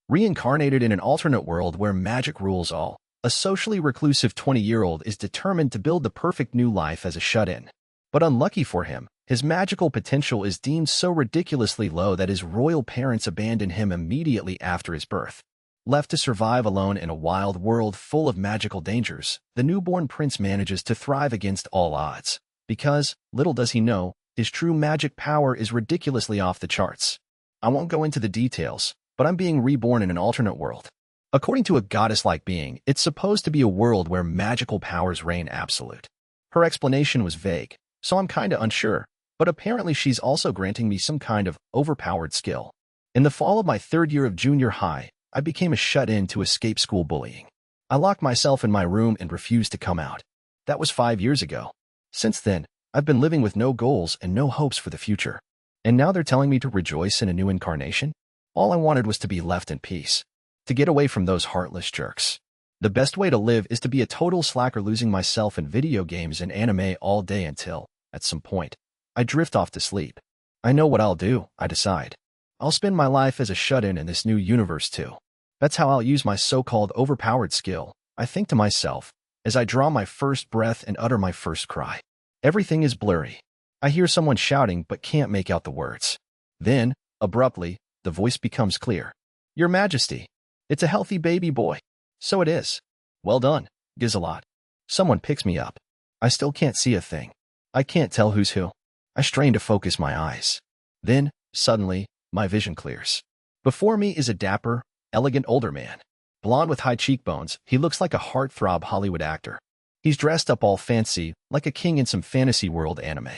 Reincarnated in an alternate world where magic rules all, a socially reclusive 20-year-old is determined to build the perfect new life as a shut-in. But unlucky for him, his magical potential is deemed so ridiculously low that his royal parents abandon him immediately after his birth. Left to survive alone in a wild world full of magical dangers, the newborn prince manages to thrive against all odds. Because, little does he know, his true magic power is ridiculously off the charts. I won't go into the details, but I'm being reborn in an alternate world. According to a goddess-like being, it's supposed to be a world where magical powers reign absolute. Her explanation was vague, so I'm kinda unsure, but apparently she's also granting me some kind of overpowered skill. In the fall of my third year of junior high, I became a shut-in to escape school bullying. I locked myself in my room and refused to come out. That was 5 years ago. Since then, I've been living with no goals and no hopes for the future. And now they're telling me to rejoice in a new incarnation? All I wanted was to be left in peace, to get away from those heartless jerks. The best way to live is to be a total slacker, losing myself in video games and anime all day until, at some point, I drift off to sleep. I know what I'll do, I decide. I'll spend my life as a shut-in this new universe too. That's how I'll use my so-called overpowered skill, I think to myself, as I draw my first breath and utter my first cry. Everything is blurry. I hear someone shouting but can't make out the words. Then, abruptly, the voice becomes clear. Your Majesty. It's a healthy baby boy. So it is. Well done, Gizelot. Someone picks me up. I still can't see a thing. I can't tell who's who. I strain to focus my eyes. Then, suddenly, my vision clears. Before me is a dapper, elegant older man. Blonde with high cheekbones, he looks like a heartthrob Hollywood actor. He's dressed up all fancy, like a king in some fantasy world anime.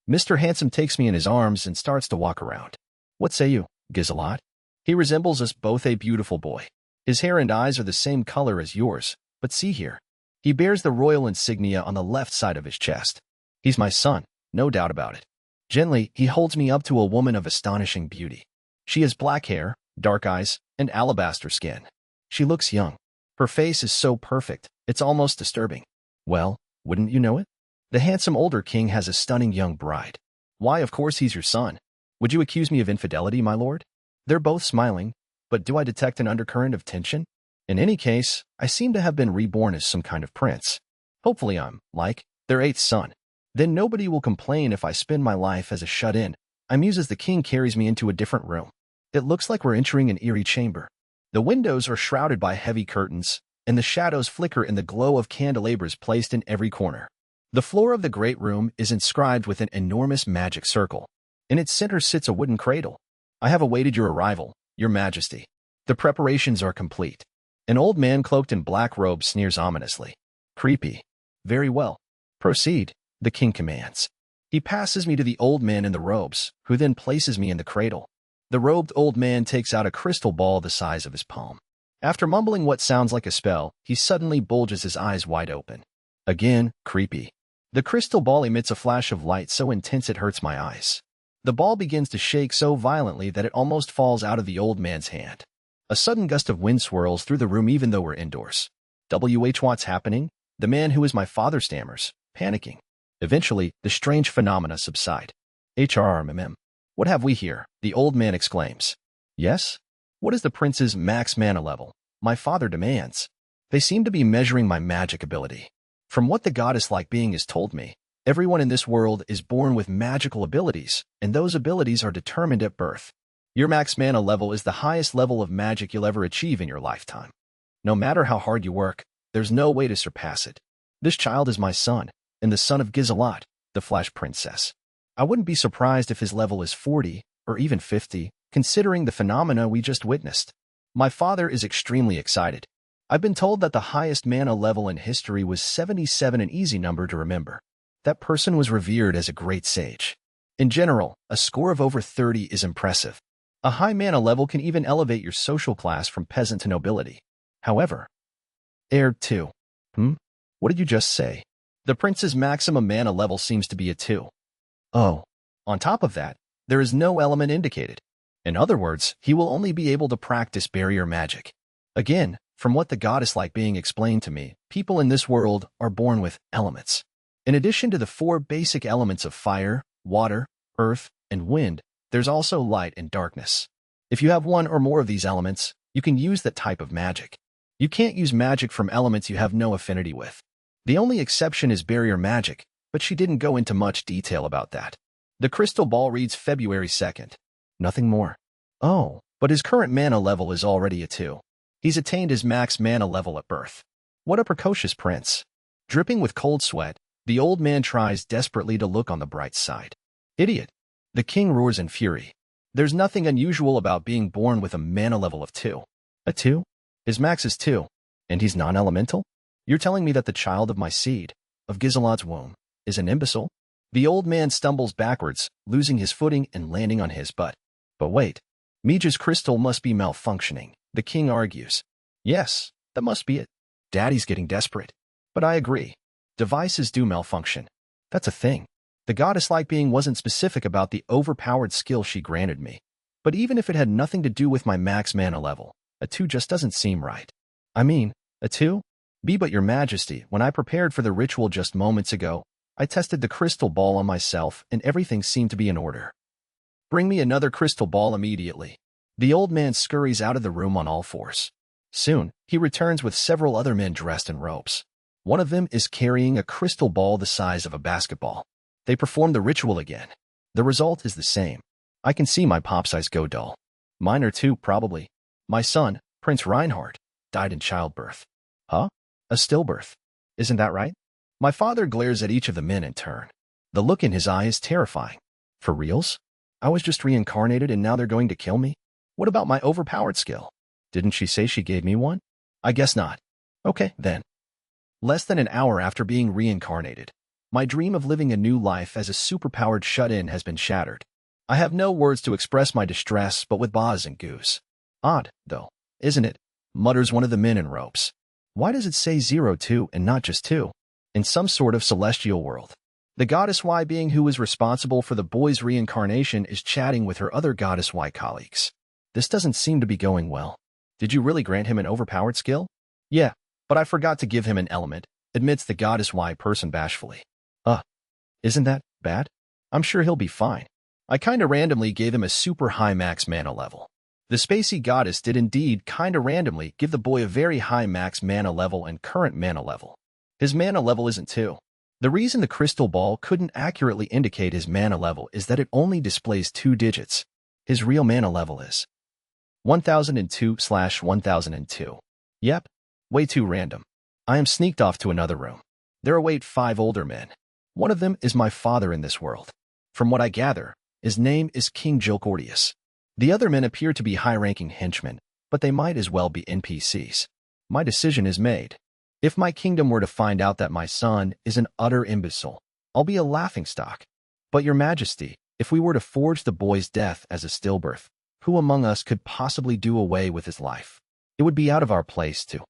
Mr. Handsome takes me in his arms and starts to walk around. What say you, Gizelot? He resembles us both, a beautiful boy. His hair and eyes are the same color as yours, but see here. He bears the royal insignia on the left side of his chest. He's my son, no doubt about it. Gently, he holds me up to a woman of astonishing beauty. She has black hair, dark eyes, and alabaster skin. She looks young. Her face is so perfect, it's almost disturbing. Well, wouldn't you know it? The handsome older king has a stunning young bride. Why, of course he's your son. Would you accuse me of infidelity, my lord? They're both smiling, but do I detect an undercurrent of tension? In any case, I seem to have been reborn as some kind of prince. Hopefully I'm, like, their 8th son. Then nobody will complain if I spend my life as a shut-in. I muse as the king carries me into a different room. It looks like we're entering an eerie chamber. The windows are shrouded by heavy curtains, and the shadows flicker in the glow of candelabras placed in every corner. The floor of the great room is inscribed with an enormous magic circle. In its center sits a wooden cradle. I have awaited your arrival, your majesty. The preparations are complete. An old man cloaked in black robes sneers ominously. Creepy. Very well. Proceed, the king commands. He passes me to the old man in the robes, who then places me in the cradle. The robed old man takes out a crystal ball the size of his palm. After mumbling what sounds like a spell, he suddenly bulges his eyes wide open. Again, creepy. The crystal ball emits a flash of light so intense it hurts my eyes. The ball begins to shake so violently that it almost falls out of the old man's hand. A sudden gust of wind swirls through the room even though we're indoors. What's happening? The man who is my father stammers, panicking. Eventually, the strange phenomena subside. HRMM. What have we here? The old man exclaims. Yes? What is the prince's max mana level? My father demands. They seem to be measuring my magic ability. From what the goddess-like being has told me, everyone in this world is born with magical abilities, and those abilities are determined at birth. Your max mana level is the highest level of magic you'll ever achieve in your lifetime. No matter how hard you work, there's no way to surpass it. This child is my son, and the son of Gizelot, the Flash Princess. I wouldn't be surprised if his level is 40, or even 50, considering the phenomena we just witnessed. My father is extremely excited. I've been told that the highest mana level in history was 77, an easy number to remember. That person was revered as a great sage. In general, a score of over 30 is impressive. A high mana level can even elevate your social class from peasant to nobility. However, Heir 2. What did you just say? The prince's maximum mana level seems to be a 2. Oh. On top of that, there is no element indicated. In other words, he will only be able to practice barrier magic. Again, from what the goddess-like being explained to me, people in this world are born with elements. In addition to the 4 basic elements of fire, water, earth, and wind, there's also light and darkness. If you have one or more of these elements, you can use that type of magic. You can't use magic from elements you have no affinity with. The only exception is barrier magic, but she didn't go into much detail about that. The crystal ball reads February 2nd. Nothing more. Oh, but his current mana level is already a 2. He's attained his max mana level at birth. What a precocious prince. Dripping with cold sweat, the old man tries desperately to look on the bright side. Idiot. The king roars in fury. There's nothing unusual about being born with a mana level of 2. A 2? His max is 2. And he's non-elemental? You're telling me that the child of my seed, of Gizelot's womb, is an imbecile? The old man stumbles backwards, losing his footing and landing on his butt. But wait. Mija's crystal must be malfunctioning, the king argues. Yes, that must be it. Daddy's getting desperate. But I agree. Devices do malfunction. That's a thing. The goddess-like being wasn't specific about the overpowered skill she granted me. But even if it had nothing to do with my max mana level, a 2 just doesn't seem right. I mean, a 2? But your majesty, when I prepared for the ritual just moments ago, I tested the crystal ball on myself and everything seemed to be in order. Bring me another crystal ball immediately. The old man scurries out of the room on all fours. Soon, he returns with several other men dressed in robes. One of them is carrying a crystal ball the size of a basketball. They perform the ritual again. The result is the same. I can see my pop's eyes go dull. Mine are too, probably. My son, Prince Reinhardt, died in childbirth. Huh? A stillbirth. Isn't that right? My father glares at each of the men in turn. The look in his eye is terrifying. For reals? I was just reincarnated and now they're going to kill me? What about my overpowered skill? Didn't she say she gave me one? I guess not. Okay, then. Less than an hour after being reincarnated, my dream of living a new life as a superpowered shut-in has been shattered. I have no words to express my distress but with bahs and goos. Odd, though, isn't it? Mutters one of the men in robes. Why does it say 02 and not just 2? In some sort of celestial world. The goddess Y being who is responsible for the boy's reincarnation is chatting with her other goddess Y colleagues. This doesn't seem to be going well. Did you really grant him an overpowered skill? Yeah, but I forgot to give him an element, admits the goddess Y person bashfully. Isn't that bad? I'm sure he'll be fine. I kinda randomly gave him a super high max mana level. The spacey goddess did indeed kinda randomly give the boy a very high max mana level and current mana level. His mana level isn't 2. The reason the crystal ball couldn't accurately indicate his mana level is that it only displays 2 digits. His real mana level is 1002/1002. Yep, way too random. I am sneaked off to another room. There await 5 older men. One of them is my father in this world. From what I gather, his name is King Jilcordius. The other men appear to be high-ranking henchmen, but they might as well be NPCs. My decision is made. If my kingdom were to find out that my son is an utter imbecile, I'll be a laughingstock. But your majesty, if we were to forge the boy's death as a stillbirth, who among us could possibly do away with his life? It would be out of our place to.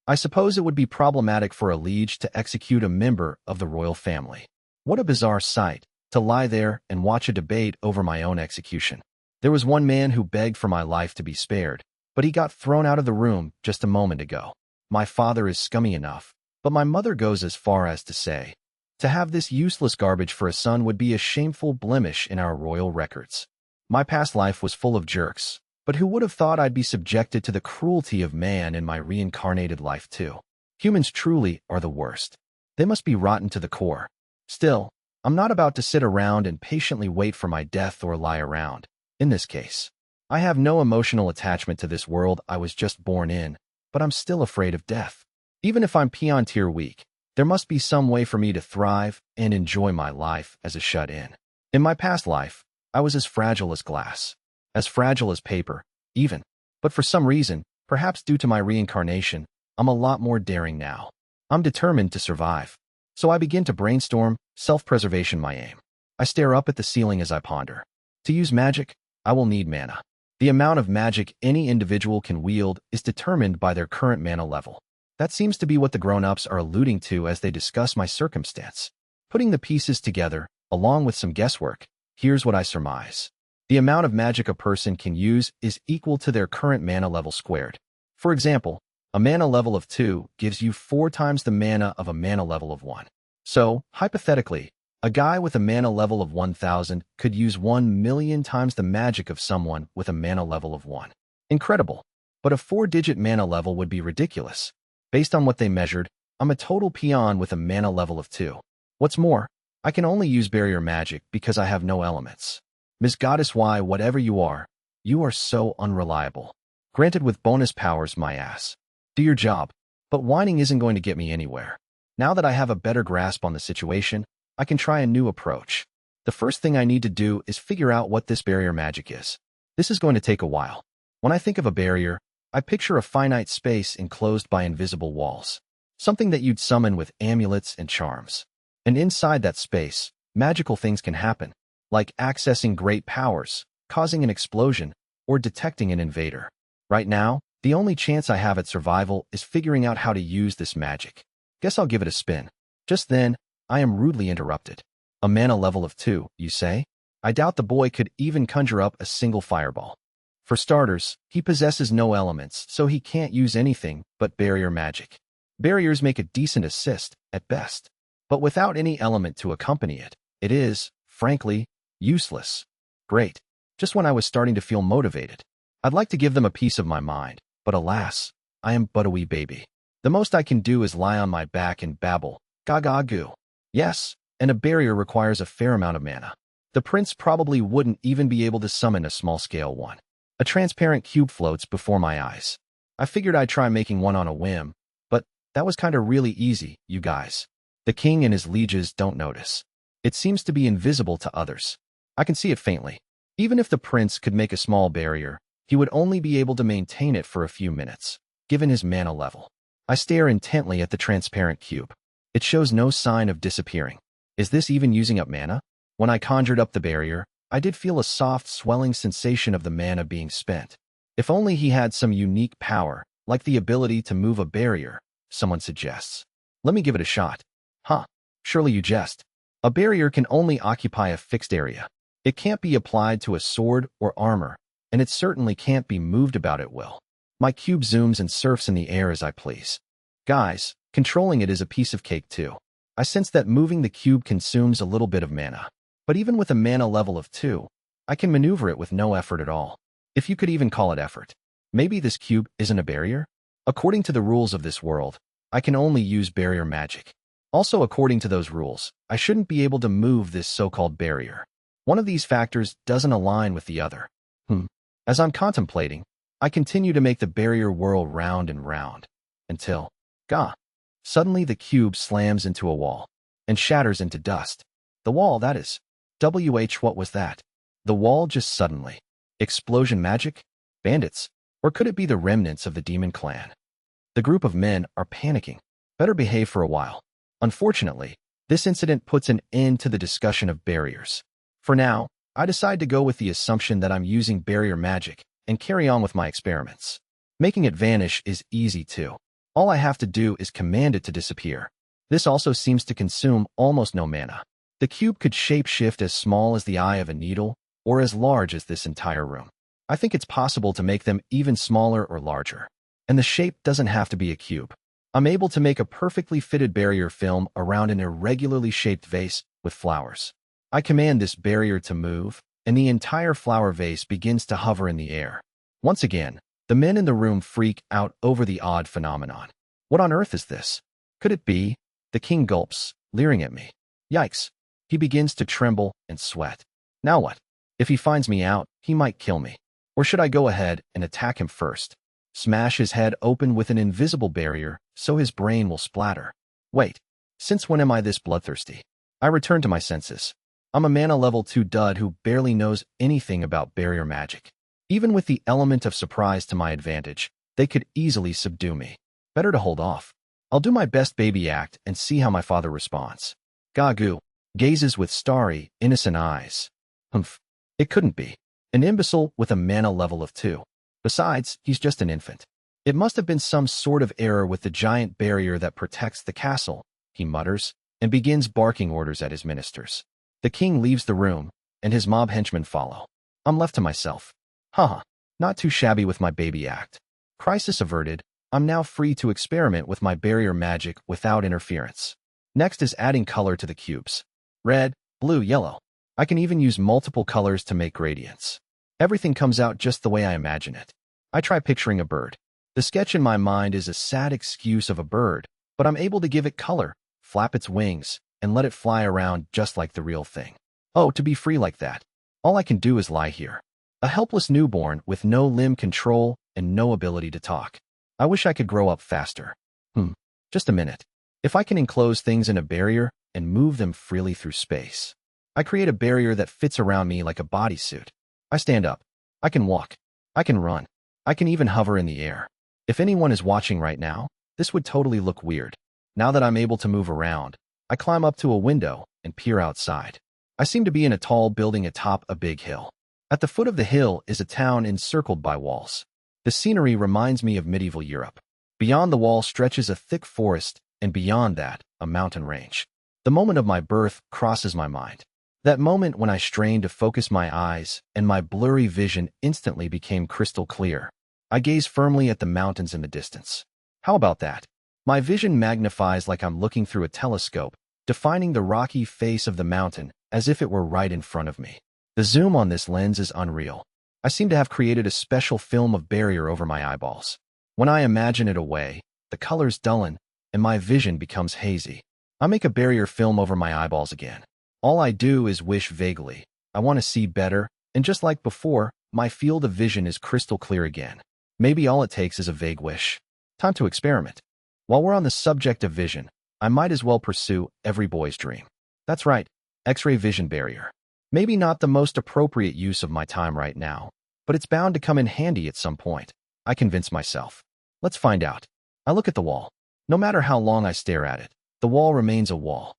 I suppose it would be problematic for a liege to execute a member of the royal family. What a bizarre sight, to lie there and watch a debate over my own execution. There was one man who begged for my life to be spared, but he got thrown out of the room just a moment ago. My father is scummy enough, but my mother goes as far as to say, to have this useless garbage for a son would be a shameful blemish in our royal records. My past life was full of jerks, but who would have thought I'd be subjected to the cruelty of man in my reincarnated life too? Humans truly are the worst. They must be rotten to the core. Still, I'm not about to sit around and patiently wait for my death or lie around. In this case, I have no emotional attachment to this world I was just born in, but I'm still afraid of death. Even if I'm peon tier weak, there must be some way for me to thrive and enjoy my life as a shut-in. In my past life, I was as fragile as glass. As fragile as paper, even. But for some reason, perhaps due to my reincarnation, I'm a lot more daring now. I'm determined to survive. So I begin to brainstorm, self-preservation my aim. I stare up at the ceiling as I ponder. To use magic, I will need mana. The amount of magic any individual can wield is determined by their current mana level. That seems to be what the grown-ups are alluding to as they discuss my circumstance. Putting the pieces together, along with some guesswork, here's what I surmise. The amount of magic a person can use is equal to their current mana level squared. For example, a mana level of 2 gives you 4 times the mana of a mana level of 1. So, hypothetically, a guy with a mana level of 1000 could use 1,000,000 times the magic of someone with a mana level of 1. Incredible. but a 4-digit mana level would be ridiculous. Based on what they measured, I'm a total peon with a mana level of 2. What's more, I can only use barrier magic because I have no elements. Miss Goddess Y, whatever you are so unreliable. Granted with bonus powers, my ass. Do your job. But whining isn't going to get me anywhere. Now that I have a better grasp on the situation, I can try a new approach. The first thing I need to do is figure out what this barrier magic is. This is going to take a while. When I think of a barrier, I picture a finite space enclosed by invisible walls. Something that you'd summon with amulets and charms. And inside that space, magical things can happen, like accessing great powers, causing an explosion, or detecting an invader. Right now, the only chance I have at survival is figuring out how to use this magic. Guess I'll give it a spin. Just then, I am rudely interrupted. A mana level of 2, you say? I doubt the boy could even conjure up a single fireball. For starters, he possesses no elements, so he can't use anything but barrier magic. Barriers make a decent assist, at best. But without any element to accompany it, it is, frankly, useless. Great. Just when I was starting to feel motivated. I'd like to give them a piece of my mind, but alas, I am but a wee baby. The most I can do is lie on my back and babble, gaga goo. Yes, and a barrier requires a fair amount of mana. The prince probably wouldn't even be able to summon a small-scale one. A transparent cube floats before my eyes. I figured I'd try making one on a whim, but that was kinda really easy, you guys. The king and his lieges don't notice. It seems to be invisible to others. I can see it faintly. Even if the prince could make a small barrier, he would only be able to maintain it for a few minutes, given his mana level. I stare intently at the transparent cube. It shows no sign of disappearing. Is this even using up mana? When I conjured up the barrier, I did feel a soft swelling sensation of the mana being spent. If only he had some unique power, like the ability to move a barrier, someone suggests. Let me give it a shot. Huh, surely you jest. A barrier can only occupy a fixed area. It can't be applied to a sword or armor, and it certainly can't be moved about at will. My cube zooms and surfs in the air as I please. Guys, controlling it is a piece of cake too. I sense that moving the cube consumes a little bit of mana. But even with a mana level of 2, I can maneuver it with no effort at all. If you could even call it effort. Maybe this cube isn't a barrier? According to the rules of this world, I can only use barrier magic. Also, according to those rules, I shouldn't be able to move this so-called barrier. One of these factors doesn't align with the other. As I'm contemplating, I continue to make the barrier whirl round and round, until, suddenly the cube slams into a wall, and shatters into dust. The wall, that is. What was that? The wall just suddenly. Explosion magic? Bandits? Or could it be the remnants of the demon clan? The group of men are panicking. Better behave for a while. Unfortunately, this incident puts an end to the discussion of barriers. For now, I decide to go with the assumption that I'm using barrier magic and carry on with my experiments. Making it vanish is easy too. All I have to do is command it to disappear. This also seems to consume almost no mana. The cube could shape-shift as small as the eye of a needle, or as large as this entire room. I think it's possible to make them even smaller or larger. And the shape doesn't have to be a cube. I'm able to make a perfectly fitted barrier film around an irregularly shaped vase with flowers. I command this barrier to move, and the entire flower vase begins to hover in the air. Once again, the men in the room freak out over the odd phenomenon. What on earth is this? Could it be? The king gulps, leering at me. Yikes. He begins to tremble and sweat. Now what? If he finds me out, he might kill me. Or should I go ahead and attack him first? Smash his head open with an invisible barrier so his brain will splatter. Wait, since when am I this bloodthirsty? I return to my senses. I'm a mana level 2 dud who barely knows anything about barrier magic. Even with the element of surprise to my advantage, they could easily subdue me. Better to hold off. I'll do my best baby act and see how my father responds. Gagu gazes with starry, innocent eyes. It couldn't be. An imbecile with a mana level of 2. Besides, he's just an infant. It must have been some sort of error with the giant barrier that protects the castle, he mutters, and begins barking orders at his ministers. The king leaves the room, and his mob henchmen follow. I'm left to myself. Not too shabby with my baby act. Crisis averted, I'm now free to experiment with my barrier magic without interference. Next is adding color to the cubes. Red, blue, yellow. I can even use multiple colors to make gradients. Everything comes out just the way I imagine it. I try picturing a bird. The sketch in my mind is a sad excuse of a bird, but I'm able to give it color, flap its wings, and let it fly around just like the real thing. Oh, to be free like that. All I can do is lie here. A helpless newborn with no limb control and no ability to talk. I wish I could grow up faster. Just a minute. If I can enclose things in a barrier and move them freely through space. I create a barrier that fits around me like a bodysuit. I stand up. I can walk. I can run. I can even hover in the air. If anyone is watching right now, this would totally look weird. Now that I'm able to move around, I climb up to a window and peer outside. I seem to be in a tall building atop a big hill. At the foot of the hill is a town encircled by walls. The scenery reminds me of medieval Europe. Beyond the wall stretches a thick forest, and beyond that, a mountain range. The moment of my birth crosses my mind. That moment when I strained to focus my eyes, and my blurry vision instantly became crystal clear. I gaze firmly at the mountains in the distance. How about that? My vision magnifies like I'm looking through a telescope, defining the rocky face of the mountain as if it were right in front of me. The zoom on this lens is unreal. I seem to have created a special film of barrier over my eyeballs. When I imagine it away, the colors dullen, and my vision becomes hazy. I make a barrier film over my eyeballs again. All I do is wish vaguely. I want to see better, and just like before, my field of vision is crystal clear again. Maybe all it takes is a vague wish. Time to experiment. While we're on the subject of vision, I might as well pursue every boy's dream. That's right, X-ray vision barrier. Maybe not the most appropriate use of my time right now, but it's bound to come in handy at some point. I convince myself. Let's find out. I look at the wall. No matter how long I stare at it, the wall remains a wall.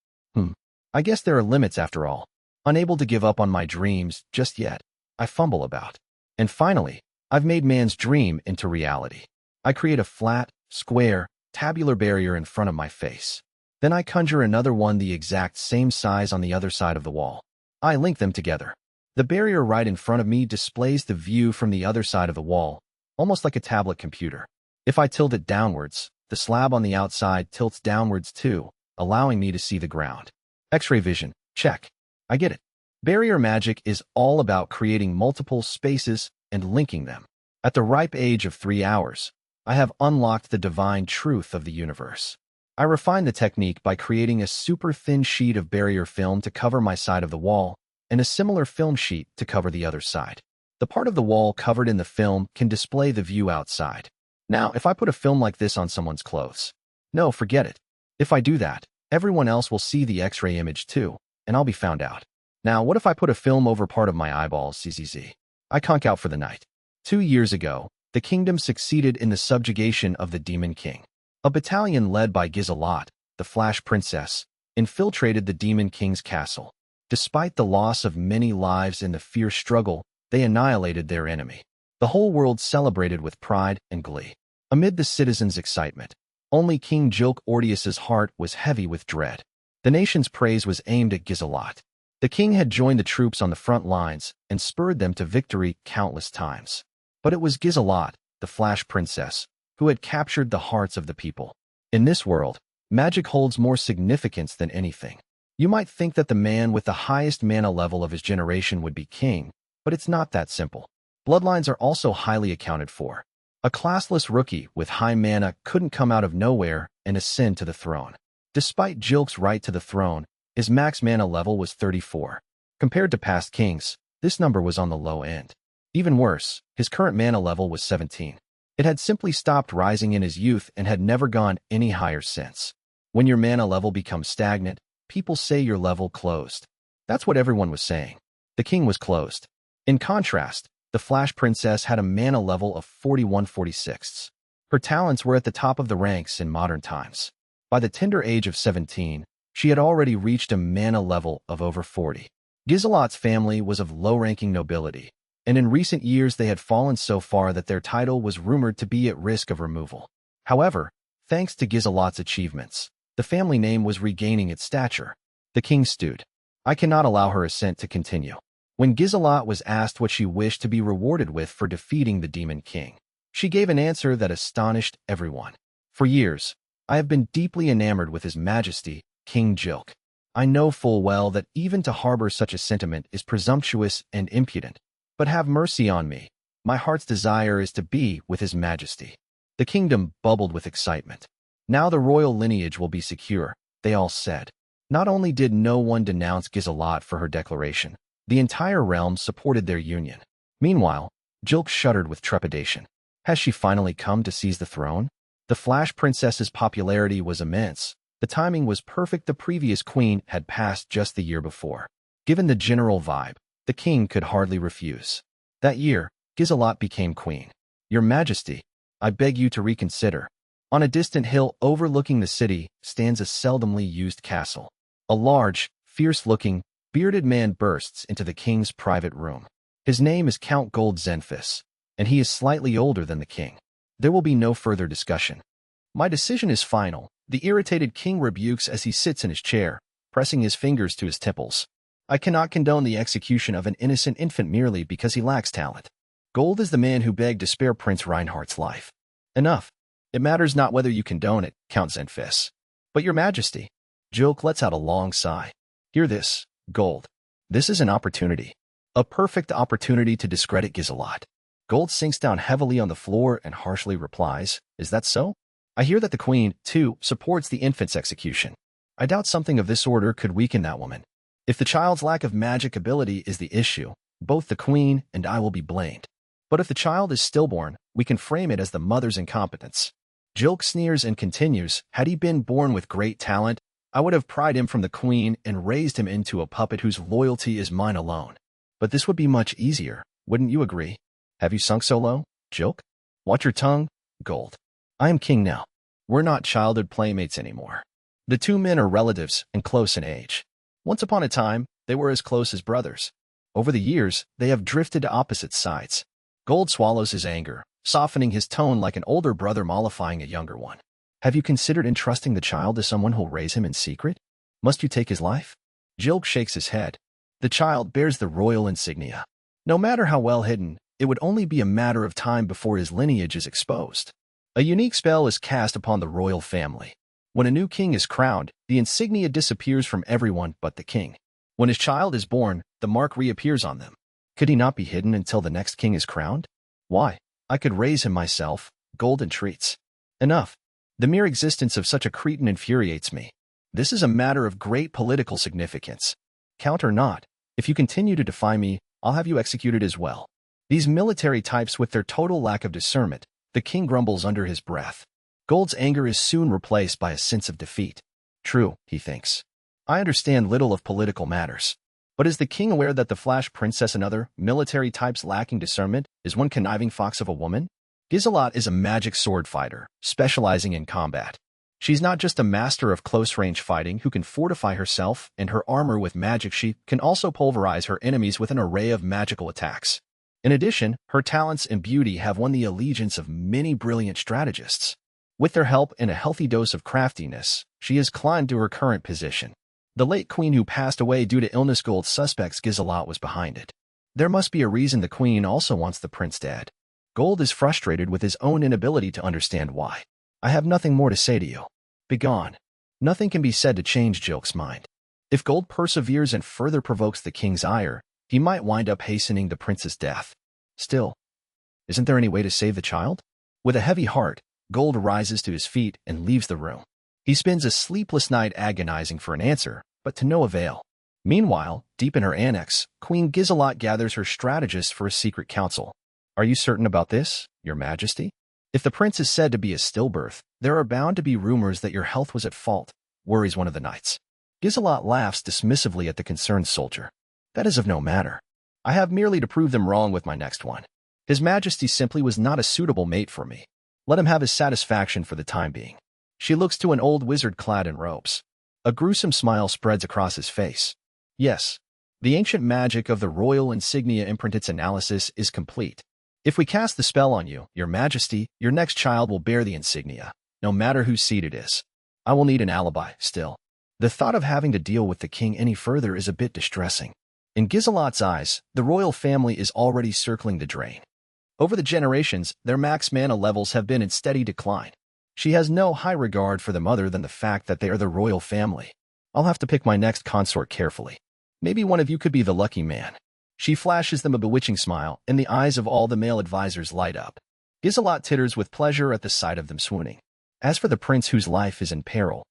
I guess there are limits after all. Unable to give up on my dreams just yet, I fumble about. And finally, I've made man's dream into reality. I create a flat, square, tabular barrier in front of my face. Then I conjure another one the exact same size on the other side of the wall. I link them together. The barrier right in front of me displays the view from the other side of the wall, almost like a tablet computer. If I tilt it downwards, the slab on the outside tilts downwards too, allowing me to see the ground. X-ray vision, check. I get it. Barrier magic is all about creating multiple spaces and linking them. At the ripe age of 3 hours, I have unlocked the divine truth of the universe. I refine the technique by creating a super thin sheet of barrier film to cover my side of the wall and a similar film sheet to cover the other side. The part of the wall covered in the film can display the view outside. Now, if I put a film like this on someone's clothes, no, forget it. If I do that, everyone else will see the X-ray image too, and I'll be found out. Now, what if I put a film over part of my eyeballs, zzz? I conk out for the night. 2 years ago, the kingdom succeeded in the subjugation of the Demon King. A battalion led by Gizelot, the Flash Princess, infiltrated the Demon King's castle. Despite the loss of many lives in the fierce struggle, they annihilated their enemy. The whole world celebrated with pride and glee. Amid the citizens' excitement, only King Jilk Ordeus's heart was heavy with dread. The nation's praise was aimed at Gizelot. The king had joined the troops on the front lines and spurred them to victory countless times. But it was Gizelot, the Flash Princess, who had captured the hearts of the people. In this world, magic holds more significance than anything. You might think that the man with the highest mana level of his generation would be king, but it's not that simple. Bloodlines are also highly accounted for. A classless rookie with high mana couldn't come out of nowhere and ascend to the throne. Despite Jilk's right to the throne, his max mana level was 34. Compared to past kings, this number was on the low end. Even worse, his current mana level was 17. It had simply stopped rising in his youth and had never gone any higher since. When your mana level becomes stagnant, people say your level closed. That's what everyone was saying. The king was closed. In contrast, the Flash Princess had a mana level of 41/46. Her talents were at the top of the ranks in modern times. By the tender age of 17, she had already reached a mana level of over 40. Gizelot's family was of low-ranking nobility, and in recent years they had fallen so far that their title was rumored to be at risk of removal. However, thanks to Gizelot's achievements, the family name was regaining its stature. The king stewed. I cannot allow her ascent to continue. When Gizelot was asked what she wished to be rewarded with for defeating the Demon King, she gave an answer that astonished everyone. For years, I have been deeply enamored with His Majesty, King Jilk. I know full well that even to harbor such a sentiment is presumptuous and impudent. But have mercy on me. My heart's desire is to be with His Majesty." The kingdom bubbled with excitement. Now the royal lineage will be secure, they all said. Not only did no one denounce Gizelot for her declaration, the entire realm supported their union. Meanwhile, Jilk shuddered with trepidation. Has she finally come to seize the throne? The Flash Princess's popularity was immense. The timing was perfect. The previous queen had passed just the year before. Given the general vibe, the king could hardly refuse. That year, Gizelot became queen. "Your Majesty, I beg you to reconsider." On a distant hill overlooking the city stands a seldomly used castle. A large, fierce-looking, bearded man bursts into the king's private room. His name is Count Gold Zenfis, and he is slightly older than the king. There will be no further discussion. "My decision is final," the irritated king rebukes as he sits in his chair, pressing his fingers to his temples. "I cannot condone the execution of an innocent infant merely because he lacks talent. Gold is the man who begged to spare Prince Reinhardt's life." "Enough. It matters not whether you condone it, Count Zenfis. But your Majesty." Jilk lets out a long sigh. "Hear this, Gold. This is an opportunity. A perfect opportunity to discredit Gizelot." Gold sinks down heavily on the floor and harshly replies, "Is that so? I hear that the Queen, too, supports the infant's execution. I doubt something of this order could weaken that woman. If the child's lack of magic ability is the issue, both the Queen and I will be blamed. But if the child is stillborn, we can frame it as the mother's incompetence." Jilk sneers and continues, "Had he been born with great talent, I would have pried him from the Queen and raised him into a puppet whose loyalty is mine alone. But this would be much easier, wouldn't you agree? Have you sunk so low, Jilk? Watch your tongue, Gold. I am king now. We're not childhood playmates anymore." The two men are relatives and close in age. Once upon a time, they were as close as brothers. Over the years, they have drifted to opposite sides. Gold swallows his anger, softening his tone like an older brother mollifying a younger one. "Have you considered entrusting the child to someone who'll raise him in secret? Must you take his life?" Jilk shakes his head. "The child bears the royal insignia. No matter how well hidden, it would only be a matter of time before his lineage is exposed. A unique spell is cast upon the royal family. When a new king is crowned, the insignia disappears from everyone but the king. When his child is born, the mark reappears on them. Could he not be hidden until the next king is crowned? Why? I could raise him myself, Gold entreats. Enough. The mere existence of such a cretin infuriates me. This is a matter of great political significance. Count or not, if you continue to defy me, I'll have you executed as well." These military types with their total lack of discernment, the king grumbles under his breath. Gold's anger is soon replaced by a sense of defeat. True, he thinks. I understand little of political matters. But is the king aware that the Flash Princess and other military types lacking discernment is one conniving fox of a woman? Gizelot is a magic sword fighter, specializing in combat. She's not just a master of close-range fighting who can fortify herself and her armor with magic, she can also pulverize her enemies with an array of magical attacks. In addition, her talents and beauty have won the allegiance of many brilliant strategists. With their help and a healthy dose of craftiness, she has climbed to her current position. The late queen who passed away due to illness, Gold suspects Gizelot was behind it. There must be a reason the queen also wants the prince dead. Gold is frustrated with his own inability to understand why. "I have nothing more to say to you. Begone." Nothing can be said to change Jilk's mind. If Gold perseveres and further provokes the king's ire, he might wind up hastening the prince's death. Still, isn't there any way to save the child? With a heavy heart, Gold rises to his feet and leaves the room. He spends a sleepless night agonizing for an answer, but to no avail. Meanwhile, deep in her annex, Queen Gizelot gathers her strategists for a secret council. "Are you certain about this, Your Majesty? If the prince is said to be a stillbirth, there are bound to be rumors that your health was at fault," worries one of the knights. Gizelot laughs dismissively at the concerned soldier. "That is of no matter. I have merely to prove them wrong with my next one. His Majesty simply was not a suitable mate for me. Let him have his satisfaction for the time being." She looks to an old wizard clad in robes. A gruesome smile spreads across his face. "Yes, the ancient magic of the royal insignia imprint's analysis is complete. If we cast the spell on you, Your Majesty, your next child will bear the insignia, no matter whose seed it is. I will need an alibi, still. The thought of having to deal with the king any further is a bit distressing." In Gizelot's eyes, the royal family is already circling the drain. Over the generations, their max mana levels have been in steady decline. She has no high regard for them other than the fact that they are the royal family. "I'll have to pick my next consort carefully. Maybe one of you could be the lucky man." She flashes them a bewitching smile, and the eyes of all the male advisors light up. Gizelot titters with pleasure at the sight of them swooning. As for the prince whose life is in peril,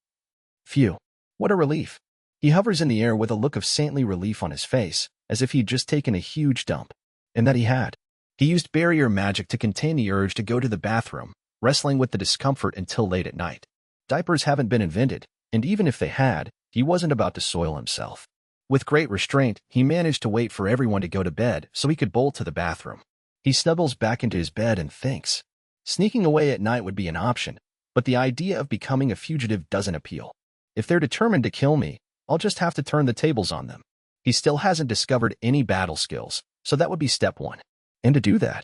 phew, what a relief. He hovers in the air with a look of saintly relief on his face, as if he'd just taken a huge dump. And that he had. He used barrier magic to contain the urge to go to the bathroom, wrestling with the discomfort until late at night. Diapers haven't been invented, and even if they had, he wasn't about to soil himself. With great restraint, he managed to wait for everyone to go to bed so he could bolt to the bathroom. He snuggles back into his bed and thinks. Sneaking away at night would be an option, but the idea of becoming a fugitive doesn't appeal. If they're determined to kill me, I'll just have to turn the tables on them. He still hasn't discovered any battle skills, so that would be step one. And to do that,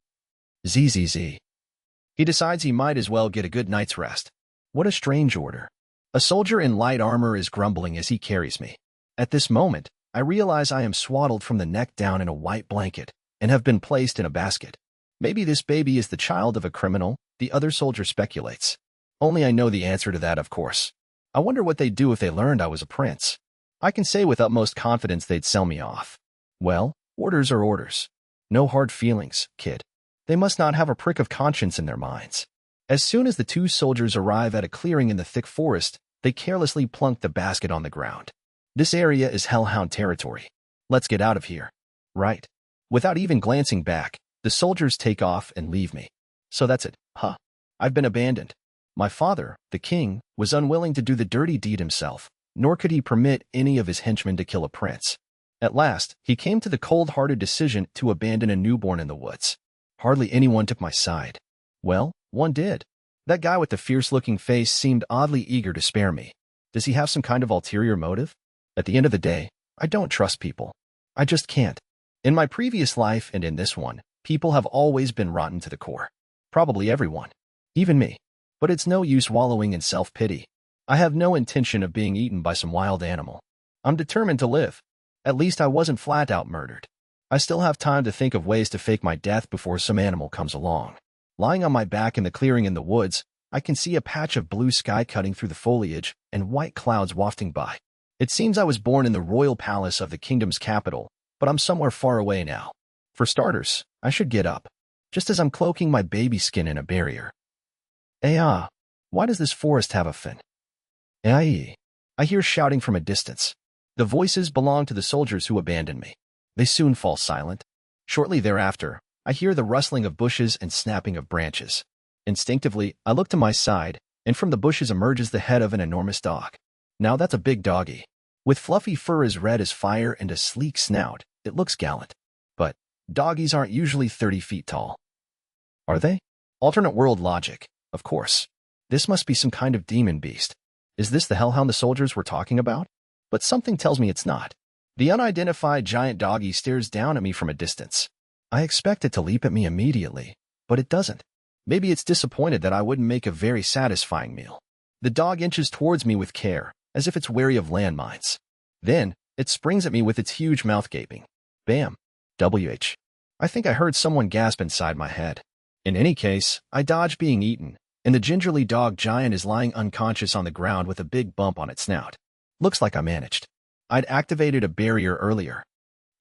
zzz. He decides he might as well get a good night's rest. What a strange order. A soldier in light armor is grumbling as he carries me. At this moment, I realize I am swaddled from the neck down in a white blanket and have been placed in a basket. Maybe this baby is the child of a criminal, the other soldier speculates. Only I know the answer to that, of course. I wonder what they'd do if they learned I was a prince. I can say with utmost confidence they'd sell me off. Well, orders are orders. No hard feelings, kid. They must not have a prick of conscience in their minds. As soon as the two soldiers arrive at a clearing in the thick forest, they carelessly plunk the basket on the ground. This area is hellhound territory. Let's get out of here. Right. Without even glancing back, the soldiers take off and leave me. So that's it, huh? I've been abandoned. My father, the king, was unwilling to do the dirty deed himself, nor could he permit any of his henchmen to kill a prince. At last, he came to the cold-hearted decision to abandon a newborn in the woods. Hardly anyone took my side. Well, one did. That guy with the fierce-looking face seemed oddly eager to spare me. Does he have some kind of ulterior motive? At the end of the day, I don't trust people. I just can't. In my previous life and in this one, people have always been rotten to the core. Probably everyone. Even me. But it's no use wallowing in self-pity. I have no intention of being eaten by some wild animal. I'm determined to live. At least I wasn't flat-out murdered. I still have time to think of ways to fake my death before some animal comes along. Lying on my back in the clearing in the woods, I can see a patch of blue sky cutting through the foliage and white clouds wafting by. It seems I was born in the royal palace of the kingdom's capital, but I'm somewhere far away now. For starters, I should get up, just as I'm cloaking my baby skin in a barrier. Why does this forest have a fin? I hear shouting from a distance. The voices belong to the soldiers who abandoned me. They soon fall silent. Shortly thereafter, I hear the rustling of bushes and snapping of branches. Instinctively, I look to my side, and from the bushes emerges the head of an enormous dog. Now that's a big doggy. With fluffy fur as red as fire and a sleek snout, it looks gallant. But doggies aren't usually 30 feet tall. Are they? Alternate world logic, of course. This must be some kind of demon beast. Is this the hellhound the soldiers were talking about? But something tells me it's not. The unidentified giant doggy stares down at me from a distance. I expect it to leap at me immediately, but it doesn't. Maybe it's disappointed that I wouldn't make a very satisfying meal. The dog inches towards me with care, as if it's wary of landmines. Then, it springs at me with its huge mouth gaping. Bam. I think I heard someone gasp inside my head. In any case, I dodge being eaten, and the gingerly dog giant is lying unconscious on the ground with a big bump on its snout. Looks like I managed. I'd activated a barrier earlier.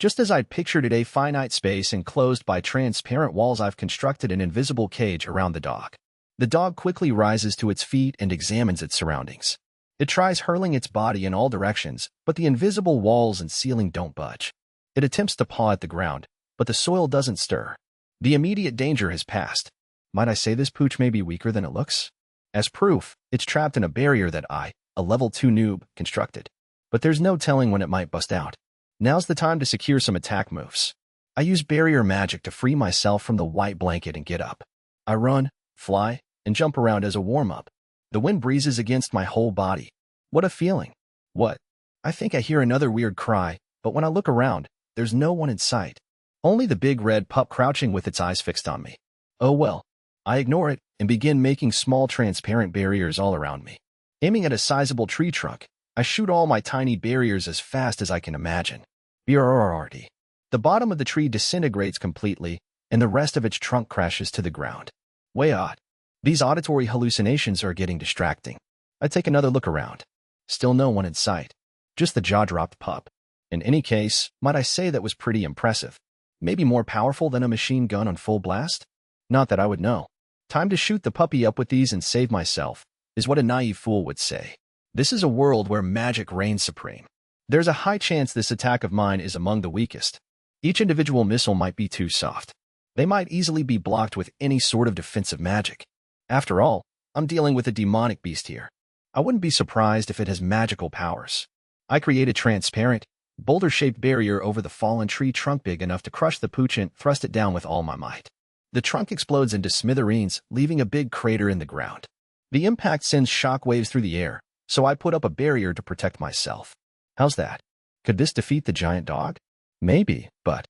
Just as I'd pictured it, a finite space enclosed by transparent walls, I've constructed an invisible cage around the dog. The dog quickly rises to its feet and examines its surroundings. It tries hurling its body in all directions, but the invisible walls and ceiling don't budge. It attempts to paw at the ground, but the soil doesn't stir. The immediate danger has passed. Might I say this pooch may be weaker than it looks? As proof, it's trapped in a barrier that I, a level 2 noob, constructed. But there's no telling when it might bust out. Now's the time to secure some attack moves. I use barrier magic to free myself from the white blanket and get up. I run, fly, and jump around as a warm-up. The wind breezes against my whole body. What a feeling. What? I think I hear another weird cry, but when I look around, there's no one in sight. Only the big red pup crouching with its eyes fixed on me. Oh well. I ignore it and begin making small transparent barriers all around me. Aiming at a sizable tree trunk, I shoot all my tiny barriers as fast as I can imagine. BRRRD. The bottom of the tree disintegrates completely, and the rest of its trunk crashes to the ground. Way odd. These auditory hallucinations are getting distracting. I take another look around. Still no one in sight. Just the jaw-dropped pup. In any case, might I say that was pretty impressive. Maybe more powerful than a machine gun on full blast? Not that I would know. Time to shoot the puppy up with these and save myself, is what a naive fool would say. This is a world where magic reigns supreme. There's a high chance this attack of mine is among the weakest. Each individual missile might be too soft. They might easily be blocked with any sort of defensive magic. After all, I'm dealing with a demonic beast here. I wouldn't be surprised if it has magical powers. I create a transparent, boulder-shaped barrier over the fallen tree trunk big enough to crush the pooch and thrust it down with all my might. The trunk explodes into smithereens, leaving a big crater in the ground. The impact sends shockwaves through the air, so I put up a barrier to protect myself. How's that? Could this defeat the giant dog? Maybe, but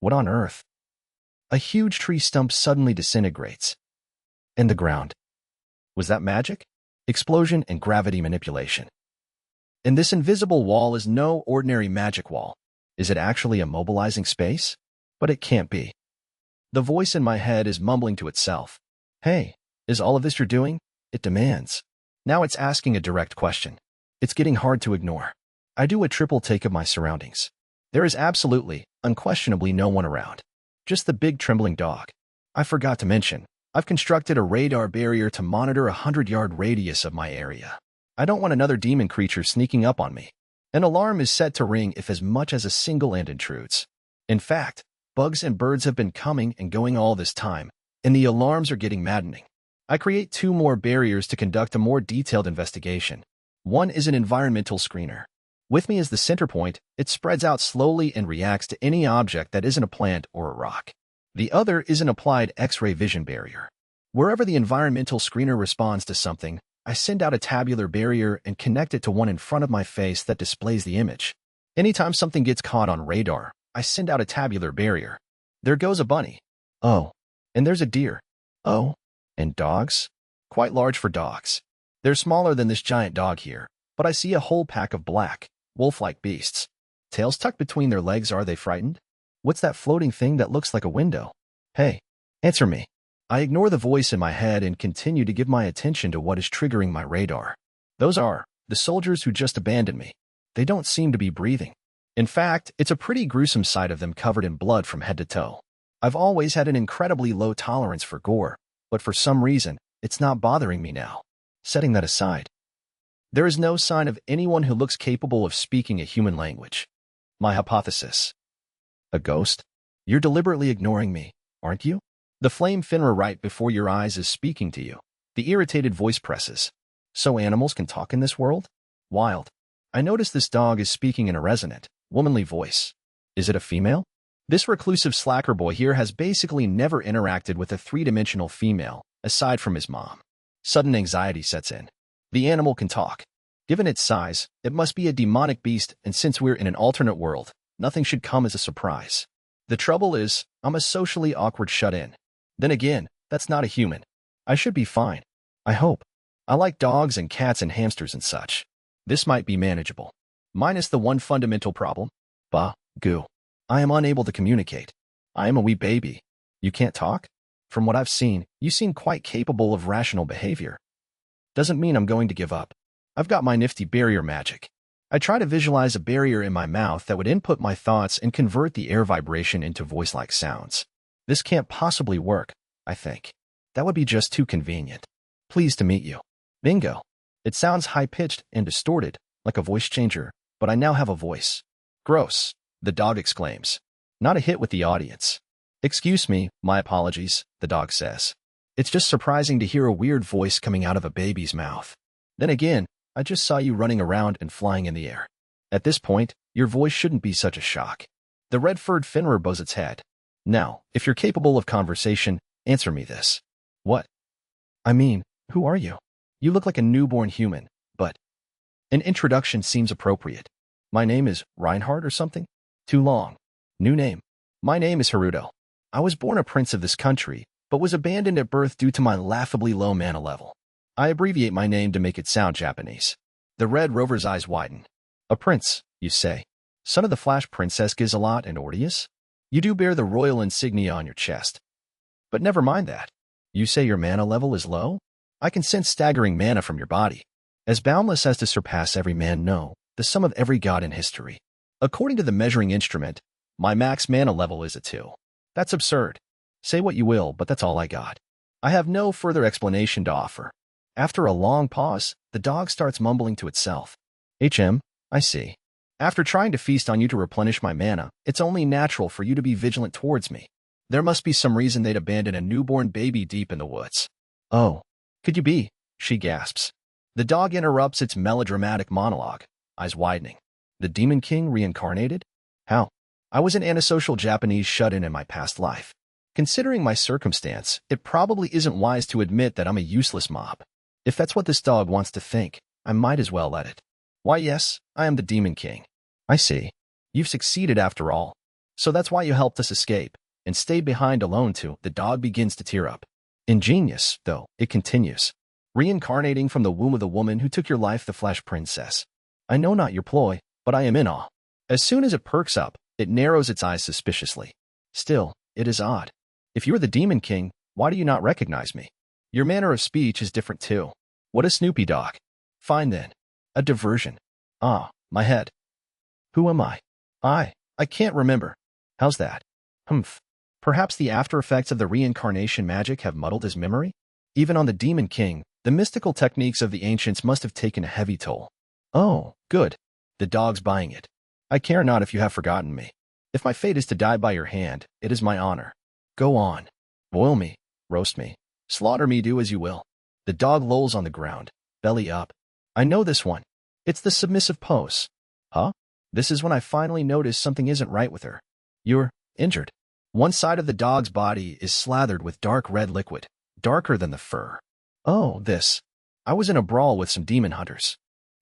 what on earth? A huge tree stump suddenly disintegrates. In the ground. Was that magic? Explosion and gravity manipulation. And this invisible wall is no ordinary magic wall. Is it actually a mobilizing space? But it can't be. The voice in my head is mumbling to itself. Hey, is all of this you're doing? It demands. Now it's asking a direct question. It's getting hard to ignore. I do a triple take of my surroundings. There is absolutely, unquestionably no one around. Just the big trembling dog. I forgot to mention, I've constructed a radar barrier to monitor a 100-yard radius of my area. I don't want another demon creature sneaking up on me. An alarm is set to ring if as much as a single ant intrudes. In fact, bugs and birds have been coming and going all this time, and the alarms are getting maddening. I create 2 more barriers to conduct a more detailed investigation. One is an environmental screener. With me as the center point, it spreads out slowly and reacts to any object that isn't a plant or a rock. The other is an applied X-ray vision barrier. Wherever the environmental screener responds to something, I send out a tabular barrier and connect it to one in front of my face that displays the image. Anytime something gets caught on radar, I send out a tabular barrier. There goes a bunny. Oh. And there's a deer. Oh. And dogs? Quite large for dogs. They're smaller than this giant dog here, but I see a whole pack of black, wolf-like beasts. Tails tucked between their legs. Are they frightened? What's that floating thing that looks like a window? Hey, answer me. I ignore the voice in my head and continue to give my attention to what is triggering my radar. Those are the soldiers who just abandoned me. They don't seem to be breathing. In fact, it's a pretty gruesome sight of them covered in blood from head to toe. I've always had an incredibly low tolerance for gore, but for some reason, it's not bothering me now. Setting that aside, there is no sign of anyone who looks capable of speaking a human language. My hypothesis. A ghost? You're deliberately ignoring me, aren't you? The flame Finra right before your eyes is speaking to you. The irritated voice presses. So animals can talk in this world? Wild. I notice this dog is speaking in a resonant, womanly voice. Is it a female? This reclusive slacker boy here has basically never interacted with a 3-dimensional female, aside from his mom. Sudden anxiety sets in. The animal can talk. Given its size, it must be a demonic beast, and since we're in an alternate world, nothing should come as a surprise. The trouble is, I'm a socially awkward shut-in. Then again, that's not a human. I should be fine. I hope. I like dogs and cats and hamsters and such. This might be manageable. Minus the one fundamental problem. Goo. I am unable to communicate. I am a wee baby. You can't talk? From what I've seen, you seem quite capable of rational behavior. Doesn't mean I'm going to give up. I've got my nifty barrier magic. I try to visualize a barrier in my mouth that would input my thoughts and convert the air vibration into voice-like sounds. This can't possibly work, I think. That would be just too convenient. Pleased to meet you. Bingo. It sounds high-pitched and distorted, like a voice changer, but I now have a voice. Gross, the dog exclaims. Not a hit with the audience. Excuse me, my apologies, the dog says. It's just surprising to hear a weird voice coming out of a baby's mouth. Then again, I just saw you running around and flying in the air. At this point, your voice shouldn't be such a shock. The red-furred Finra bows its head. Now, if you're capable of conversation, answer me this. What? I mean, who are you? You look like a newborn human, but an introduction seems appropriate. My name is Reinhardt or something? Too long. New name. My name is Haruto. I was born a prince of this country, but was abandoned at birth due to my laughably low mana level. I abbreviate my name to make it sound Japanese. The Red Rover's eyes widen. A prince, you say? Son of the Flash Princess Gizelot and Ordeus? You do bear the royal insignia on your chest. But never mind that. You say your mana level is low? I can sense staggering mana from your body. As boundless as to surpass every man, no, the sum of every god in history. According to the measuring instrument, My max mana level is a 2. That's absurd. Say what you will, but that's all I got. I have no further explanation to offer. After a long pause, the dog starts mumbling to itself. I see. After trying to feast on you to replenish my mana, it's only natural for you to be vigilant towards me. There must be some reason they'd abandon a newborn baby deep in the woods. Oh, could you be? She gasps. The dog interrupts its melodramatic monologue, eyes widening. The Demon King reincarnated? How? I was an antisocial Japanese shut-in my past life. Considering my circumstance, it probably isn't wise to admit that I'm a useless mob. If that's what this dog wants to think, I might as well let it. Why, yes, I am the Demon King. I see. You've succeeded after all. So that's why you helped us escape, and stayed behind alone too. The dog begins to tear up. Ingenious, though, it continues. Reincarnating from the womb of the woman who took your life, the Flesh Princess. I know not your ploy, but I am in awe. As soon as it perks up, it narrows its eyes suspiciously. Still, it is odd. If you're the Demon King, why do you not recognize me? Your manner of speech is different too. What a Snoopy dog. Fine then. A diversion. Ah, my head. Who am I? I can't remember. How's that? Humph. Perhaps the after effects of the reincarnation magic have muddled his memory? Even on the Demon King, the mystical techniques of the ancients must have taken a heavy toll. Oh, good. The dog's buying it. I care not if you have forgotten me. If my fate is to die by your hand, it is my honor. Go on. Boil me, roast me, slaughter me, do as you will. The dog lolls on the ground, belly up. I know this one. It's the submissive pose. Huh? This is when I finally notice something isn't right with her. You're injured. One side of the dog's body is slathered with dark red liquid, darker than the fur. Oh, this. I was in a brawl with some demon hunters.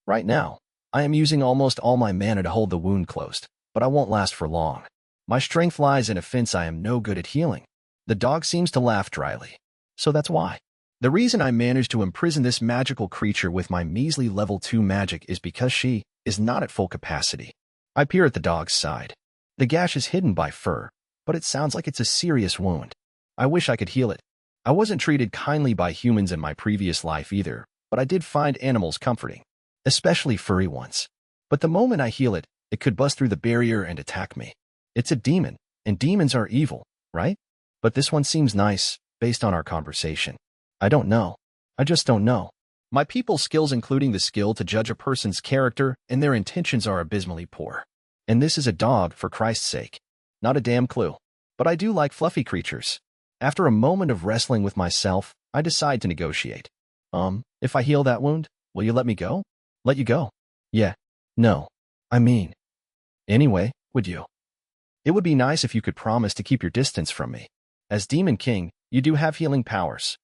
Right now, I am using almost all my mana to hold the wound closed, but I won't last for long. My strength lies in a fence. I am no good at healing. The dog seems to laugh dryly. So that's why. The reason I managed to imprison this magical creature with my measly level 2 magic is because she is not at full capacity. I peer at the dog's side. The gash is hidden by fur, but it sounds like it's a serious wound. I wish I could heal it. I wasn't treated kindly by humans in my previous life either, but I did find animals comforting, especially furry ones. But the moment I heal it, it could bust through the barrier and attack me. It's a demon, and demons are evil, right? But this one seems nice, based on our conversation. I don't know. I just don't know. My people's skills, including the skill to judge a person's character and their intentions, are abysmally poor. And this is a dog, for Christ's sake. Not a damn clue. But I do like fluffy creatures. After a moment of wrestling with myself, I decide to negotiate. If I heal that wound, will you let me go? Let you go? Yeah. No. I mean. Anyway, would you? It would be nice if you could promise to keep your distance from me. As Demon King, you do have healing powers.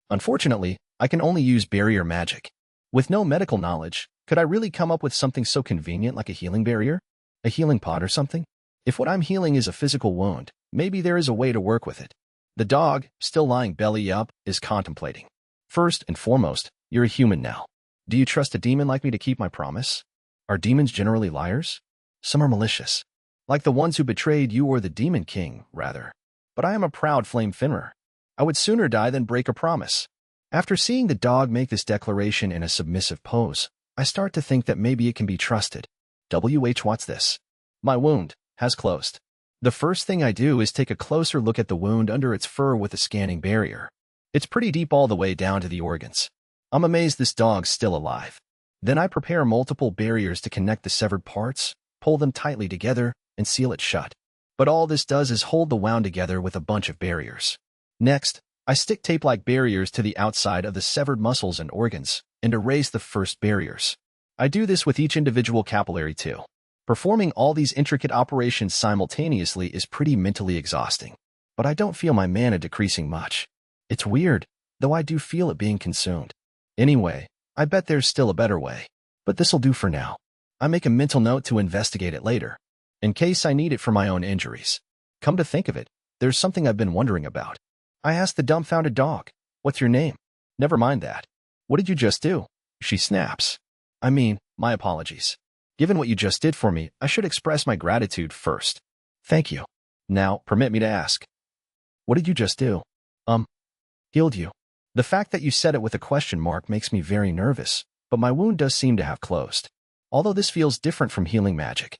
Unfortunately, I can only use barrier magic. With no medical knowledge, could I really come up with something so convenient like a healing barrier? A healing pot or something? If what I'm healing is a physical wound, maybe there is a way to work with it. The dog, still lying belly up, is contemplating. First and foremost, you're a human now. Do you trust a demon like me to keep my promise? Are demons generally liars? Some are malicious. Like the ones who betrayed you, or the Demon King, rather. But I am a proud flame finner. I would sooner die than break a promise. After seeing the dog make this declaration in a submissive pose, I start to think that maybe it can be trusted. What's this? My wound has closed. The first thing I do is take a closer look at the wound under its fur with a scanning barrier. It's pretty deep all the way down to the organs. I'm amazed this dog's still alive. Then I prepare multiple barriers to connect the severed parts, pull them tightly together, and seal it shut. But all this does is hold the wound together with a bunch of barriers. Next, I stick tape-like barriers to the outside of the severed muscles and organs, and erase the first barriers. I do this with each individual capillary too. Performing all these intricate operations simultaneously is pretty mentally exhausting. But I don't feel my mana decreasing much. It's weird, though I do feel it being consumed. Anyway, I bet there's still a better way. But this'll do for now. I make a mental note to investigate it later, in case I need it for my own injuries. Come to think of it, there's something I've been wondering about. I asked the dumbfounded dog, "What's your name?" "Never mind that. What did you just do?" She snaps. "I mean, my apologies. Given what you just did for me, I should express my gratitude first." "Thank you. Now, permit me to ask. What did you just do?" Healed you." The fact that you said it with a question mark makes me very nervous, but my wound does seem to have closed. Although this feels different from healing magic.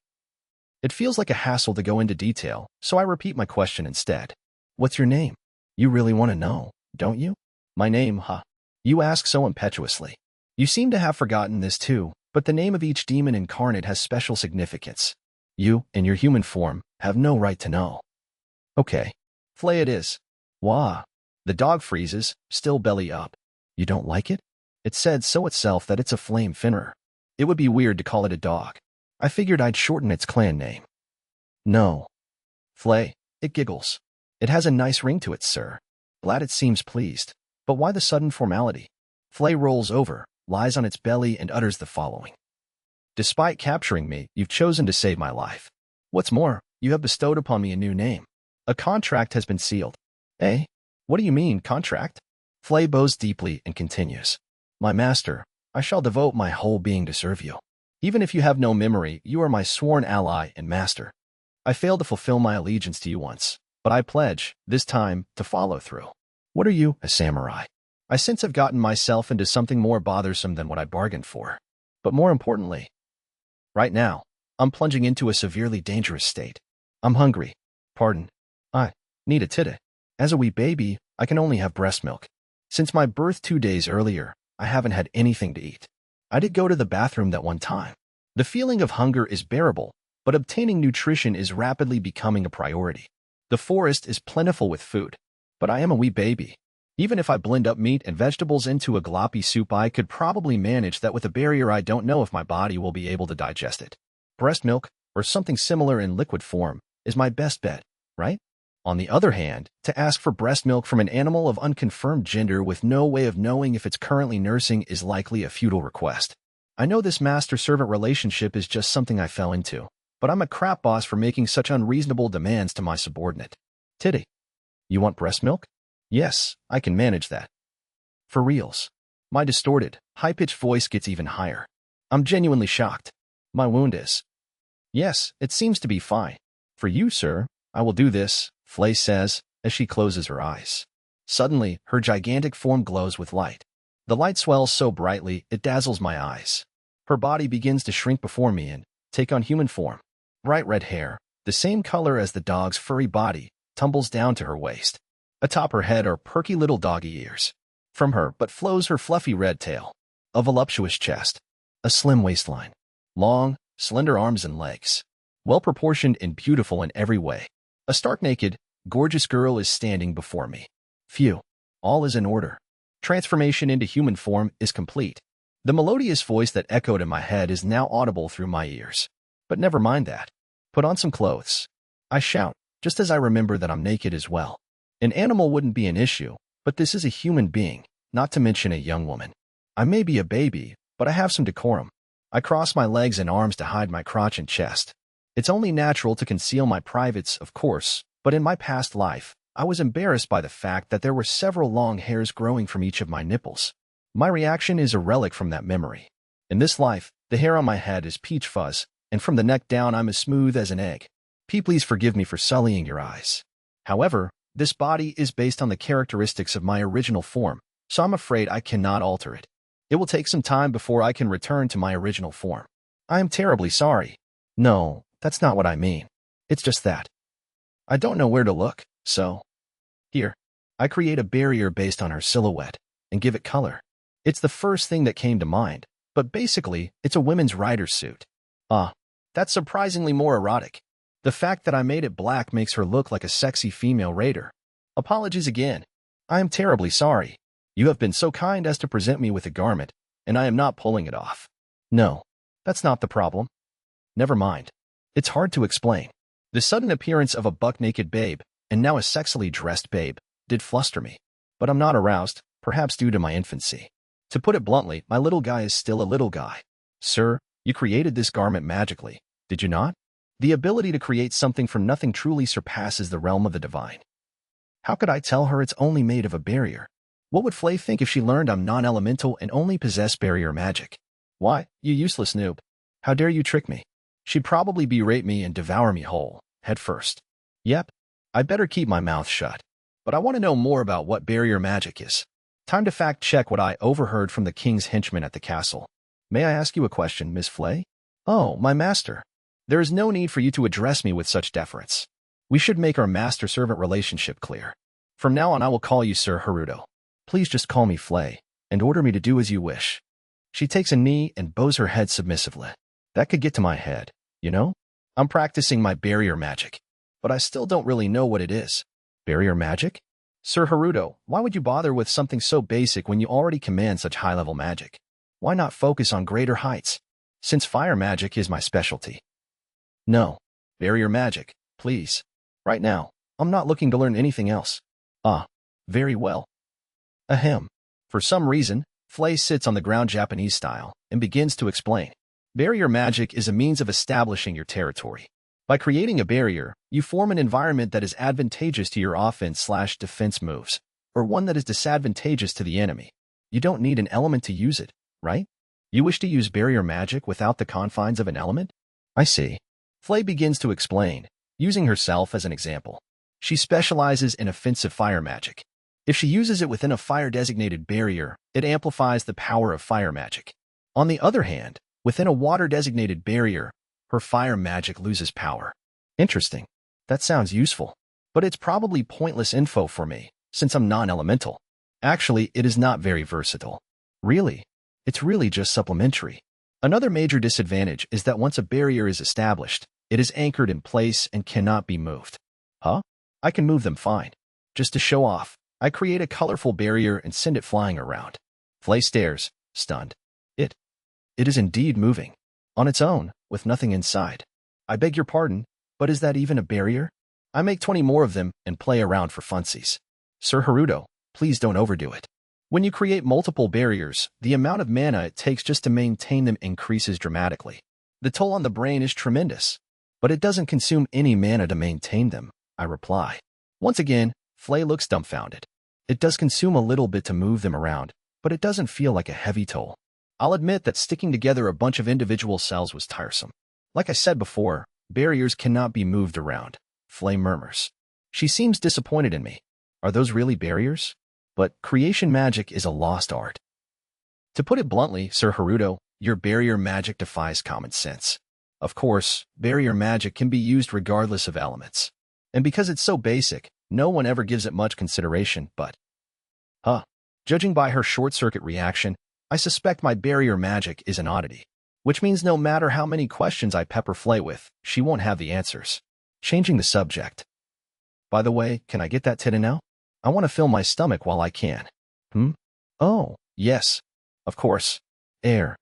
It feels like a hassle to go into detail, so I repeat my question instead. What's your name? You really want to know, don't you? My name, huh? You ask so impetuously. You seem to have forgotten this too, but the name of each demon incarnate has special significance. You, in your human form, have no right to know. Okay. Flay it is. Wah. The dog freezes, still belly up. You don't like it? It said so itself that it's a flame finner. It would be weird to call it a dog. I figured I'd shorten its clan name. No. Flay, it giggles. It has a nice ring to it, sir. Glad it seems pleased. But why the sudden formality? Flay rolls over, lies on its belly, and utters the following. Despite capturing me, you've chosen to save my life. What's more, you have bestowed upon me a new name. A contract has been sealed. Eh? What do you mean, contract? Flay bows deeply and continues. My master, I shall devote my whole being to serve you. Even if you have no memory, you are my sworn ally and master. I failed to fulfill my allegiance to you once, but I pledge, this time, to follow through. What are you, a samurai? I since have gotten myself into something more bothersome than what I bargained for. But more importantly, right now, I'm plunging into a severely dangerous state. I'm hungry. Pardon. I need a titty. As a wee baby, I can only have breast milk. Since my birth 2 days earlier, I haven't had anything to eat. I did go to the bathroom that one time. The feeling of hunger is bearable, but obtaining nutrition is rapidly becoming a priority. The forest is plentiful with food, but I am a wee baby. Even if I blend up meat and vegetables into a gloppy soup, I could probably manage that with a barrier. I don't know if my body will be able to digest it. Breast milk, or something similar in liquid form, is my best bet, right? On the other hand, to ask for breast milk from an animal of unconfirmed gender with no way of knowing if it's currently nursing is likely a futile request. I know this master-servant relationship is just something I fell into, but I'm a crap boss for making such unreasonable demands to my subordinate. Titty. You want breast milk? Yes, I can manage that. For reals. My distorted, high-pitched voice gets even higher. I'm genuinely shocked. My wound is. Yes, it seems to be fine. For you, sir, I will do this, Flay says, as she closes her eyes. Suddenly, her gigantic form glows with light. The light swells so brightly, it dazzles my eyes. Her body begins to shrink before me and take on human form. Bright red hair, the same color as the dog's furry body, tumbles down to her waist. Atop her head are perky little doggy ears. From her but flows her fluffy red tail. A voluptuous chest. A slim waistline. Long, slender arms and legs. Well-proportioned and beautiful in every way. A stark naked, gorgeous girl is standing before me. Phew. All is in order. Transformation into human form is complete. The melodious voice that echoed in my head is now audible through my ears. But never mind that. Put on some clothes. I shout, just as I remember that I'm naked as well. An animal wouldn't be an issue, but this is a human being, not to mention a young woman. I may be a baby, but I have some decorum. I cross my legs and arms to hide my crotch and chest. It's only natural to conceal my privates, of course, but in my past life, I was embarrassed by the fact that there were several long hairs growing from each of my nipples. My reaction is a relic from that memory. In this life, the hair on my head is peach fuzz, and from the neck down I'm as smooth as an egg. Please forgive me for sullying your eyes. However, this body is based on the characteristics of my original form, so I'm afraid I cannot alter it. It will take some time before I can return to my original form. I am terribly sorry. No, that's not what I mean. It's just that I don't know where to look, so here, I create a barrier based on her silhouette and give it color. It's the first thing that came to mind, but basically, it's a women's rider suit. That's surprisingly more erotic. The fact that I made it black makes her look like a sexy female raider. Apologies again. I am terribly sorry. You have been so kind as to present me with a garment, and I am not pulling it off. No, that's not the problem. Never mind. It's hard to explain. The sudden appearance of a buck-naked babe, and now a sexily dressed babe, did fluster me. But I'm not aroused, perhaps due to my infancy. To put it bluntly, my little guy is still a little guy. Sir, you created this garment magically, did you not? The ability to create something from nothing truly surpasses the realm of the divine. How could I tell her it's only made of a barrier? What would Flay think if she learned I'm non-elemental and only possess barrier magic? Why, you useless noob. How dare you trick me? She'd probably berate me and devour me whole, head first. Yep, I better keep my mouth shut. But I want to know more about what barrier magic is. Time to fact-check what I overheard from the king's henchmen at the castle. May I ask you a question, Miss Flay? Oh, my master. There is no need for you to address me with such deference. We should make our master-servant relationship clear. From now on, I will call you Sir Haruto. Please just call me Flay, and order me to do as you wish. She takes a knee and bows her head submissively. That could get to my head, you know? I'm practicing my barrier magic, but I still don't really know what it is. Barrier magic? Sir Haruto, why would you bother with something so basic when you already command such high-level magic? Why not focus on greater heights, since fire magic is my specialty? No. Barrier magic, please. Right now, I'm not looking to learn anything else. Ah, very well. Ahem. For some reason, Flay sits on the ground Japanese style and begins to explain. Barrier magic is a means of establishing your territory. By creating a barrier, you form an environment that is advantageous to your offense/defense moves, or one that is disadvantageous to the enemy. You don't need an element to use it, right? You wish to use barrier magic without the confines of an element? I see. Flay begins to explain, using herself as an example. She specializes in offensive fire magic. If she uses it within a fire-designated barrier, it amplifies the power of fire magic. On the other hand, within a water-designated barrier, her fire magic loses power. Interesting. That sounds useful. But it's probably pointless info for me, since I'm non-elemental. Actually, it is not very versatile. Really? It's really just supplementary. Another major disadvantage is that once a barrier is established, it is anchored in place and cannot be moved. Huh? I can move them fine. Just to show off, I create a colorful barrier and send it flying around. Flay stares, stunned. It is indeed moving. On its own, with nothing inside. I beg your pardon, but is that even a barrier? I make 20 more of them and play around for funsies. Sir Haruto, please don't overdo it. When you create multiple barriers, the amount of mana it takes just to maintain them increases dramatically. The toll on the brain is tremendous, but it doesn't consume any mana to maintain them, I reply. Once again, Flay looks dumbfounded. It does consume a little bit to move them around, but it doesn't feel like a heavy toll. I'll admit that sticking together a bunch of individual cells was tiresome. Like I said before, barriers cannot be moved around. Flay murmurs. She seems disappointed in me. Are those really barriers? But creation magic is a lost art. To put it bluntly, Sir Haruto, your barrier magic defies common sense. Of course, barrier magic can be used regardless of elements. And because it's so basic, no one ever gives it much consideration, but... Judging by her short-circuit reaction, I suspect my barrier magic is an oddity. Which means no matter how many questions I pepper Flay with, she won't have the answers. Changing the subject. By the way, can I get that tita now? I want to fill my stomach while I can. Oh, yes. Of course. Air.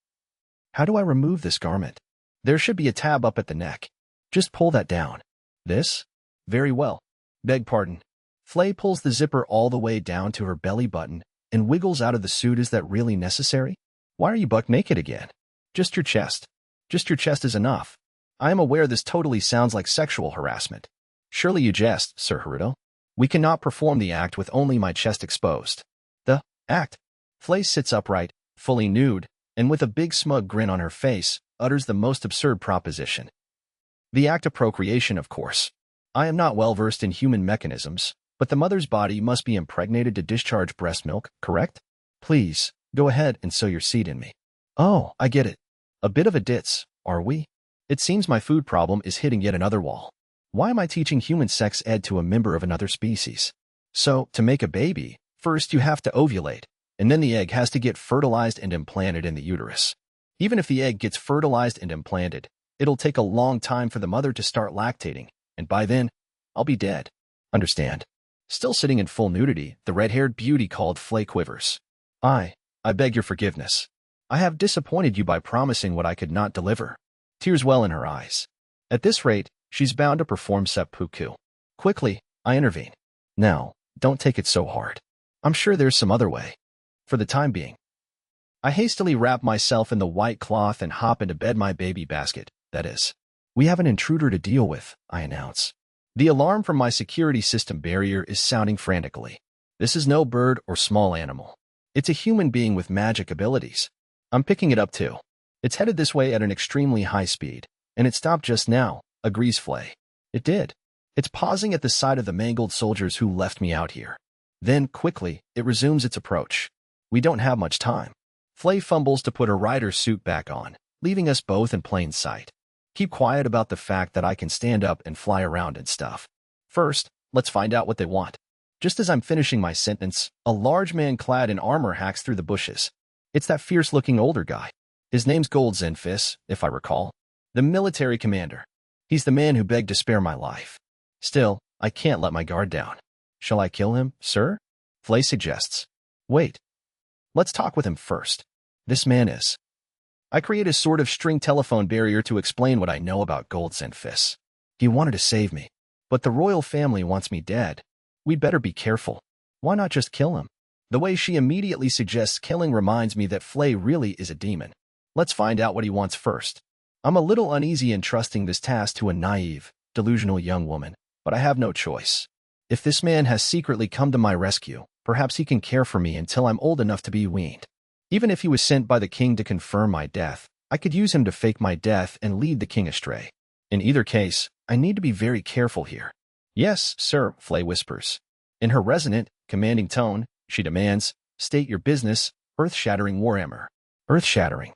How do I remove this garment? There should be a tab up at the neck. Just pull that down. This? Very well. Beg pardon. Flay pulls the zipper all the way down to her belly button and wiggles out of the suit. Is that really necessary? Why are you buck naked again? Just your chest. Just your chest is enough. I am aware this totally sounds like sexual harassment. Surely you jest, Sir Haruto. We cannot perform the act with only my chest exposed. The act? Flay sits upright, fully nude, and with a big smug grin on her face, utters the most absurd proposition. The act of procreation, of course. I am not well versed in human mechanisms, but the mother's body must be impregnated to discharge breast milk, correct? Please, go ahead and sow your seed in me. Oh, I get it. A bit of a ditz, are we? It seems my food problem is hitting yet another wall. Why am I teaching human sex ed to a member of another species? So, to make a baby, first you have to ovulate, and then the egg has to get fertilized and implanted in the uterus. Even if the egg gets fertilized and implanted, it'll take a long time for the mother to start lactating, and by then, I'll be dead. Understand? Still sitting in full nudity, the red-haired beauty called Flay quivers. I beg your forgiveness. I have disappointed you by promising what I could not deliver. Tears well in her eyes. At this rate, she's bound to perform seppuku. Quickly, I intervene. Now, don't take it so hard. I'm sure there's some other way. For the time being. I hastily wrap myself in the white cloth and hop into bed. My baby basket, that is. We have an intruder to deal with, I announce. The alarm from my security system barrier is sounding frantically. This is no bird or small animal. It's a human being with magic abilities. I'm picking it up too. It's headed this way at an extremely high speed, and it stopped just now, agrees Flay. It did. It's pausing at the sight of the mangled soldiers who left me out here. Then, quickly, it resumes its approach. We don't have much time. Flay fumbles to put her rider's suit back on, leaving us both in plain sight. Keep quiet about the fact that I can stand up and fly around and stuff. First, let's find out what they want. Just as I'm finishing my sentence, a large man clad in armor hacks through the bushes. It's that fierce-looking older guy. His name's Goldzenfis, if I recall. The military commander. He's the man who begged to spare my life. Still, I can't let my guard down. Shall I kill him, sir? Flay suggests. Wait. Let's talk with him first. This man is. I create a sort of string telephone barrier to explain what I know about Goldzenfis. He wanted to save me, but the royal family wants me dead. We'd better be careful. Why not just kill him? The way she immediately suggests killing reminds me that Flay really is a demon. Let's find out what he wants first. I'm a little uneasy entrusting this task to a naive, delusional young woman, but I have no choice. If this man has secretly come to my rescue, perhaps he can care for me until I'm old enough to be weaned. Even if he was sent by the king to confirm my death, I could use him to fake my death and lead the king astray. In either case, I need to be very careful here. Yes, sir, Flay whispers. In her resonant, commanding tone, she demands, state your business, earth-shattering warhammer. Earth-shattering.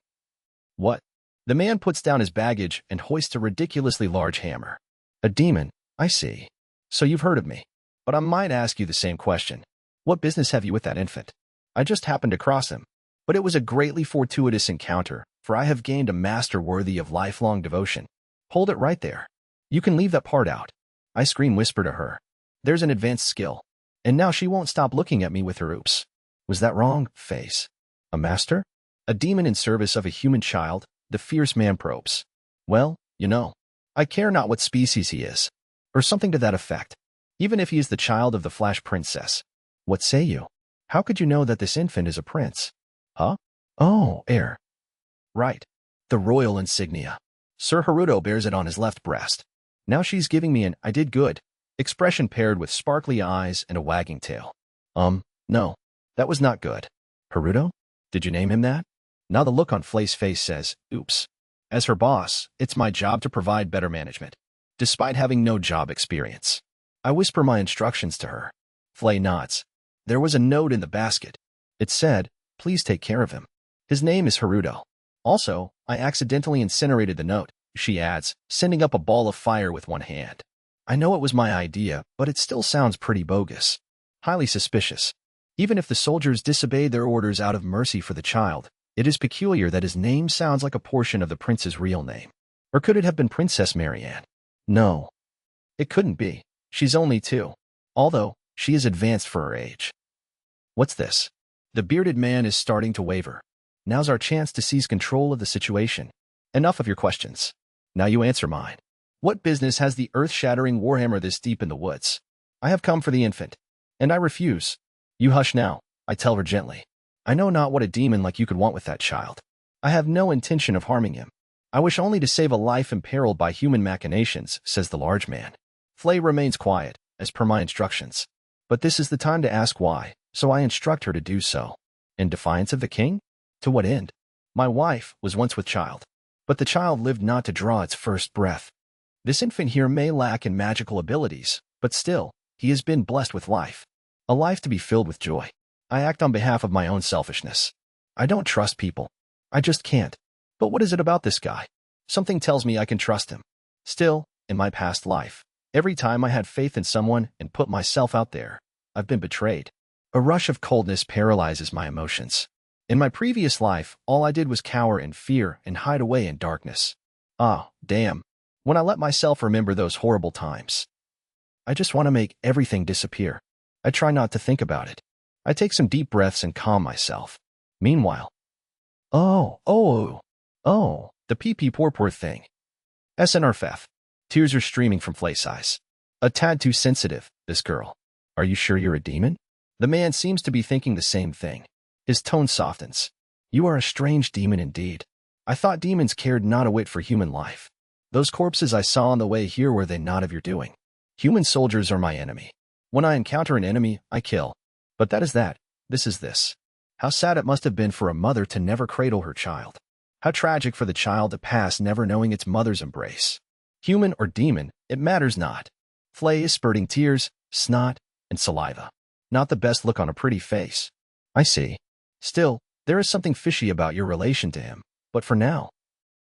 What? The man puts down his baggage and hoists a ridiculously large hammer. A demon, I see. So you've heard of me. But I might ask you the same question. What business have you with that infant? I just happened to cross him. But it was a greatly fortuitous encounter, for I have gained a master worthy of lifelong devotion. Hold it right there. You can leave that part out. I whisper to her. There's an advanced skill. And now she won't stop looking at me with her oops. Was that wrong, face? A master? A demon in service of a human child? The fierce man probes. Well, you know, I care not what species he is. Or something to that effect. Even if he is the child of the Flash Princess. What say you? How could you know that this infant is a prince? Huh? Oh, heir. Right. The royal insignia. Sir Haruto bears it on his left breast. Now she's giving me an I did good expression paired with sparkly eyes and a wagging tail. No. That was not good. Haruto? Did you name him that? Now the look on Flay's face says, oops. As her boss, it's my job to provide better management, despite having no job experience. I whisper my instructions to her. Flay nods. There was a note in the basket. It said, please take care of him. His name is Haruto. Also, I accidentally incinerated the note, she adds, sending up a ball of fire with one hand. I know it was my idea, but it still sounds pretty bogus. Highly suspicious. Even if the soldiers disobeyed their orders out of mercy for the child, it is peculiar that his name sounds like a portion of the prince's real name. Or could it have been Princess Marianne? No. It couldn't be. She's only 2. Although, she is advanced for her age. What's this? The bearded man is starting to waver. Now's our chance to seize control of the situation. Enough of your questions. Now you answer mine. What business has the earth-shattering warhammer this deep in the woods? I have come for the infant. And I refuse. You hush now, I tell her gently. I know not what a demon like you could want with that child. I have no intention of harming him. I wish only to save a life imperiled by human machinations, says the large man. Flay remains quiet, as per my instructions. But this is the time to ask why, so I instruct her to do so. In defiance of the king? To what end? My wife was once with child, but the child lived not to draw its first breath. This infant here may lack in magical abilities, but still, he has been blessed with life. A life to be filled with joy. I act on behalf of my own selfishness. I don't trust people. I just can't. But what is it about this guy? Something tells me I can trust him. Still, in my past life, every time I had faith in someone and put myself out there, I've been betrayed. A rush of coldness paralyzes my emotions. In my previous life, all I did was cower in fear and hide away in darkness. Ah, damn. When I let myself remember those horrible times. I just want to make everything disappear. I try not to think about it. I take some deep breaths and calm myself. Meanwhile, the pee-pee poor thing. SNRFF. Tears are streaming from Flay's eyes. A tad too sensitive, this girl. Are you sure you're a demon? The man seems to be thinking the same thing. His tone softens. You are a strange demon indeed. I thought demons cared not a whit for human life. Those corpses I saw on the way here were they not of your doing. Human soldiers are my enemy. When I encounter an enemy, I kill. But that is that. This is this. How sad it must have been for a mother to never cradle her child. How tragic for the child to pass never knowing its mother's embrace. Human or demon, it matters not. Flay is spurting tears, snot, and saliva. Not the best look on a pretty face. I see. Still, there is something fishy about your relation to him. But for now.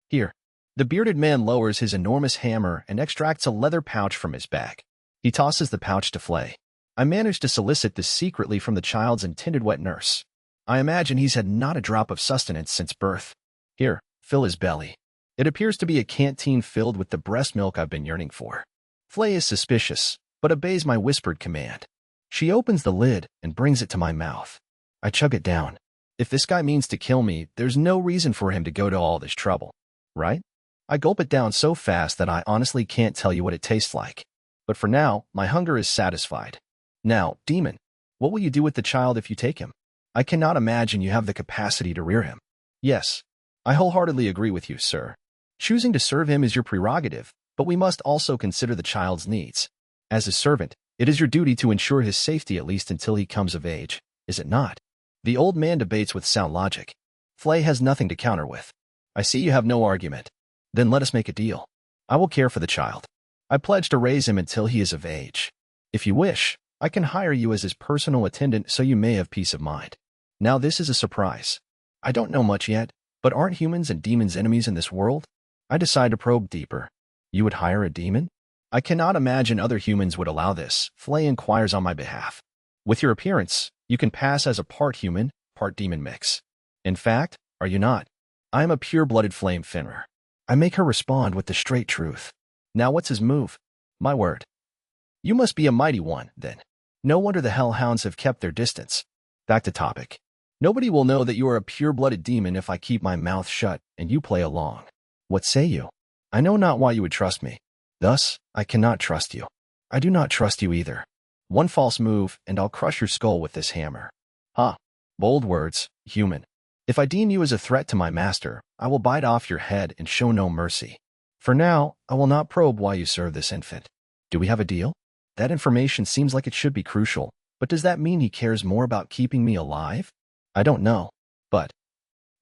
Here. The bearded man lowers his enormous hammer and extracts a leather pouch from his bag. He tosses the pouch to Flay. I managed to solicit this secretly from the child's intended wet nurse. I imagine he's had not a drop of sustenance since birth. Here, fill his belly. It appears to be a canteen filled with the breast milk I've been yearning for. Flay is suspicious, but obeys my whispered command. She opens the lid and brings it to my mouth. I chug it down. If this guy means to kill me, there's no reason for him to go to all this trouble, right? I gulp it down so fast that I honestly can't tell you what it tastes like. But for now, my hunger is satisfied. Now, demon, what will you do with the child if you take him? I cannot imagine you have the capacity to rear him. Yes, I wholeheartedly agree with you, sir. Choosing to serve him is your prerogative, but we must also consider the child's needs. As his servant, it is your duty to ensure his safety at least until he comes of age, is it not? The old man debates with sound logic. Flay has nothing to counter with. I see you have no argument. Then let us make a deal. I will care for the child. I pledge to raise him until he is of age. If you wish, I can hire you as his personal attendant so you may have peace of mind. Now this is a surprise. I don't know much yet, but aren't humans and demons enemies in this world? I decide to probe deeper. You would hire a demon? I cannot imagine other humans would allow this, Flay inquires on my behalf. With your appearance, you can pass as a part human, part demon mix. In fact, are you not? I am a pure-blooded flame finner. I make her respond with the straight truth. Now what's his move? My word. You must be a mighty one, then. No wonder the hellhounds have kept their distance. Back to topic. Nobody will know that you are a pure-blooded demon if I keep my mouth shut and you play along. What say you? I know not why you would trust me. Thus, I cannot trust you. I do not trust you either. One false move, and I'll crush your skull with this hammer. Ha! Bold words, human. If I deem you as a threat to my master, I will bite off your head and show no mercy. For now, I will not probe why you serve this infant. Do we have a deal? That information seems like it should be crucial, but does that mean he cares more about keeping me alive? I don't know, but...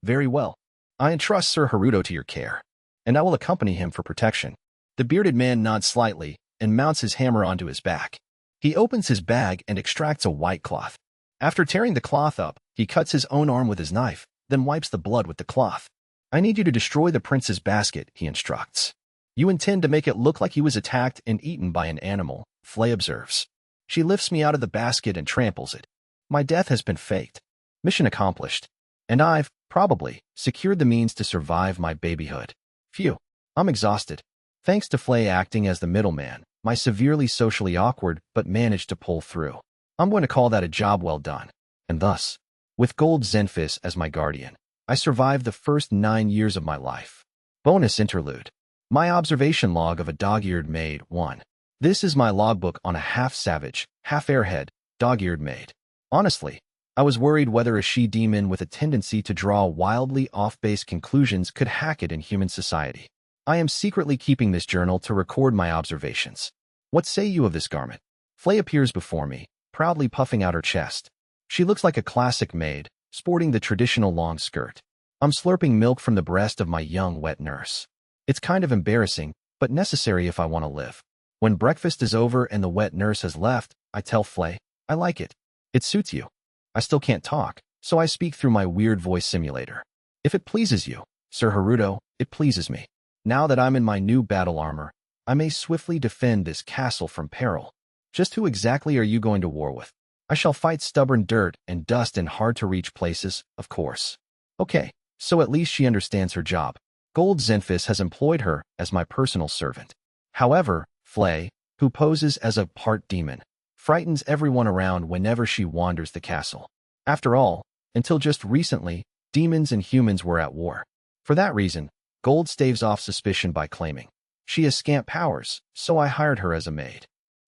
Very well. I entrust Sir Haruto to your care, and I will accompany him for protection. The bearded man nods slightly and mounts his hammer onto his back. He opens his bag and extracts a white cloth. After tearing the cloth up, he cuts his own arm with his knife, then wipes the blood with the cloth. I need you to destroy the prince's basket, he instructs. You intend to make it look like he was attacked and eaten by an animal, Flay observes. She lifts me out of the basket and tramples it. My death has been faked. Mission accomplished. And I've, probably, secured the means to survive my babyhood. Phew, I'm exhausted. Thanks to Flay acting as the middleman, my severely socially awkward but managed to pull through. I'm going to call that a job well done. And thus, with Gold Zenfis as my guardian, I survived the first 9 years of my life. Bonus interlude. My observation log of a dog-eared maid 1. This is my logbook on a half-savage, half-airhead, dog-eared maid. Honestly, I was worried whether a she-demon with a tendency to draw wildly off-base conclusions could hack it in human society. I am secretly keeping this journal to record my observations. What say you of this garment? Flay appears before me, proudly puffing out her chest. She looks like a classic maid, sporting the traditional long skirt. I'm slurping milk from the breast of my young wet nurse. It's kind of embarrassing, but necessary if I want to live. When breakfast is over and the wet nurse has left, I tell Flay, I like it. It suits you. I still can't talk, so I speak through my weird voice simulator. If it pleases you, Sir Haruto, it pleases me. Now that I'm in my new battle armor, I may swiftly defend this castle from peril. Just who exactly are you going to war with? I shall fight stubborn dirt and dust in hard-to-reach places, of course. Okay, so at least she understands her job. Gold Zenfis has employed her as my personal servant. However, Flay, who poses as a part demon, frightens everyone around whenever she wanders the castle. After all, until just recently, demons and humans were at war. For that reason, Gold staves off suspicion by claiming, she has scant powers, so I hired her as a maid.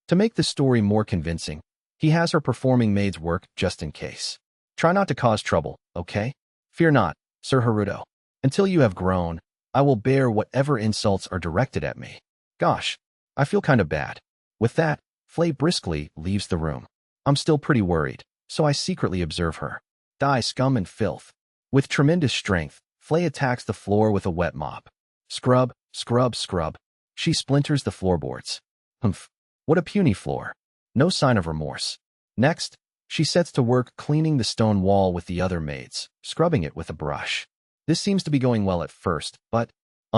To make the story more convincing, he has her performing maid's work just in case. Try not to cause trouble, okay? Fear not, Sir Haruto. Until you have grown, I will bear whatever insults are directed at me. Gosh, I feel kind of bad. With that, Flay briskly leaves the room. I'm still pretty worried, so I secretly observe her. Die scum and filth. With tremendous strength, Flay attacks the floor with a wet mop. Scrub, scrub, scrub. She splinters the floorboards. Humph. What a puny floor. No sign of remorse. Next, she sets to work cleaning the stone wall with the other maids, scrubbing it with a brush. This seems to be going well at first, but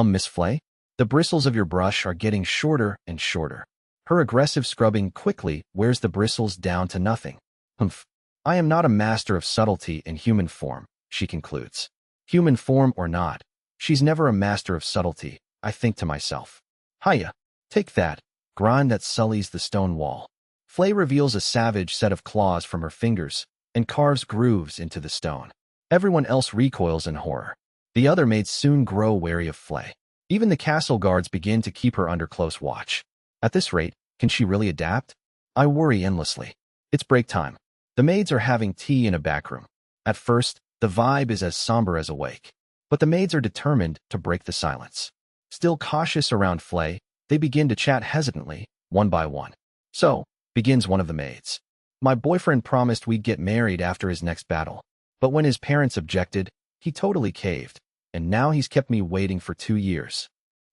Miss Flay? The bristles of your brush are getting shorter and shorter. Her aggressive scrubbing quickly wears the bristles down to nothing. Humph. I am not a master of subtlety in human form, she concludes. Human form or not, she's never a master of subtlety, I think to myself. Hiya. Take that. Grind that sullies the stone wall. Flay reveals a savage set of claws from her fingers and carves grooves into the stone. Everyone else recoils in horror. The other maids soon grow wary of Flay. Even the castle guards begin to keep her under close watch. At this rate, can she really adapt? I worry endlessly. It's break time. The maids are having tea in a back room. At first, the vibe is as somber as a wake. But the maids are determined to break the silence. Still cautious around Flay, they begin to chat hesitantly, one by one. So, begins one of the maids. My boyfriend promised we'd get married after his next battle. But when his parents objected, he totally caved. And now he's kept me waiting for 2 years.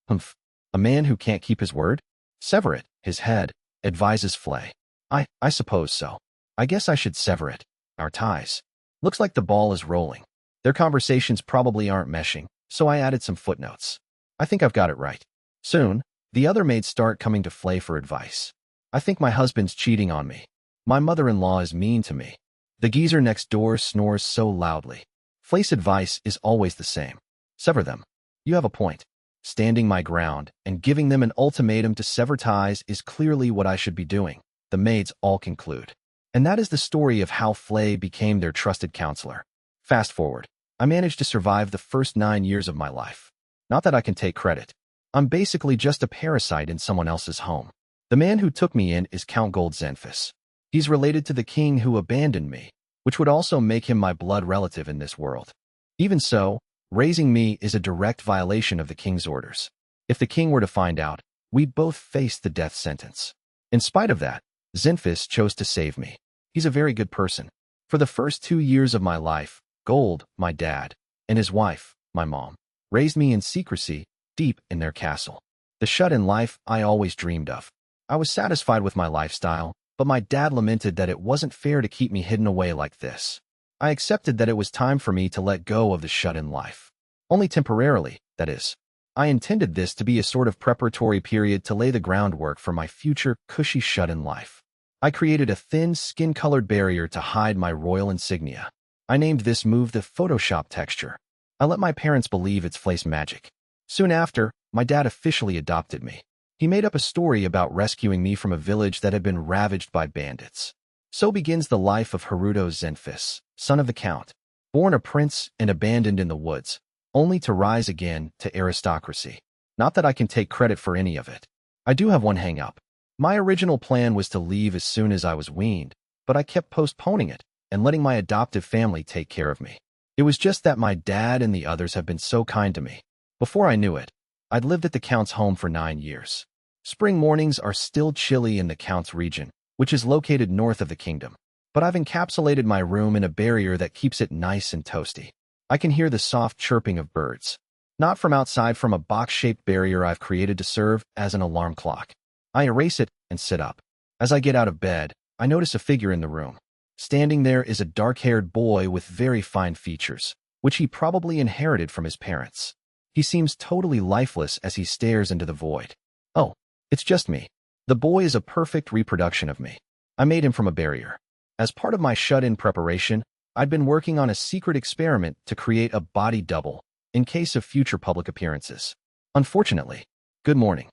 Humph. A man who can't keep his word? Sever it, his head, advises Flay. I suppose so. I guess I should sever it. Our ties. Looks like the ball is rolling. Their conversations probably aren't meshing, so I added some footnotes. I think I've got it right. Soon, the other maids start coming to Flay for advice. I think my husband's cheating on me. My mother-in-law is mean to me. The geezer next door snores so loudly. Flay's advice is always the same. Sever them. You have a point. Standing my ground and giving them an ultimatum to sever ties is clearly what I should be doing, the maids all conclude. And that is the story of how Flay became their trusted counselor. Fast forward. I managed to survive the first 9 years of my life. Not that I can take credit. I'm basically just a parasite in someone else's home. The man who took me in is Count Gold Zenfis. He's related to the king who abandoned me, which would also make him my blood relative in this world. Even so, raising me is a direct violation of the king's orders. If the king were to find out, we'd both face the death sentence. In spite of that, Zenfis chose to save me. He's a very good person. For the first 2 years of my life, Gold, my dad, and his wife, my mom, raised me in secrecy, deep in their castle. The shut-in life I always dreamed of. I was satisfied with my lifestyle, but my dad lamented that it wasn't fair to keep me hidden away like this. I accepted that it was time for me to let go of the shut-in life. Only temporarily, that is. I intended this to be a sort of preparatory period to lay the groundwork for my future cushy shut-in life. I created a thin, skin-colored barrier to hide my royal insignia. I named this move the Photoshop texture. I let my parents believe it's Flay's magic. Soon after, my dad officially adopted me. He made up a story about rescuing me from a village that had been ravaged by bandits. So begins the life of Haruto Zenfis, son of the Count, born a prince and abandoned in the woods, only to rise again to aristocracy. Not that I can take credit for any of it. I do have one hang-up. My original plan was to leave as soon as I was weaned, but I kept postponing it and letting my adoptive family take care of me. It was just that my dad and the others have been so kind to me. Before I knew it, I'd lived at the Count's home for 9 years. Spring mornings are still chilly in the Count's region, which is located north of the kingdom. But I've encapsulated my room in a barrier that keeps it nice and toasty. I can hear the soft chirping of birds. Not from outside, from a box-shaped barrier I've created to serve as an alarm clock. I erase it and sit up. As I get out of bed, I notice a figure in the room. Standing there is a dark-haired boy with very fine features, which he probably inherited from his parents. He seems totally lifeless as he stares into the void. Oh, it's just me. The boy is a perfect reproduction of me. I made him from a barrier. As part of my shut-in preparation, I'd been working on a secret experiment to create a body double in case of future public appearances. Unfortunately, good morning.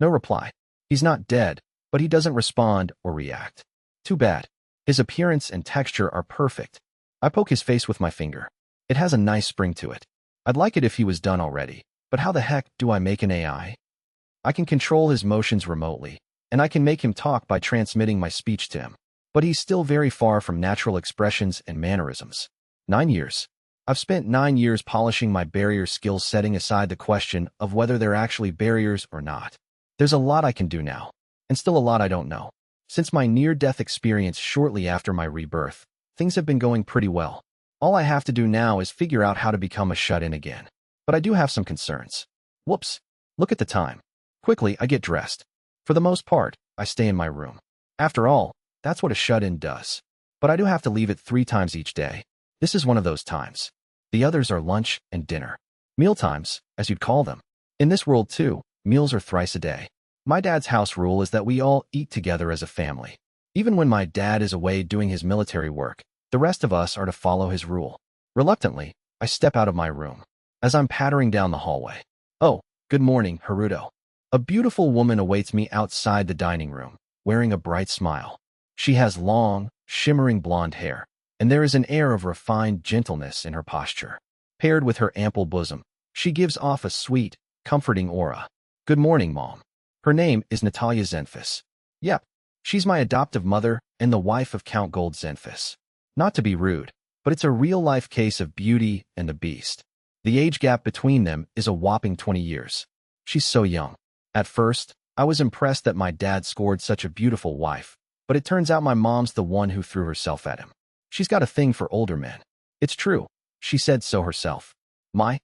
No reply. He's not dead, but he doesn't respond or react. Too bad. His appearance and texture are perfect. I poke his face with my finger. It has a nice spring to it. I'd like it if he was done already, but how the heck do I make an AI? I can control his motions remotely, and I can make him talk by transmitting my speech to him. But he's still very far from natural expressions and mannerisms. 9 years. I've spent 9 years polishing my barrier skills, setting aside the question of whether they're actually barriers or not. There's a lot I can do now, and still a lot I don't know. Since my near-death experience shortly after my rebirth, things have been going pretty well. All I have to do now is figure out how to become a shut-in again. But I do have some concerns. Whoops. Look at the time. Quickly, I get dressed. For the most part, I stay in my room. After all, that's what a shut-in does. But I do have to leave it 3 times each day. This is one of those times. The others are lunch and dinner. Mealtimes, as you'd call them. In this world too, meals are thrice a day. My dad's house rule is that we all eat together as a family. Even when my dad is away doing his military work, the rest of us are to follow his rule. Reluctantly, I step out of my room. As I'm pattering down the hallway. Oh, good morning, Haruto. A beautiful woman awaits me outside the dining room, wearing a bright smile. She has long, shimmering blonde hair, and there is an air of refined gentleness in her posture. Paired with her ample bosom, she gives off a sweet, comforting aura. Good morning, Mom. Her name is Natalia Zenfis. Yep, she's my adoptive mother and the wife of Count Gold Zenfis. Not to be rude, but it's a real-life case of Beauty and the Beast. The age gap between them is a whopping 20 years. She's so young. At first, I was impressed that my dad scored such a beautiful wife, but it turns out my mom's the one who threw herself at him. She's got a thing for older men. It's true. She said so herself. My.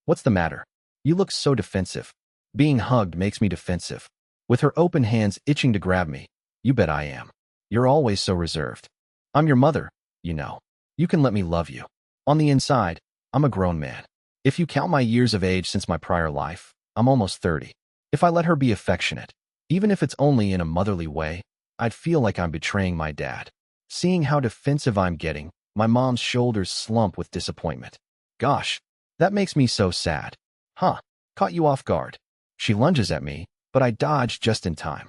What's the matter? You look so defensive. Being hugged makes me defensive. With her open hands itching to grab me. You bet I am. You're always so reserved. I'm your mother, you know. You can let me love you. On the inside, I'm a grown man. If you count my years of age since my prior life, I'm almost 30. If I let her be affectionate, even if it's only in a motherly way, I'd feel like I'm betraying my dad. Seeing how defensive I'm getting, my mom's shoulders slump with disappointment. Gosh, that makes me so sad. Huh, caught you off guard. She lunges at me, but I dodge just in time.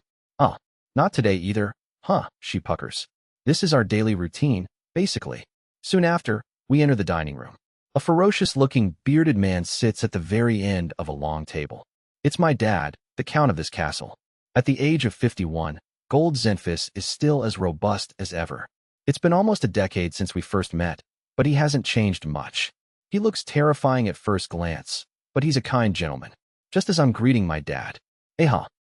Not today either. Huh, she puckers. This is our daily routine, basically. Soon after, we enter the dining room. A ferocious-looking, bearded man sits at the very end of a long table. It's my dad, the count of this castle. At the age of 51, Gold Zenfis is still as robust as ever. It's been almost a decade since we first met, but he hasn't changed much. He looks terrifying at first glance, but he's a kind gentleman. Just as I'm greeting my dad.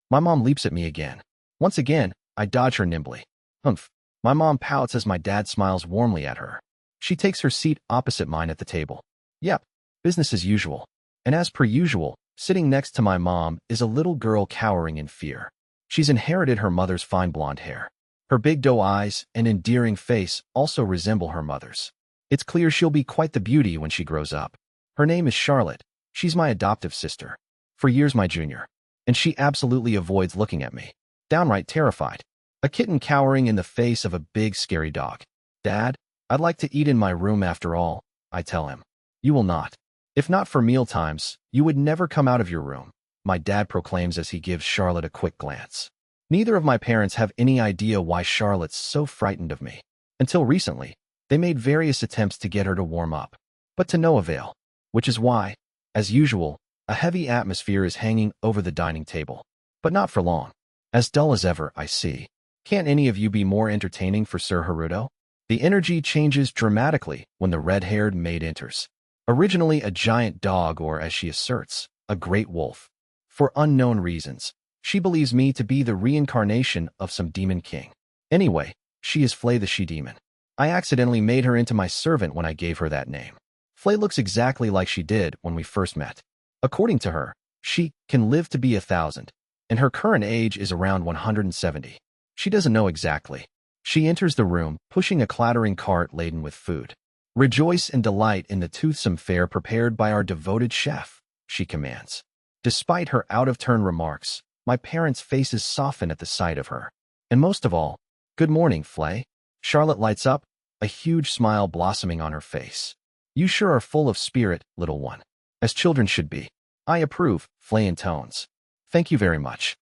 My mom leaps at me again. Once again, I dodge her nimbly. Humph. My mom pouts as my dad smiles warmly at her. She takes her seat opposite mine at the table. Yep, business as usual. And as per usual, sitting next to my mom is a little girl cowering in fear. She's inherited her mother's fine blonde hair. Her big doe eyes and endearing face also resemble her mother's. It's clear she'll be quite the beauty when she grows up. Her name is Charlotte. She's my adoptive sister. For years my junior. And she absolutely avoids looking at me. Downright terrified. A kitten cowering in the face of a big scary dog. Dad, I'd like to eat in my room after all, I tell him. You will not. If not for mealtimes, you would never come out of your room, my dad proclaims as he gives Charlotte a quick glance. Neither of my parents have any idea why Charlotte's so frightened of me. Until recently, they made various attempts to get her to warm up, but to no avail. Which is why, as usual, a heavy atmosphere is hanging over the dining table. But not for long. As dull as ever, I see. Can't any of you be more entertaining for Sir Haruto? The energy changes dramatically when the red-haired maid enters. Originally a giant dog or, as she asserts, a great wolf. For unknown reasons, she believes me to be the reincarnation of some demon king. Anyway, she is Flay the she-demon. I accidentally made her into my servant when I gave her that name. Flay looks exactly like she did when we first met. According to her, she can live to be 1,000, and her current age is around 170. She doesn't know exactly. She enters the room, pushing a clattering cart laden with food. Rejoice and delight in the toothsome fare prepared by our devoted chef, she commands. Despite her out-of-turn remarks, my parents' faces soften at the sight of her. And most of all, good morning, Flay. Charlotte lights up, a huge smile blossoming on her face. You sure are full of spirit, little one. As children should be. I approve, Flay intones. Thank you very much.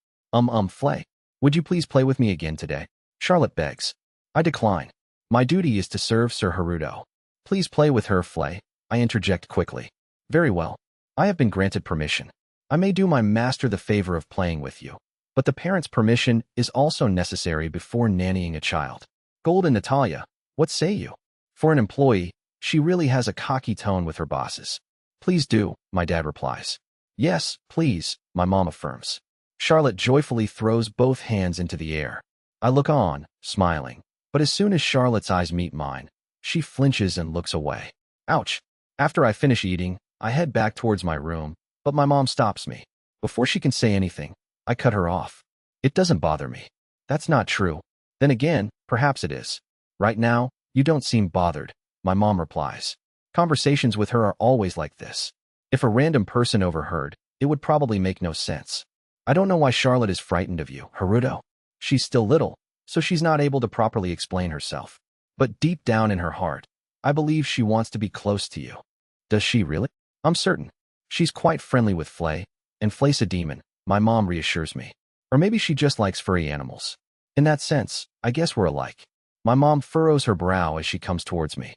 Flay. Would you please play with me again today? Charlotte begs. I decline. My duty is to serve Sir Haruto. Please play with her, Flay. I interject quickly. Very well. I have been granted permission. I may do my master the favor of playing with you. But the parent's permission is also necessary before nannying a child. Gold and Natalia, what say you? For an employee, she really has a cocky tone with her bosses. Please do, my dad replies. Yes, please, my mom affirms. Charlotte joyfully throws both hands into the air. I look on, smiling, but as soon as Charlotte's eyes meet mine, she flinches and looks away. Ouch! After I finish eating, I head back towards my room, but my mom stops me. Before she can say anything, I cut her off. It doesn't bother me. That's not true. Then again, perhaps it is. Right now, you don't seem bothered, my mom replies. Conversations with her are always like this. If a random person overheard, it would probably make no sense. I don't know why Charlotte is frightened of you, Haruto. She's still little, so she's not able to properly explain herself. But deep down in her heart, I believe she wants to be close to you. Does she really? I'm certain. She's quite friendly with Flay, and Flay's a demon, my mom reassures me. Or maybe she just likes furry animals. In that sense, I guess we're alike. My mom furrows her brow as she comes towards me.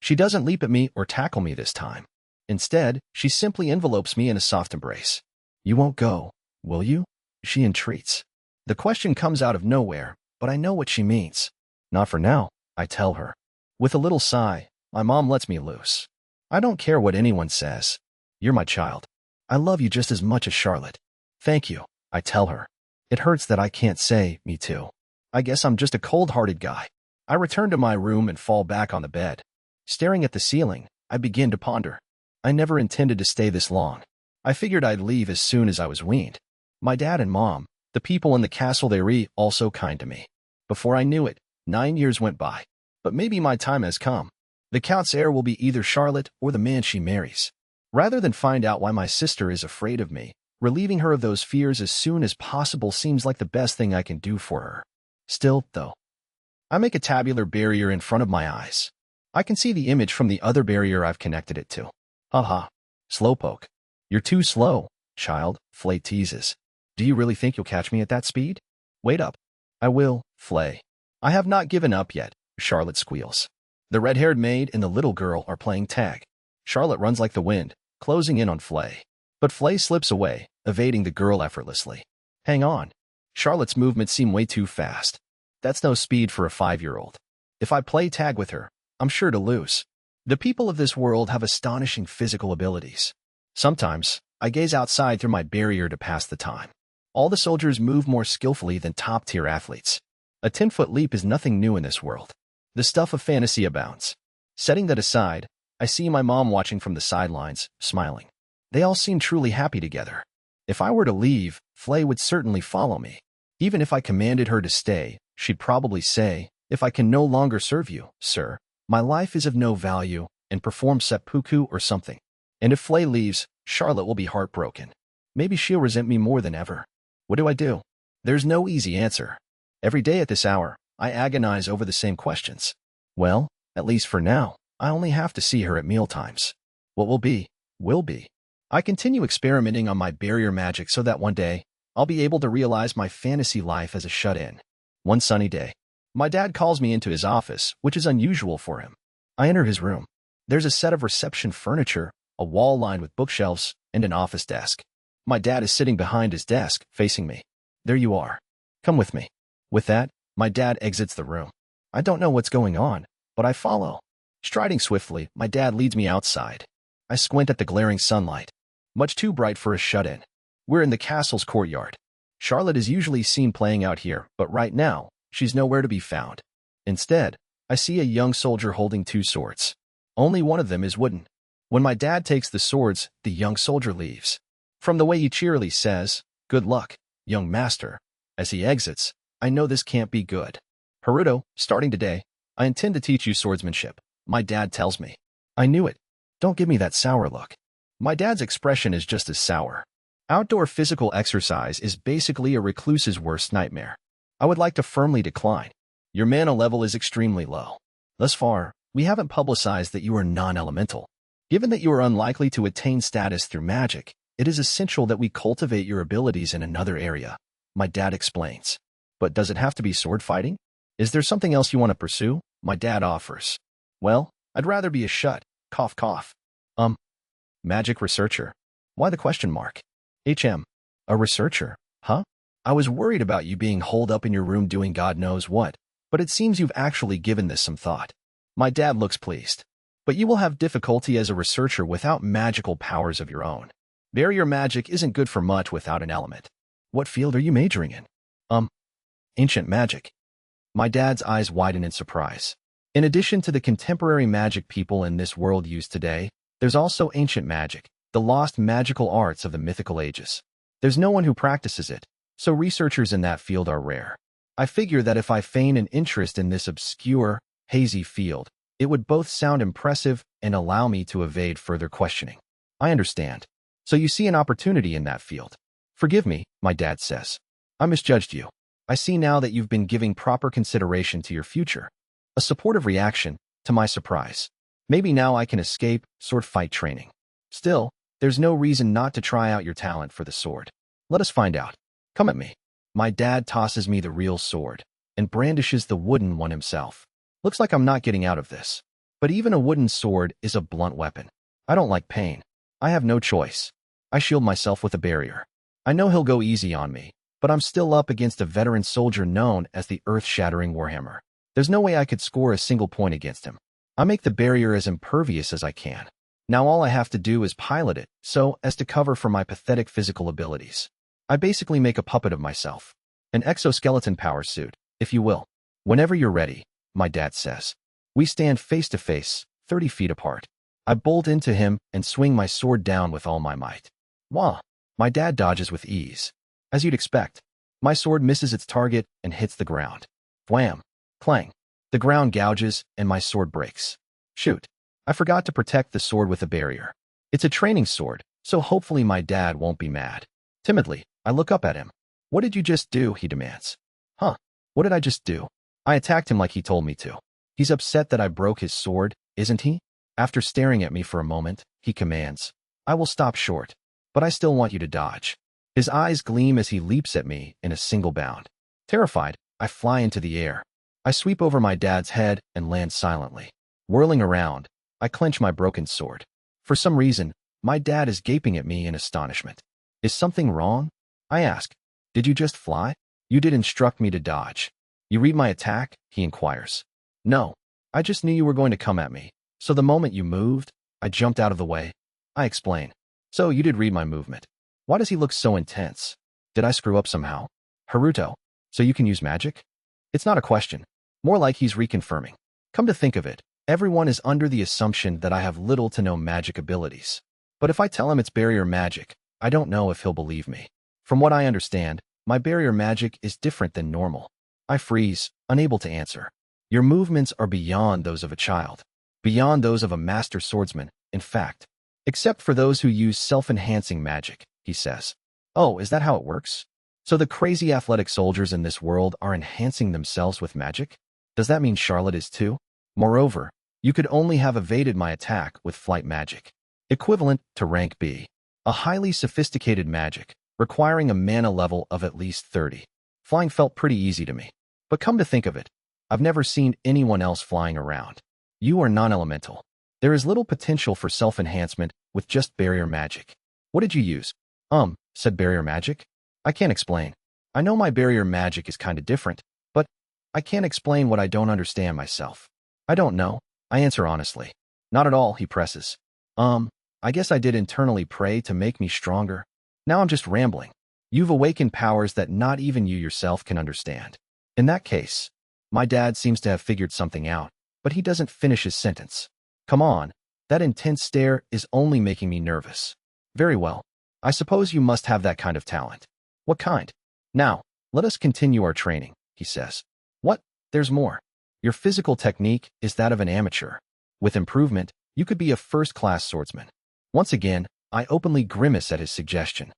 She doesn't leap at me or tackle me this time. Instead, she simply envelopes me in a soft embrace. You won't go, will you? She entreats. The question comes out of nowhere, but I know what she means. Not for now, I tell her. With a little sigh, my mom lets me loose. I don't care what anyone says. You're my child. I love you just as much as Charlotte. Thank you, I tell her. It hurts that I can't say, me too. I guess I'm just a cold-hearted guy. I return to my room and fall back on the bed. Staring at the ceiling, I begin to ponder. I never intended to stay this long. I figured I'd leave as soon as I was weaned. My dad and mom, the people in the castle they were also kind to me. Before I knew it, 9 years went by. But maybe my time has come. The Count's heir will be either Charlotte or the man she marries. Rather than find out why my sister is afraid of me, relieving her of those fears as soon as possible seems like the best thing I can do for her. Still, though, I make a tabular barrier in front of my eyes. I can see the image from the other barrier I've connected it to. Haha. Slowpoke. You're too slow, child, Flay teases. Do you really think you'll catch me at that speed? Wait up. I will, Flay. I have not given up yet, Charlotte squeals. The red-haired maid and the little girl are playing tag. Charlotte runs like the wind, closing in on Flay. But Flay slips away, evading the girl effortlessly. Hang on. Charlotte's movements seem way too fast. That's no speed for a 5-year-old. If I play tag with her, I'm sure to lose. The people of this world have astonishing physical abilities. Sometimes, I gaze outside through my barrier to pass the time. All the soldiers move more skillfully than top-tier athletes. A 10-foot leap is nothing new in this world. The stuff of fantasy abounds. Setting that aside, I see my mom watching from the sidelines, smiling. They all seem truly happy together. If I were to leave, Flay would certainly follow me. Even if I commanded her to stay, she'd probably say, if I can no longer serve you, sir, my life is of no value, and perform seppuku or something. And if Flay leaves, Charlotte will be heartbroken. Maybe she'll resent me more than ever. What do I do? There's no easy answer. Every day at this hour, I agonize over the same questions. Well, at least for now, I only have to see her at mealtimes. What will be, will be. I continue experimenting on my barrier magic so that one day, I'll be able to realize my fantasy life as a shut-in. One sunny day, my dad calls me into his office, which is unusual for him. I enter his room. There's a set of reception furniture, a wall lined with bookshelves, and an office desk. My dad is sitting behind his desk, facing me. There you are. Come with me. With that, my dad exits the room. I don't know what's going on, but I follow. Striding swiftly, my dad leads me outside. I squint at the glaring sunlight. Much too bright for a shut-in. We're in the castle's courtyard. Charlotte is usually seen playing out here, but right now, she's nowhere to be found. Instead, I see a young soldier holding 2 swords. Only one of them is wooden. When my dad takes the swords, the young soldier leaves. From the way he cheerily says, "Good luck, young master," as he exits, I know this can't be good. Haruto, starting today, I intend to teach you swordsmanship, my dad tells me. I knew it. Don't give me that sour look. My dad's expression is just as sour. Outdoor physical exercise is basically a recluse's worst nightmare. I would like to firmly decline. Your mana level is extremely low. Thus far, we haven't publicized that you are non-elemental. Given that you are unlikely to attain status through magic, it is essential that we cultivate your abilities in another area, my dad explains. But does it have to be sword fighting? Is there something else you want to pursue? My dad offers. Well, I'd rather be a shut, cough cough. Magic researcher. Why the question mark? A researcher, huh? I was worried about you being holed up in your room doing God knows what, but it seems you've actually given this some thought. My dad looks pleased. But you will have difficulty as a researcher without magical powers of your own. Barrier magic isn't good for much without an element. What field are you majoring in? Ancient magic. My dad's eyes widen in surprise. In addition to the contemporary magic people in this world use today, there's also ancient magic, the lost magical arts of the mythical ages. There's no one who practices it, so researchers in that field are rare. I figure that if I feign an interest in this obscure, hazy field, it would both sound impressive and allow me to evade further questioning. I understand. So you see an opportunity in that field. Forgive me, my dad says. I misjudged you. I see now that you've been giving proper consideration to your future. A supportive reaction, to my surprise. Maybe now I can escape sword fight training. Still, there's no reason not to try out your talent for the sword. Let us find out. Come at me. My dad tosses me the real sword and brandishes the wooden one himself. Looks like I'm not getting out of this. But even a wooden sword is a blunt weapon. I don't like pain. I have no choice. I shield myself with a barrier. I know he'll go easy on me, but I'm still up against a veteran soldier known as the earth-shattering Warhammer. There's no way I could score a single point against him. I make the barrier as impervious as I can. Now all I have to do is pilot it so as to cover for my pathetic physical abilities. I basically make a puppet of myself. An exoskeleton power suit, if you will. Whenever you're ready, my dad says. We stand face to face, 30 feet apart. I bolt into him and swing my sword down with all my might. Wah! My dad dodges with ease. As you'd expect, my sword misses its target and hits the ground. Wham! Clang! The ground gouges and my sword breaks. Shoot! I forgot to protect the sword with a barrier. It's a training sword, so hopefully my dad won't be mad. Timidly, I look up at him. What did you just do? He demands. Huh? What did I just do? I attacked him like he told me to. He's upset that I broke his sword, isn't he? After staring at me for a moment, he commands. I will stop short, but I still want you to dodge. His eyes gleam as he leaps at me in a single bound. Terrified, I fly into the air. I sweep over my dad's head and land silently. Whirling around, I clench my broken sword. For some reason, my dad is gaping at me in astonishment. Is something wrong? I ask. Did you just fly? You did instruct me to dodge. You read my attack? He inquires. No, I just knew you were going to come at me. So the moment you moved, I jumped out of the way. I explain. So you did read my movement. Why does he look so intense? Did I screw up somehow? Haruto, so you can use magic? It's not a question. More like he's reconfirming. Come to think of it, everyone is under the assumption that I have little to no magic abilities. But if I tell him it's barrier magic, I don't know if he'll believe me. From what I understand, my barrier magic is different than normal. I freeze, unable to answer. Your movements are beyond those of a child. Beyond those of a master swordsman, in fact. Except for those who use self-enhancing magic, he says. Oh, is that how it works? So the crazy athletic soldiers in this world are enhancing themselves with magic? Does that mean Charlotte is too? Moreover, you could only have evaded my attack with flight magic. Equivalent to rank B. A highly sophisticated magic, requiring a mana level of at least 30. Flying felt pretty easy to me. But come to think of it, I've never seen anyone else flying around. You are non-elemental. There is little potential for self-enhancement with just barrier magic. What did you use? Said barrier magic? I can't explain. I know my barrier magic is kinda different, but I can't explain what I don't understand myself. I don't know. I answer honestly. Not at all, he presses. I guess I did internally pray to make me stronger. Now I'm just rambling. You've awakened powers that not even you yourself can understand. In that case, my dad seems to have figured something out, but he doesn't finish his sentence. Come on, that intense stare is only making me nervous. Very well. I suppose you must have that kind of talent. What kind? Now, let us continue our training, he says. What? There's more. Your physical technique is that of an amateur. With improvement, you could be a first-class swordsman. Once again, I openly grimace at his suggestion.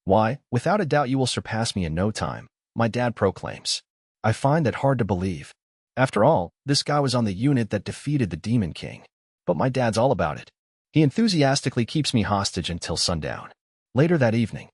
Why, without a doubt you will surpass me in no time, my dad proclaims. I find that hard to believe. After all, this guy was on the unit that defeated the Demon King. But my dad's all about it. He enthusiastically keeps me hostage until sundown. Later that evening,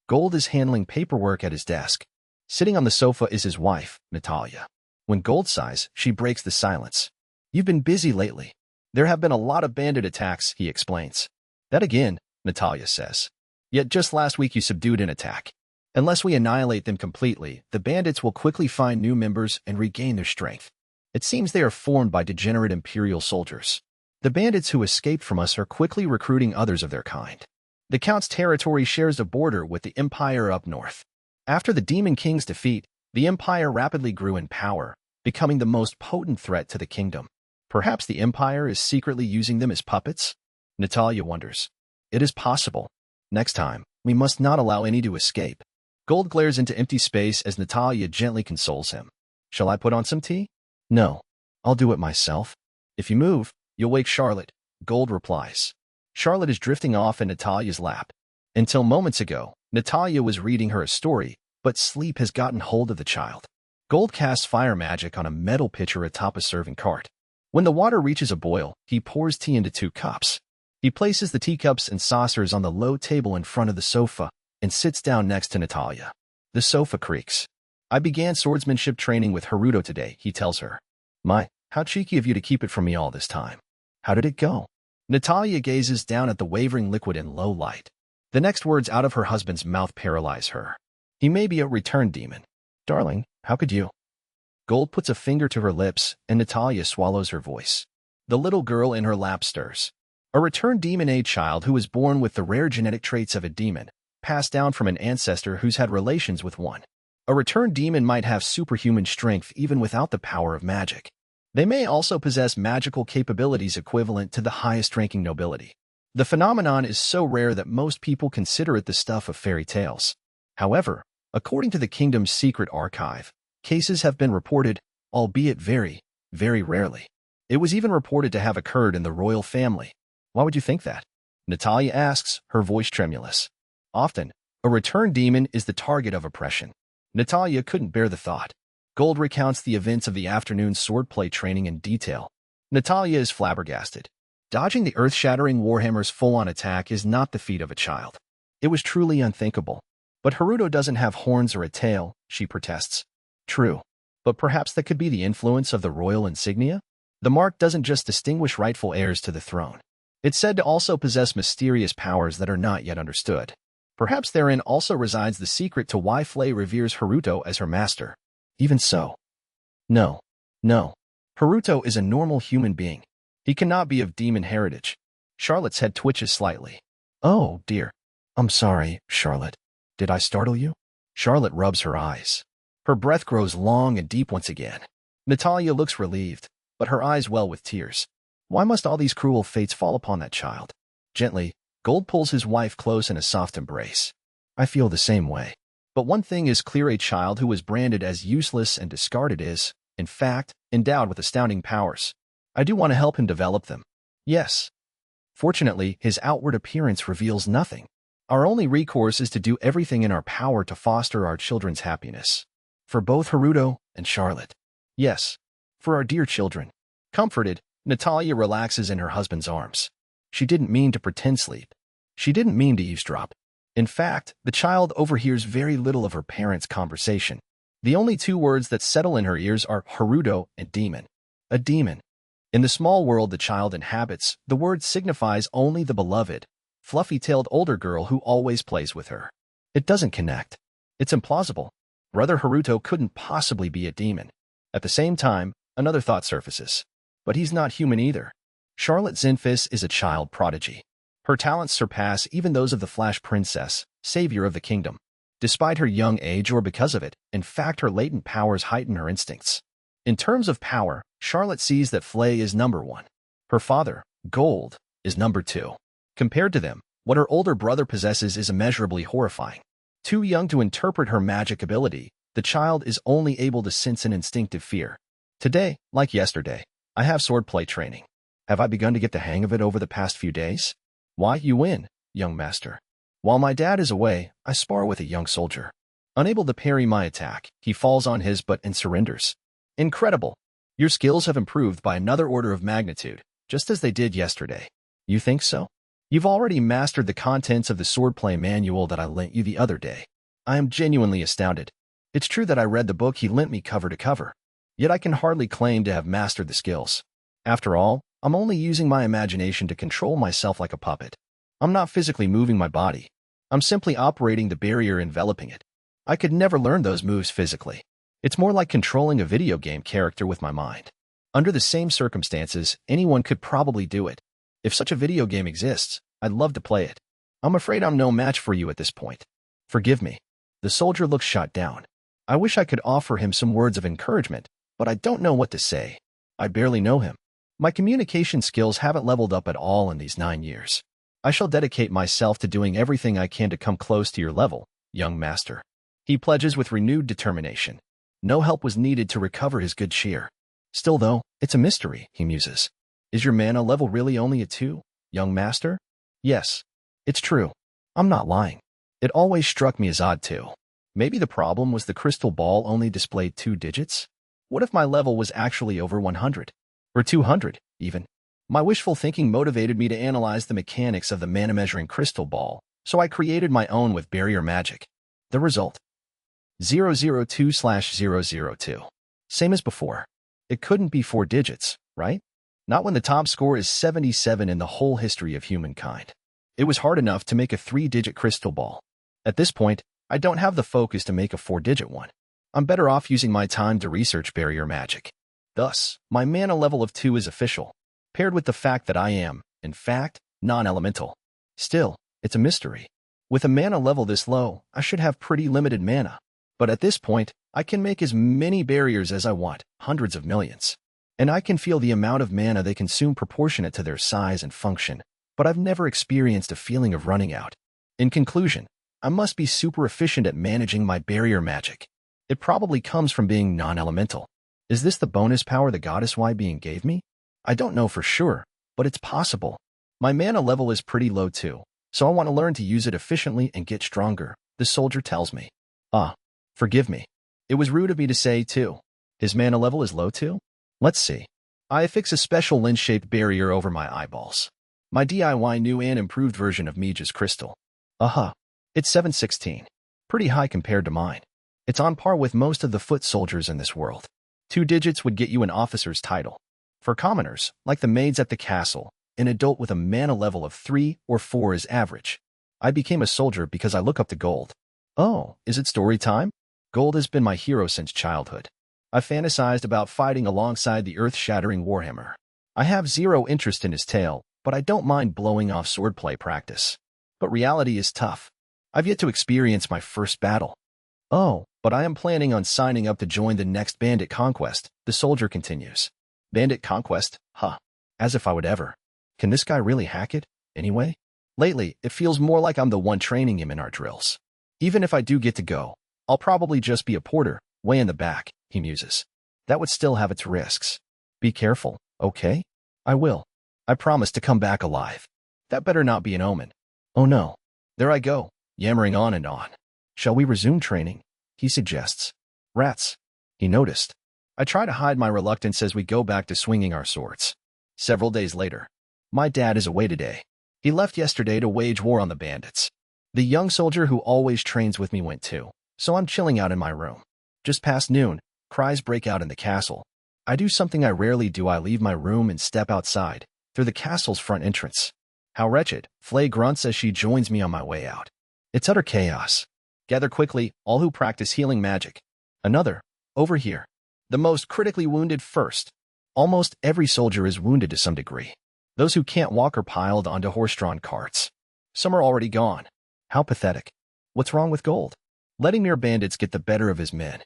Gold is handling paperwork at his desk. Sitting on the sofa is his wife, Natalia. When Gold sighs, she breaks the silence. You've been busy lately. There have been a lot of bandit attacks, he explains. That again, Natalia says. Yet just last week you subdued an attack. Unless we annihilate them completely, the bandits will quickly find new members and regain their strength. It seems they are formed by degenerate Imperial soldiers. The bandits who escaped from us are quickly recruiting others of their kind. The Count's territory shares a border with the Empire up north. After the Demon King's defeat, the Empire rapidly grew in power, becoming the most potent threat to the kingdom. Perhaps the Empire is secretly using them as puppets? Natalia wonders. It is possible. Next time, we must not allow any to escape. Gold glares into empty space as Natalia gently consoles him. Shall I put on some tea? No. I'll do it myself. If you move, you'll wake Charlotte, Gold replies. Charlotte is drifting off in Natalia's lap. Until moments ago, Natalia was reading her a story, but sleep has gotten hold of the child. Gold casts fire magic on a metal pitcher atop a serving cart. When the water reaches a boil, he pours tea into 2 cups. He places the teacups and saucers on the low table in front of the sofa and sits down next to Natalia. The sofa creaks. I began swordsmanship training with Haruto today, he tells her. My, how cheeky of you to keep it from me all this time. How did it go? Natalia gazes down at the wavering liquid in low light. The next words out of her husband's mouth paralyze her. He may be a returned demon. Darling, how could you? Gold puts a finger to her lips, and Natalia swallows her voice. The little girl in her lap stirs. A returned demon, a child who was born with the rare genetic traits of a demon, passed down from an ancestor who's had relations with one. A returned demon might have superhuman strength even without the power of magic. They may also possess magical capabilities equivalent to the highest-ranking nobility. The phenomenon is so rare that most people consider it the stuff of fairy tales. However, according to the kingdom's secret archive, cases have been reported, albeit very, very rarely. It was even reported to have occurred in the royal family. Why would you think that? Natalia asks, her voice tremulous. Often, a returned demon is the target of oppression. Natalia couldn't bear the thought. Gold recounts the events of the afternoon swordplay training in detail. Natalia is flabbergasted. Dodging the earth-shattering Warhammer's full-on attack is not the feat of a child. It was truly unthinkable. But Haruto doesn't have horns or a tail, she protests. True. But perhaps that could be the influence of the royal insignia? The mark doesn't just distinguish rightful heirs to the throne. It's said to also possess mysterious powers that are not yet understood. Perhaps therein also resides the secret to why Flay reveres Haruto as her master. Even so. No. Haruto is a normal human being. He cannot be of demon heritage. Charlotte's head twitches slightly. Oh, dear. I'm sorry, Charlotte. Did I startle you? Charlotte rubs her eyes. Her breath grows long and deep once again. Natalia looks relieved, but her eyes well with tears. Why must all these cruel fates fall upon that child? Gently, Gold pulls his wife close in a soft embrace. I feel the same way. But one thing is clear: a child who was branded as useless and discarded is, in fact, endowed with astounding powers. I do want to help him develop them. Yes. Fortunately, his outward appearance reveals nothing. Our only recourse is to do everything in our power to foster our children's happiness. For both Haruto and Charlotte. Yes. For our dear children. Comforted, Natalia relaxes in her husband's arms. She didn't mean to pretend sleep. She didn't mean to eavesdrop. In fact, the child overhears very little of her parents' conversation. The only 2 words that settle in her ears are Haruto and demon. A demon. In the small world the child inhabits, the word signifies only the beloved, fluffy-tailed older girl who always plays with her. It doesn't connect. It's implausible. Brother Haruto couldn't possibly be a demon. At the same time, another thought surfaces. But he's not human either. Charlotte Zinfis is a child prodigy. Her talents surpass even those of the Flash Princess, savior of the kingdom. Despite her young age or because of it, in fact her latent powers heighten her instincts. In terms of power, Charlotte sees that Flay is number 1. Her father, Gold, is number 2. Compared to them, what her older brother possesses is immeasurably horrifying. Too young to interpret her magic ability, the child is only able to sense an instinctive fear. Today, like yesterday, I have swordplay training. Have I begun to get the hang of it over the past few days? Why, you win, young master. While my dad is away, I spar with a young soldier. Unable to parry my attack, he falls on his butt and surrenders. Incredible! Your skills have improved by another order of magnitude, just as they did yesterday. You think so? You've already mastered the contents of the swordplay manual that I lent you the other day. I am genuinely astounded. It's true that I read the book he lent me cover to cover. Yet I can hardly claim to have mastered the skills. After all, I'm only using my imagination to control myself like a puppet. I'm not physically moving my body. I'm simply operating the barrier enveloping it. I could never learn those moves physically. It's more like controlling a video game character with my mind. Under the same circumstances, anyone could probably do it. If such a video game exists, I'd love to play it. I'm afraid I'm no match for you at this point. Forgive me. The soldier looks shot down. I wish I could offer him some words of encouragement, but I don't know what to say. I barely know him. My communication skills haven't leveled up at all in these 9 years. I shall dedicate myself to doing everything I can to come close to your level, young master. He pledges with renewed determination. No help was needed to recover his good cheer. Still though, it's a mystery, he muses. Is your mana level really only a 2, young master? Yes, it's true. I'm not lying. It always struck me as odd too. Maybe the problem was the crystal ball only displayed 2 digits? What if my level was actually over 100? Or 200, even? My wishful thinking motivated me to analyze the mechanics of the mana-measuring crystal ball, so I created my own with barrier magic. The result: 002/002. Same as before. It couldn't be 4 digits, right? Not when the top score is 77 in the whole history of humankind. It was hard enough to make a 3-digit crystal ball. At this point, I don't have the focus to make a 4-digit one. I'm better off using my time to research barrier magic. Thus, my mana level of 2 is official, paired with the fact that I am, in fact, non-elemental. Still, it's a mystery. With a mana level this low, I should have pretty limited mana. But at this point, I can make as many barriers as I want, hundreds of millions. And I can feel the amount of mana they consume proportionate to their size and function, but I've never experienced a feeling of running out. In conclusion, I must be super efficient at managing my barrier magic. It probably comes from being non-elemental. Is this the bonus power the goddess Y being gave me? I don't know for sure, but it's possible. My mana level is pretty low too, so I want to learn to use it efficiently and get stronger, the soldier tells me. Forgive me. It was rude of me to say too. His mana level is low too? Let's see. I affix a special lens-shaped barrier over my eyeballs. My DIY new and improved version of Mija's crystal. It's 716. Pretty high compared to mine. It's on par with most of the foot soldiers in this world. 2 digits would get you an officer's title. For commoners, like the maids at the castle, an adult with a mana level of 3 or 4 is average. I became a soldier because I look up to gold. Oh, is it story time? Gold has been my hero since childhood. I fantasized about fighting alongside the earth-shattering Warhammer. I have zero interest in his tail, but I don't mind blowing off swordplay practice. But reality is tough. I've yet to experience my first battle. Oh, but I am planning on signing up to join the next Bandit Conquest, the soldier continues. Bandit Conquest? As if I would ever. Can this guy really hack it, anyway? Lately, it feels more like I'm the one training him in our drills. Even if I do get to go, I'll probably just be a porter, way in the back, he muses. That would still have its risks. Be careful, okay? I will. I promise to come back alive. That better not be an omen. Oh no. There I go, yammering on and on. Shall we resume training? He suggests. Rats. He noticed. I try to hide my reluctance as we go back to swinging our swords. Several days later. My dad is away today. He left yesterday to wage war on the bandits. The young soldier who always trains with me went too, so I'm chilling out in my room. Just past noon, cries break out in the castle. I do something I rarely do. I leave my room and step outside, through the castle's front entrance. How wretched, Flay grunts as she joins me on my way out. It's utter chaos. Gather quickly, all who practice healing magic. Another, over here. The most critically wounded first. Almost every soldier is wounded to some degree. Those who can't walk are piled onto horse-drawn carts. Some are already gone. How pathetic. What's wrong with gold? Letting mere bandits get the better of his men.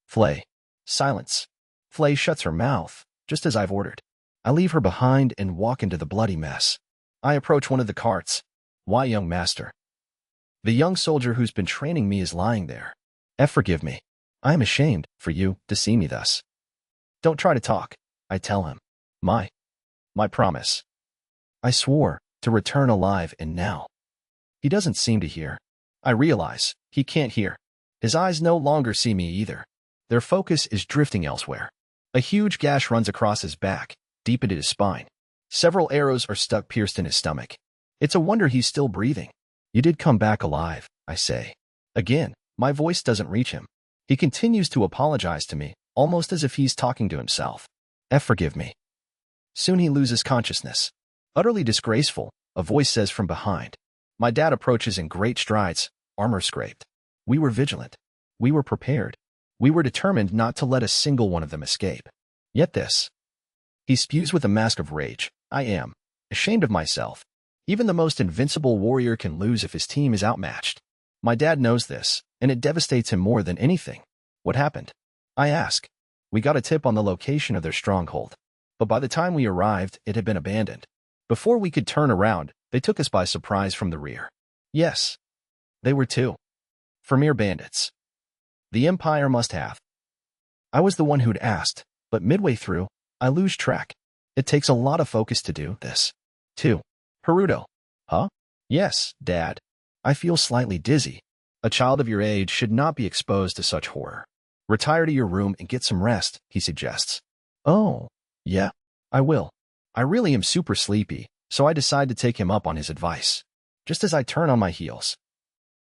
Flay. Silence. Flay shuts her mouth, just as I've ordered. I leave her behind and walk into the bloody mess. I approach one of the carts. Why, young master? The young soldier who's been training me is lying there. Forgive me. I am ashamed for you to see me thus. Don't try to talk, I tell him. My promise. I swore to return alive, and now. He doesn't seem to hear. I realize he can't hear. His eyes no longer see me either. Their focus is drifting elsewhere. A huge gash runs across his back, deep into his spine. Several arrows are stuck pierced in his stomach. It's a wonder he's still breathing. You did come back alive, I say. Again, my voice doesn't reach him. He continues to apologize to me, almost as if he's talking to himself. Forgive me. Soon he loses consciousness. Utterly disgraceful, a voice says from behind. My dad approaches in great strides, armor scraped. We were vigilant. We were prepared. We were determined not to let a single one of them escape. Yet this. He spews with a mask of rage. I am ashamed of myself. Even the most invincible warrior can lose if his team is outmatched. My dad knows this, and it devastates him more than anything. What happened? I ask. We got a tip on the location of their stronghold. But by the time we arrived, it had been abandoned. Before we could turn around, they took us by surprise from the rear. Yes. They were too. For mere bandits. The Empire must have. I was the one who'd asked, but midway through, I lose track. It takes a lot of focus to do this. 2. Haruto. Huh? Yes, Dad. I feel slightly dizzy. A child of your age should not be exposed to such horror. Retire to your room and get some rest, he suggests. Oh, yeah, I will. I really am super sleepy, so I decide to take him up on his advice. Just as I turn on my heels.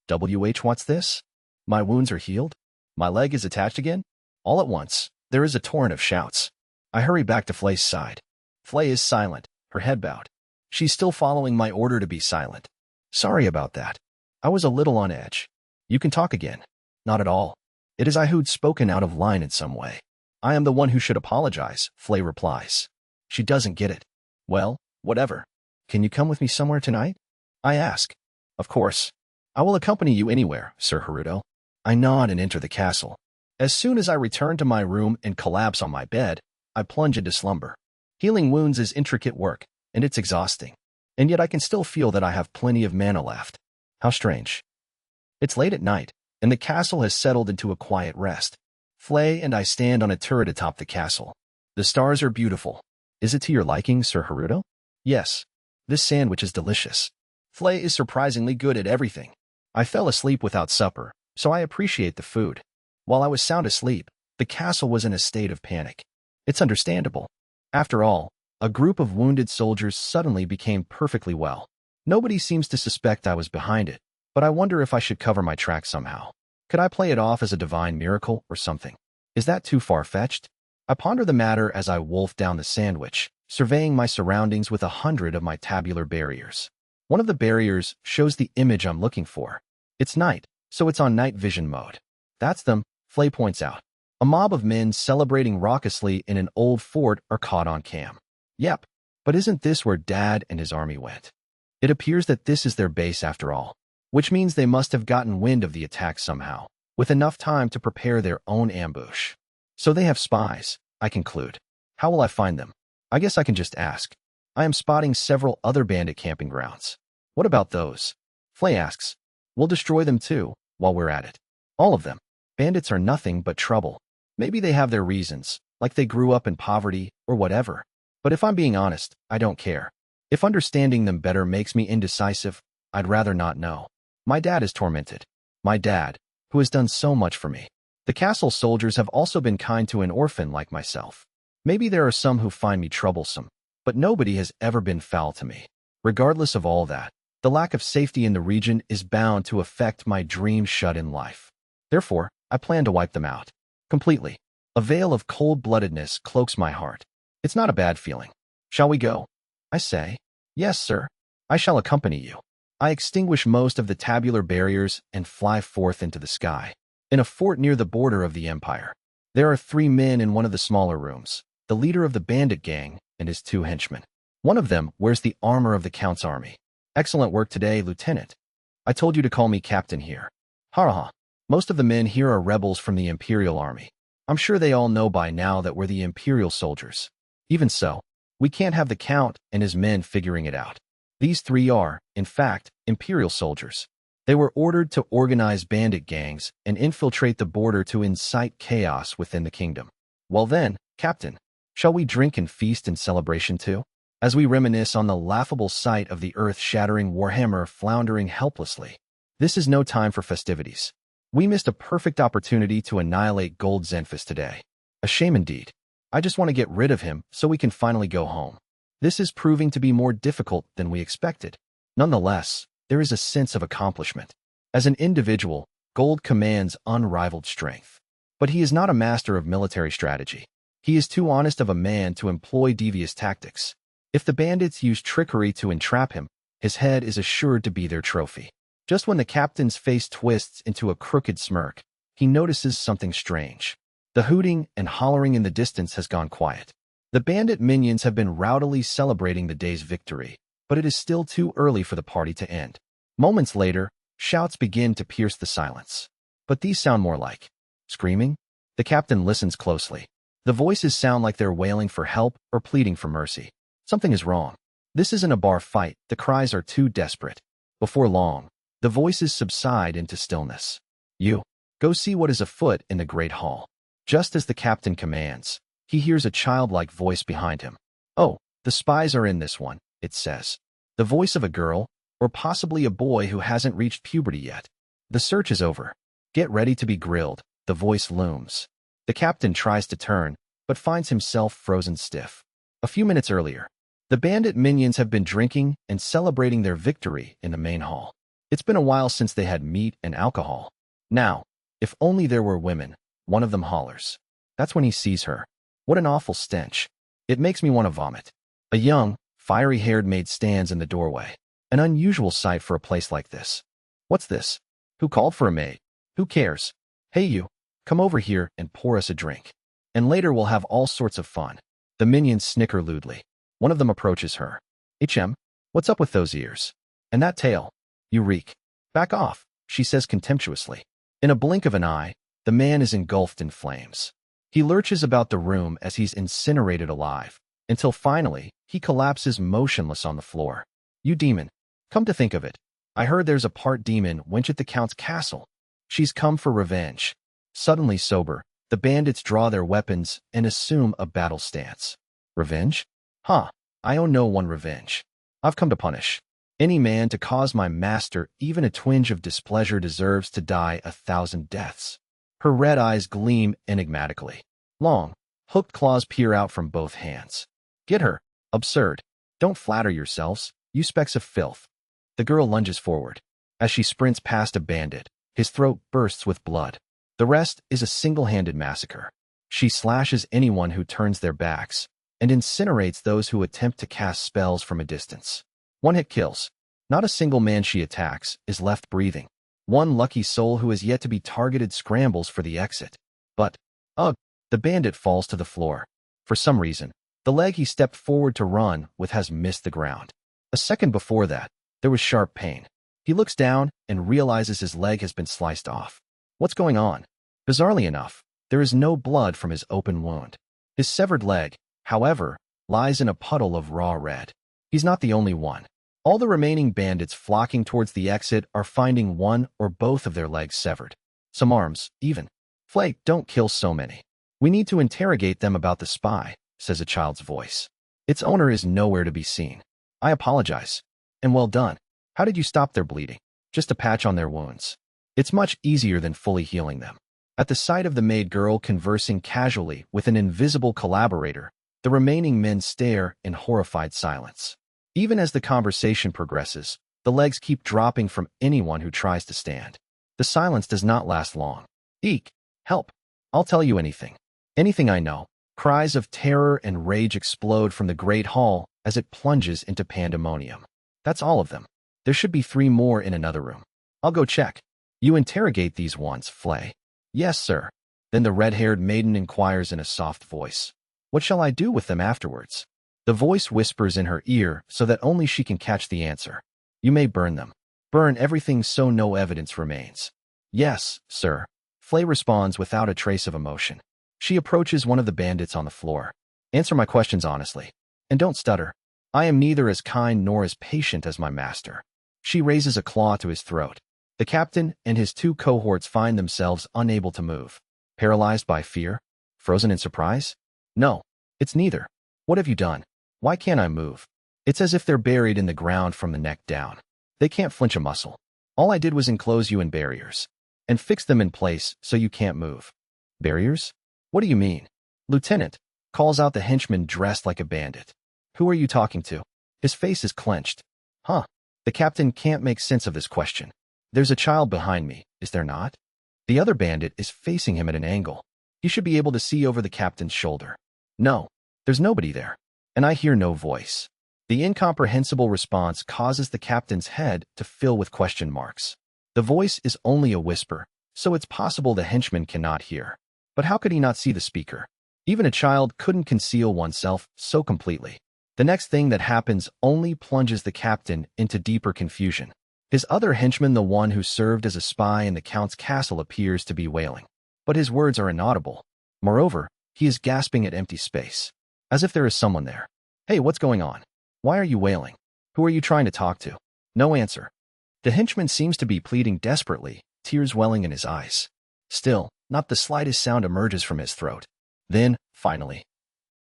What's this? My wounds are healed? My leg is attached again? All at once, there is a torrent of shouts. I hurry back to Flay's side. Flay is silent, her head bowed. She's still following my order to be silent. Sorry about that. I was a little on edge. You can talk again. Not at all. It is I who'd spoken out of line in some way. I am the one who should apologize, Flay replies. She doesn't get it. Well, whatever. Can you come with me somewhere tonight? I ask. Of course. I will accompany you anywhere, Sir Haruto. I nod and enter the castle. As soon as I return to my room and collapse on my bed, I plunge into slumber. Healing wounds is intricate work, and it's exhausting. And yet I can still feel that I have plenty of mana left. How strange. It's late at night, and the castle has settled into a quiet rest. Flay and I stand on a turret atop the castle. The stars are beautiful. Is it to your liking, Sir Haruto? Yes. This sandwich is delicious. Flay is surprisingly good at everything. I fell asleep without supper, so I appreciate the food. While I was sound asleep, the castle was in a state of panic. It's understandable. After all, a group of wounded soldiers suddenly became perfectly well. Nobody seems to suspect I was behind it, but I wonder if I should cover my tracks somehow. Could I play it off as a divine miracle or something? Is that too far-fetched? I ponder the matter as I wolf down the sandwich, surveying my surroundings with 100 of my tabular barriers. One of the barriers shows the image I'm looking for. It's night, so it's on night vision mode. That's them, Flay points out. A mob of men celebrating raucously in an old fort are caught on cam. Yep, but isn't this where Dad and his army went? It appears that this is their base after all, which means they must have gotten wind of the attack somehow, with enough time to prepare their own ambush. So they have spies, I conclude. How will I find them? I guess I can just ask. I am spotting several other bandit camping grounds. What about those? Flay asks. We'll destroy them too, while we're at it. All of them. Bandits are nothing but trouble. Maybe they have their reasons, like they grew up in poverty or whatever. But if I'm being honest, I don't care. If understanding them better makes me indecisive, I'd rather not know. My dad is tormented. My dad, who has done so much for me. The castle soldiers have also been kind to an orphan like myself. Maybe there are some who find me troublesome, but nobody has ever been foul to me. Regardless of all that, the lack of safety in the region is bound to affect my dream shut-in life. Therefore, I plan to wipe them out. Completely. A veil of cold-bloodedness cloaks my heart. It's not a bad feeling. Shall we go? I say. Yes, sir. I shall accompany you. I extinguish most of the tabular barriers and fly forth into the sky. In a fort near the border of the empire. There are 3 men in one of the smaller rooms, the leader of the bandit gang and his 2 henchmen. One of them wears the armor of the Count's army. Excellent work today, Lieutenant. I told you to call me Captain here. Ha. Most of the men here are rebels from the Imperial Army. I'm sure they all know by now that we're the Imperial soldiers. Even so, we can't have the Count and his men figuring it out. These 3 are, in fact, Imperial soldiers. They were ordered to organize bandit gangs and infiltrate the border to incite chaos within the kingdom. Well then, Captain, shall we drink and feast in celebration too? As we reminisce on the laughable sight of the earth-shattering Warhammer floundering helplessly. This is no time for festivities. We missed a perfect opportunity to annihilate Gold Zenfis today. A shame indeed. I just want to get rid of him so we can finally go home. This is proving to be more difficult than we expected. Nonetheless, there is a sense of accomplishment. As an individual, Gold commands unrivaled strength. But he is not a master of military strategy. He is too honest of a man to employ devious tactics. If the bandits use trickery to entrap him, his head is assured to be their trophy. Just when the captain's face twists into a crooked smirk, he notices something strange. The hooting and hollering in the distance has gone quiet. The bandit minions have been rowdily celebrating the day's victory, but it is still too early for the party to end. Moments later, shouts begin to pierce the silence. But these sound more like screaming. The captain listens closely. The voices sound like they're wailing for help or pleading for mercy. Something is wrong. This isn't a bar fight. The cries are too desperate. Before long, the voices subside into stillness. You, go see what is afoot in the great hall. Just as the captain commands, he hears a childlike voice behind him. Oh, the spies are in this one, it says. The voice of a girl, or possibly a boy who hasn't reached puberty yet. The search is over. Get ready to be grilled, the voice looms. The captain tries to turn, but finds himself frozen stiff. A few minutes earlier, the bandit minions have been drinking and celebrating their victory in the main hall. It's been a while since they had meat and alcohol. Now, if only there were women, one of them hollers. That's when he sees her. What an awful stench. It makes me want to vomit. A young, fiery-haired maid stands in the doorway. An unusual sight for a place like this. What's this? Who called for a maid? Who cares? Hey you, come over here and pour us a drink. And later we'll have all sorts of fun. The minions snicker lewdly. One of them approaches her. HM, what's up with those ears? And that tail? You reek. Back off, she says contemptuously. In a blink of an eye, the man is engulfed in flames. He lurches about the room as he's incinerated alive, until finally, he collapses motionless on the floor. You demon. Come to think of it, I heard there's a part demon wench at the Count's castle. She's come for revenge. Suddenly sober, the bandits draw their weapons and assume a battle stance. Revenge? Huh, I owe no one revenge. I've come to punish. Any man to cause my master even a twinge of displeasure deserves to die 1,000 deaths. Her red eyes gleam enigmatically. Long, hooked claws peer out from both hands. Get her. Absurd. Don't flatter yourselves, you specks of filth. The girl lunges forward. As she sprints past a bandit, his throat bursts with blood. The rest is a single-handed massacre. She slashes anyone who turns their backs and incinerates those who attempt to cast spells from a distance. One hit kills. Not a single man she attacks is left breathing. One lucky soul who has yet to be targeted scrambles for the exit. But, ugh, the bandit falls to the floor. For some reason, the leg he stepped forward to run with has missed the ground. A second before that, there was sharp pain. He looks down and realizes his leg has been sliced off. What's going on? Bizarrely enough, there is no blood from his open wound. His severed leg, however, lies in a puddle of raw red. He's not the only one. All the remaining bandits flocking towards the exit are finding one or both of their legs severed. Some arms, even. Flake, don't kill so many. We need to interrogate them about the spy, says a child's voice. Its owner is nowhere to be seen. I apologize. And well done. How did you stop their bleeding? Just a patch on their wounds. It's much easier than fully healing them. At the sight of the maid girl conversing casually with an invisible collaborator, the remaining men stare in horrified silence. Even as the conversation progresses, the legs keep dropping from anyone who tries to stand. The silence does not last long. Eek! Help! I'll tell you anything. Anything I know. Cries of terror and rage explode from the great hall as it plunges into pandemonium. That's all of them. There should be 3 more in another room. I'll go check. You interrogate these ones, Flay. Yes, sir. Then the red-haired maiden inquires in a soft voice. What shall I do with them afterwards? The voice whispers in her ear so that only she can catch the answer. You may burn them. Burn everything so no evidence remains. Yes, sir. Flay responds without a trace of emotion. She approaches one of the bandits on the floor. Answer my questions honestly. And don't stutter. I am neither as kind nor as patient as my master. She raises a claw to his throat. The captain and his 2 cohorts find themselves unable to move. Paralyzed by fear? Frozen in surprise? No, it's neither. What have you done? Why can't I move? It's as if they're buried in the ground from the neck down. They can't flinch a muscle. All I did was enclose you in barriers. And fix them in place so you can't move. Barriers? What do you mean? Lieutenant, calls out the henchman dressed like a bandit. Who are you talking to? His face is clenched. Huh. The captain can't make sense of this question. There's a child behind me, is there not? The other bandit is facing him at an angle. He should be able to see over the captain's shoulder. No, there's nobody there. And I hear no voice. The incomprehensible response causes the captain's head to fill with question marks. The voice is only a whisper, so it's possible the henchman cannot hear. But how could he not see the speaker? Even a child couldn't conceal oneself so completely. The next thing that happens only plunges the captain into deeper confusion. His other henchman, the one who served as a spy in the Count's castle, appears to be wailing. But his words are inaudible. Moreover, he is gasping at empty space. As if there is someone there. Hey, what's going on? Why are you wailing? Who are you trying to talk to? No answer. The henchman seems to be pleading desperately, tears welling in his eyes. Still, not the slightest sound emerges from his throat. Then, finally.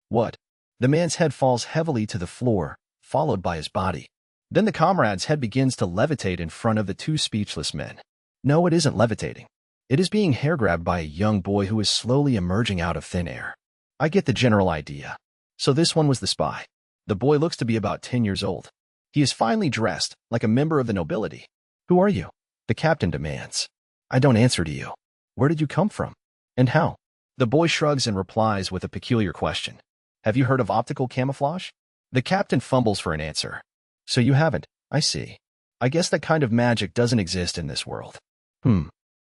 What? The man's head falls heavily to the floor, followed by his body. Then the comrade's head begins to levitate in front of the two speechless men. No, it isn't levitating. It is being hair-grabbed by a young boy who is slowly emerging out of thin air. I get the general idea. So this one was the spy. The boy looks to be about 10 years old. He is finely dressed, like a member of the nobility. Who are you? The captain demands. I don't answer to you. Where did you come from? And how? The boy shrugs and replies with a peculiar question. Have you heard of optical camouflage? The captain fumbles for an answer. So you haven't, I see. I guess that kind of magic doesn't exist in this world.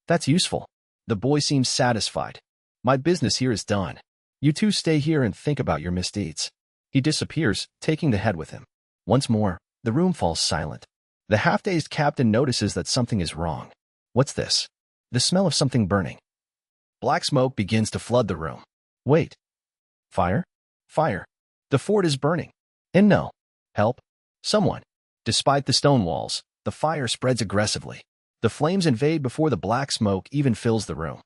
That's useful. The boy seems satisfied. My business here is done. You two stay here and think about your misdeeds. He disappears, taking the head with him. Once more, the room falls silent. The half-dazed captain notices that something is wrong. What's this? The smell of something burning. Black smoke begins to flood the room. Wait. Fire? Fire. The fort is burning. And no. Help. Someone. Despite the stone walls, the fire spreads aggressively. The flames invade before the black smoke even fills the room.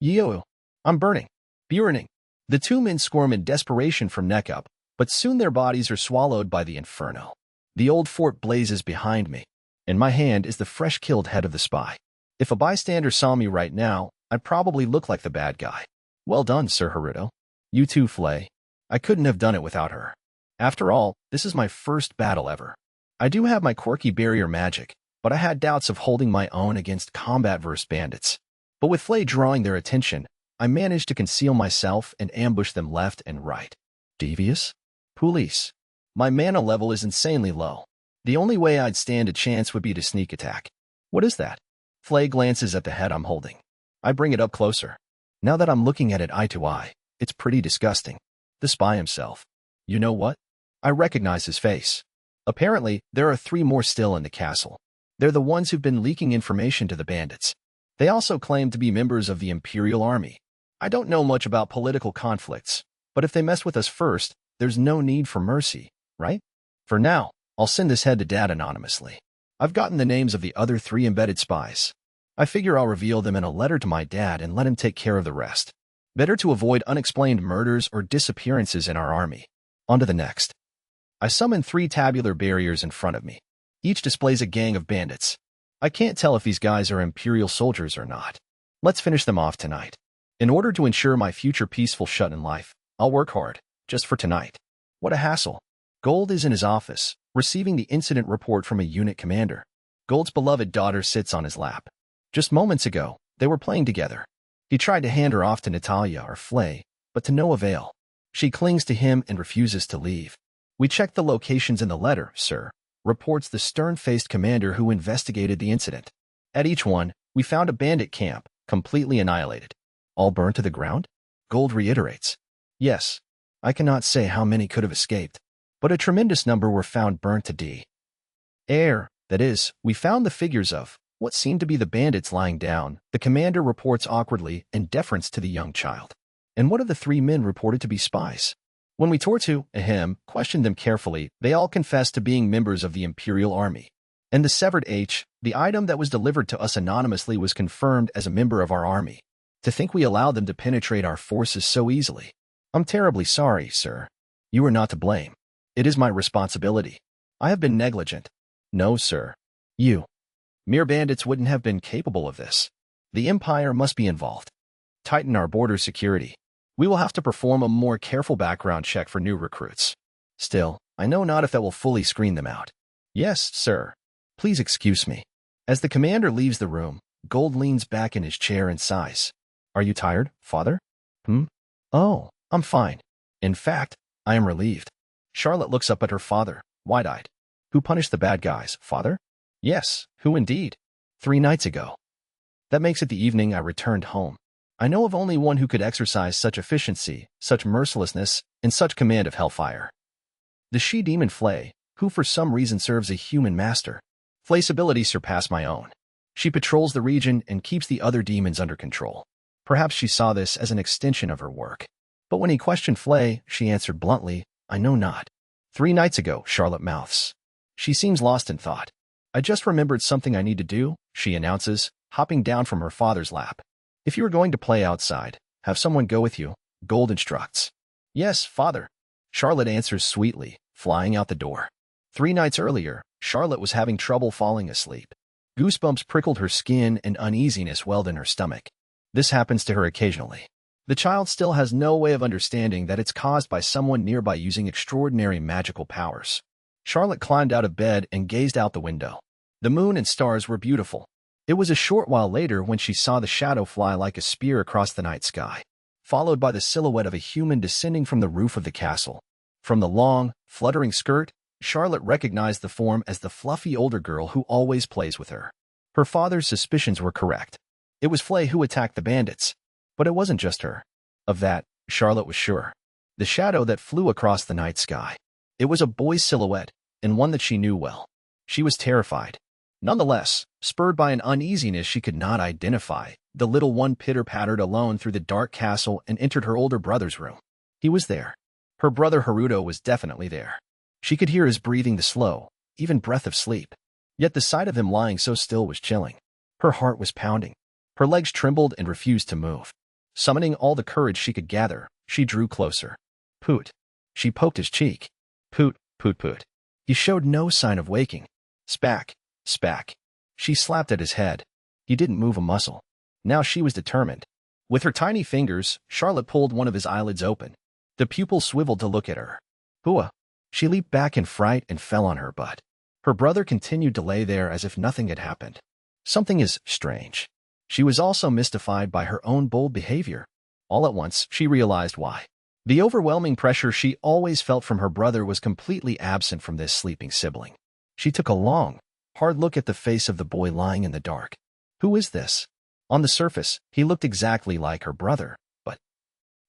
Yo, I'm burning. Burning. The two men squirm in desperation from neck up, but soon their bodies are swallowed by the inferno. The old fort blazes behind me. In my hand is the fresh-killed head of the spy. If a bystander saw me right now, I'd probably look like the bad guy. Well done, Sir Haruto. You too, Flay. I couldn't have done it without her. After all, this is my first battle ever. I do have my quirky barrier magic, but I had doubts of holding my own against combat-verse bandits. But with Flay drawing their attention, I managed to conceal myself and ambush them left and right. Devious? Police. My mana level is insanely low. The only way I'd stand a chance would be to sneak attack. What is that? Flay glances at the head I'm holding. I bring it up closer. Now that I'm looking at it eye to eye, it's pretty disgusting. The spy himself. You know what? I recognize his face. Apparently, there are 3 more still in the castle. They're the ones who've been leaking information to the bandits. They also claim to be members of the Imperial Army. I don't know much about political conflicts, but if they mess with us first, there's no need for mercy, right? For now, I'll send this head to Dad anonymously. I've gotten the names of the other 3 embedded spies. I figure I'll reveal them in a letter to my dad and let him take care of the rest. Better to avoid unexplained murders or disappearances in our army. On to the next. I summon 3 tabular barriers in front of me. Each displays a gang of bandits. I can't tell if these guys are Imperial soldiers or not. Let's finish them off tonight. In order to ensure my future peaceful shut-in life, I'll work hard, just for tonight. What a hassle. Gold is in his office, receiving the incident report from a unit commander. Gold's beloved daughter sits on his lap. Just moments ago, they were playing together. He tried to hand her off to Natalia or Flay, but to no avail. She clings to him and refuses to leave. We checked the locations in the letter, sir, reports the stern-faced commander who investigated the incident. At each one, we found a bandit camp, completely annihilated. All burned to the ground? Gold reiterates. Yes. I cannot say how many could have escaped, but a tremendous number were found burnt to air. That is, we found the figures of what seemed to be the bandits lying down, the commander reports awkwardly in deference to the young child. And what of the 3 men reported to be spies? When we questioned them carefully, they all confessed to being members of the Imperial Army. And the severed H, the item that was delivered to us anonymously, was confirmed as a member of our army. To think we allowed them to penetrate our forces so easily. I'm terribly sorry, sir. You are not to blame. It is my responsibility. I have been negligent. No, sir. You. Mere bandits wouldn't have been capable of this. The Empire must be involved. Tighten our border security. We will have to perform a more careful background check for new recruits. Still, I know not if that will fully screen them out. Yes, sir. Please excuse me. As the commander leaves the room, Gold leans back in his chair and sighs. Are you tired, father? Oh, I'm fine. In fact, I am relieved. Charlotte looks up at her father, wide-eyed. Who punished the bad guys, father? Yes, who indeed? 3 nights ago. That makes it the evening I returned home. I know of only one who could exercise such efficiency, such mercilessness, and such command of hellfire. The she-demon Flay, who for some reason serves a human master. Flay's abilities surpass my own. She patrols the region and keeps the other demons under control. Perhaps she saw this as an extension of her work. But when he questioned Flay, she answered bluntly, I know not. 3 nights ago, Charlotte mouths. She seems lost in thought. I just remembered something I need to do, she announces, hopping down from her father's lap. If you are going to play outside, have someone go with you, Gold instructs. Yes, father. Charlotte answers sweetly, flying out the door. 3 nights earlier, Charlotte was having trouble falling asleep. Goosebumps prickled her skin and uneasiness welled in her stomach. This happens to her occasionally. The child still has no way of understanding that it's caused by someone nearby using extraordinary magical powers. Charlotte climbed out of bed and gazed out the window. The moon and stars were beautiful. It was a short while later when she saw the shadow fly like a spear across the night sky, followed by the silhouette of a human descending from the roof of the castle. From the long, fluttering skirt, Charlotte recognized the form as the fluffy older girl who always plays with her. Her father's suspicions were correct. It was Flay who attacked the bandits. But it wasn't just her. Of that, Charlotte was sure. The shadow that flew across the night sky. It was a boy's silhouette, and one that she knew well. She was terrified. Nonetheless, spurred by an uneasiness she could not identify, the little one pitter-pattered alone through the dark castle and entered her older brother's room. He was there. Her brother Haruto was definitely there. She could hear his breathing, the slow, even breath of sleep. Yet the sight of him lying so still was chilling. Her heart was pounding. Her legs trembled and refused to move. Summoning all the courage she could gather, she drew closer. Poot. She poked his cheek. Poot, poot, poot. He showed no sign of waking. Spack, spack. She slapped at his head. He didn't move a muscle. Now she was determined. With her tiny fingers, Charlotte pulled one of his eyelids open. The pupil swiveled to look at her. Hua. She leaped back in fright and fell on her butt. Her brother continued to lay there as if nothing had happened. Something is strange. She was also mystified by her own bold behavior. All at once, she realized why. The overwhelming pressure she always felt from her brother was completely absent from this sleeping sibling. She took a long, hard look at the face of the boy lying in the dark. Who is this? On the surface, he looked exactly like her brother, but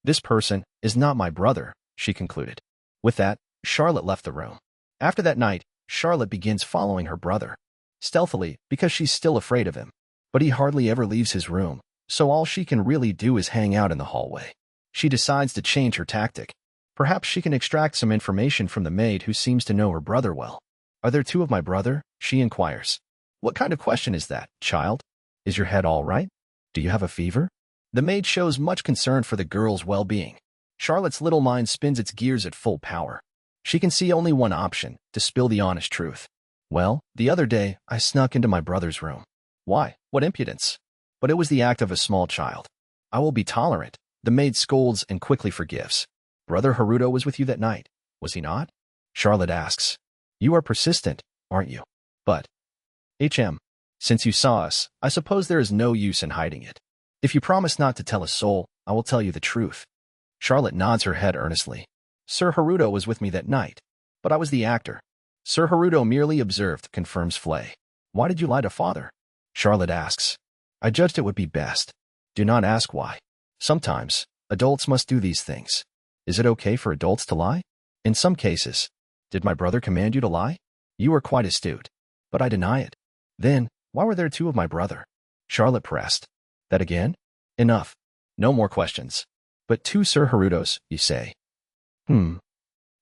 this person is not my brother, she concluded. With that, Charlotte left the room. After that night, Charlotte begins following her brother. Stealthily, because she's still afraid of him. But he hardly ever leaves his room, so all she can really do is hang out in the hallway. She decides to change her tactic. Perhaps she can extract some information from the maid who seems to know her brother well. Are there two of my brother? She inquires. What kind of question is that, child? Is your head all right? Do you have a fever? The maid shows much concern for the girl's well-being. Charlotte's little mind spins its gears at full power. She can see only one option, to spill the honest truth. Well, the other day, I snuck into my brother's room. Why? What impudence? But it was the act of a small child. I will be tolerant. The maid scolds and quickly forgives. Brother Haruto was with you that night, was he not? Charlotte asks. You are persistent, aren't you? But, since you saw us, I suppose there is no use in hiding it. If you promise not to tell a soul, I will tell you the truth. Charlotte nods her head earnestly. Sir Haruto was with me that night, but I was the actor. Sir Haruto merely observed, confirms Flay. Why did you lie to father? Charlotte asks. I judged it would be best. Do not ask why. Sometimes, adults must do these things. Is it okay for adults to lie? In some cases. Did my brother command you to lie? You are quite astute. But I deny it. Then, why were there two of my brother? Charlotte pressed. That again? Enough. No more questions. But two Sir Harutos, you say?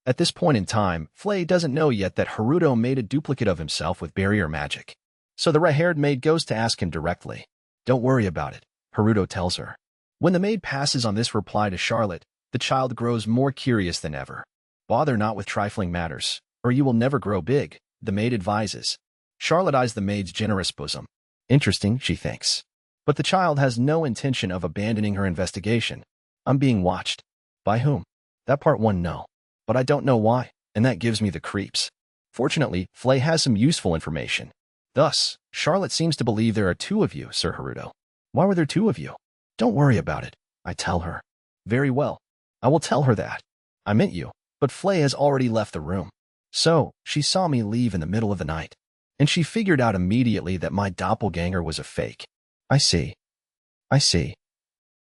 At this point in time, Flay doesn't know yet that Haruto made a duplicate of himself with barrier magic. So the red-haired maid goes to ask him directly. Don't worry about it, Haruto tells her. When the maid passes on this reply to Charlotte, the child grows more curious than ever. Bother not with trifling matters, or you will never grow big, the maid advises. Charlotte eyes the maid's generous bosom. Interesting, she thinks. But the child has no intention of abandoning her investigation. I'm being watched. By whom? That part one no. But I don't know why, and that gives me the creeps. Fortunately, Flay has some useful information. Thus, Charlotte seems to believe there are two of you, Sir Haruto. Why were there two of you? Don't worry about it, I tell her. Very well. I will tell her that. I meant you, but Flay has already left the room. So, she saw me leave in the middle of the night. And she figured out immediately that my doppelganger was a fake. I see.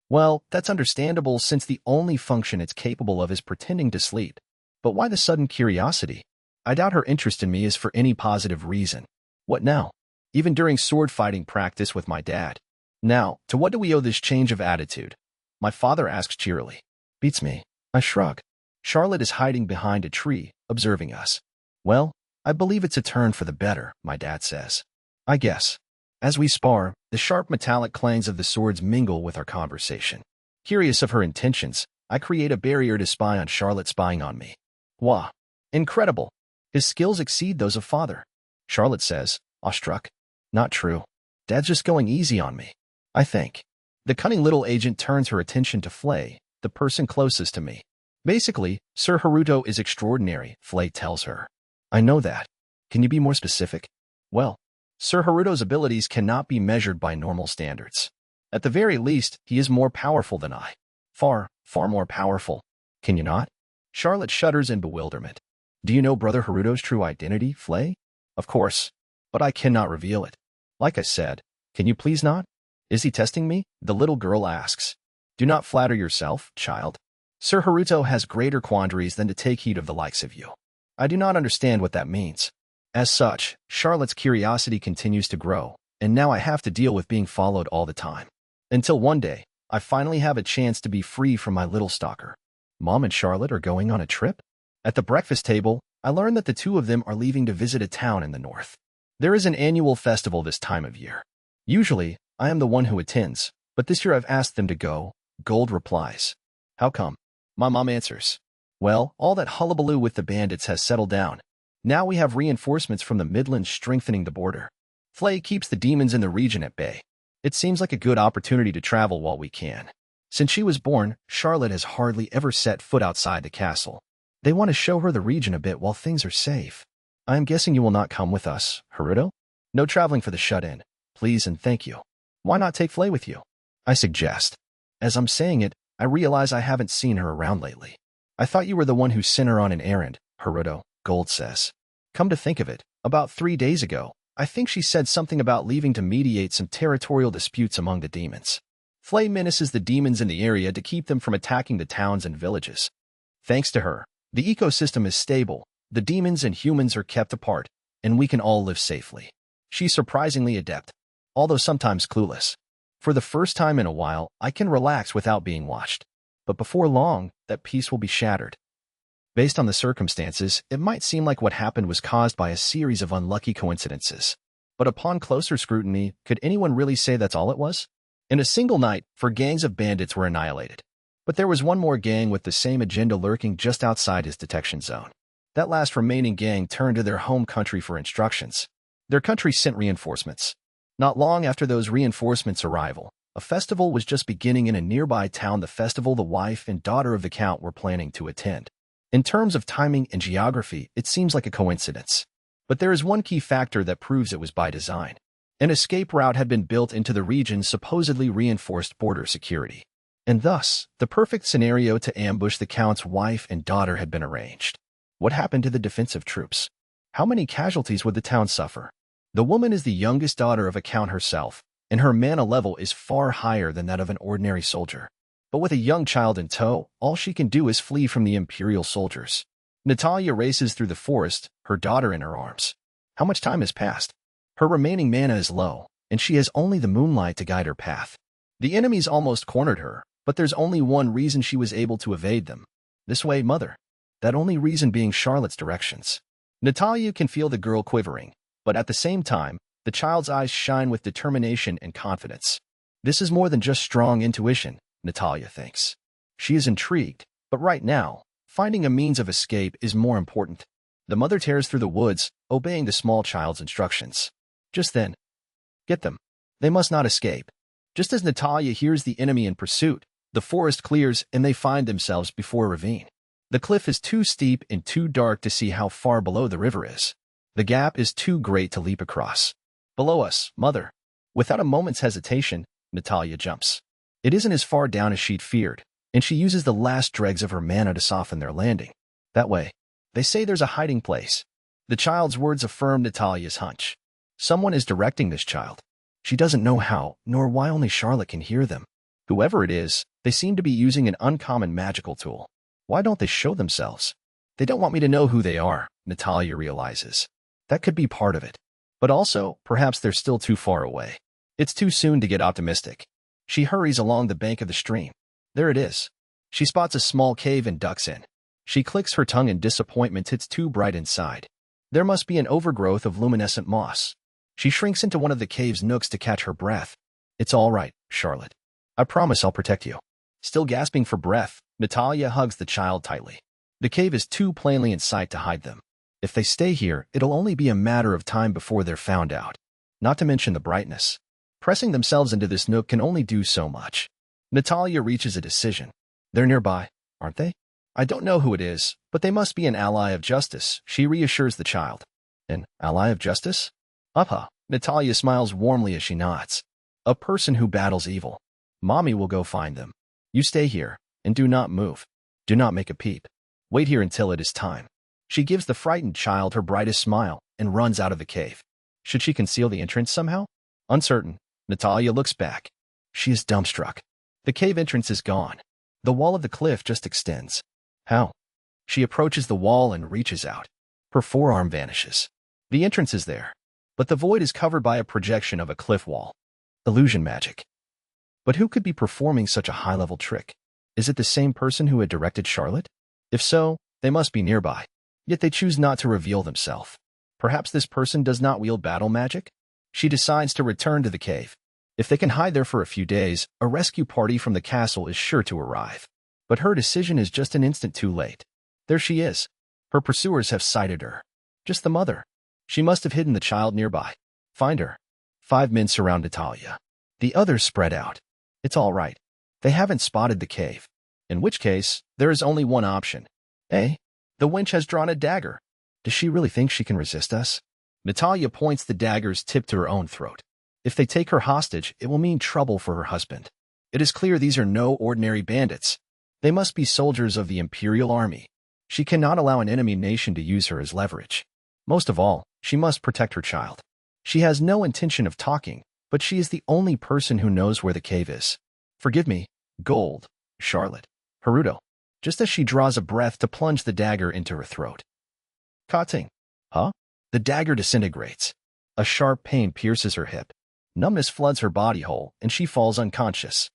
Well, that's understandable since the only function it's capable of is pretending to sleep. But why the sudden curiosity? I doubt her interest in me is for any positive reason. What now? Even during sword fighting practice with my dad. Now, to what do we owe this change of attitude? My father asks cheerily. Beats me. I shrug. Charlotte is hiding behind a tree, observing us. Well, I believe it's a turn for the better, my dad says. I guess. As we spar, the sharp metallic clangs of the swords mingle with our conversation. Curious of her intentions, I create a barrier to spy on Charlotte spying on me. Wah! Incredible! His skills exceed those of father. Charlotte says, awestruck. Not true. Dad's just going easy on me, I think. The cunning little agent turns her attention to Flay, the person closest to me. Basically, Sir Haruto is extraordinary, Flay tells her. I know that. Can you be more specific? Well, Sir Haruto's abilities cannot be measured by normal standards. At the very least, he is more powerful than I. Far, far more powerful. Can you not? Charlotte shudders in bewilderment. Do you know Brother Haruto's true identity, Flay? Of course, but I cannot reveal it. Like I said, can you please not? Is he testing me? The little girl asks. Do not flatter yourself, child. Sir Haruto has greater quandaries than to take heed of the likes of you. I do not understand what that means. As such, Charlotte's curiosity continues to grow, and now I have to deal with being followed all the time. Until one day, I finally have a chance to be free from my little stalker. Mom and Charlotte are going on a trip? At the breakfast table, I learn that the two of them are leaving to visit a town in the north. There is an annual festival this time of year. Usually, I am the one who attends, but this year I've asked them to go. Gold replies. How come? My mom answers. Well, all that hullabaloo with the bandits has settled down. Now we have reinforcements from the Midlands strengthening the border. Flay keeps the demons in the region at bay. It seems like a good opportunity to travel while we can. Since she was born, Charlotte has hardly ever set foot outside the castle. They want to show her the region a bit while things are safe. I am guessing you will not come with us, Haruto? No traveling for the shut-in. Please and thank you. Why not take Flay with you? I suggest. As I'm saying it, I realize I haven't seen her around lately. I thought you were the one who sent her on an errand, Haruto, Gold says. Come to think of it, about 3 days ago, I think she said something about leaving to mediate some territorial disputes among the demons. Flay menaces the demons in the area to keep them from attacking the towns and villages. Thanks to her, the ecosystem is stable, the demons and humans are kept apart, and we can all live safely. She's surprisingly adept, although sometimes clueless. For the first time in a while, I can relax without being watched. But before long, that peace will be shattered. Based on the circumstances, it might seem like what happened was caused by a series of unlucky coincidences. But upon closer scrutiny, could anyone really say that's all it was? In a single night, 4 gangs of bandits were annihilated. But there was one more gang with the same agenda lurking just outside his detection zone. That last remaining gang turned to their home country for instructions. Their country sent reinforcements. Not long after those reinforcements' arrival, a festival was just beginning in a nearby town, the festival the wife and daughter of the count were planning to attend. In terms of timing and geography, it seems like a coincidence. But there is one key factor that proves it was by design. An escape route had been built into the region's supposedly reinforced border security. And thus, the perfect scenario to ambush the count's wife and daughter had been arranged. What happened to the defensive troops? How many casualties would the town suffer? The woman is the youngest daughter of a count herself, and her mana level is far higher than that of an ordinary soldier. But with a young child in tow, all she can do is flee from the Imperial soldiers. Natalia races through the forest, her daughter in her arms. How much time has passed? Her remaining mana is low, and she has only the moonlight to guide her path. The enemies almost cornered her, but there's only one reason she was able to evade them. This way, mother. That only reason being Charlotte's directions. Natalia can feel the girl quivering, but at the same time, the child's eyes shine with determination and confidence. This is more than just strong intuition, Natalia thinks. She is intrigued, but right now, finding a means of escape is more important. The mother tears through the woods, obeying the small child's instructions. Just then, get them. They must not escape. Just as Natalia hears the enemy in pursuit, the forest clears and they find themselves before a ravine. The cliff is too steep and too dark to see how far below the river is. The gap is too great to leap across. Below us, mother. Without a moment's hesitation, Natalia jumps. It isn't as far down as she'd feared, and she uses the last dregs of her mana to soften their landing. That way, they say there's a hiding place. The child's words affirm Natalia's hunch. Someone is directing this child. She doesn't know how, nor why only Charlotte can hear them. Whoever it is, they seem to be using an uncommon magical tool. Why don't they show themselves? They don't want me to know who they are, Natalia realizes. That could be part of it. But also, perhaps they're still too far away. It's too soon to get optimistic. She hurries along the bank of the stream. There it is. She spots a small cave and ducks in. She clicks her tongue in disappointment. It's too bright inside. There must be an overgrowth of luminescent moss. She shrinks into one of the cave's nooks to catch her breath. It's all right, Charlotte. I promise I'll protect you. Still gasping for breath, Natalia hugs the child tightly. The cave is too plainly in sight to hide them. If they stay here, it'll only be a matter of time before they're found out. Not to mention the brightness. Pressing themselves into this nook can only do so much. Natalia reaches a decision. They're nearby, aren't they? I don't know who it is, but they must be an ally of justice, she reassures the child. An ally of justice? Natalia smiles warmly as she nods. A person who battles evil. Mommy will go find them. You stay here, and do not move. Do not make a peep. Wait here until it is time. She gives the frightened child her brightest smile and runs out of the cave. Should she conceal the entrance somehow? Uncertain, Natalia looks back. She is dumbstruck. The cave entrance is gone. The wall of the cliff just extends. How? She approaches the wall and reaches out. Her forearm vanishes. The entrance is there, but the void is covered by a projection of a cliff wall. Illusion magic. But who could be performing such a high-level trick? Is it the same person who had directed Charlotte? If so, they must be nearby. Yet they choose not to reveal themselves. Perhaps this person does not wield battle magic? She decides to return to the cave. If they can hide there for a few days, a rescue party from the castle is sure to arrive. But her decision is just an instant too late. There she is. Her pursuers have sighted her. Just the mother. She must have hidden the child nearby. Find her. 5 men surround Natalia. The others spread out. It's all right. They haven't spotted the cave. In which case, there is only one option. Eh? The wench has drawn a dagger. Does she really think she can resist us? Natalia points the dagger's tip to her own throat. If they take her hostage, it will mean trouble for her husband. It is clear these are no ordinary bandits. They must be soldiers of the Imperial Army. She cannot allow an enemy nation to use her as leverage. Most of all, she must protect her child. She has no intention of talking, but she is the only person who knows where the cave is. Forgive me, Gold, Charlotte, Haruto. Just as she draws a breath to plunge the dagger into her throat. Cutting. Huh? The dagger disintegrates. A sharp pain pierces her hip. Numbness floods her body whole, and she falls unconscious.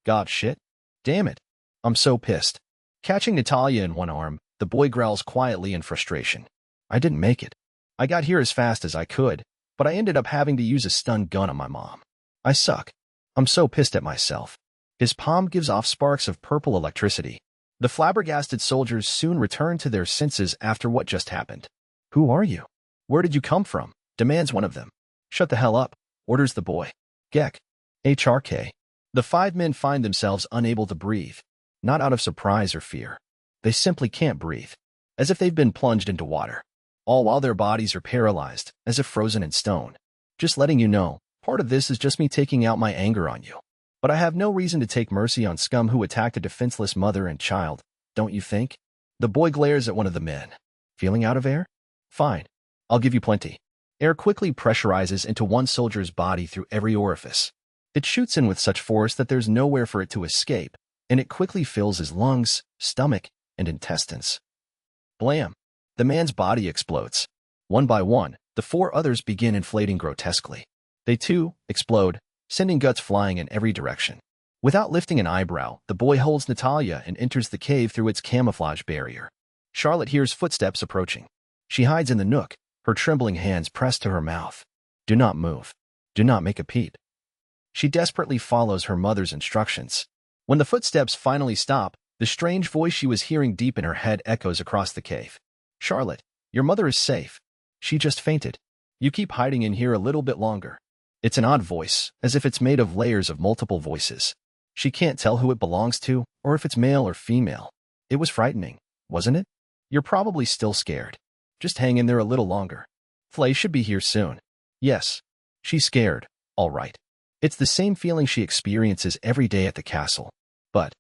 God shit. Damn it. I'm so pissed. Catching Natalia in one arm, the boy growls quietly in frustration. I didn't make it. I got here as fast as I could, but I ended up having to use a stun gun on my mom. I suck. I'm so pissed at myself. His palm gives off sparks of purple electricity. The flabbergasted soldiers soon return to their senses after what just happened. Who are you? Where did you come from? Demands one of them. Shut the hell up, orders the boy. Gek. HRK. The 5 men find themselves unable to breathe. Not out of surprise or fear. They simply can't breathe. As if they've been plunged into water. All while their bodies are paralyzed, as if frozen in stone. Just letting you know, part of this is just me taking out my anger on you. But I have no reason to take mercy on scum who attacked a defenseless mother and child, don't you think? The boy glares at one of the men. Feeling out of air? Fine. I'll give you plenty. Air quickly pressurizes into one soldier's body through every orifice. It shoots in with such force that there's nowhere for it to escape, and it quickly fills his lungs, stomach, and intestines. Blam! The man's body explodes. One by one, the 4 others begin inflating grotesquely. They too explode, sending guts flying in every direction. Without lifting an eyebrow, the boy holds Natalia and enters the cave through its camouflage barrier. Charlotte hears footsteps approaching. She hides in the nook, her trembling hands pressed to her mouth. Do not move. Do not make a peep. She desperately follows her mother's instructions. When the footsteps finally stop, the strange voice she was hearing deep in her head echoes across the cave. Charlotte, your mother is safe. She just fainted. You keep hiding in here a little bit longer. It's an odd voice, as if it's made of layers of multiple voices. She can't tell who it belongs to, or if it's male or female. It was frightening, wasn't it? You're probably still scared. Just hang in there a little longer. Flay should be here soon. Yes. She's scared, all right. It's the same feeling she experiences every day at the castle. But.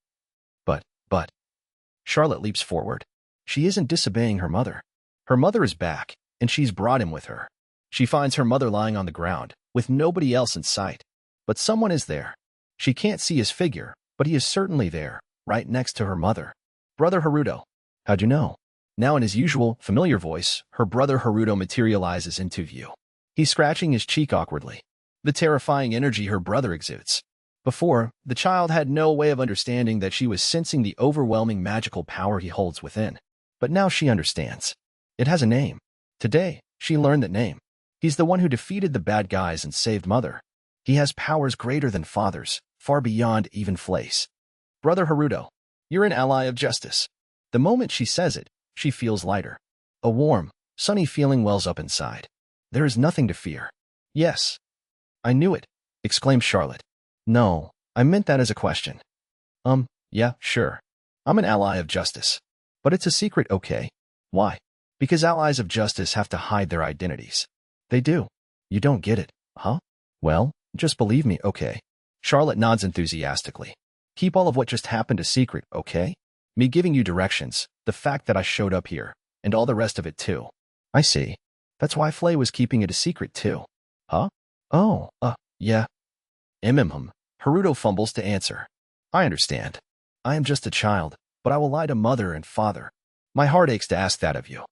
Charlotte leaps forward. She isn't disobeying her mother. Her mother is back, and she's brought him with her. She finds her mother lying on the ground, with nobody else in sight. But someone is there. She can't see his figure, but he is certainly there, right next to her mother. Brother Haruto. How'd you know? Now in his usual, familiar voice, her brother Haruto materializes into view. He's scratching his cheek awkwardly. The terrifying energy her brother exudes. Before, the child had no way of understanding that she was sensing the overwhelming magical power he holds within. But now she understands. It has a name. Today, she learned that name. He's the one who defeated the bad guys and saved Mother. He has powers greater than Father's, far beyond even Flay's. Brother Haruto, you're an ally of justice. The moment she says it, she feels lighter. A warm, Sunny feeling wells up inside. There is nothing to fear. Yes. I knew it, exclaimed Charlotte. No, I meant that as a question. Yeah, sure. I'm an ally of justice. But it's a secret, okay? Why? Because allies of justice have to hide their identities. They do. You don't get it, huh? Well, just believe me, okay? Charlotte nods enthusiastically. Keep all of what just happened a secret, okay? Me giving you directions, the fact that I showed up here, and all the rest of it too. I see. That's why Flay was keeping it a secret too. Huh? Oh, yeah. Haruto fumbles to answer. I understand. I am just a child, but I will lie to mother and father. My heart aches to ask that of you.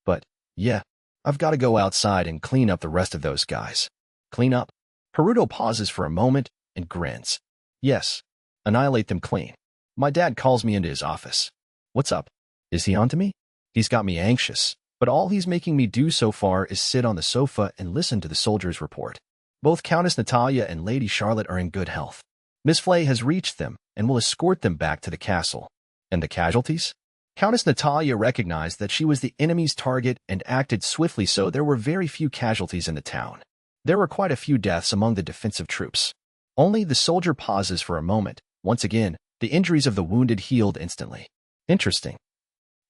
But, yeah, I've got to go outside and clean up the rest of those guys. Clean up? Haruto pauses for a moment and grins. Yes. Annihilate them clean. My dad calls me into his office. What's up? Is he onto me? He's got me anxious, but all he's making me do so far is sit on the sofa and listen to the soldiers' report. Both Countess Natalia and Lady Charlotte are in good health. Miss Flay has reached them and will escort them back to the castle. And the casualties? Countess Natalia recognized that she was the enemy's target and acted swiftly, so there were very few casualties in the town. There were quite a few deaths among the defensive troops. Only the soldier pauses for a moment. Once again, the injuries of the wounded healed instantly. Interesting.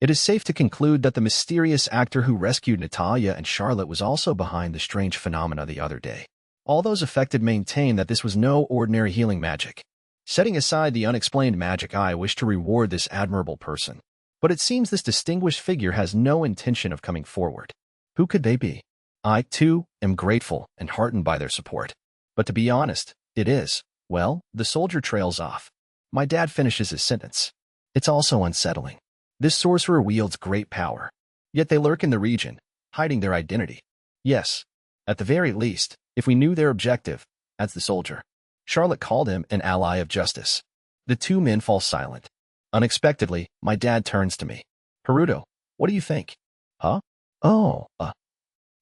It is safe to conclude that the mysterious actor who rescued Natalia and Charlotte was also behind the strange phenomena the other day. All those affected maintain that this was no ordinary healing magic. Setting aside the unexplained magic, I wish to reward this admirable person. But it seems this distinguished figure has no intention of coming forward. Who could they be? I, too, am grateful and heartened by their support. But to be honest, it is, well, the soldier trails off. My dad finishes his sentence. It's also unsettling. This sorcerer wields great power. Yet they lurk in the region, hiding their identity. Yes, at the very least, if we knew their objective, adds the soldier. Charlotte called him an ally of justice. The two men fall silent. Unexpectedly, my dad turns to me. Haruto, what do you think? Huh? Oh,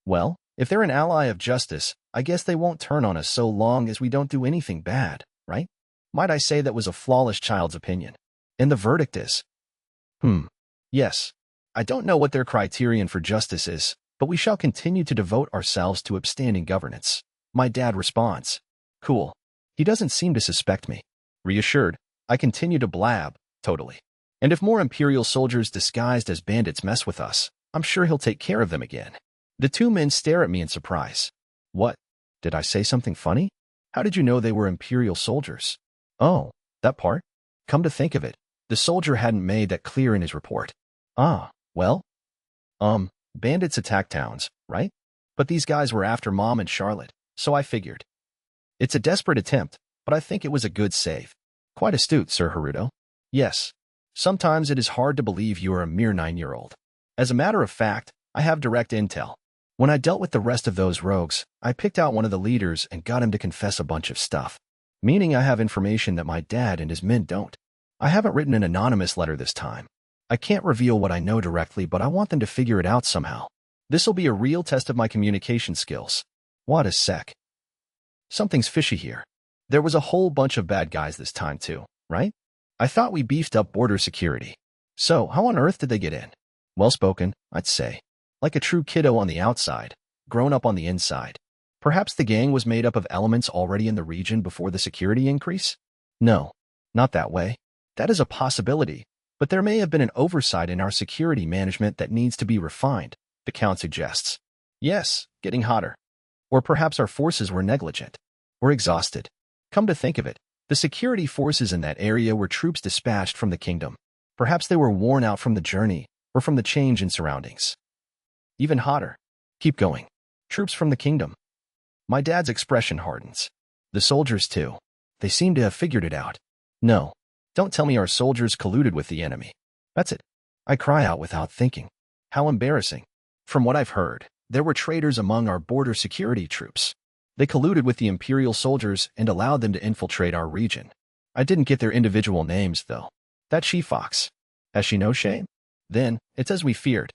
well, if they're an ally of justice, I guess they won't turn on us so long as we don't do anything bad, right? Might I say that was a flawless child's opinion? And the verdict is? Yes. I don't know what their criterion for justice is, but we shall continue to devote ourselves to upstanding governance. My dad responds. Cool. He doesn't seem to suspect me. Reassured, I continue to blab, totally. And if more Imperial soldiers disguised as bandits mess with us, I'm sure he'll take care of them again. The two men stare at me in surprise. What? Did I say something funny? How did you know they were Imperial soldiers? Oh, that part? Come to think of it, the soldier hadn't made that clear in his report. Ah, well? Bandits attack towns, right? But these guys were after Mom and Charlotte, so I figured. It's a desperate attempt, but I think it was a good save. Quite astute, Sir Haruto. Yes. Sometimes it is hard to believe you are a mere 9-year-old. As a matter of fact, I have direct intel. When I dealt with the rest of those rogues, I picked out one of the leaders and got him to confess a bunch of stuff. Meaning I have information that my dad and his men don't. I haven't written an anonymous letter this time. I can't reveal what I know directly, but I want them to figure it out somehow. This'll be a real test of my communication skills. What a sec. Something's fishy here. There was a whole bunch of bad guys this time too, right? I thought we beefed up border security. So, how on earth did they get in? Well spoken, I'd say. Like a true kiddo on the outside, grown up on the inside. Perhaps the gang was made up of elements already in the region before the security increase? No, not that way. That is a possibility, but there may have been an oversight in our security management that needs to be refined, the Count suggests. Yes, getting hotter. Or perhaps our forces were negligent. Or exhausted. Come to think of it, the security forces in that area were troops dispatched from the kingdom. Perhaps they were worn out from the journey, or from the change in surroundings. Even hotter. Keep going. Troops from the kingdom. My dad's expression hardens. The soldiers too. They seem to have figured it out. No. Don't tell me our soldiers colluded with the enemy. That's it. I cry out without thinking. How embarrassing. From what I've heard, there were traitors among our border security troops. They colluded with the Imperial soldiers and allowed them to infiltrate our region. I didn't get their individual names, though. That she-fox. Has she no shame? Then, it's as we feared.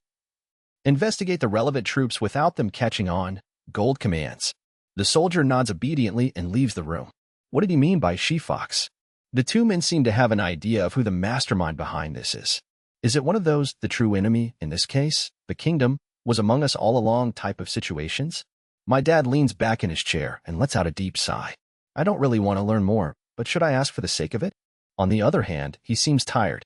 Investigate the relevant troops without them catching on. Gold commands. The soldier nods obediently and leaves the room. What did he mean by she-fox? The two men seem to have an idea of who the mastermind behind this is. Is it one of those, the true enemy, in this case, the kingdom, was among us all along type of situations? My dad leans back in his chair and lets out a deep sigh. I don't really want to learn more, but should I ask for the sake of it? On the other hand, he seems tired.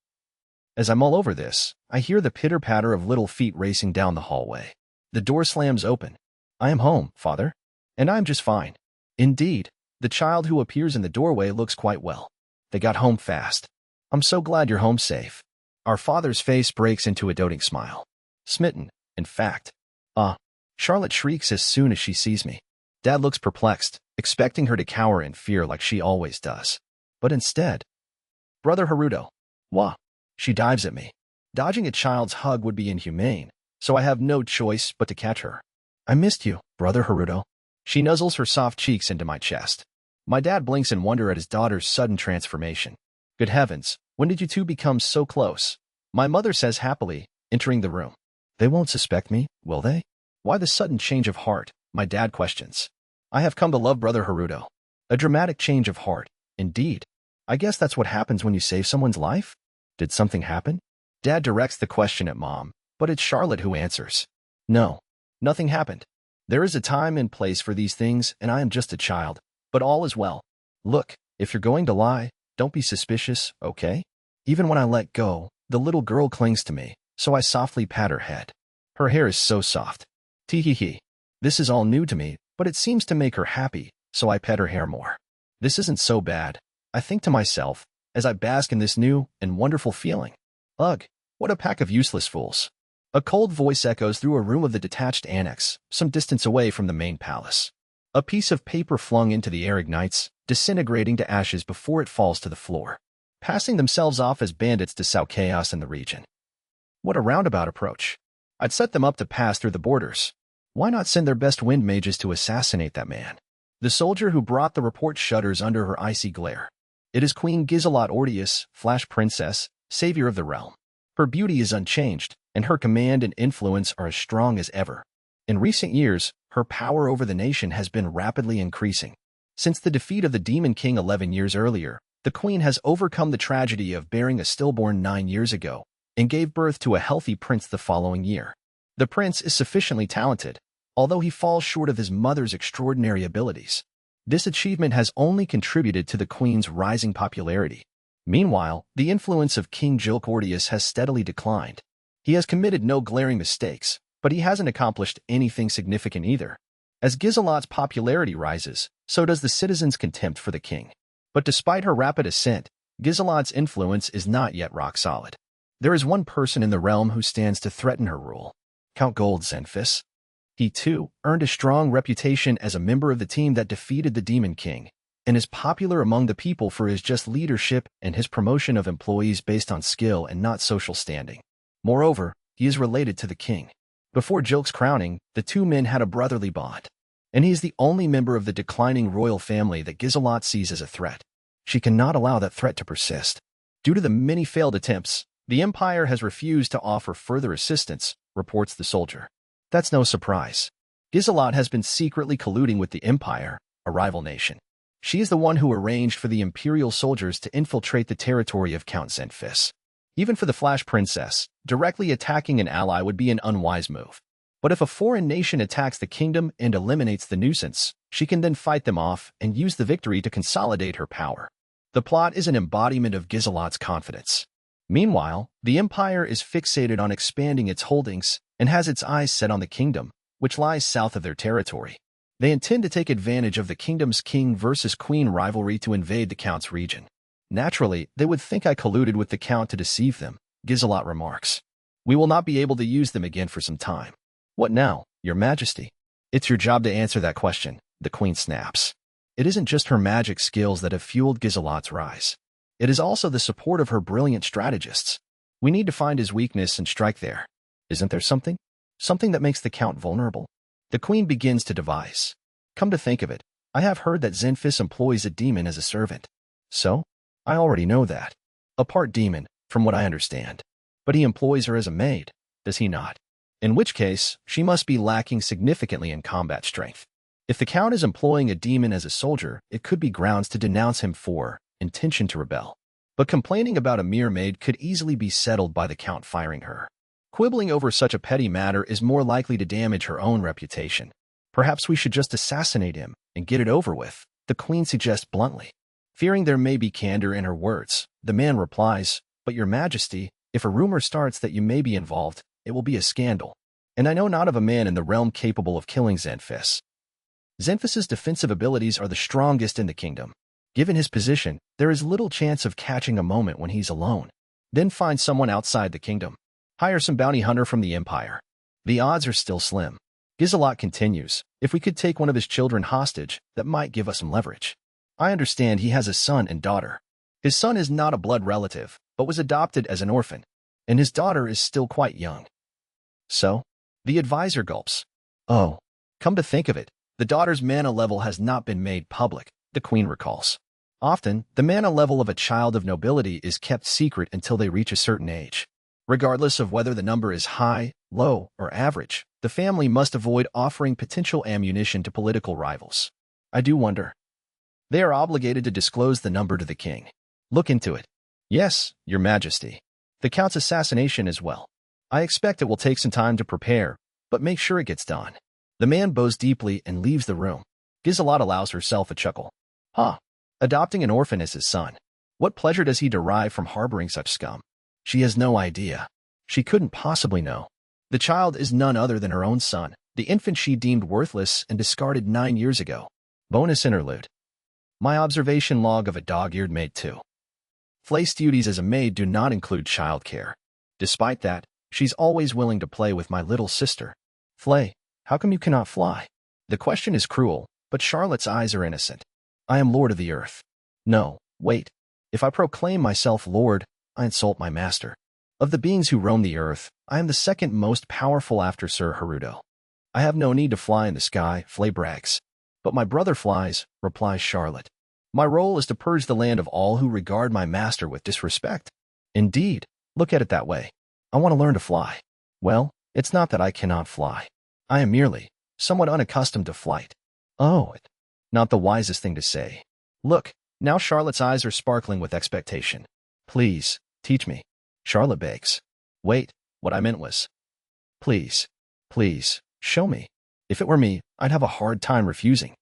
As I mull over this, I hear the pitter-patter of little feet racing down the hallway. The door slams open. I am home, Father. And I'm just fine. Indeed, the child who appears in the doorway looks quite well. They got home fast. I'm so glad you're home safe. Our father's face breaks into a doting smile. Smitten, in fact. Charlotte shrieks as soon as she sees me. Dad looks perplexed, expecting her to cower in fear like she always does. But instead, Brother Haruto. Wah. She dives at me. Dodging a child's hug would be inhumane, so I have no choice but to catch her. I missed you, Brother Haruto. She nuzzles her soft cheeks into my chest. My dad blinks in wonder at his daughter's sudden transformation. Good heavens, when did you two become so close? My mother says happily, entering the room. They won't suspect me, will they? Why the sudden change of heart? My dad questions. I have come to love Brother Haruto. A dramatic change of heart, indeed. I guess that's what happens when you save someone's life? Did something happen? Dad directs the question at Mom, but it's Charlotte who answers. No, nothing happened. There is a time and place for these things, and I am just a child, but all is well. Look, if you're going to lie, don't be suspicious, okay? Even when I let go, the little girl clings to me, so I softly pat her head. Her hair is so soft. Tee-hee-hee. This is all new to me, but it seems to make her happy, so I pet her hair more. This isn't so bad, I think to myself, as I bask in this new and wonderful feeling. Ugh, what a pack of useless fools. A cold voice echoes through a room of the detached annex, some distance away from the main palace. A piece of paper flung into the air ignites, disintegrating to ashes before it falls to the floor, passing themselves off as bandits to sow chaos in the region. What a roundabout approach. I'd set them up to pass through the borders. Why not send their best wind mages to assassinate that man? The soldier who brought the report shudders under her icy glare. It is Queen Gizelot Ordeus, Flash Princess, savior of the realm. Her beauty is unchanged, and her command and influence are as strong as ever. In recent years, her power over the nation has been rapidly increasing. Since the defeat of the Demon King 11 years earlier, the Queen has overcome the tragedy of bearing a stillborn 9 years ago and gave birth to a healthy prince the following year. The prince is sufficiently talented, although he falls short of his mother's extraordinary abilities. This achievement has only contributed to the Queen's rising popularity. Meanwhile, the influence of King Jilk Ordeus has steadily declined. He has committed no glaring mistakes, but he hasn't accomplished anything significant either. As Gizelot's popularity rises, so does the citizens' contempt for the king. But despite her rapid ascent, Gizelot's influence is not yet rock solid. There is one person in the realm who stands to threaten her rule. Count Gold Zenfis. He, too, earned a strong reputation as a member of the team that defeated the Demon King, and is popular among the people for his just leadership and his promotion of employees based on skill and not social standing. Moreover, he is related to the king. Before Jilk's crowning, the two men had a brotherly bond, and he is the only member of the declining royal family that Gizelot sees as a threat. She cannot allow that threat to persist. Due to the many failed attempts, the Empire has refused to offer further assistance, reports the soldier. That's no surprise. Gizelot has been secretly colluding with the Empire, a rival nation. She is the one who arranged for the Imperial soldiers to infiltrate the territory of Count Zenfis. Even for the Flash Princess, directly attacking an ally would be an unwise move. But if a foreign nation attacks the kingdom and eliminates the nuisance, she can then fight them off and use the victory to consolidate her power. The plot is an embodiment of Gizelot's confidence. Meanwhile, the Empire is fixated on expanding its holdings and has its eyes set on the kingdom, which lies south of their territory. They intend to take advantage of the kingdom's king versus queen rivalry to invade the Count's region. Naturally, they would think I colluded with the Count to deceive them, Gizelot remarks. We will not be able to use them again for some time. What now, Your Majesty? It's your job to answer that question, the Queen snaps. It isn't just her magic skills that have fueled Gizelot's rise. It is also the support of her brilliant strategists. We need to find his weakness and strike there. Isn't there something? Something that makes the Count vulnerable? The Queen begins to devise. Come to think of it, I have heard that Zenfis employs a demon as a servant. So? I already know that. A part demon, from what I understand. But he employs her as a maid, does he not? In which case, she must be lacking significantly in combat strength. If the Count is employing a demon as a soldier, it could be grounds to denounce him for intention to rebel. But complaining about a mere maid could easily be settled by the Count firing her. Quibbling over such a petty matter is more likely to damage her own reputation. Perhaps we should just assassinate him and get it over with, the queen suggests bluntly. Fearing there may be candor in her words, the man replies, "But your majesty, if a rumor starts that you may be involved, it will be a scandal. And I know not of a man in the realm capable of killing Xenphus. Xenphus's defensive abilities are the strongest in the kingdom. Given his position, there is little chance of catching a moment when he's alone. Then find someone outside the kingdom. Hire some bounty hunter from the empire. The odds are still slim." Gizelot continues, "If we could take one of his children hostage, that might give us some leverage. I understand he has a son and daughter. His son is not a blood relative, but was adopted as an orphan, and his daughter is still quite young." So? The advisor gulps. "Oh, come to think of it, the daughter's mana level has not been made public," the queen recalls. Often, the mana level of a child of nobility is kept secret until they reach a certain age. Regardless of whether the number is high, low, or average, the family must avoid offering potential ammunition to political rivals. I do wonder. They are obligated to disclose the number to the king. Look into it. Yes, your majesty. The count's assassination as well. I expect it will take some time to prepare, but make sure it gets done. The man bows deeply and leaves the room. Gizelot allows herself a chuckle. Adopting an orphan as his son. What pleasure does he derive from harboring such scum? She has no idea. She couldn't possibly know. The child is none other than her own son, the infant she deemed worthless and discarded 9 years ago. Bonus interlude. My observation log of a dog-eared maid too. Flay's duties as a maid do not include childcare. Despite that, she's always willing to play with my little sister. Flay, how come you cannot fly? The question is cruel, but Charlotte's eyes are innocent. I am lord of the earth. No, wait. If I proclaim myself lord, I insult my master. Of the beings who roam the earth, I am the second most powerful after Sir Haruto. I have no need to fly in the sky, Flay brags. But my brother flies, replies Charlotte. My role is to purge the land of all who regard my master with disrespect. Indeed, look at it that way. I want to learn to fly. Well, it's not that I cannot fly. I am merely somewhat unaccustomed to flight. Oh, not the wisest thing to say. Look, now Charlotte's eyes are sparkling with expectation. Please, teach me. Charlotte begs. Wait, what I meant was. Please, show me. If it were me, I'd have a hard time refusing.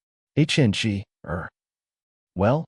Well,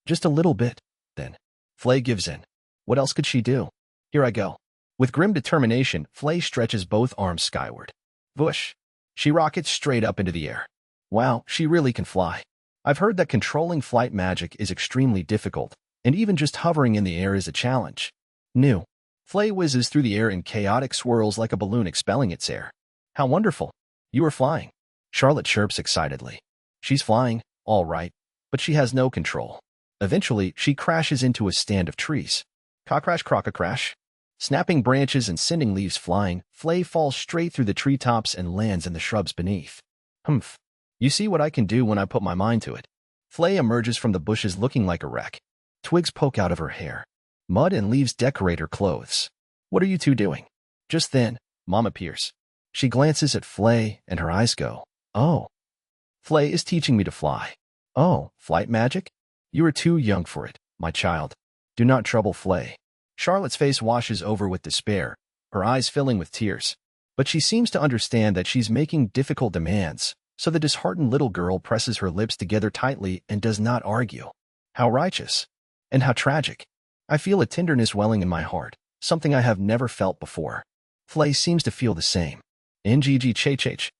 just a little bit, then. Flay gives in. What else could she do? Here I go. With grim determination, Flay stretches both arms skyward. Whoosh! She rockets straight up into the air. Wow, she really can fly. I've heard that controlling flight magic is extremely difficult, and even just hovering in the air is a challenge. New. Flay whizzes through the air in chaotic swirls like a balloon expelling its air. How wonderful. You are flying. Charlotte chirps excitedly. She's flying, all right, but she has no control. Eventually, she crashes into a stand of trees. Cock-crash, crock-a-crash. Snapping branches and sending leaves flying, Flay falls straight through the treetops and lands in the shrubs beneath. Humph. You see what I can do when I put my mind to it. Flay emerges from the bushes looking like a wreck. Twigs poke out of her hair. Mud and leaves decorate her clothes. What are you two doing? Just then, Mom appears. She glances at Flay, and her eyes go, oh. Flay is teaching me to fly. Oh, flight magic? You are too young for it, my child. Do not trouble Flay. Charlotte's face washes over with despair, her eyes filling with tears. But she seems to understand that she's making difficult demands, so the disheartened little girl presses her lips together tightly and does not argue. How righteous. And how tragic. I feel a tenderness welling in my heart, something I have never felt before. Flay seems to feel the same. NGG.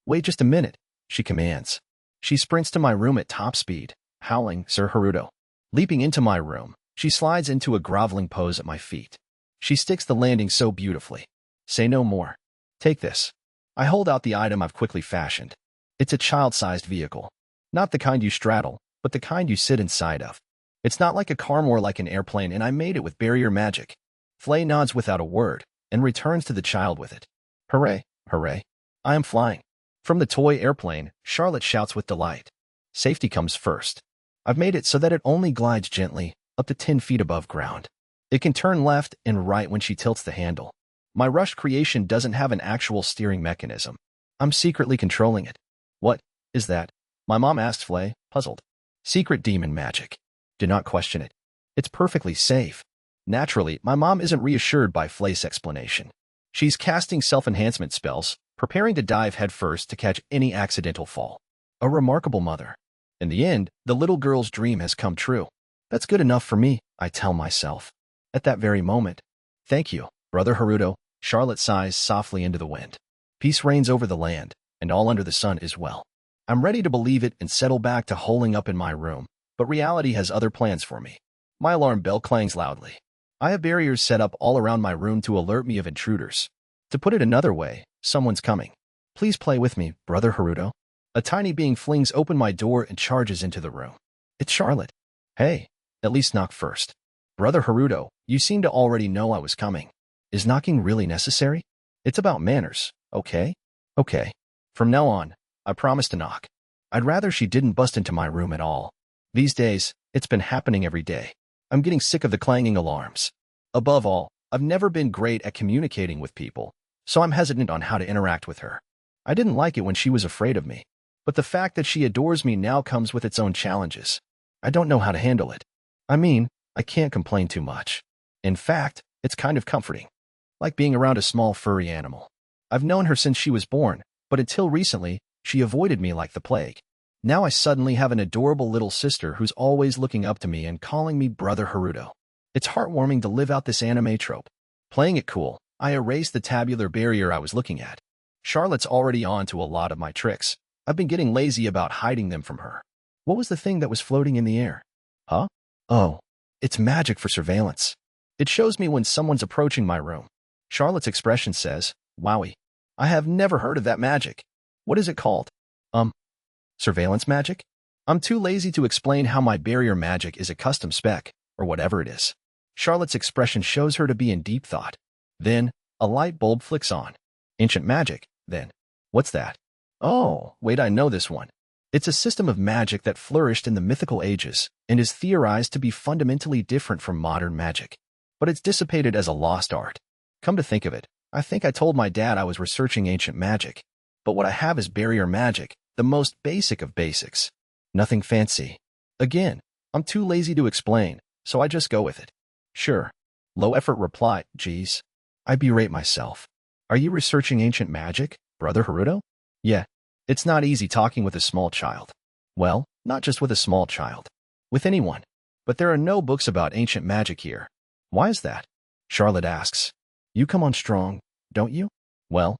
Wait just a minute, she commands. She sprints to my room at top speed, howling, Sir Haruto. Leaping into my room, she slides into a groveling pose at my feet. She sticks the landing so beautifully. Say no more. Take this. I hold out the item I've quickly fashioned. It's a child-sized vehicle. Not the kind you straddle, but the kind you sit inside of. It's not like a car, more like an airplane, and I made it with barrier magic. Flay nods without a word and returns to the child with it. Hooray, hooray. I am flying. From the toy airplane, Charlotte shouts with delight. Safety comes first. I've made it so that it only glides gently, up to 10 feet above ground. It can turn left and right when she tilts the handle. My rushed creation doesn't have an actual steering mechanism. I'm secretly controlling it. What is that? My mom asked Flay, puzzled. Secret demon magic. Do not question it. It's perfectly safe. Naturally, my mom isn't reassured by Flay's explanation. She's casting self-enhancement spells, preparing to dive headfirst to catch any accidental fall. A remarkable mother. In the end, the little girl's dream has come true. That's good enough for me, I tell myself. At that very moment. Thank you, Brother Haruto. Charlotte sighs softly into the wind. Peace reigns over the land, and all under the sun is well. I'm ready to believe it and settle back to holing up in my room, but reality has other plans for me. My alarm bell clangs loudly. I have barriers set up all around my room to alert me of intruders. To put it another way, someone's coming. Please play with me, Brother Haruto. A tiny being flings open my door and charges into the room. It's Charlotte. Hey, at least knock first. Brother Haruto, you seem to already know I was coming. Is knocking really necessary? It's about manners, okay? Okay. From now on, I promise to knock. I'd rather she didn't bust into my room at all. These days, it's been happening every day. I'm getting sick of the clanging alarms. Above all, I've never been great at communicating with people, so I'm hesitant on how to interact with her. I didn't like it when she was afraid of me, but the fact that she adores me now comes with its own challenges. I don't know how to handle it. I mean, I can't complain too much. In fact, it's kind of comforting. Like being around a small furry animal. I've known her since she was born, but until recently, she avoided me like the plague. Now I suddenly have an adorable little sister who's always looking up to me and calling me Brother Haruto. It's heartwarming to live out this anime trope. Playing it cool, I erased the tabular barrier I was looking at. Charlotte's already on to a lot of my tricks. I've been getting lazy about hiding them from her. What was the thing that was floating in the air? Huh? Oh, it's magic for surveillance. It shows me when someone's approaching my room. Charlotte's expression says, Wowie. I have never heard of that magic. What is it called? Surveillance magic? I'm too lazy to explain how my barrier magic is a custom spec, or whatever it is. Charlotte's expression shows her to be in deep thought. Then, a light bulb flicks on. Ancient magic, then. What's that? Oh, wait, I know this one. It's a system of magic that flourished in the mythical ages and is theorized to be fundamentally different from modern magic. But it's dissipated as a lost art. Come to think of it, I think I told my dad I was researching ancient magic. But what I have is barrier magic, the most basic of basics. Nothing fancy. Again, I'm too lazy to explain, so I just go with it. Sure. Low-effort reply, geez. I berate myself. Are you researching ancient magic, Brother Haruto? Yeah. It's not easy talking with a small child. Well, not just with a small child. With anyone. But there are no books about ancient magic here. Why is that? Charlotte asks. You come on strong, don't you? Well,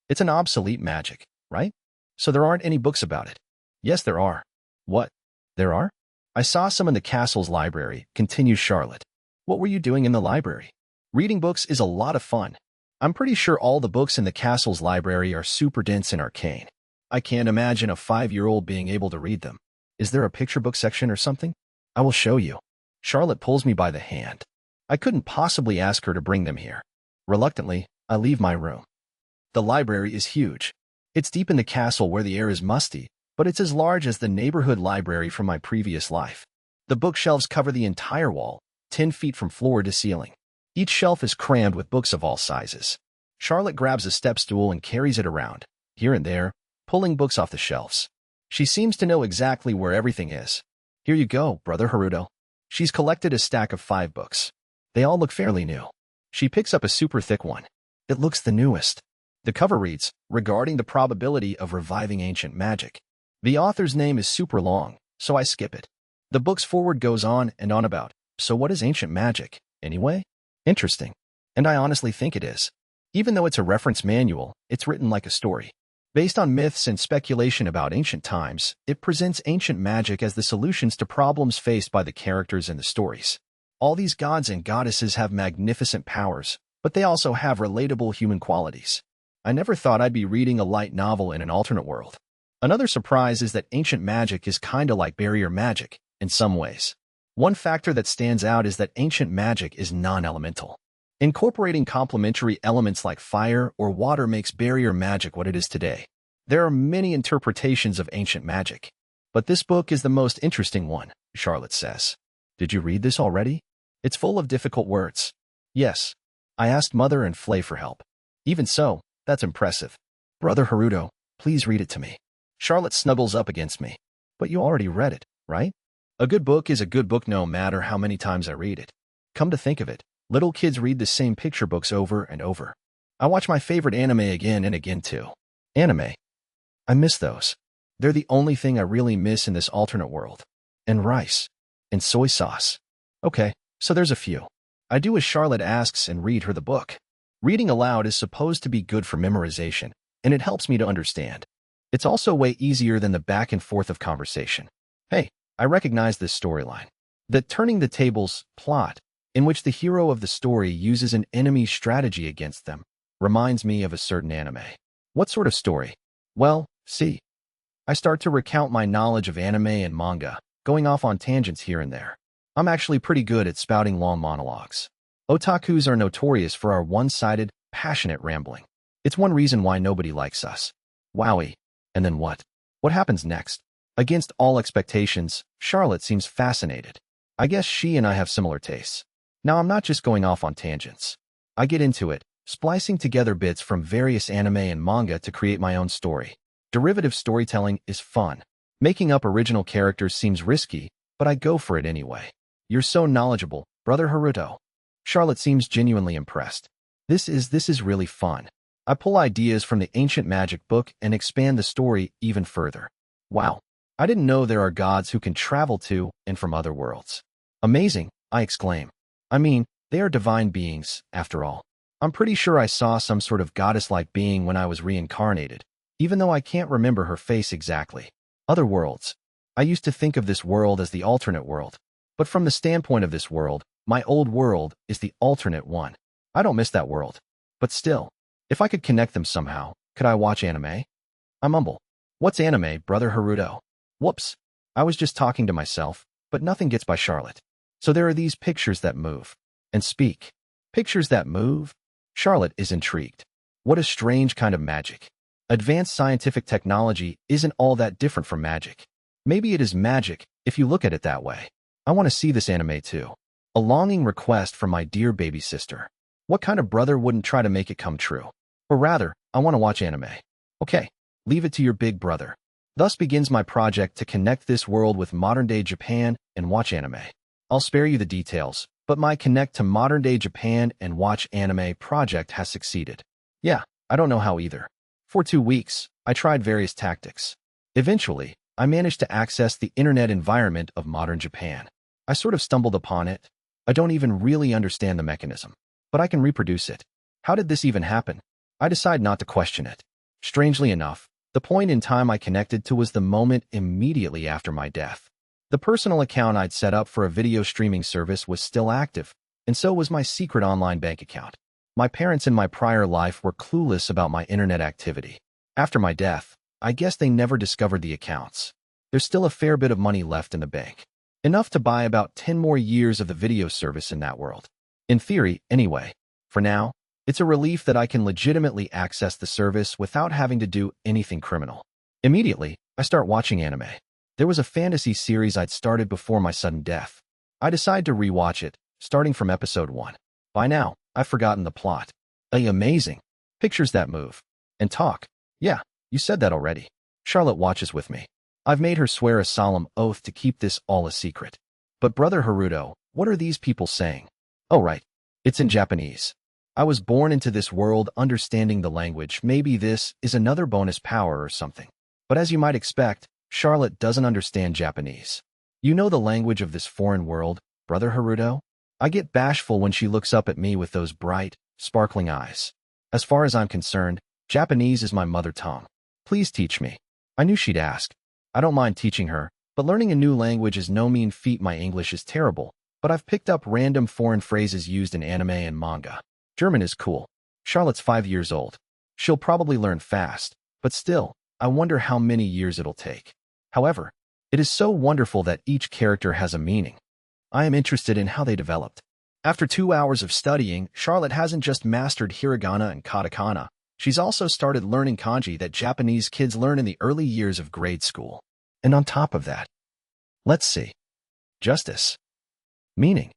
it's an obsolete magic, right? So there aren't any books about it. Yes, there are. What? There are? I saw some in the castle's library, continues Charlotte. What were you doing in the library? Reading books is a lot of fun. I'm pretty sure all the books in the castle's library are super dense and arcane. I can't imagine a 5-year-old being able to read them. Is there a picture book section or something? I will show you. Charlotte pulls me by the hand. I couldn't possibly ask her to bring them here. Reluctantly, I leave my room. The library is huge. It's deep in the castle where the air is musty, but it's as large as the neighborhood library from my previous life. The bookshelves cover the entire wall, 10 feet from floor to ceiling. Each shelf is crammed with books of all sizes. Charlotte grabs a step stool and carries it around, here and there, pulling books off the shelves. She seems to know exactly where everything is. Here you go, Brother Haruto. She's collected a stack of 5 books. They all look fairly new. She picks up a super thick one. It looks the newest. The cover reads, regarding the probability of reviving ancient magic. The author's name is super long, so I skip it. The book's forward goes on and on about, so what is ancient magic, anyway? Interesting. And I honestly think it is. Even though it's a reference manual, it's written like a story. Based on myths and speculation about ancient times, it presents ancient magic as the solutions to problems faced by the characters in the stories. All these gods and goddesses have magnificent powers, but they also have relatable human qualities. I never thought I'd be reading a light novel in an alternate world. Another surprise is that ancient magic is kinda like barrier magic, in some ways. One factor that stands out is that ancient magic is non-elemental. Incorporating complementary elements like fire or water makes barrier magic what it is today. There are many interpretations of ancient magic. But this book is the most interesting one, Charlotte says. Did you read this already? It's full of difficult words. Yes. I asked Mother and Flay for help. Even so, that's impressive. Brother Haruto, please read it to me. Charlotte snuggles up against me. But you already read it, right? A good book is a good book no matter how many times I read it. Come to think of it, little kids read the same picture books over and over. I watch my favorite anime again and again too. Anime. I miss those. They're the only thing I really miss in this alternate world. And rice. And soy sauce. Okay, so there's a few. I do as Charlotte asks and read her the book. Reading aloud is supposed to be good for memorization, and it helps me to understand. It's also way easier than the back and forth of conversation. Hey, I recognize this storyline. The turning the tables plot, in which the hero of the story uses an enemy's strategy against them, reminds me of a certain anime. What sort of story? Well, see. I start to recount my knowledge of anime and manga, going off on tangents here and there. I'm actually pretty good at spouting long monologues. Otakus are notorious for our one-sided, passionate rambling. It's one reason why nobody likes us. Wowie. And then what? What happens next? Against all expectations, Charlotte seems fascinated. I guess she and I have similar tastes. Now I'm not just going off on tangents. I get into it, splicing together bits from various anime and manga to create my own story. Derivative storytelling is fun. Making up original characters seems risky, but I go for it anyway. You're so knowledgeable, Brother Haruto. Charlotte seems genuinely impressed. This is really fun. I pull ideas from the ancient magic book and expand the story even further. Wow, I didn't know there are gods who can travel to and from other worlds. Amazing, I exclaim. I mean, they are divine beings, after all. I'm pretty sure I saw some sort of goddess-like being when I was reincarnated, even though I can't remember her face exactly. Other worlds. I used to think of this world as the alternate world. But from the standpoint of this world, my old world is the alternate one. I don't miss that world. But still, if I could connect them somehow, could I watch anime? I mumble. What's anime, Brother Haruto? Whoops. I was just talking to myself, but nothing gets by Charlotte. So there are these pictures that move and speak. Pictures that move? Charlotte is intrigued. What a strange kind of magic. Advanced scientific technology isn't all that different from magic. Maybe it is magic, if you look at it that way. I want to see this anime too. A longing request from my dear baby sister. What kind of brother wouldn't try to make it come true? Or rather, I want to watch anime. Okay, leave it to your big brother. Thus begins my project to connect this world with modern-day Japan and watch anime. I'll spare you the details, but my connect to modern-day Japan and watch anime project has succeeded. Yeah, I don't know how either. For 2 weeks, I tried various tactics. Eventually, I managed to access the internet environment of modern Japan. I sort of stumbled upon it. I don't even really understand the mechanism, but I can reproduce it. How did this even happen? I decide not to question it. Strangely enough, the point in time I connected to was the moment immediately after my death. The personal account I'd set up for a video streaming service was still active, and so was my secret online bank account. My parents in my prior life were clueless about my internet activity. After my death, I guess they never discovered the accounts. There's still a fair bit of money left in the bank. Enough to buy about 10 more years of the video service in that world. In theory, anyway. For now, it's a relief that I can legitimately access the service without having to do anything criminal. Immediately, I start watching anime. There was a fantasy series I'd started before my sudden death. I decide to rewatch it, starting from episode 1. By now, I've forgotten the plot. Amazing. Pictures that move. And talk. Yeah, you said that already. Charlotte watches with me. I've made her swear a solemn oath to keep this all a secret. But Brother Haruto, what are these people saying? Oh right, it's in Japanese. I was born into this world understanding the language. Maybe this is another bonus power or something. But as you might expect, Charlotte doesn't understand Japanese. You know the language of this foreign world, Brother Haruto? I get bashful when she looks up at me with those bright, sparkling eyes. As far as I'm concerned, Japanese is my mother tongue. Please teach me. I knew she'd ask. I don't mind teaching her, but learning a new language is no mean feat. My English is terrible, but I've picked up random foreign phrases used in anime and manga. German is cool. Charlotte's 5 years old. She'll probably learn fast, but still, I wonder how many years it'll take. However, it is so wonderful that each character has a meaning. I am interested in how they developed. After 2 hours of studying, Charlotte hasn't just mastered hiragana and katakana. She's also started learning kanji that Japanese kids learn in the early years of grade school. And on top of that, let's see. Justice. Meaning.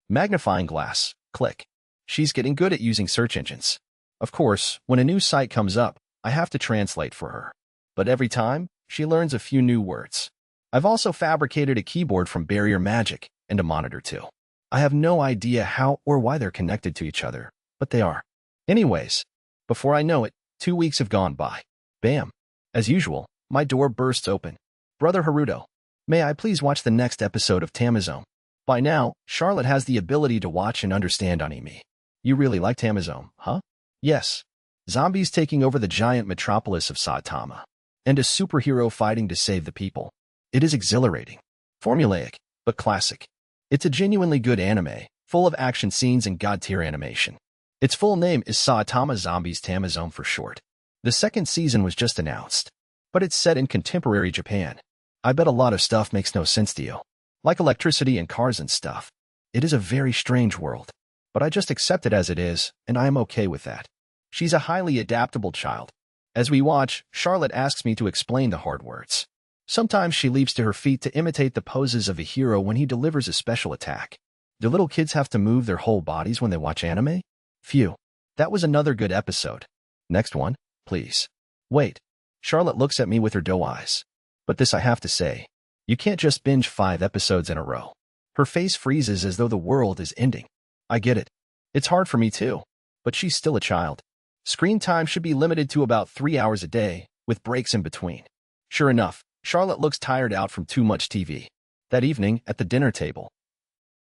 Magnifying glass. Click. She's getting good at using search engines. Of course, when a new site comes up, I have to translate for her. But every time, she learns a few new words. I've also fabricated a keyboard from barrier magic and a monitor too. I have no idea how or why they're connected to each other, but they are. Anyways, before I know it, 2 weeks have gone by. Bam. As usual, my door bursts open. Brother Haruto, may I please watch the next episode of Tamazome? By now, Charlotte has the ability to watch and understand anime. You really like Tamazome, huh? Yes. Zombies taking over the giant metropolis of Saitama. And a superhero fighting to save the people. It is exhilarating. Formulaic, but classic. It's a genuinely good anime, full of action scenes and god-tier animation. Its full name is Saitama Zombies Tamazome for short. The second season was just announced, but it's set in contemporary Japan. I bet a lot of stuff makes no sense to you. Like electricity and cars and stuff. It is a very strange world, but I just accept it as it is, and I am okay with that. She's a highly adaptable child. As we watch, Charlotte asks me to explain the hard words. Sometimes she leaps to her feet to imitate the poses of a hero when he delivers a special attack. Do little kids have to move their whole bodies when they watch anime? Phew. That was another good episode. Next one, please. Wait. Charlotte looks at me with her doe eyes. But this I have to say. You can't just binge 5 episodes in a row. Her face freezes as though the world is ending. I get it. It's hard for me too. But she's still a child. Screen time should be limited to about 3 hours a day, with breaks in between. Sure enough, Charlotte looks tired out from too much TV. That evening, at the dinner table.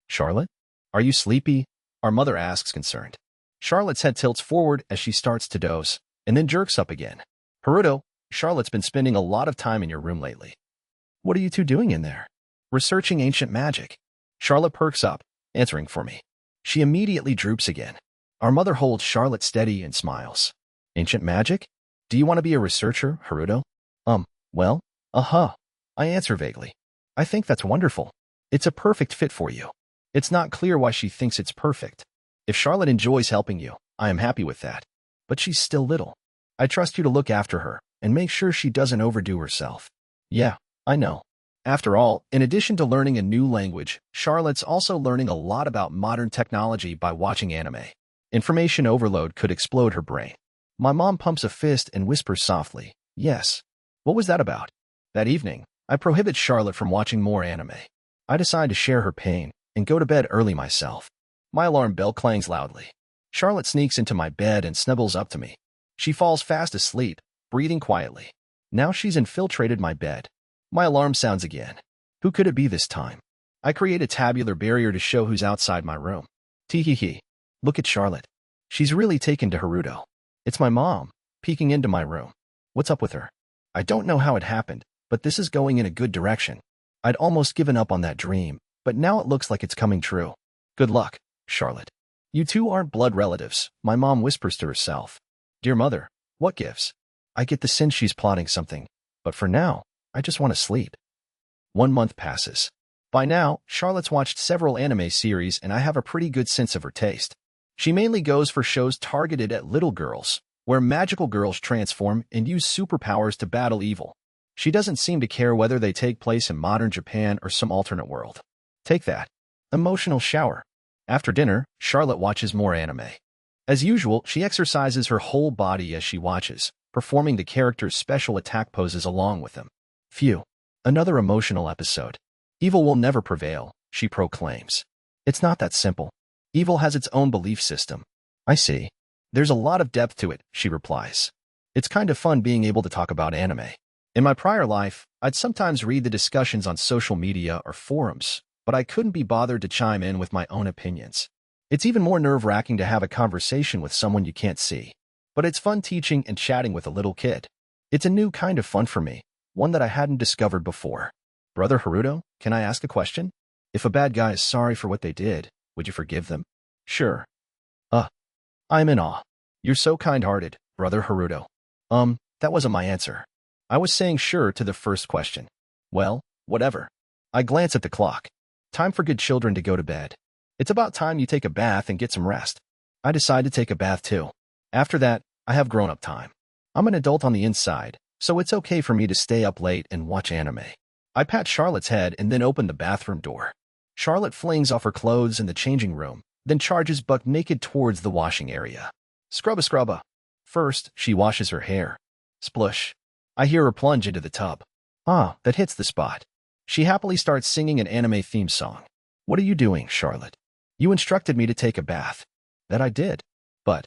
Charlotte? Are you sleepy? Our mother asks, concerned. Charlotte's head tilts forward as she starts to doze, and then jerks up again. Haruto, Charlotte's been spending a lot of time in your room lately. What are you two doing in there? Researching ancient magic. Charlotte perks up, answering for me. She immediately droops again. Our mother holds Charlotte steady and smiles. Ancient magic? Do you want to be a researcher, Haruto? Well, I answer vaguely. I think that's wonderful. It's a perfect fit for you. It's not clear why she thinks it's perfect. If Charlotte enjoys helping you, I am happy with that. But she's still little. I trust you to look after her and make sure she doesn't overdo herself. Yeah, I know. After all, in addition to learning a new language, Charlotte's also learning a lot about modern technology by watching anime. Information overload could explode her brain. My mom pumps a fist and whispers softly, yes. What was that about? That evening, I prohibit Charlotte from watching more anime. I decide to share her pain and go to bed early myself. My alarm bell clangs loudly. Charlotte sneaks into my bed and snuggles up to me. She falls fast asleep, breathing quietly. Now she's infiltrated my bed. My alarm sounds again. Who could it be this time? I create a tabular barrier to show who's outside my room. Tee-hee-hee. Look at Charlotte. She's really taken to Haruto. It's my mom, peeking into my room. What's up with her? I don't know how it happened, but this is going in a good direction. I'd almost given up on that dream, but now it looks like it's coming true. Good luck, Charlotte. You two aren't blood relatives, my mom whispers to herself. Dear mother, what gives? I get the sense she's plotting something, but for now, I just want to sleep. 1 month passes. By now, Charlotte's watched several anime series and I have a pretty good sense of her taste. She mainly goes for shows targeted at little girls, where magical girls transform and use superpowers to battle evil. She doesn't seem to care whether they take place in modern Japan or some alternate world. Take that. Emotional shower. After dinner, Charlotte watches more anime. As usual, she exercises her whole body as she watches, performing the character's special attack poses along with them. Phew. Another emotional episode. Evil will never prevail, she proclaims. It's not that simple. Evil has its own belief system. I see. There's a lot of depth to it, she replies. It's kind of fun being able to talk about anime. In my prior life, I'd sometimes read the discussions on social media or forums, but I couldn't be bothered to chime in with my own opinions. It's even more nerve-wracking to have a conversation with someone you can't see. But it's fun teaching and chatting with a little kid. It's a new kind of fun for me, one that I hadn't discovered before. Brother Haruto, can I ask a question? If a bad guy is sorry for what they did, would you forgive them? Sure. I'm in awe. You're so kind-hearted, Brother Haruto. That wasn't my answer. I was saying sure to the first question. Well, whatever. I glance at the clock. Time for good children to go to bed. It's about time you take a bath and get some rest. I decide to take a bath too. After that, I have grown-up time. I'm an adult on the inside, so it's okay for me to stay up late and watch anime. I pat Charlotte's head and then open the bathroom door. Charlotte flings off her clothes in the changing room, then charges buck naked towards the washing area. Scrubba scrubba. First, she washes her hair. Splush. I hear her plunge into the tub. That hits the spot. She happily starts singing an anime theme song. What are you doing, Charlotte? You instructed me to take a bath. That I did. But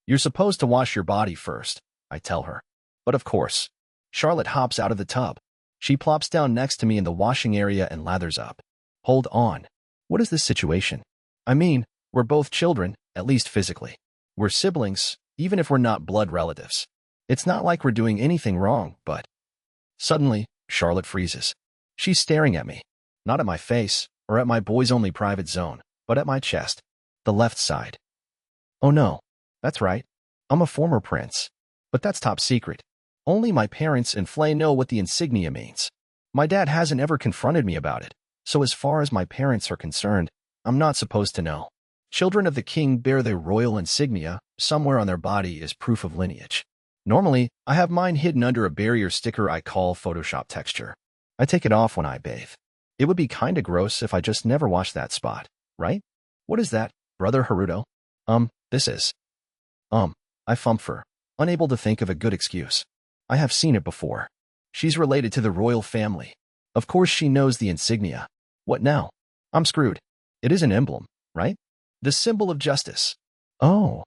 You're supposed to wash your body first, I tell her. But of course. Charlotte hops out of the tub. She plops down next to me in the washing area and lathers up. Hold on. What is this situation? I mean, we're both children, at least physically. We're siblings, even if we're not blood relatives. It's not like we're doing anything wrong, but... Suddenly, Charlotte freezes. She's staring at me. Not at my face, or at my boys-only private zone, but at my chest. The left side. Oh no. That's right. I'm a former prince. But that's top secret. Only my parents and Flay know what the insignia means. My dad hasn't ever confronted me about it, so as far as my parents are concerned, I'm not supposed to know. Children of the king bear their royal insignia somewhere on their body as proof of lineage. Normally, I have mine hidden under a barrier sticker I call Photoshop texture. I take it off when I bathe. It would be kinda gross if I just never washed that spot, right? What is that, Brother Haruto? This is. I fumfer, unable to think of a good excuse. I have seen it before. She's related to the royal family. Of course she knows the insignia. What now? I'm screwed. It is an emblem, right? The symbol of justice. Oh.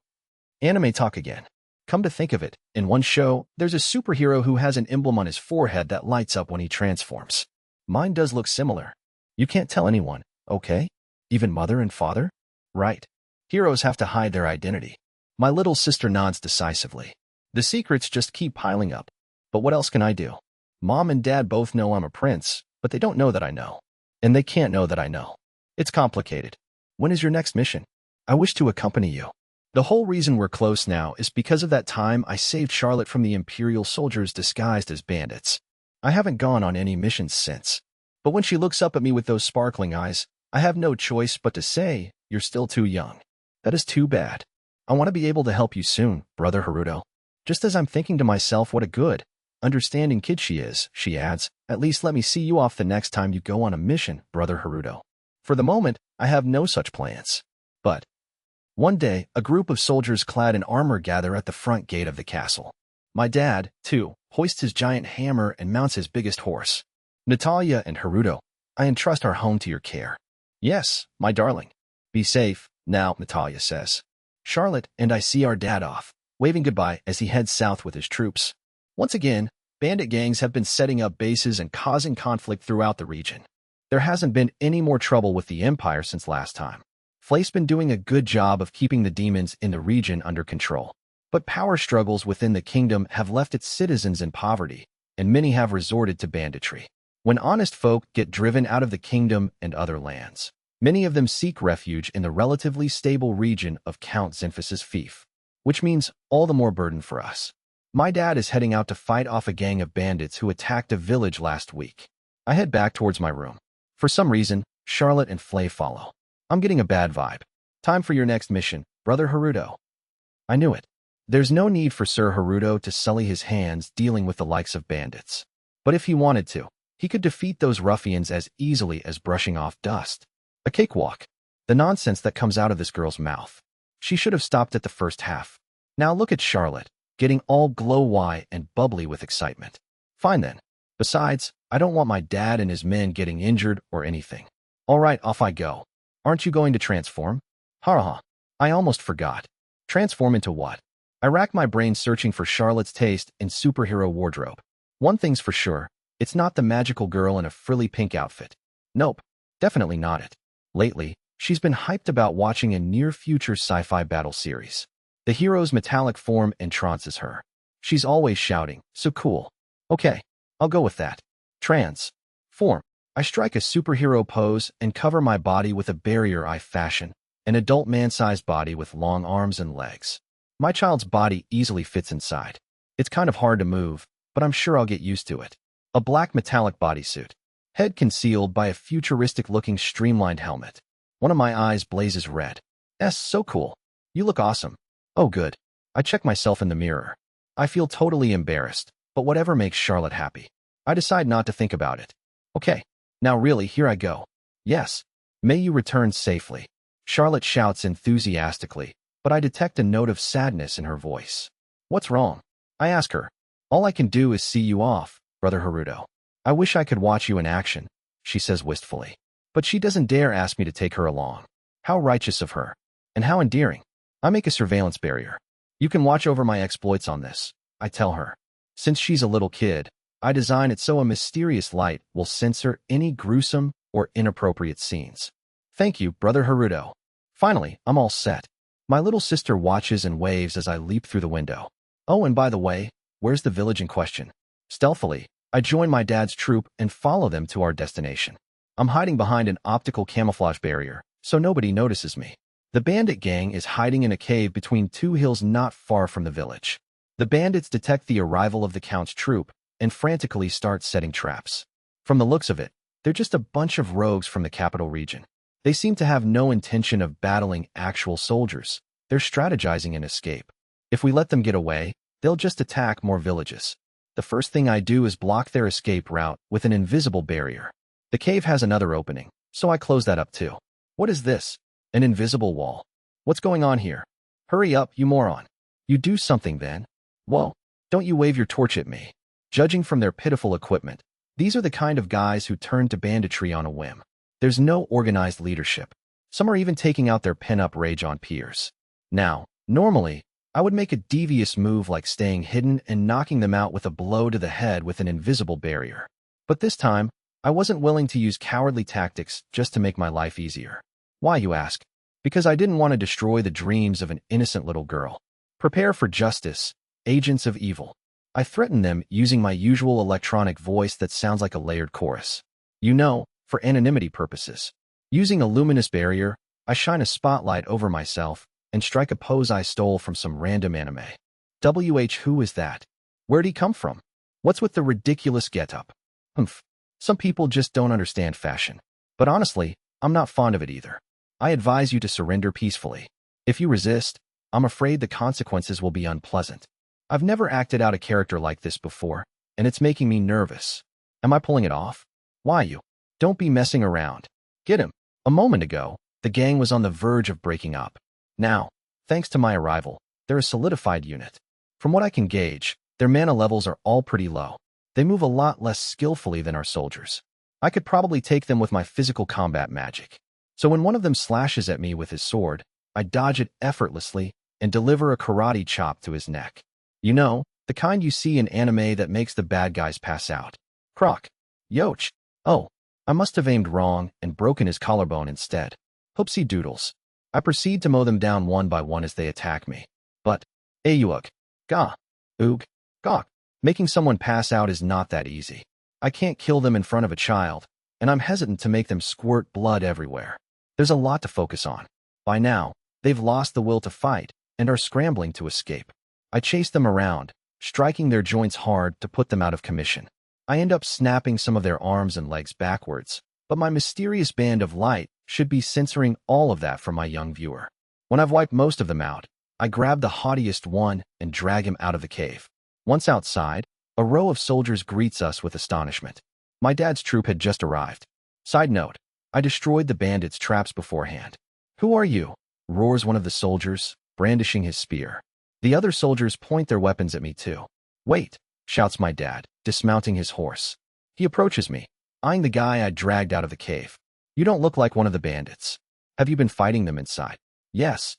Anime talk again. Come to think of it, in one show, there's a superhero who has an emblem on his forehead that lights up when he transforms. Mine does look similar. You can't tell anyone, okay? Even mother and father? Right. Heroes have to hide their identity. My little sister nods decisively. The secrets just keep piling up. But what else can I do? Mom and Dad both know I'm a prince, but they don't know that I know. And they can't know that I know. It's complicated. When is your next mission? I wish to accompany you. The whole reason we're close now is because of that time I saved Charlotte from the Imperial soldiers disguised as bandits. I haven't gone on any missions since. But when she looks up at me with those sparkling eyes, I have no choice but to say, you're still too young. That is too bad. I want to be able to help you soon, Brother Haruto. Just as I'm thinking to myself what a good, understanding kid she is, she adds, at least let me see you off the next time you go on a mission, Brother Haruto. For the moment, I have no such plans. But one day, a group of soldiers clad in armor gather at the front gate of the castle. My dad, too, hoists his giant hammer and mounts his biggest horse. Natalia and Haruto, I entrust our home to your care. Yes, my darling. Be safe, now, Natalia says. Charlotte and I see our dad off, waving goodbye as he heads south with his troops. Once again, bandit gangs have been setting up bases and causing conflict throughout the region. There hasn't been any more trouble with the Empire since last time. Flay's been doing a good job of keeping the demons in the region under control. But power struggles within the kingdom have left its citizens in poverty, and many have resorted to banditry. When honest folk get driven out of the kingdom and other lands, many of them seek refuge in the relatively stable region of Count Zinphas's fief, which means all the more burden for us. My dad is heading out to fight off a gang of bandits who attacked a village last week. I head back towards my room. For some reason, Charlotte and Flay follow. I'm getting a bad vibe. Time for your next mission, Brother Haruto. I knew it. There's no need for Sir Haruto to sully his hands dealing with the likes of bandits. But if he wanted to, he could defeat those ruffians as easily as brushing off dust. A cakewalk. The nonsense that comes out of this girl's mouth. She should have stopped at the first half. Now look at Charlotte, getting all glow-eye and bubbly with excitement. Fine then. Besides, I don't want my dad and his men getting injured or anything. All right, off I go. Aren't you going to transform? Ha. I almost forgot. Transform into what? I rack my brain searching for Charlotte's taste in superhero wardrobe. One thing's for sure, it's not the magical girl in a frilly pink outfit. Nope, definitely not it. Lately, she's been hyped about watching a near-future sci-fi battle series. The hero's metallic form entrances her. She's always shouting, so cool. Okay, I'll go with that. Form. I strike a superhero pose and cover my body with a barrier I fashion, an adult man-sized body with long arms and legs. My child's body easily fits inside. It's kind of hard to move, but I'm sure I'll get used to it. A black metallic bodysuit. Head concealed by a futuristic-looking streamlined helmet. One of my eyes blazes red. So cool. You look awesome. Oh good. I check myself in the mirror. I feel totally embarrassed, but whatever makes Charlotte happy. I decide not to think about it. Okay. Now really, here I go. Yes. May you return safely. Charlotte shouts enthusiastically, but I detect a note of sadness in her voice. What's wrong? I ask her. All I can do is see you off, Brother Haruto. I wish I could watch you in action, she says wistfully. But she doesn't dare ask me to take her along. How righteous of her. And how endearing. I make a surveillance barrier. You can watch over my exploits on this, I tell her. Since she's a little kid, I design it so a mysterious light will censor any gruesome or inappropriate scenes. Thank you, Brother Haruto. Finally, I'm all set. My little sister watches and waves as I leap through the window. Oh, and by the way, where's the village in question? Stealthily, I join my dad's troop and follow them to our destination. I'm hiding behind an optical camouflage barrier, so nobody notices me. The bandit gang is hiding in a cave between two hills not far from the village. The bandits detect the arrival of the Count's troop and frantically start setting traps. From the looks of it, they're just a bunch of rogues from the capital region. They seem to have no intention of battling actual soldiers. They're strategizing an escape. If we let them get away, they'll just attack more villages. The first thing I do is block their escape route with an invisible barrier. The cave has another opening, so I close that up too. What is this? An invisible wall. What's going on here? Hurry up, you moron. You do something then. Whoa, don't you wave your torch at me. Judging from their pitiful equipment, these are the kind of guys who turn to banditry on a whim. There's no organized leadership. Some are even taking out their pent-up rage on peers. Now, normally, I would make a devious move like staying hidden and knocking them out with a blow to the head with an invisible barrier. But this time, I wasn't willing to use cowardly tactics just to make my life easier. Why, you ask? Because I didn't want to destroy the dreams of an innocent little girl. Prepare for justice, agents of evil. I threaten them using my usual electronic voice that sounds like a layered chorus. You know, for anonymity purposes. Using a luminous barrier, I shine a spotlight over myself and strike a pose I stole from some random anime. Who is that? Where'd he come from? What's with the ridiculous getup? Humph. Some people just don't understand fashion. But honestly, I'm not fond of it either. I advise you to surrender peacefully. If you resist, I'm afraid the consequences will be unpleasant. I've never acted out a character like this before, and it's making me nervous. Am I pulling it off? Why you? Don't be messing around. Get him. A moment ago, the gang was on the verge of breaking up. Now, thanks to my arrival, they're a solidified unit. From what I can gauge, their mana levels are all pretty low. They move a lot less skillfully than our soldiers. I could probably take them with my physical combat magic. So when one of them slashes at me with his sword, I dodge it effortlessly and deliver a karate chop to his neck. You know, the kind you see in anime that makes the bad guys pass out. Croc. Yoch. Oh, I must have aimed wrong and broken his collarbone instead. Hoopsie doodles. I proceed to mow them down one by one as they attack me. But, Ayuk. Gah. Oog. Gawk. Making someone pass out is not that easy. I can't kill them in front of a child, and I'm hesitant to make them squirt blood everywhere. There's a lot to focus on. By now, they've lost the will to fight and are scrambling to escape. I chase them around, striking their joints hard to put them out of commission. I end up snapping some of their arms and legs backwards, but my mysterious band of light should be censoring all of that for my young viewer. When I've wiped most of them out, I grab the haughtiest one and drag him out of the cave. Once outside, a row of soldiers greets us with astonishment. My dad's troop had just arrived. Side note, I destroyed the bandits' traps beforehand. Who are you? Roars one of the soldiers, brandishing his spear. The other soldiers point their weapons at me too. Wait, shouts my dad, dismounting his horse. He approaches me, eyeing the guy I dragged out of the cave. You don't look like one of the bandits. Have you been fighting them inside? Yes.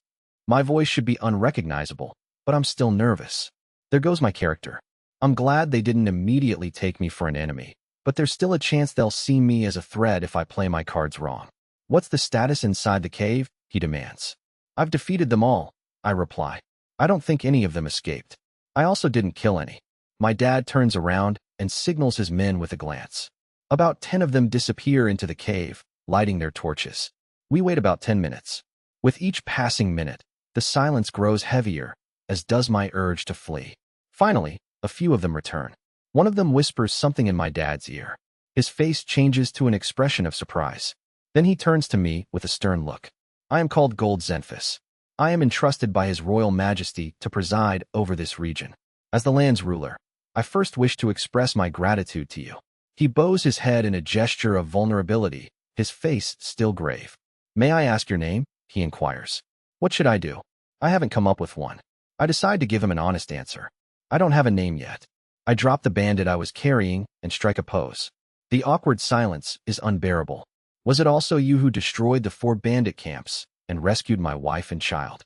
My voice should be unrecognizable, but I'm still nervous. There goes my character. I'm glad they didn't immediately take me for an enemy, but there's still a chance they'll see me as a threat if I play my cards wrong. What's the status inside the cave? He demands. I've defeated them all, I reply. I don't think any of them escaped. I also didn't kill any. My dad turns around and signals his men with a glance. About 10 of them disappear into the cave, lighting their torches. We wait about 10 minutes. With each passing minute, the silence grows heavier, as does my urge to flee. Finally, a few of them return. One of them whispers something in my dad's ear. His face changes to an expression of surprise. Then he turns to me with a stern look. I am called Gold Zenfis. I am entrusted by His Royal Majesty to preside over this region. As the land's ruler, I first wish to express my gratitude to you. He bows his head in a gesture of vulnerability, his face still grave. May I ask your name? He inquires. What should I do? I haven't come up with one. I decide to give him an honest answer. I don't have a name yet. I drop the bandit I was carrying and strike a pose. The awkward silence is unbearable. Was it also you who destroyed the 4 bandit camps and rescued my wife and child?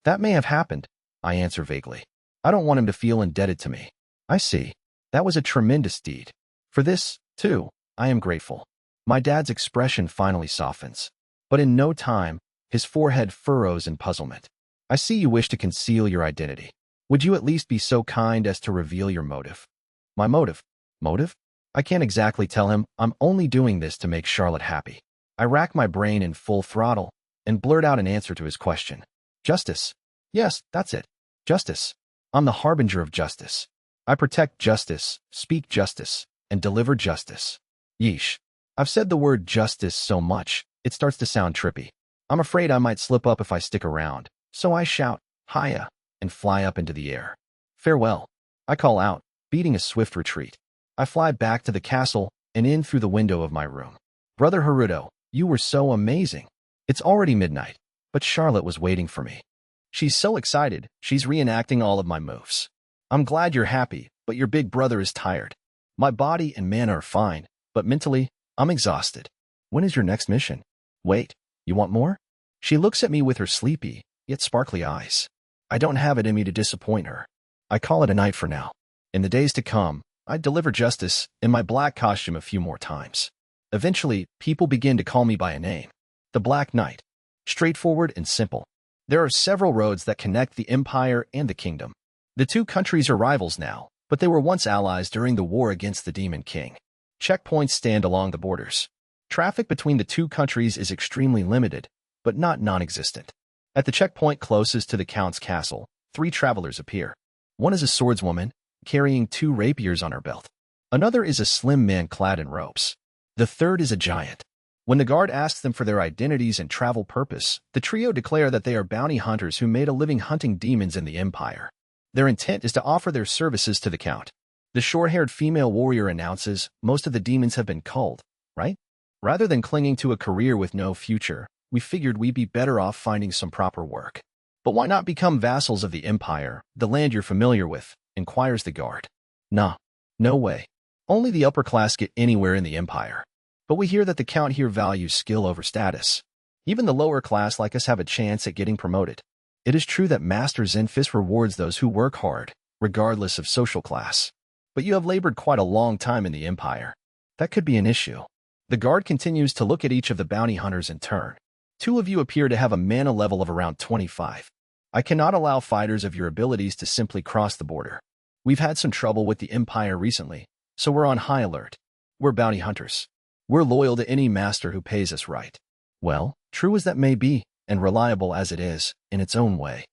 That may have happened, I answer vaguely. I don't want him to feel indebted to me. I see. That was a tremendous deed. For this, too, I am grateful. My dad's expression finally softens. But in no time, his forehead furrows in puzzlement. I see you wish to conceal your identity. Would you at least be so kind as to reveal your motive? My motive? Motive? I can't exactly tell him. I'm only doing this to make Charlotte happy. I rack my brain in full throttle and blurt out an answer to his question. Justice. Yes, that's it. Justice. I'm the harbinger of justice. I protect justice, speak justice, and deliver justice. Yeesh. I've said the word justice so much, it starts to sound trippy. I'm afraid I might slip up if I stick around, so I shout, Hiya, and fly up into the air. Farewell. I call out, beating a swift retreat. I fly back to the castle and in through the window of my room. Brother Haruto, you were so amazing. It's already midnight, but Charlotte was waiting for me. She's so excited, she's reenacting all of my moves. I'm glad you're happy, but your big brother is tired. My body and mana are fine, but mentally, I'm exhausted. When is your next mission? Wait, you want more? She looks at me with her sleepy, yet sparkly eyes. I don't have it in me to disappoint her. I call it a night for now. In the days to come, I deliver justice in my black costume a few more times. Eventually, people begin to call me by a name. The Black Knight. Straightforward and simple. There are several roads that connect the Empire and the Kingdom. The two countries are rivals now, but they were once allies during the war against the Demon King. Checkpoints stand along the borders. Traffic between the two countries is extremely limited, but not non-existent. At the checkpoint closest to the Count's castle, 3 travelers appear. One is a swordswoman, carrying 2 rapiers on her belt. Another is a slim man clad in robes. The third is a giant. When the guard asks them for their identities and travel purpose, the trio declare that they are bounty hunters who made a living hunting demons in the Empire. Their intent is to offer their services to the Count. The short-haired female warrior announces, most of the demons have been culled, right? Rather than clinging to a career with no future, we figured we'd be better off finding some proper work. But why not become vassals of the Empire, the land you're familiar with, inquires the guard. Nah, no way. Only the upper class get anywhere in the Empire. But we hear that the Count here values skill over status. Even the lower class like us have a chance at getting promoted. It is true that Master Zenfis rewards those who work hard, regardless of social class. But you have labored quite a long time in the Empire. That could be an issue. The guard continues to look at each of the bounty hunters in turn. 2 of you appear to have a mana level of around 25. I cannot allow fighters of your abilities to simply cross the border. We've had some trouble with the Empire recently, so we're on high alert. We're bounty hunters. We're loyal to any master who pays us right. Well, true as that may be, and reliable as it is, in its own way.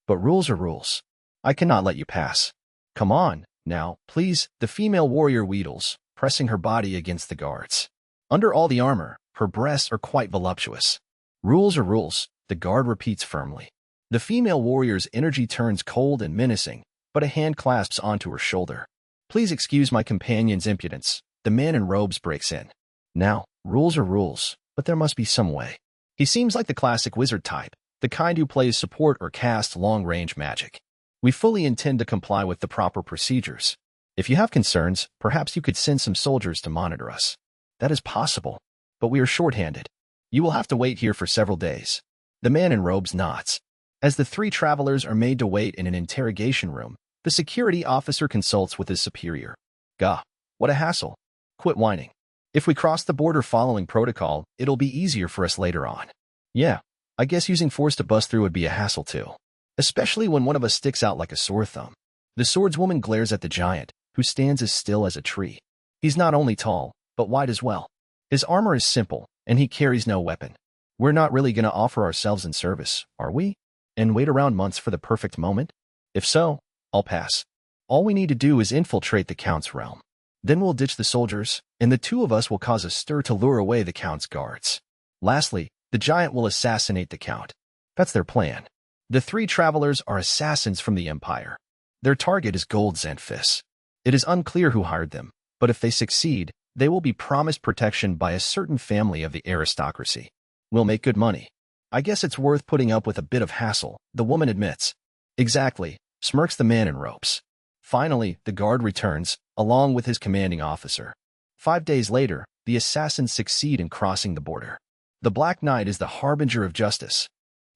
But rules are rules. I cannot let you pass. Come on, now, please, the female warrior wheedles, pressing her body against the guards. Under all the armor, her breasts are quite voluptuous. Rules are rules, the guard repeats firmly. The female warrior's energy turns cold and menacing, but a hand clasps onto her shoulder. Please excuse my companion's impudence. The man in robes breaks in. Now, rules are rules, but there must be some way. He seems like the classic wizard type, the kind who plays support or casts long-range magic. We fully intend to comply with the proper procedures. If you have concerns, perhaps you could send some soldiers to monitor us. That is possible, but we are short-handed. You will have to wait here for several days. The man in robes nods. As the 3 travelers are made to wait in an interrogation room, the security officer consults with his superior. Gah, what a hassle. Quit whining. If we cross the border following protocol, it'll be easier for us later on. Yeah, I guess using force to bust through would be a hassle too. Especially when one of us sticks out like a sore thumb. The swordswoman glares at the giant, who stands as still as a tree. He's not only tall, but wide as well. His armor is simple, and he carries no weapon. We're not really gonna offer ourselves in service, are we? And wait around months for the perfect moment? If so, I'll pass. All we need to do is infiltrate the Count's realm. Then we'll ditch the soldiers, and the 2 of us will cause a stir to lure away the Count's guards. Lastly, the giant will assassinate the Count. That's their plan. The 3 travelers are assassins from the Empire. Their target is Gold Zenfis. It is unclear who hired them, but if they succeed, they will be promised protection by a certain family of the aristocracy. We'll make good money. I guess it's worth putting up with a bit of hassle, the woman admits. Exactly, smirks the man in robes. Finally, the guard returns, along with his commanding officer. 5 days later, the assassins succeed in crossing the border. The Black Knight is the harbinger of justice.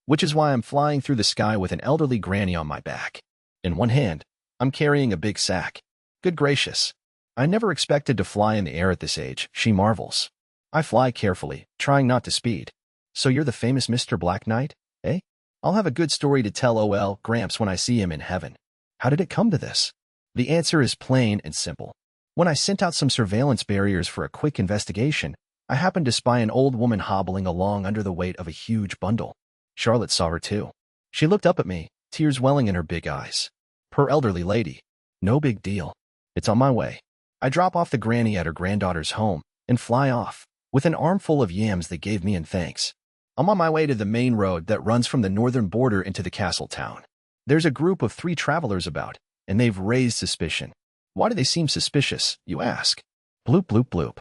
which is why I'm flying through the sky with an elderly granny on my back. In one hand, I'm carrying a big sack. Good gracious. I never expected to fly in the air at this age, she marvels. I fly carefully, trying not to speed. So you're the famous Mr. Black Knight, eh? I'll have a good story to tell OL Gramps when I see him in heaven. How did it come to this? The answer is plain and simple. When I sent out some surveillance barriers for a quick investigation, I happened to spy an old woman hobbling along under the weight of a huge bundle. Charlotte saw her too. She looked up at me, tears welling in her big eyes. Per elderly lady. No big deal. It's on my way. I drop off the granny at her granddaughter's home and fly off, with an armful of yams they gave me in thanks. I'm on my way to the main road that runs from the northern border into the castle town. There's a group of 3 travelers about, and they've raised suspicion. Why do they seem suspicious, you ask? Bloop bloop bloop.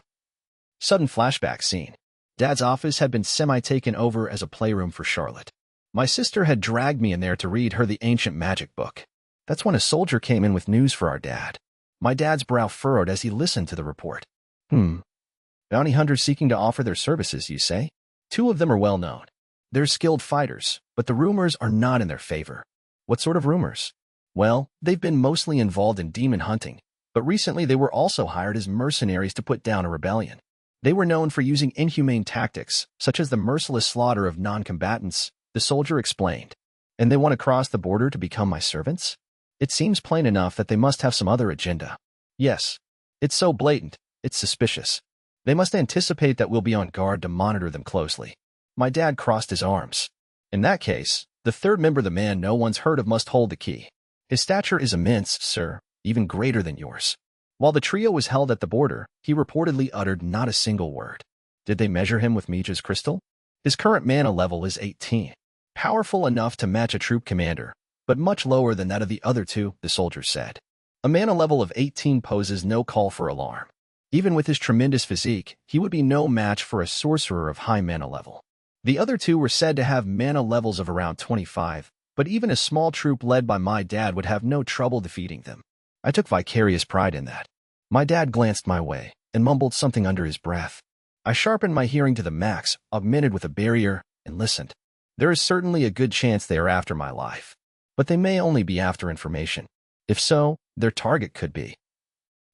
Sudden flashback scene. Dad's office had been semi-taken over as a playroom for Charlotte. My sister had dragged me in there to read her the ancient magic book. That's when a soldier came in with news for our dad. My dad's brow furrowed as he listened to the report. Bounty hunters seeking to offer their services, you say? 2 of them are well known. They're skilled fighters, but the rumors are not in their favor. What sort of rumors? Well, they've been mostly involved in demon hunting, but recently they were also hired as mercenaries to put down a rebellion. They were known for using inhumane tactics, such as the merciless slaughter of non-combatants, the soldier explained. And they want to cross the border to become my servants? It seems plain enough that they must have some other agenda. Yes. It's so blatant, it's suspicious. They must anticipate that we'll be on guard to monitor them closely. My dad crossed his arms. In that case, the 3rd member, the man no one's heard of, must hold the key. His stature is immense, sir, even greater than yours. While the trio was held at the border, he reportedly uttered not a single word. Did they measure him with Mija's crystal? His current mana level is 18. Powerful enough to match a troop commander, but much lower than that of the other 2, the soldier said. A mana level of 18 poses no call for alarm. Even with his tremendous physique, he would be no match for a sorcerer of high mana level. The other 2 were said to have mana levels of around 25, but even a small troop led by my dad would have no trouble defeating them. I took vicarious pride in that. My dad glanced my way and mumbled something under his breath. I sharpened my hearing to the max, augmented with a barrier, and listened. There is certainly a good chance they are after my life. But they may only be after information. If so, their target could be.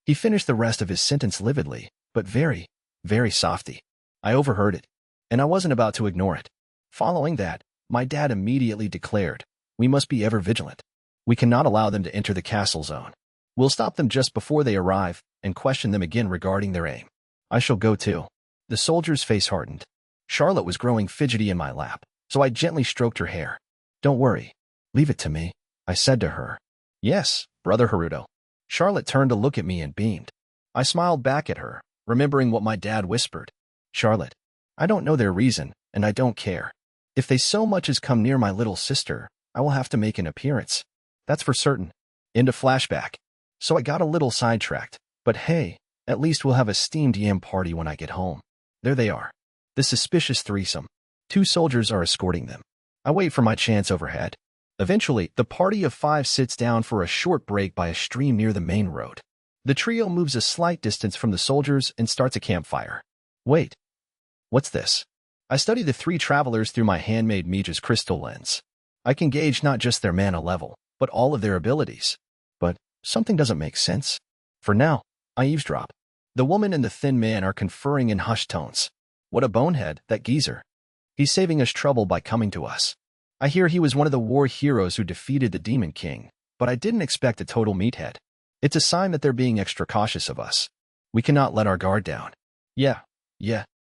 He finished the rest of his sentence lividly, but very, very softly. I overheard it, and I wasn't about to ignore it. Following that, my dad immediately declared, we must be ever vigilant. We cannot allow them to enter the castle zone. We'll stop them just before they arrive and question them again regarding their aim. I shall go too. The soldier's face hardened. Charlotte was growing fidgety in my lap, so I gently stroked her hair. Don't worry. Leave it to me, I said to her. Yes, Brother Haruto. Charlotte turned to look at me and beamed. I smiled back at her, remembering what my dad whispered. Charlotte, I don't know their reason, and I don't care. If they so much as come near my little sister, I will have to make an appearance. That's for certain. End of flashback. So I got a little sidetracked, but hey, at least we'll have a steamed yam party when I get home. There they are. The suspicious threesome. 2 soldiers are escorting them. I wait for my chance overhead. Eventually, the party of 5 sits down for a short break by a stream near the main road. The trio moves a slight distance from the soldiers and starts a campfire. Wait. What's this? I study the 3 travelers through my handmade Mija's crystal lens. I can gauge not just their mana level, but all of their abilities. But something doesn't make sense. For now, I eavesdrop. The woman and the thin man are conferring in hushed tones. What a bonehead, that geezer. He's saving us trouble by coming to us. I hear he was one of the war heroes who defeated the Demon King, but I didn't expect a total meathead. It's a sign that they're being extra cautious of us. We cannot let our guard down. Yeah,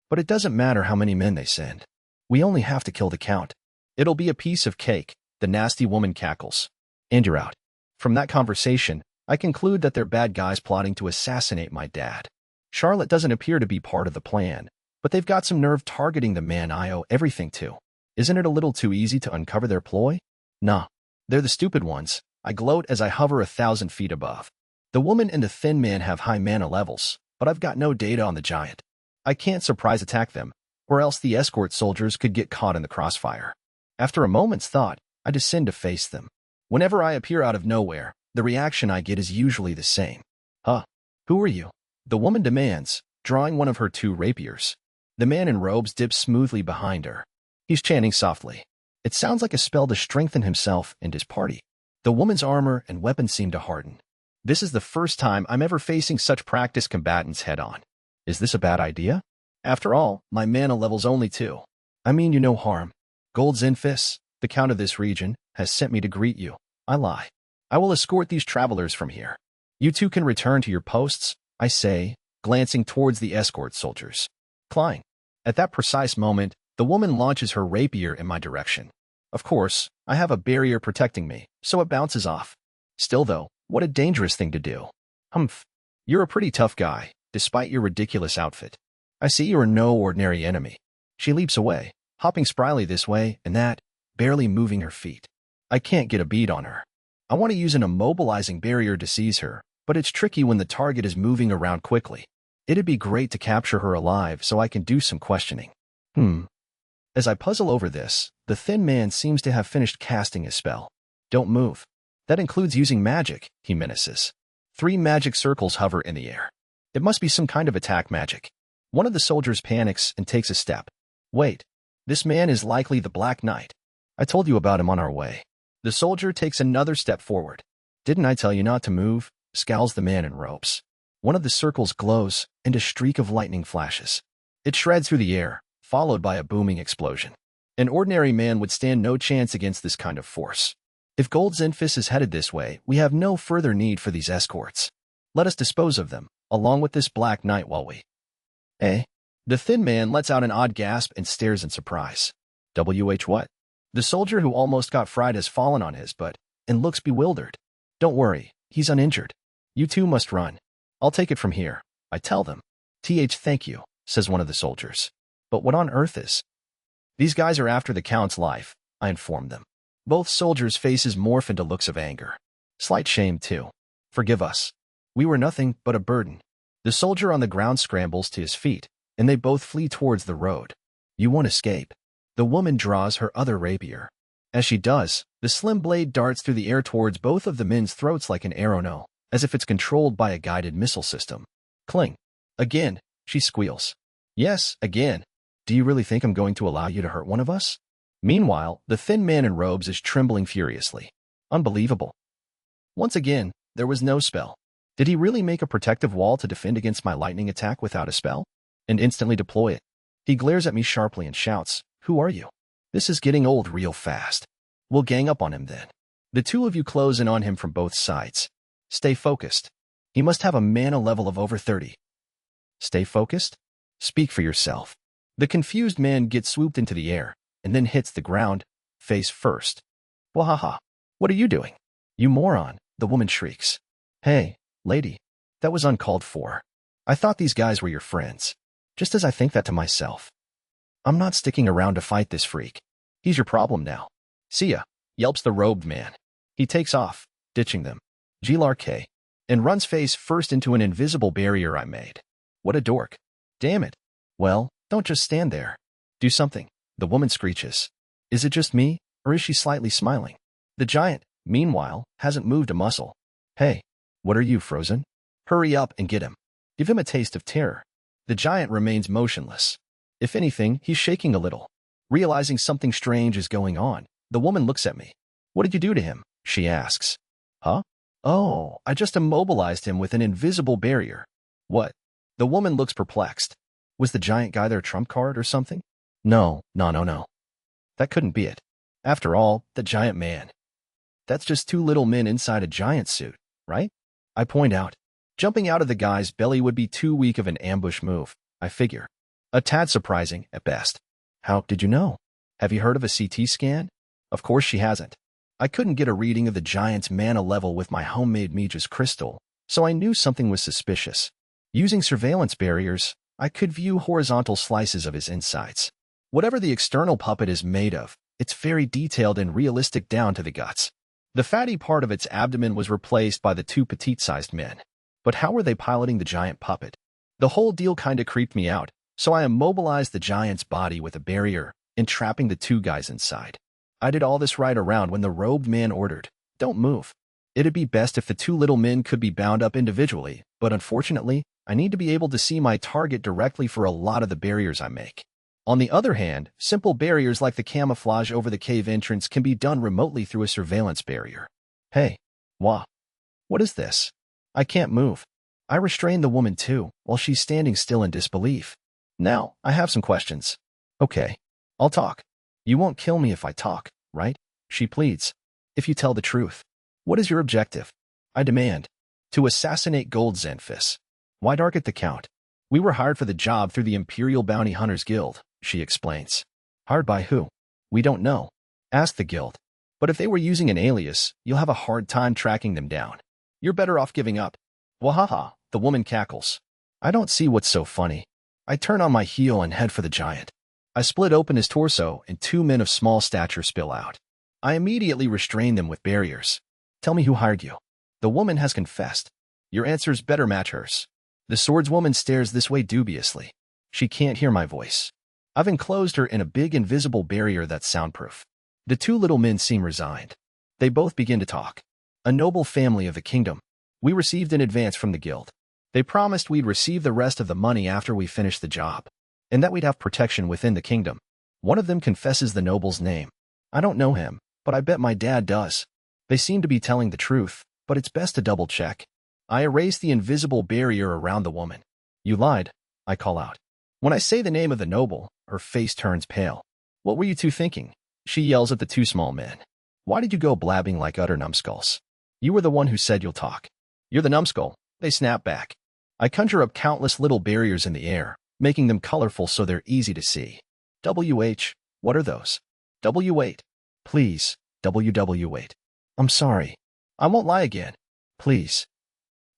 but it doesn't matter how many men they send. We only have to kill the count. It'll be a piece of cake, the nasty woman cackles. And you're out. From that conversation, I conclude that they're bad guys plotting to assassinate my dad. Charlotte doesn't appear to be part of the plan, but they've got some nerve targeting the man I owe everything to. Isn't it a little too easy to uncover their ploy? Nah, they're the stupid ones. I gloat as I hover 1,000 feet above. The woman and the thin man have high mana levels, but I've got no data on the giant. I can't surprise attack them, or else the escort soldiers could get caught in the crossfire. After a moment's thought, I descend to face them. Whenever I appear out of nowhere, the reaction I get is usually the same. Huh? Who are you? The woman demands, drawing one of her 2 rapiers. The man in robes dips smoothly behind her. He's chanting softly. It sounds like a spell to strengthen himself and his party. The woman's armor and weapons seem to harden. This is the first time I'm ever facing such practiced combatants head-on. Is this a bad idea? After all, my mana level's only 2. I mean you no harm. Gold Zinfis, the count of this region, has sent me to greet you. I lie. I will escort these travelers from here. You two can return to your posts, I say, glancing towards the escort soldiers. Klein. At that precise moment, the woman launches her rapier in my direction. Of course, I have a barrier protecting me, so it bounces off. Still though, what a dangerous thing to do. Humph. You're a pretty tough guy, despite your ridiculous outfit. I see you are no ordinary enemy. She leaps away, hopping spryly this way and that, barely moving her feet. I can't get a bead on her. I want to use an immobilizing barrier to seize her, but it's tricky when the target is moving around quickly. It'd be great to capture her alive so I can do some questioning. As I puzzle over this, the thin man seems to have finished casting his spell. Don't move. That includes using magic, he menaces. 3 magic circles hover in the air. It must be some kind of attack magic. One of the soldiers panics and takes a step. Wait. This man is likely the Black Knight. I told you about him on our way. The soldier takes another step forward. Didn't I tell you not to move? Scowls the man in robes. One of the circles glows, and a streak of lightning flashes. It shreds through the air, followed by a booming explosion. An ordinary man would stand no chance against this kind of force. If Gold Zinfis is headed this way, we have no further need for these escorts. Let us dispose of them, along with this Black Knight while we... Eh? The thin man lets out an odd gasp and stares in surprise. What? The soldier who almost got fried has fallen on his butt and looks bewildered. Don't worry, he's uninjured. You two must run. I'll take it from here, I tell them. Thank you, says one of the soldiers. But what on earth is? These guys are after the Count's life, I inform them. Both soldiers' faces morph into looks of anger. Slight shame, too. Forgive us. We were nothing but a burden. The soldier on the ground scrambles to his feet, and they both flee towards the road. You won't escape. The woman draws her other rapier. As she does, the slim blade darts through the air towards both of the men's throats like an arrow, no, as if it's controlled by a guided missile system. Cling. Again, she squeals. Yes, again. Do you really think I'm going to allow you to hurt one of us? Meanwhile, the thin man in robes is trembling furiously. Unbelievable. Once again, there was no spell. Did he really make a protective wall to defend against my lightning attack without a spell? And instantly deploy it? He glares at me sharply and shouts, "Who are you?" This is getting old real fast. We'll gang up on him then. The two of you close in on him from both sides. Stay focused. He must have a mana level of over 30. Stay focused? Speak for yourself. The confused man gets swooped into the air, and then hits the ground, face first. Wahaha. What are you doing? You moron, the woman shrieks. Hey, lady. That was uncalled for. I thought these guys were your friends. Just as I think that to myself. I'm not sticking around to fight this freak. He's your problem now. See ya, yelps the robed man. He takes off, ditching them. Glark, and runs face first into an invisible barrier I made. What a dork. Damn it. Well, don't just stand there. Do something. The woman screeches. Is it just me, or is she slightly smiling? The giant, meanwhile, hasn't moved a muscle. Hey, what are you, frozen? Hurry up and get him. Give him a taste of terror. The giant remains motionless. If anything, he's shaking a little. Realizing something strange is going on, the woman looks at me. What did you do to him? She asks. Huh? Oh, I just immobilized him with an invisible barrier. What? The woman looks perplexed. Was the giant guy their trump card or something? No. That couldn't be it. After all, the giant man. That's just 2 little men inside a giant suit, right? I point out. Jumping out of the guy's belly would be too weak of an ambush move, I figure. A tad surprising, at best. How did you know? Have you heard of a CT scan? Of course she hasn't. I couldn't get a reading of the giant's mana level with my homemade Mage's crystal, so I knew something was suspicious. Using surveillance barriers, I could view horizontal slices of his insides. Whatever the external puppet is made of, it's very detailed and realistic down to the guts. The fatty part of its abdomen was replaced by the 2 petite-sized men. But how were they piloting the giant puppet? The whole deal kinda creeped me out, so I immobilized the giant's body with a barrier, entrapping the 2 guys inside. I did all this right around when the robed man ordered, "Don't move." It'd be best if the 2 little men could be bound up individually, but unfortunately, I need to be able to see my target directly for a lot of the barriers I make. On the other hand, simple barriers like the camouflage over the cave entrance can be done remotely through a surveillance barrier. Hey, what is this? I can't move. I restrain the woman too, while she's standing still in disbelief. Now, I have some questions. Okay, I'll talk. You won't kill me if I talk, right? She pleads. If you tell the truth. What is your objective? I demand. To assassinate Gold Zenfis. Why target the Count? We were hired for the job through the Imperial Bounty Hunters Guild, she explains. Hired by who? We don't know. Ask the guild. But if they were using an alias, you'll have a hard time tracking them down. You're better off giving up. Wahaha, the woman cackles. I don't see what's so funny. I turn on my heel and head for the giant. I split open his torso and 2 men of small stature spill out. I immediately restrain them with barriers. Tell me who hired you. The woman has confessed. Your answers better match hers. The swordswoman stares this way dubiously. She can't hear my voice. I've enclosed her in a big invisible barrier that's soundproof. The 2 little men seem resigned. They both begin to talk. A noble family of the kingdom. We received an advance from the guild. They promised we'd receive the rest of the money after we finished the job, and that we'd have protection within the kingdom. One of them confesses the noble's name. I don't know him, but I bet my dad does. They seem to be telling the truth, but it's best to double-check. I erase the invisible barrier around the woman. You lied, I call out. When I say the name of the noble, her face turns pale. What were you 2 thinking? She yells at the 2 small men. Why did you go blabbing like utter numbskulls? You were the one who said you'll talk. You're the numbskull. They snap back. I conjure up countless little barriers in the air, making them colorful so they're easy to see. WH, what are those? W8. Please, WW8. I'm sorry. I won't lie again. Please.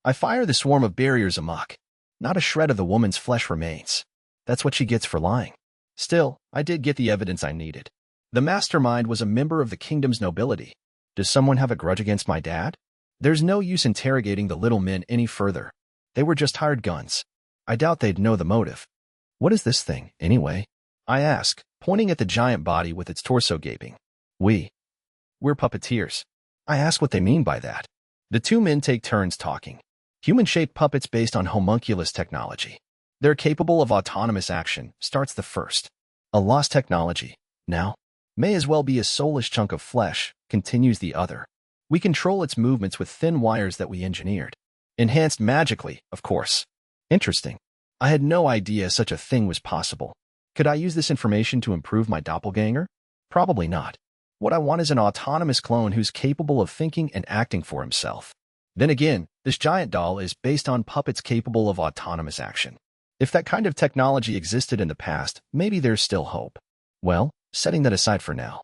I fire the swarm of barriers amok. Not a shred of the woman's flesh remains. That's what she gets for lying. Still, I did get the evidence I needed. The mastermind was a member of the kingdom's nobility. Does someone have a grudge against my dad? There's no use interrogating the little men any further. They were just hired guns. I doubt they'd know the motive. What is this thing, anyway? I ask, pointing at the giant body with its torso gaping. We're puppeteers. I ask what they mean by that. The 2 men take turns talking. Human-shaped puppets based on homunculus technology. They're capable of autonomous action, starts the first. A lost technology. Now, may as well be a soulless chunk of flesh, continues the other. We control its movements with thin wires that we engineered. Enhanced magically, of course. Interesting. I had no idea such a thing was possible. Could I use this information to improve my doppelganger? Probably not. What I want is an autonomous clone who's capable of thinking and acting for himself. Then again, this giant doll is based on puppets capable of autonomous action. If that kind of technology existed in the past, maybe there's still hope. Well, setting that aside for now.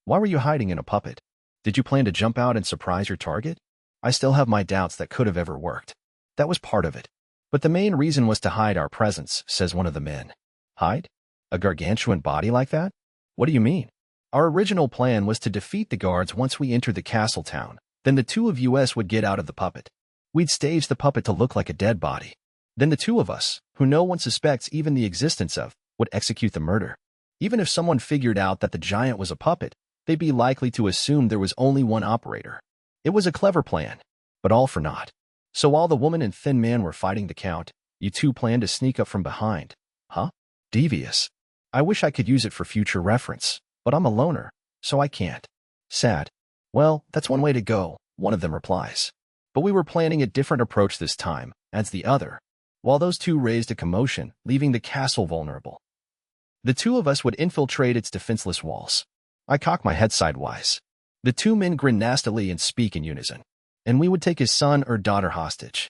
Why were you hiding in a puppet? Did you plan to jump out and surprise your target? I still have my doubts that could have ever worked. That was part of it. But the main reason was to hide our presence, says one of the men. Hide? A gargantuan body like that? What do you mean? Our original plan was to defeat the guards once we entered the castle town. Then the 2 of us would get out of the puppet. We'd stage the puppet to look like a dead body. Then the 2 of us, who no one suspects even the existence of, would execute the murder. Even if someone figured out that the giant was a puppet, they'd be likely to assume there was only one operator. It was a clever plan, but all for naught. So while the woman and thin man were fighting the Count, you 2 planned to sneak up from behind. Huh? Devious. I wish I could use it for future reference, but I'm a loner, so I can't. Sad. Well, that's one way to go, one of them replies. But we were planning a different approach this time, adds the other, while those 2 raised a commotion, leaving the castle vulnerable. The 2 of us would infiltrate its defenseless walls. I cock my head sidewise. The 2 men grin nastily and speak in unison. And we would take his son or daughter hostage.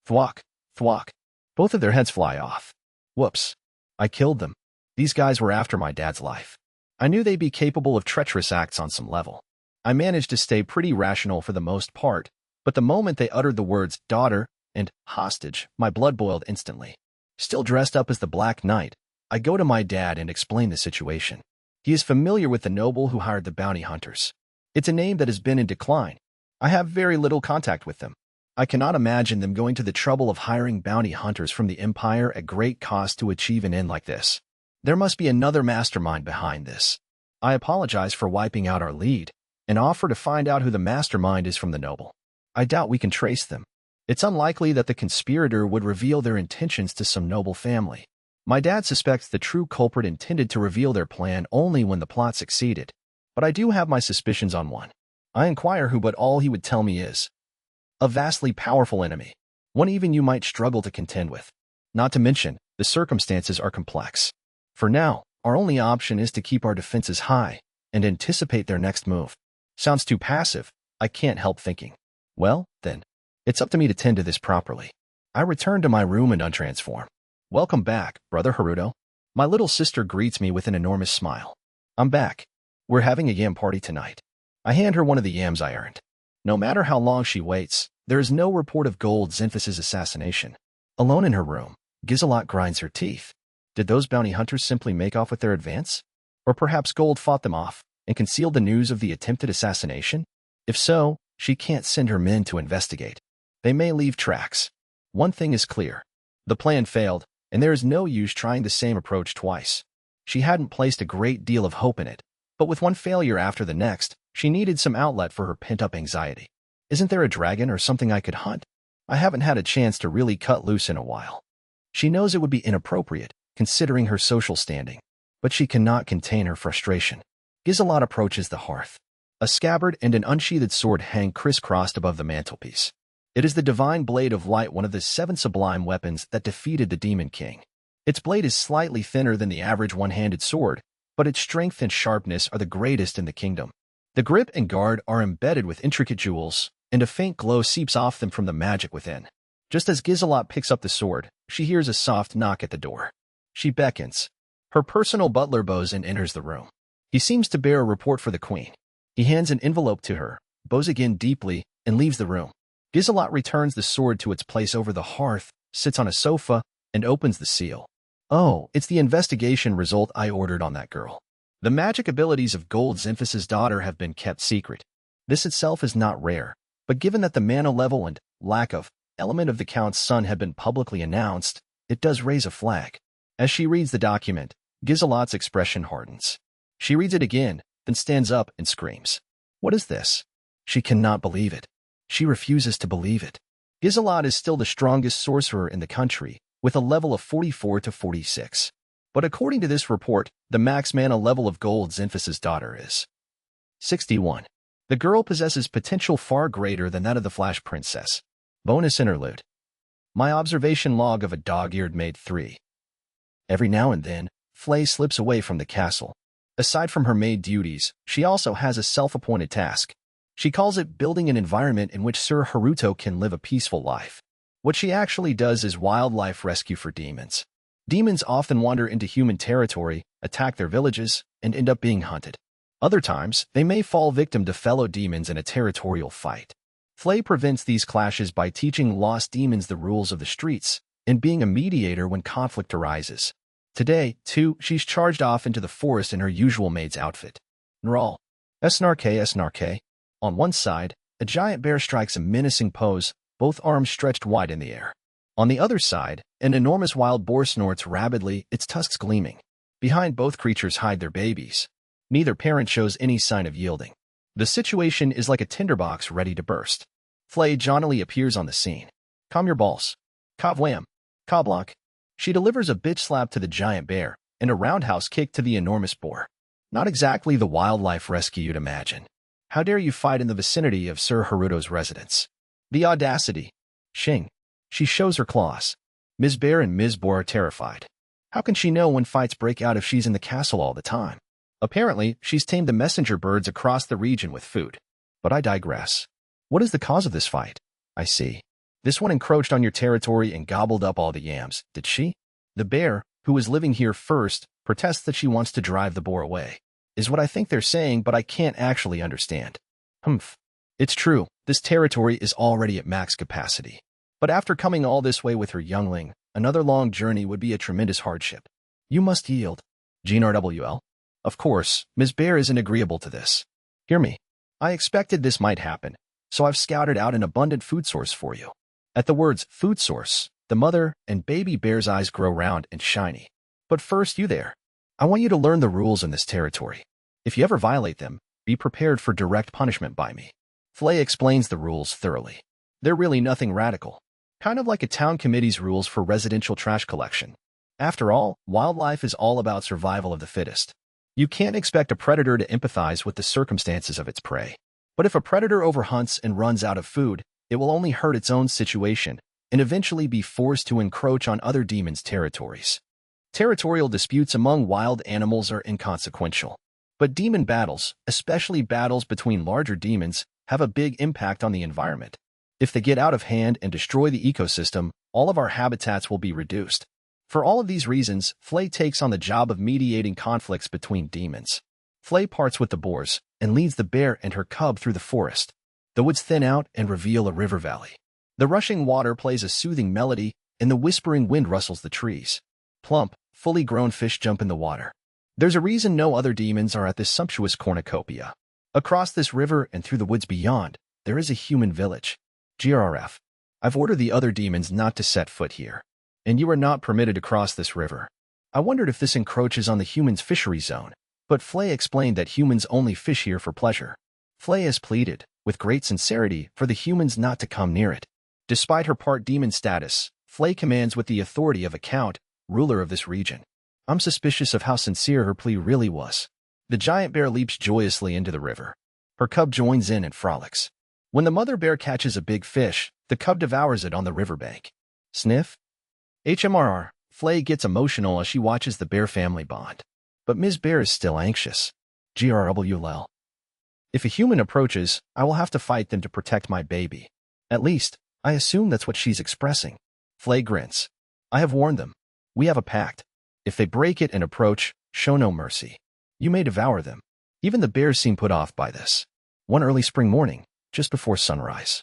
Thwack, thwack. Both of their heads fly off. Whoops. I killed them. These guys were after my dad's life. I knew they'd be capable of treacherous acts on some level. I managed to stay pretty rational for the most part, but the moment they uttered the words daughter and hostage, my blood boiled instantly. Still dressed up as the Black Knight, I go to my dad and explain the situation. He is familiar with the noble who hired the bounty hunters. It's a name that has been in decline. I have very little contact with them. I cannot imagine them going to the trouble of hiring bounty hunters from the Empire at great cost to achieve an end like this. There must be another mastermind behind this. I apologize for wiping out our lead, and offer to find out who the mastermind is from the noble. I doubt we can trace them. It's unlikely that the conspirator would reveal their intentions to some noble family. My dad suspects the true culprit intended to reveal their plan only when the plot succeeded, but I do have my suspicions on one. I inquire who, but all he would tell me is a vastly powerful enemy, one even you might struggle to contend with. Not to mention, the circumstances are complex. For now, our only option is to keep our defenses high and anticipate their next move. Sounds too passive, I can't help thinking. Well, then, it's up to me to tend to this properly. I return to my room and untransform. Welcome back, Brother Haruto. My little sister greets me with an enormous smile. I'm back. We're having a yam party tonight. I hand her one of the yams I earned. No matter how long she waits, there is no report of Gold Zinphus's assassination. Alone in her room, Gizelot grinds her teeth. Did those bounty hunters simply make off with their advance? Or perhaps Gold fought them off and concealed the news of the attempted assassination? If so, she can't send her men to investigate. They may leave tracks. One thing is clear. The plan failed, and there is no use trying the same approach twice. She hadn't placed a great deal of hope in it, but with one failure after the next, she needed some outlet for her pent-up anxiety. Isn't there a dragon or something I could hunt? I haven't had a chance to really cut loose in a while. She knows it would be inappropriate, considering her social standing, but she cannot contain her frustration. Gizelot approaches the hearth. A scabbard and an unsheathed sword hang crisscrossed above the mantelpiece. It is the divine blade of light, one of the 7 sublime weapons that defeated the Demon King. Its blade is slightly thinner than the average one-handed sword, but its strength and sharpness are the greatest in the kingdom. The grip and guard are embedded with intricate jewels, and a faint glow seeps off them from the magic within. Just as Gizelot picks up the sword, she hears a soft knock at the door. She beckons. Her personal butler bows and enters the room. He seems to bear a report for the queen. He hands an envelope to her, bows again deeply, and leaves the room. Gizelot returns the sword to its place over the hearth, sits on a sofa, and opens the seal. Oh, it's the investigation result I ordered on that girl. The magic abilities of Gold Zinphus's daughter have been kept secret. This itself is not rare, but given that the mana level and lack of element of the Count's son have been publicly announced, it does raise a flag. As she reads the document, Gizelot's expression hardens. She reads it again, then stands up and screams. What is this? She cannot believe it. She refuses to believe it. Gizelot is still the strongest sorcerer in the country, with a level of 44 to 46. But according to this report, the max mana level of Gold Zinphus's daughter is 61. The girl possesses potential far greater than that of the Flash Princess. Bonus interlude. My observation log of a dog-eared maid 3. Every now and then, Flay slips away from the castle. Aside from her maid duties, she also has a self-appointed task. She calls it building an environment in which Sir Haruto can live a peaceful life. What she actually does is wildlife rescue for demons. Demons often wander into human territory, attack their villages, and end up being hunted. Other times, they may fall victim to fellow demons in a territorial fight. Flay prevents these clashes by teaching lost demons the rules of the streets and being a mediator when conflict arises. Today, too, she's charged off into the forest in her usual maid's outfit. Nral. Snrk. On one side, a giant bear strikes a menacing pose, both arms stretched wide in the air. On the other side, an enormous wild boar snorts rapidly, its tusks gleaming. Behind both creatures hide their babies. Neither parent shows any sign of yielding. The situation is like a tinderbox ready to burst. Flay jauntily appears on the scene. Calm your balls. Kavwam. Kablock. She delivers a bitch slap to the giant bear and a roundhouse kick to the enormous boar. Not exactly the wildlife rescue you'd imagine. How dare you fight in the vicinity of Sir Haruto's residence? The audacity. Shing. She shows her claws. Ms. Bear and Ms. Boar are terrified. How can she know when fights break out if she's in the castle all the time? Apparently, she's tamed the messenger birds across the region with food. But I digress. What is the cause of this fight? I see. This one encroached on your territory and gobbled up all the yams, did she? The bear, who was living here first, protests that she wants to drive the boar away. Is what I think they're saying, but I can't actually understand. Humph. It's true, this territory is already at max capacity. But after coming all this way with her youngling, another long journey would be a tremendous hardship. You must yield. GNRWL. Of course, Ms. Bear isn't agreeable to this. Hear me. I expected this might happen, so I've scouted out an abundant food source for you. At the words food source, the mother and baby bear's eyes grow round and shiny. But first, you there. I want you to learn the rules in this territory. If you ever violate them, be prepared for direct punishment by me. Flay explains the rules thoroughly. They're really nothing radical. Kind of like a town committee's rules for residential trash collection. After all, wildlife is all about survival of the fittest. You can't expect a predator to empathize with the circumstances of its prey. But if a predator overhunts and runs out of food, it will only hurt its own situation and eventually be forced to encroach on other demons' territories. Territorial disputes among wild animals are inconsequential. But demon battles, especially battles between larger demons, have a big impact on the environment. If they get out of hand and destroy the ecosystem, all of our habitats will be reduced. For all of these reasons, Flay takes on the job of mediating conflicts between demons. Flay parts with the boars and leads the bear and her cub through the forest. The woods thin out and reveal a river valley. The rushing water plays a soothing melody, and the whispering wind rustles the trees. Plump, fully grown fish jump in the water. There's a reason no other demons are at this sumptuous cornucopia. Across this river and through the woods beyond, there is a human village. GRF. I've ordered the other demons not to set foot here. And you are not permitted to cross this river. I wondered if this encroaches on the humans' fishery zone, but Flay explained that humans only fish here for pleasure. Flay has pleaded, with great sincerity, for the humans not to come near it. Despite her part demon status, Flay commands with the authority of a count, ruler of this region. I'm suspicious of how sincere her plea really was. The giant bear leaps joyously into the river. Her cub joins in and frolics. When the mother bear catches a big fish, the cub devours it on the riverbank. Sniff? HMRR, Flay gets emotional as she watches the bear family bond. But Ms. Bear is still anxious. GRWL. If a human approaches, I will have to fight them to protect my baby. At least, I assume that's what she's expressing. Flay grins. I have warned them. We have a pact. If they break it and approach, show no mercy. You may devour them. Even the bears seem put off by this. One early spring morning, just before sunrise.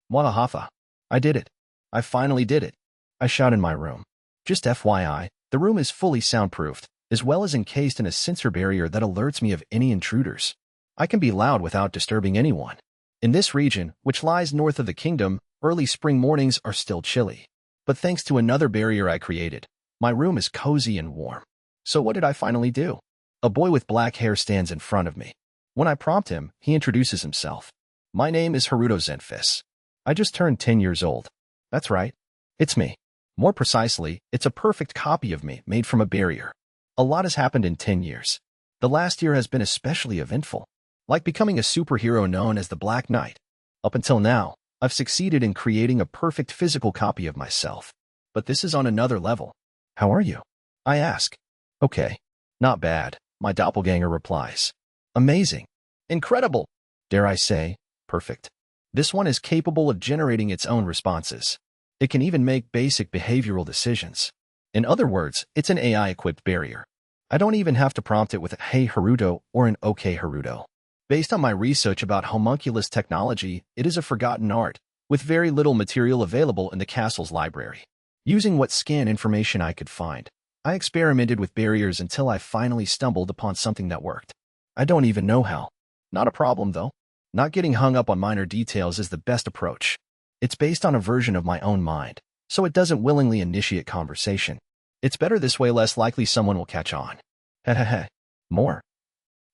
Wahahafa. I did it. I finally did it. I shout in my room. Just FYI, the room is fully soundproofed, as well as encased in a sensor barrier that alerts me of any intruders. I can be loud without disturbing anyone. In this region, which lies north of the kingdom, early spring mornings are still chilly. But thanks to another barrier I created, my room is cozy and warm. So what did I finally do? A boy with black hair stands in front of me. When I prompt him, he introduces himself. My name is Haruto Zenfis. I just turned 10 years old. That's right. It's me. More precisely, it's a perfect copy of me made from a barrier. A lot has happened in 10 years. The last year has been especially eventful, like becoming a superhero known as the Black Knight. Up until now, I've succeeded in creating a perfect physical copy of myself. But this is on another level. How are you? I ask. Okay. Not bad, my doppelganger replies. Amazing. Incredible. Dare I say, perfect. This one is capable of generating its own responses. It can even make basic behavioral decisions. In other words, it's an AI-equipped barrier. I don't even have to prompt it with a "Hey Haruto" or an "Okay Haruto." Based on my research about homunculus technology, it is a forgotten art, with very little material available in the castle's library. Using what scan information I could find, I experimented with barriers until I finally stumbled upon something that worked. I don't even know how. Not a problem, though. Not getting hung up on minor details is the best approach. It's based on a version of my own mind, so it doesn't willingly initiate conversation. It's better this way, less likely someone will catch on. Hehehe. More.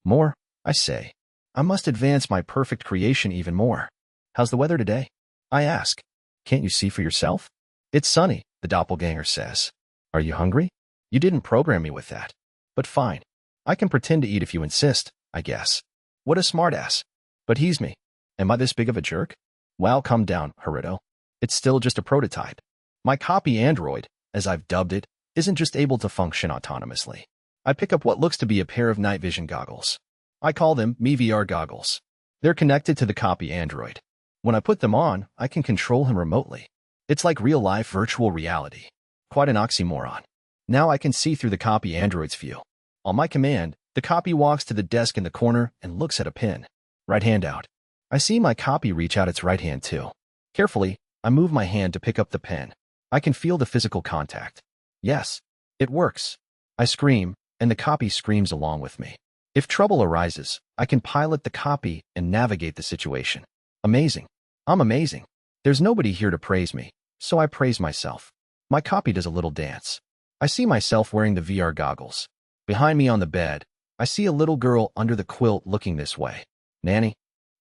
More, I say. I must advance my perfect creation even more. How's the weather today? I ask. Can't you see for yourself? It's sunny, the doppelganger says. Are you hungry? You didn't program me with that. But fine. I can pretend to eat if you insist, I guess. What a smartass. But he's me. Am I this big of a jerk? Well, calm down, Haruto. It's still just a prototype. My copy android, as I've dubbed it, isn't just able to function autonomously. I pick up what looks to be a pair of night vision goggles. I call them MeVR goggles. They're connected to the copy android. When I put them on, I can control him remotely. It's like real-life virtual reality. Quite an oxymoron. Now I can see through the copy android's view. On my command, the copy walks to the desk in the corner and looks at a pen. Right hand out. I see my copy reach out its right hand too. Carefully, I move my hand to pick up the pen. I can feel the physical contact. Yes, it works. I scream, and the copy screams along with me. If trouble arises, I can pilot the copy and navigate the situation. Amazing. I'm amazing. There's nobody here to praise me, so I praise myself. My copy does a little dance. I see myself wearing the VR goggles. Behind me on the bed, I see a little girl under the quilt looking this way. Nanny?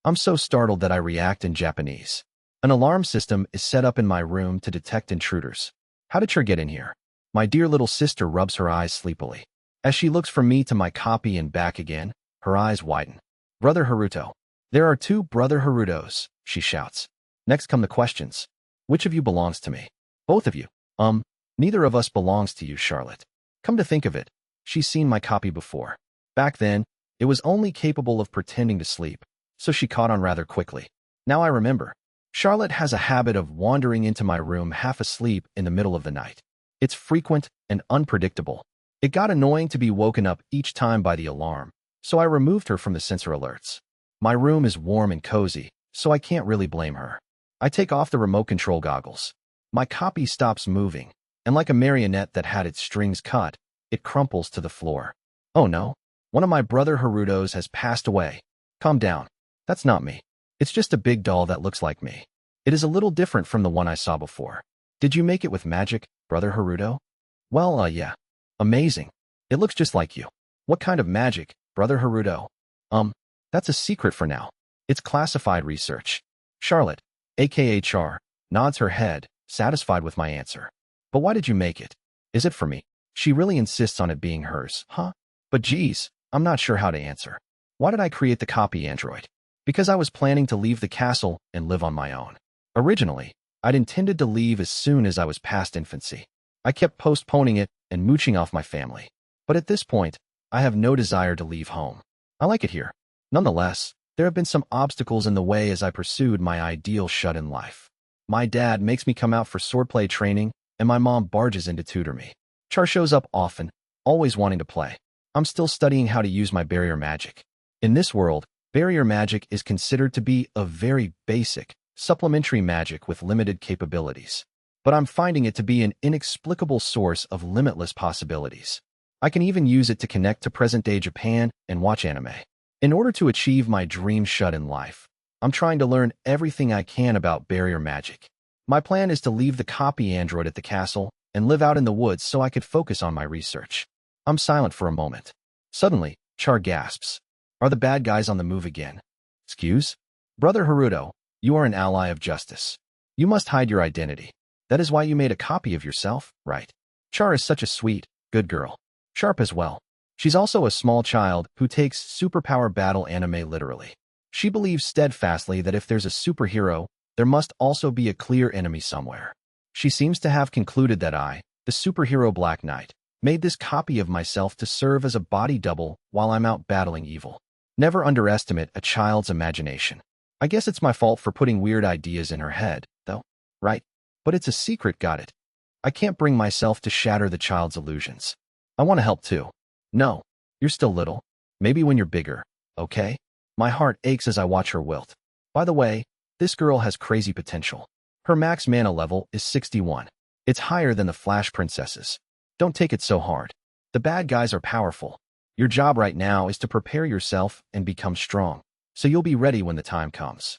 I'm so startled that I react in Japanese. An alarm system is set up in my room to detect intruders. How did you get in here? My dear little sister rubs her eyes sleepily. As she looks from me to my copy and back again, her eyes widen. Brother Haruto. There are two Brother Harutos, she shouts. Next come the questions. Which of you belongs to me? Both of you. Neither of us belongs to you, Charlotte. Come to think of it, she's seen my copy before. Back then, it was only capable of pretending to sleep, so she caught on rather quickly. Now I remember. Charlotte has a habit of wandering into my room half asleep in the middle of the night. It's frequent and unpredictable. It got annoying to be woken up each time by the alarm, so I removed her from the sensor alerts. My room is warm and cozy, so I can't really blame her. I take off the remote control goggles. My copy stops moving, and like a marionette that had its strings cut, it crumples to the floor. Oh no, one of my Brother Harutos has passed away. Calm down. That's not me. It's just a big doll that looks like me. It is a little different from the one I saw before. Did you make it with magic, Brother Haruto? Well, yeah. Amazing. It looks just like you. What kind of magic, Brother Haruto? That's a secret for now. It's classified research. Charlotte, aka Char, nods her head, satisfied with my answer. But why did you make it? Is it for me? She really insists on it being hers, huh? But geez, I'm not sure how to answer. Why did I create the copy android? Because I was planning to leave the castle and live on my own. Originally, I'd intended to leave as soon as I was past infancy. I kept postponing it and mooching off my family. But at this point, I have no desire to leave home. I like it here. Nonetheless, there have been some obstacles in the way as I pursued my ideal shut-in life. My dad makes me come out for swordplay training, and my mom barges in to tutor me. Char shows up often, always wanting to play. I'm still studying how to use my barrier magic. In this world, barrier magic is considered to be a very basic, supplementary magic with limited capabilities. But I'm finding it to be an inexplicable source of limitless possibilities. I can even use it to connect to present-day Japan and watch anime. In order to achieve my dream shut-in life, I'm trying to learn everything I can about barrier magic. My plan is to leave the copy android at the castle and live out in the woods so I could focus on my research. I'm silent for a moment. Suddenly, Char gasps. Are the bad guys on the move again? Excuse? Brother Haruto, you are an ally of justice. You must hide your identity. That is why you made a copy of yourself, right? Char is such a sweet, good girl. Sharp as well. She's also a small child who takes superpower battle anime literally. She believes steadfastly that if there's a superhero, there must also be a clear enemy somewhere. She seems to have concluded that I, the superhero Black Knight, made this copy of myself to serve as a body double while I'm out battling evil. Never underestimate a child's imagination. I guess it's my fault for putting weird ideas in her head, though, right? But it's a secret, got it? I can't bring myself to shatter the child's illusions. I want to help too. No, you're still little. Maybe when you're bigger, okay? My heart aches as I watch her wilt. By the way, this girl has crazy potential. Her max mana level is 61. It's higher than the Flash princesses. Don't take it so hard. The bad guys are powerful. Your job right now is to prepare yourself and become strong, so you'll be ready when the time comes.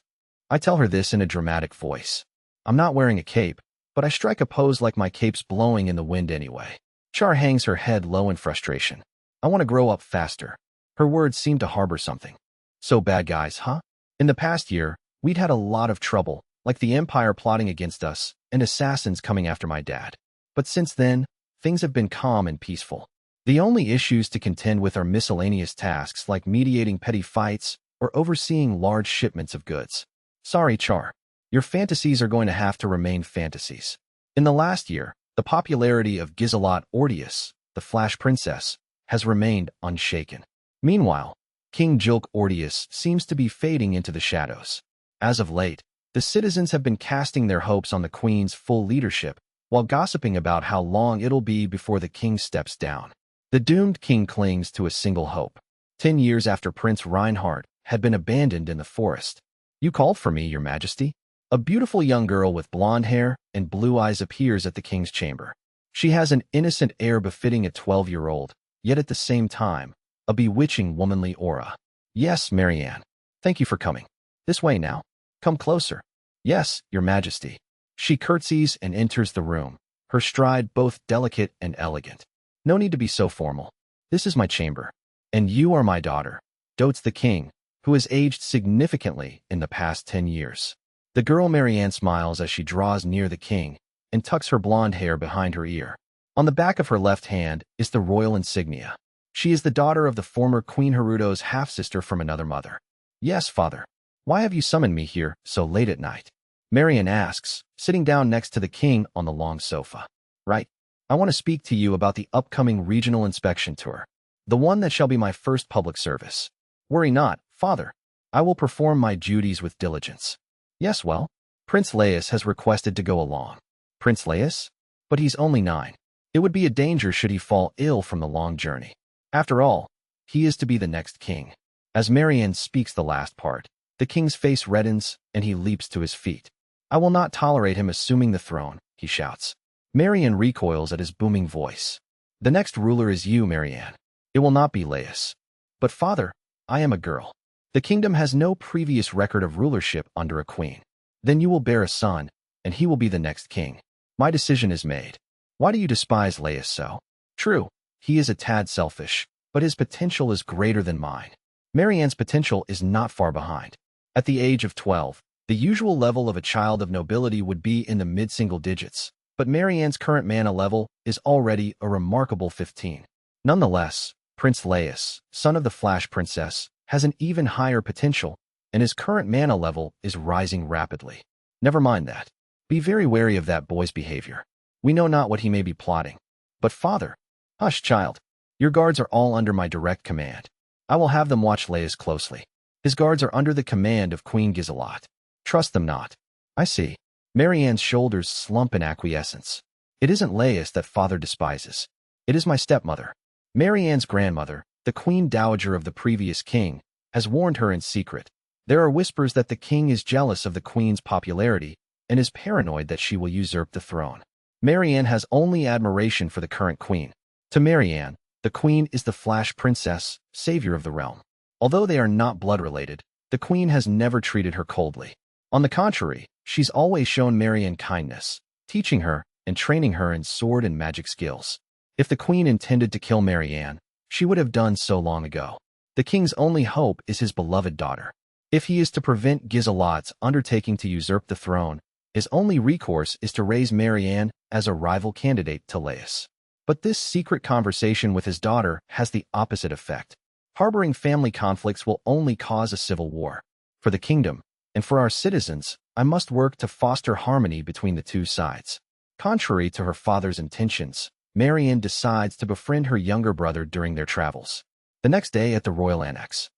I tell her this in a dramatic voice. I'm not wearing a cape, but I strike a pose like my cape's blowing in the wind anyway. Char hangs her head low in frustration. I want to grow up faster. Her words seem to harbor something. So bad guys, huh? In the past year, we'd had a lot of trouble, like the Empire plotting against us and assassins coming after my dad. But since then, things have been calm and peaceful. The only issues to contend with are miscellaneous tasks like mediating petty fights or overseeing large shipments of goods. Sorry, Char. Your fantasies are going to have to remain fantasies. In the last year, the popularity of Gizelot Ordeus, the Flash Princess, has remained unshaken. Meanwhile, King Jilk Ordeus seems to be fading into the shadows. As of late, the citizens have been casting their hopes on the Queen's full leadership, while gossiping about how long it'll be before the king steps down. The doomed king clings to a single hope. 10 years after Prince Reinhardt had been abandoned in the forest. You called for me, Your Majesty. A beautiful young girl with blonde hair and blue eyes appears at the king's chamber. She has an innocent air befitting a 12-year-old, yet at the same time, a bewitching womanly aura. Yes, Marianne. Thank you for coming. This way now. Come closer. Yes, Your Majesty. She curtsies and enters the room, her stride both delicate and elegant. No need to be so formal. This is my chamber. And you are my daughter, dotes the king, who has aged significantly in the past 10 years. The girl Marianne smiles as she draws near the king and tucks her blonde hair behind her ear. On the back of her left hand is the royal insignia. She is the daughter of the former Queen Haruto's half-sister from another mother. Yes, father. Why have you summoned me here so late at night? Marian asks, sitting down next to the king on the long sofa. Right. I want to speak to you about the upcoming regional inspection tour. The one that shall be my first public service. Worry not, father. I will perform my duties with diligence. Yes, well, Prince Laius has requested to go along. Prince Laius? But he's only 9. It would be a danger should he fall ill from the long journey. After all, he is to be the next king. As Marian speaks the last part, the king's face reddens and he leaps to his feet. I will not tolerate him assuming the throne, he shouts. Marian recoils at his booming voice. The next ruler is you, Marian. It will not be Laius. But father, I am a girl. The kingdom has no previous record of rulership under a queen. Then you will bear a son, and he will be the next king. My decision is made. Why do you despise Laius so? True, he is a tad selfish, but his potential is greater than mine. Marianne's potential is not far behind. At the age of 12, the usual level of a child of nobility would be in the mid-single digits, but Marianne's current mana level is already a remarkable 15. Nonetheless, Prince Laius, son of the Flash Princess, has an even higher potential, and his current mana level is rising rapidly. Never mind that. Be very wary of that boy's behavior. We know not what he may be plotting. But father, hush, child. Your guards are all under my direct command. I will have them watch Laius closely. His guards are under the command of Queen Gizelot. Trust them not. I see. Marianne's shoulders slump in acquiescence. It isn't Laius that father despises. It is my stepmother. Marianne's grandmother, the Queen Dowager of the previous king, has warned her in secret. There are whispers that the king is jealous of the queen's popularity and is paranoid that she will usurp the throne. Marianne has only admiration for the current queen. To Marianne, the queen is the Flash Princess, savior of the realm. Although they are not blood-related, the queen has never treated her coldly. On the contrary, she's always shown Marianne kindness, teaching her and training her in sword and magic skills. If the queen intended to kill Marianne, she would have done so long ago. The king's only hope is his beloved daughter. If he is to prevent Gizelot's undertaking to usurp the throne, his only recourse is to raise Marianne as a rival candidate to Laius. But this secret conversation with his daughter has the opposite effect. Harboring family conflicts will only cause a civil war. For the kingdom, and for our citizens, I must work to foster harmony between the two sides. Contrary to her father's intentions, Marianne decides to befriend her younger brother during their travels. The next day at the royal annex,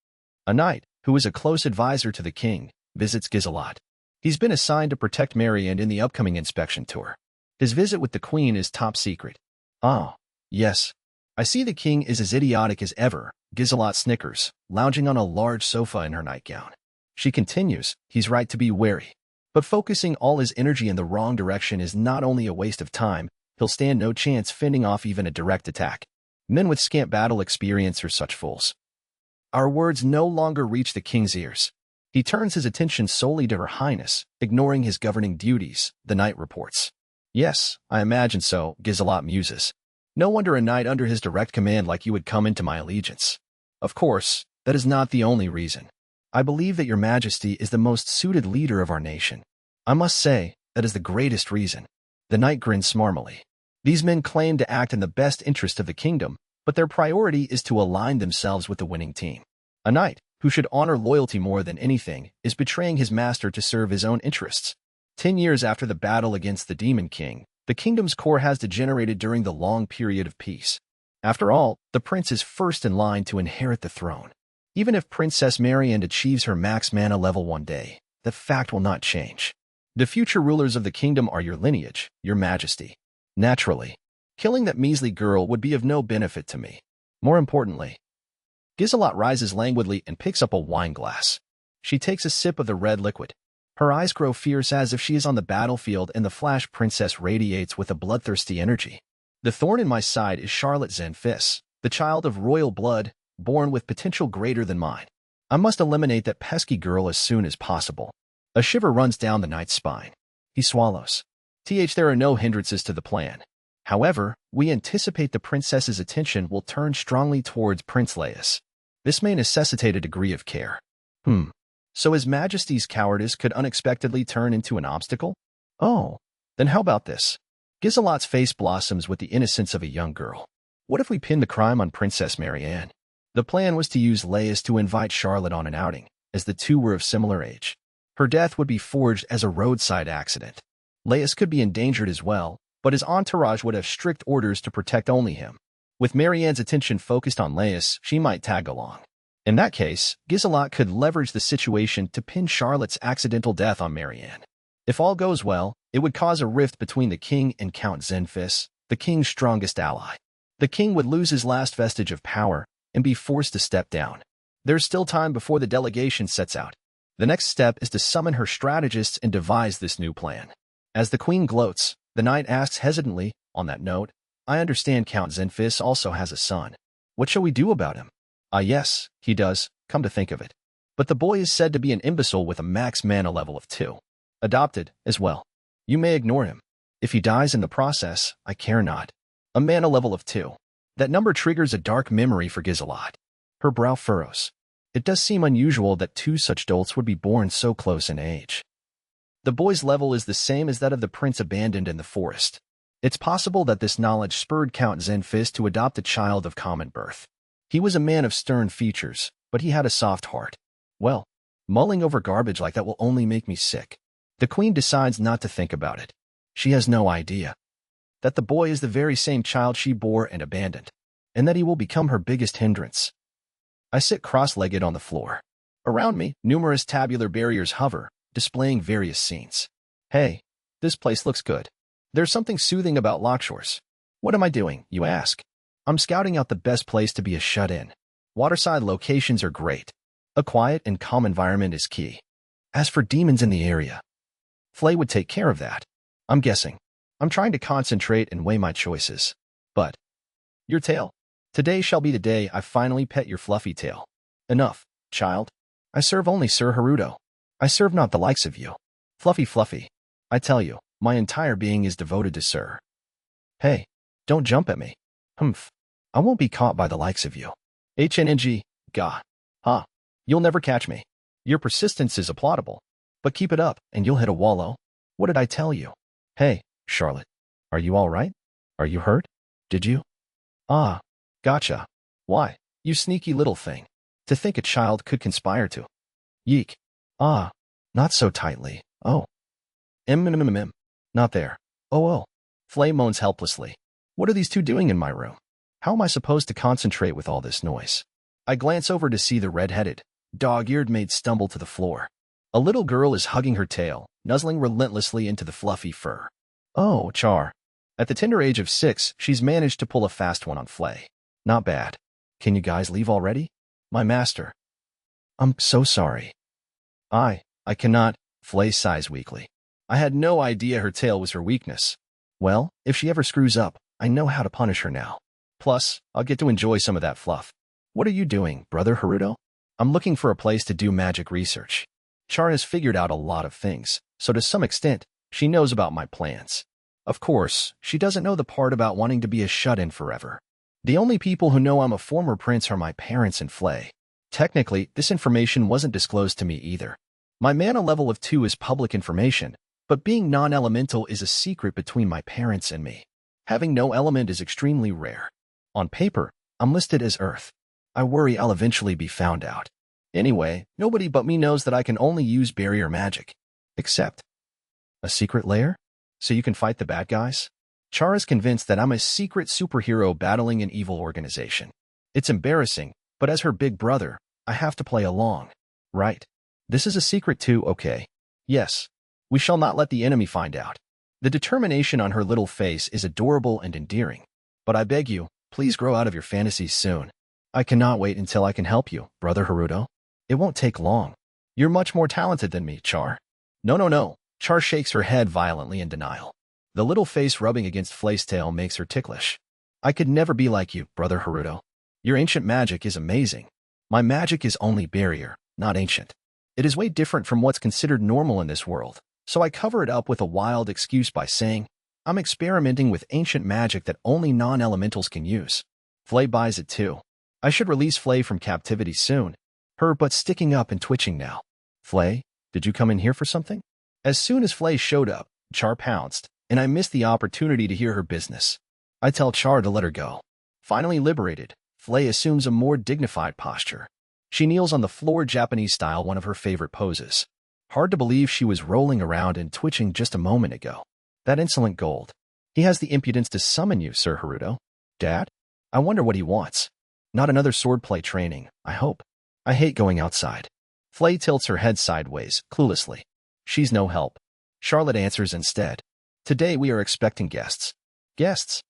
a knight, who is a close advisor to the king, visits Gizelot. He's been assigned to protect Marianne in the upcoming inspection tour. His visit with the queen is top secret. Oh, yes. I see the king is as idiotic as ever, Gizelot snickers, lounging on a large sofa in her nightgown. She continues, he's right to be wary. But focusing all his energy in the wrong direction is not only a waste of time, he'll stand no chance fending off even a direct attack. Men with scant battle experience are such fools. Our words no longer reach the king's ears. He turns his attention solely to her highness, ignoring his governing duties, the knight reports. Yes, I imagine so, Gizelot muses. No wonder a knight under his direct command like you would come into my allegiance. Of course, that is not the only reason. I believe that your majesty is the most suited leader of our nation. I must say, that is the greatest reason. The knight grins smarmily. These men claim to act in the best interest of the kingdom, but their priority is to align themselves with the winning team. A knight, who should honor loyalty more than anything, is betraying his master to serve his own interests. 10 years after the battle against the Demon King, the kingdom's core has degenerated during the long period of peace. After all, the prince is first in line to inherit the throne. Even if Princess Marianne achieves her max mana level one day, the fact will not change. The future rulers of the kingdom are your lineage, your majesty. Naturally, killing that measly girl would be of no benefit to me. More importantly, Gizelot rises languidly and picks up a wine glass. She takes a sip of the red liquid. Her eyes grow fierce as if she is on the battlefield, and the Flash Princess radiates with a bloodthirsty energy. The thorn in my side is Charlotte Zenfis, the child of royal blood, born with potential greater than mine. I must eliminate that pesky girl as soon as possible. A shiver runs down the knight's spine. He swallows. There are no hindrances to the plan. However, we anticipate the princess's attention will turn strongly towards Prince Laius. This may necessitate a degree of care. So His Majesty's cowardice could unexpectedly turn into an obstacle? Oh, then how about this? Gizelot's face blossoms with the innocence of a young girl. What if we pin the crime on Princess Marianne? The plan was to use Laius to invite Charlotte on an outing, as the two were of similar age. Her death would be forged as a roadside accident. Laius could be endangered as well, but his entourage would have strict orders to protect only him. With Marianne's attention focused on Laius, she might tag along. In that case, Gizelot could leverage the situation to pin Charlotte's accidental death on Marianne. If all goes well, it would cause a rift between the king and Count Zenfis, the king's strongest ally. The king would lose his last vestige of power and be forced to step down. There's still time before the delegation sets out. The next step is to summon her strategists and devise this new plan. As the queen gloats, the knight asks hesitantly, on that note, I understand Count Zenfis also has a son. What shall we do about him? Ah yes, he does, come to think of it. But the boy is said to be an imbecile with a max mana level of 2. Adopted, as well. You may ignore him. If he dies in the process, I care not. A mana level of 2. That number triggers a dark memory for Gizelot. Her brow furrows. It does seem unusual that two such dolts would be born so close in age. The boy's level is the same as that of the prince abandoned in the forest. It's possible that this knowledge spurred Count Zenfis to adopt a child of common birth. He was a man of stern features, but he had a soft heart. Well, mulling over garbage like that will only make me sick. The queen decides not to think about it. She has no idea that the boy is the very same child she bore and abandoned, and that he will become her biggest hindrance. I sit cross-legged on the floor. Around me, numerous tabular barriers hover, displaying various scenes. Hey, this place looks good. There's something soothing about Lockshores. What am I doing, you ask? I'm scouting out the best place to be a shut-in. Waterside locations are great. A quiet and calm environment is key. As for demons in the area, Flay would take care of that. I'm guessing. I'm trying to concentrate and weigh my choices. But, your tail. Today shall be the day I finally pet your fluffy tail. Enough, child. I serve only Sir Haruto. I serve not the likes of you. Fluffy. I tell you, my entire being is devoted to Sir. Hey, don't jump at me. Humph. I won't be caught by the likes of you. HNNG, gah. Ha. You'll never catch me. Your persistence is applaudable. But keep it up, and you'll hit a wallow. What did I tell you? Hey, Charlotte. Are you all right? Are you hurt? Did you? Ah, gotcha. Why, you sneaky little thing. To think a child could conspire to. Yeek. Ah, not so tightly. Oh. Not there. Oh. Flay moans helplessly. What are these two doing in my room? How am I supposed to concentrate with all this noise? I glance over to see the red-headed, dog-eared maid stumble to the floor. A little girl is hugging her tail, nuzzling relentlessly into the fluffy fur. Oh, Char. At the tender age of 6, she's managed to pull a fast one on Flay. Not bad. Can you guys leave already? My master. I'm so sorry. I cannot, Flay sighs weakly. I had no idea her tail was her weakness. Well, if she ever screws up, I know how to punish her now. Plus, I'll get to enjoy some of that fluff. What are you doing, Brother Haruto? I'm looking for a place to do magic research. Char has figured out a lot of things, so to some extent, she knows about my plans. Of course, she doesn't know the part about wanting to be a shut-in forever. The only people who know I'm a former prince are my parents and Flay. Technically, this information wasn't disclosed to me either. My mana level of 2 is public information, but being non-elemental is a secret between my parents and me. Having no element is extremely rare. On paper, I'm listed as Earth. I worry I'll eventually be found out. Anyway, nobody but me knows that I can only use barrier magic. Except a secret lair? So you can fight the bad guys? Char is convinced that I'm a secret superhero battling an evil organization. It's embarrassing, but as her big brother, I have to play along. Right. This is a secret too, okay? Yes. We shall not let the enemy find out. The determination on her little face is adorable and endearing. But I beg you, please grow out of your fantasies soon. I cannot wait until I can help you, Brother Haruto. It won't take long. You're much more talented than me, Char. No. Char shakes her head violently in denial. The little face rubbing against Flay's tail makes her ticklish. I could never be like you, Brother Haruto. Your ancient magic is amazing. My magic is only barrier, not ancient. It is way different from what's considered normal in this world, so I cover it up with a wild excuse by saying, I'm experimenting with ancient magic that only non-elementals can use. Flay buys it too. I should release Flay from captivity soon. Her butt sticking up and twitching now. Flay, did you come in here for something? As soon as Flay showed up, Char pounced, and I miss the opportunity to hear her business. I tell Char to let her go. Finally liberated, Flay assumes a more dignified posture. She kneels on the floor Japanese style, one of her favorite poses. Hard to believe she was rolling around and twitching just a moment ago. That insolent gold. He has the impudence to summon you, Sir Haruto. Dad? I wonder what he wants. Not another swordplay training, I hope. I hate going outside. Flay tilts her head sideways, cluelessly. She's no help. Charlotte answers instead. Today we are expecting guests. Guests?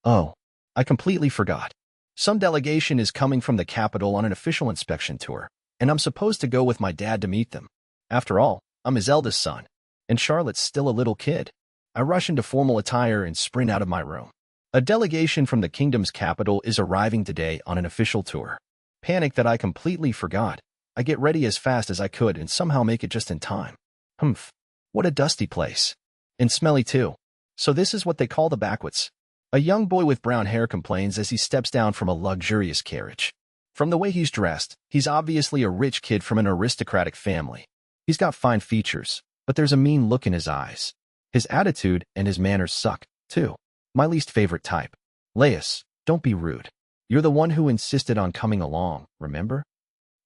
Oh, I completely forgot. Some delegation is coming from the capital on an official inspection tour, and I'm supposed to go with my dad to meet them. After all, I'm his eldest son, and Charlotte's still a little kid. I rush into formal attire and sprint out of my room. A delegation from the kingdom's capital is arriving today on an official tour. Panic that I completely forgot. I get ready as fast as I could and somehow make it just in time. Humph. What a dusty place. And smelly too. So this is what they call the backwoods. A young boy with brown hair complains as he steps down from a luxurious carriage. From the way he's dressed, he's obviously a rich kid from an aristocratic family. He's got fine features, but there's a mean look in his eyes. His attitude and his manners suck, too. My least favorite type. Laius, don't be rude. You're the one who insisted on coming along, remember?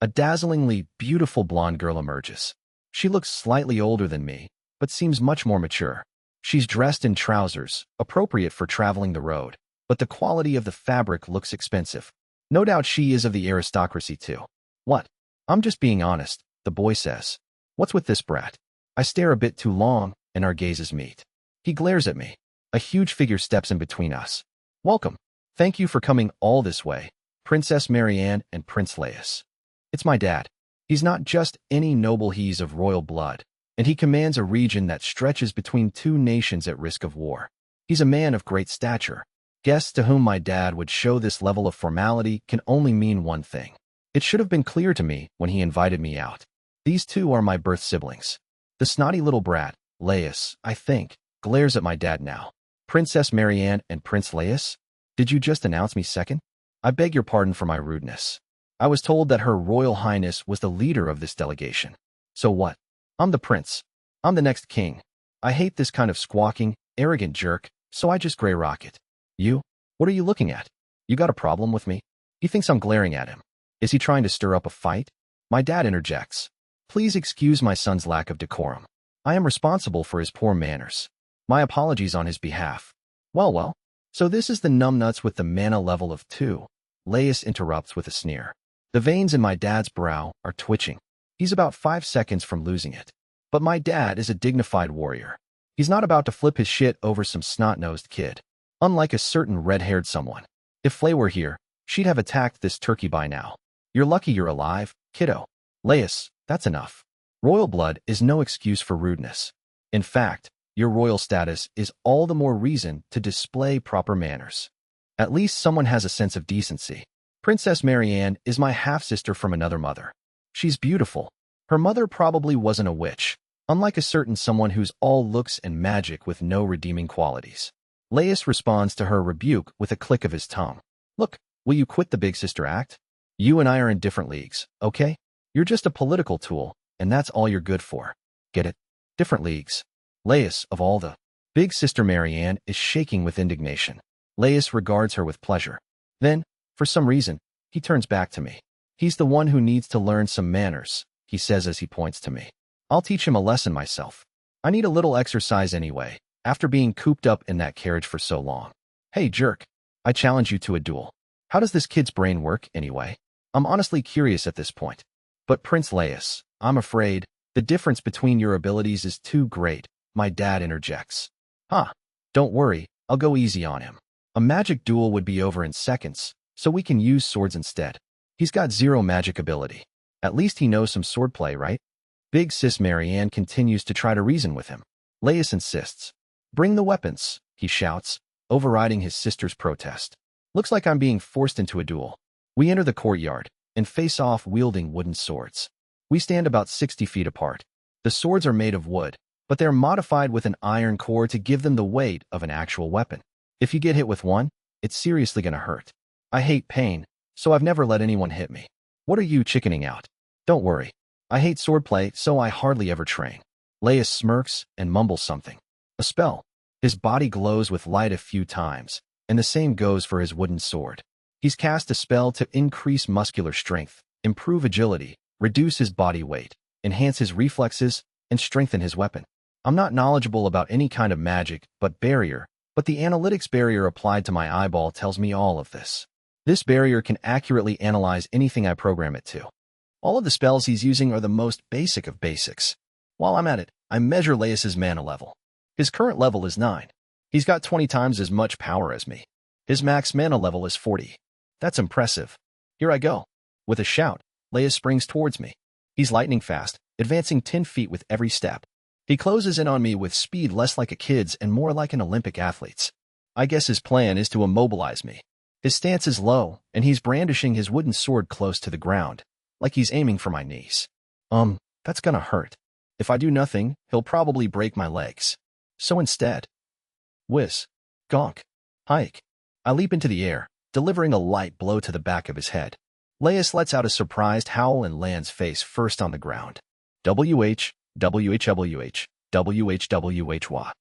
A dazzlingly beautiful blonde girl emerges. She looks slightly older than me, but seems much more mature. She's dressed in trousers, appropriate for traveling the road, but the quality of the fabric looks expensive. No doubt she is of the aristocracy too. What? I'm just being honest, the boy says. What's with this brat? I stare a bit too long, and our gazes meet. He glares at me. A huge figure steps in between us. Welcome. Thank you for coming all this way, Princess Marianne and Prince Laius. It's my dad. He's not just any noble, he's of royal blood, and he commands a region that stretches between two nations at risk of war. He's a man of great stature. Guests to whom my dad would show this level of formality can only mean one thing. It should have been clear to me when he invited me out. These two are my birth siblings. The snotty little brat, Laius, I think, glares at my dad now. Princess Marianne and Prince Laius? Did you just announce me second? I beg your pardon for my rudeness. I was told that Her Royal Highness was the leader of this delegation. So what? I'm the prince. I'm the next king. I hate this kind of squawking, arrogant jerk, so I just gray rocket. You? What are you looking at? You got a problem with me? He thinks I'm glaring at him. Is he trying to stir up a fight? My dad interjects. Please excuse my son's lack of decorum. I am responsible for his poor manners. My apologies on his behalf. Well. So this is the numbnuts with the mana level of 2. Laius interrupts with a sneer. The veins in my dad's brow are twitching. He's about 5 seconds from losing it. But my dad is a dignified warrior. He's not about to flip his shit over some snot-nosed kid. Unlike a certain red-haired someone. If Flay were here, she'd have attacked this turkey by now. You're lucky you're alive, kiddo. Laius, that's enough. Royal blood is no excuse for rudeness. In fact, your royal status is all the more reason to display proper manners. At least someone has a sense of decency. Princess Marianne is my half-sister from another mother. She's beautiful. Her mother probably wasn't a witch, unlike a certain someone who's all looks and magic with no redeeming qualities. Laius responds to her rebuke with a click of his tongue. Look, will you quit the big sister act? You and I are in different leagues, okay? You're just a political tool, and that's all you're good for. Get it? Different leagues. Laius, of all the... Big sister Marianne is shaking with indignation. Laius regards her with pleasure. Then, for some reason, he turns back to me. He's the one who needs to learn some manners, he says as he points to me. I'll teach him a lesson myself. I need a little exercise anyway, after being cooped up in that carriage for so long. Hey, jerk. I challenge you to a duel. How does this kid's brain work, anyway? I'm honestly curious at this point. But Prince Laius, I'm afraid, the difference between your abilities is too great, my dad interjects. Don't worry, I'll go easy on him. A magic duel would be over in seconds, so we can use swords instead. He's got 0 magic ability. At least he knows some swordplay, right? Big sis Marianne continues to try to reason with him. Laius insists. Bring the weapons, he shouts, overriding his sister's protest. Looks like I'm being forced into a duel. We enter the courtyard and face off wielding wooden swords. We stand about 60 feet apart. The swords are made of wood, but they're modified with an iron core to give them the weight of an actual weapon. If you get hit with one, it's seriously gonna hurt. I hate pain, so I've never let anyone hit me. What are you chickening out? Don't worry. I hate swordplay, so I hardly ever train. Laius smirks and mumbles something. A spell. His body glows with light a few times, and the same goes for his wooden sword. He's cast a spell to increase muscular strength, improve agility, reduce his body weight, enhance his reflexes, and strengthen his weapon. I'm not knowledgeable about any kind of magic, but the analytics barrier applied to my eyeball tells me all of this. This barrier can accurately analyze anything I program it to. All of the spells he's using are the most basic of basics. While I'm at it, I measure Laius's mana level. His current level is 9. He's got 20 times as much power as me. His max mana level is 40. That's impressive. Here I go. With a shout, Laius springs towards me. He's lightning fast, advancing 10 feet with every step. He closes in on me with speed less like a kid's and more like an Olympic athlete's. I guess his plan is to immobilize me. His stance is low, and he's brandishing his wooden sword close to the ground, like he's aiming for my knees. That's gonna hurt. If I do nothing, he'll probably break my legs. So instead, whiz, gonk, hike. I leap into the air, delivering a light blow to the back of his head. Laius lets out a surprised howl and lands face first on the ground. WH, WHWH, WHWHY.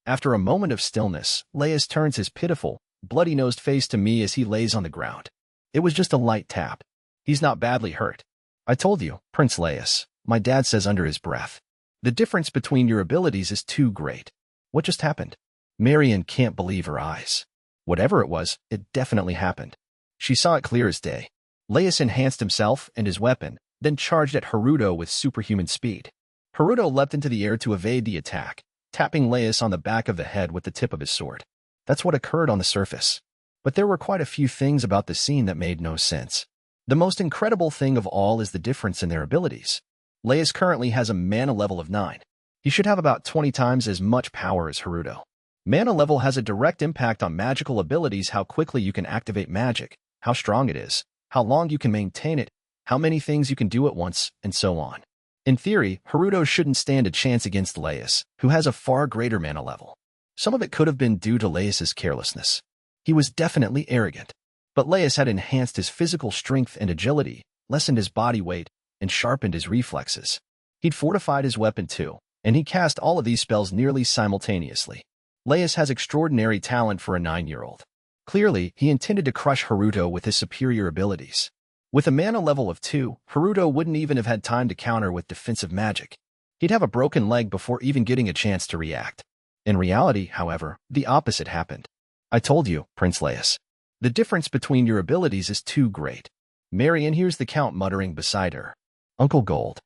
After a moment of stillness, Laius turns his pitiful, bloody-nosed face to me as he lays on the ground. It was just a light tap. He's not badly hurt. I told you, Prince Laius, my dad says under his breath. The difference between your abilities is too great. What just happened? Marian can't believe her eyes. Whatever it was, it definitely happened. She saw it clear as day. Laius enhanced himself and his weapon, then charged at Haruto with superhuman speed. Haruto leapt into the air to evade the attack, tapping Laius on the back of the head with the tip of his sword. That's what occurred on the surface. But there were quite a few things about the scene that made no sense. The most incredible thing of all is the difference in their abilities. Laius currently has a mana level of 9. He should have about 20 times as much power as Haruto. Mana level has a direct impact on magical abilities, how quickly you can activate magic, how strong it is, how long you can maintain it, how many things you can do at once, and so on. In theory, Haruto shouldn't stand a chance against Laius, who has a far greater mana level. Some of it could have been due to Laius's carelessness. He was definitely arrogant. But Laius had enhanced his physical strength and agility, lessened his body weight, and sharpened his reflexes. He'd fortified his weapon too, and he cast all of these spells nearly simultaneously. Laius has extraordinary talent for a 9-year-old. Clearly, he intended to crush Haruto with his superior abilities. With a mana level of 2, Haruto wouldn't even have had time to counter with defensive magic. He'd have a broken leg before even getting a chance to react. In reality, however, the opposite happened. I told you, Prince Laius. The difference between your abilities is too great. Marian hears the Count muttering beside her. Uncle Gold.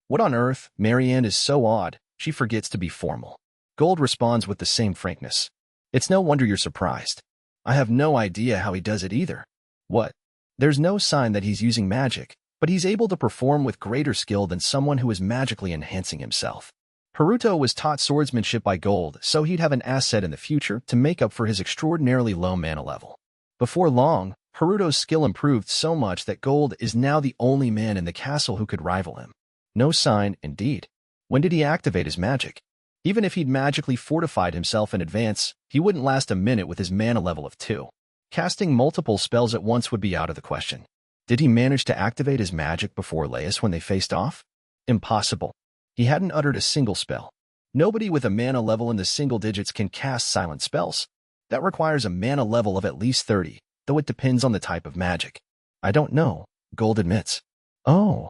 What on earth? Marian is so odd, she forgets to be formal. Gold responds with the same frankness. It's no wonder you're surprised. I have no idea how he does it either. What? There's no sign that he's using magic, but he's able to perform with greater skill than someone who is magically enhancing himself. Haruto was taught swordsmanship by Gold, so he'd have an asset in the future to make up for his extraordinarily low mana level. Before long, Haruto's skill improved so much that Gold is now the only man in the castle who could rival him. No sign, indeed. When did he activate his magic? Even if he'd magically fortified himself in advance, he wouldn't last a minute with his mana level of 2. Casting multiple spells at once would be out of the question. Did he manage to activate his magic before Laius when they faced off? Impossible. He hadn't uttered a single spell. Nobody with a mana level in the single digits can cast silent spells. That requires a mana level of at least 30, though it depends on the type of magic. I don't know, Gold admits. Oh.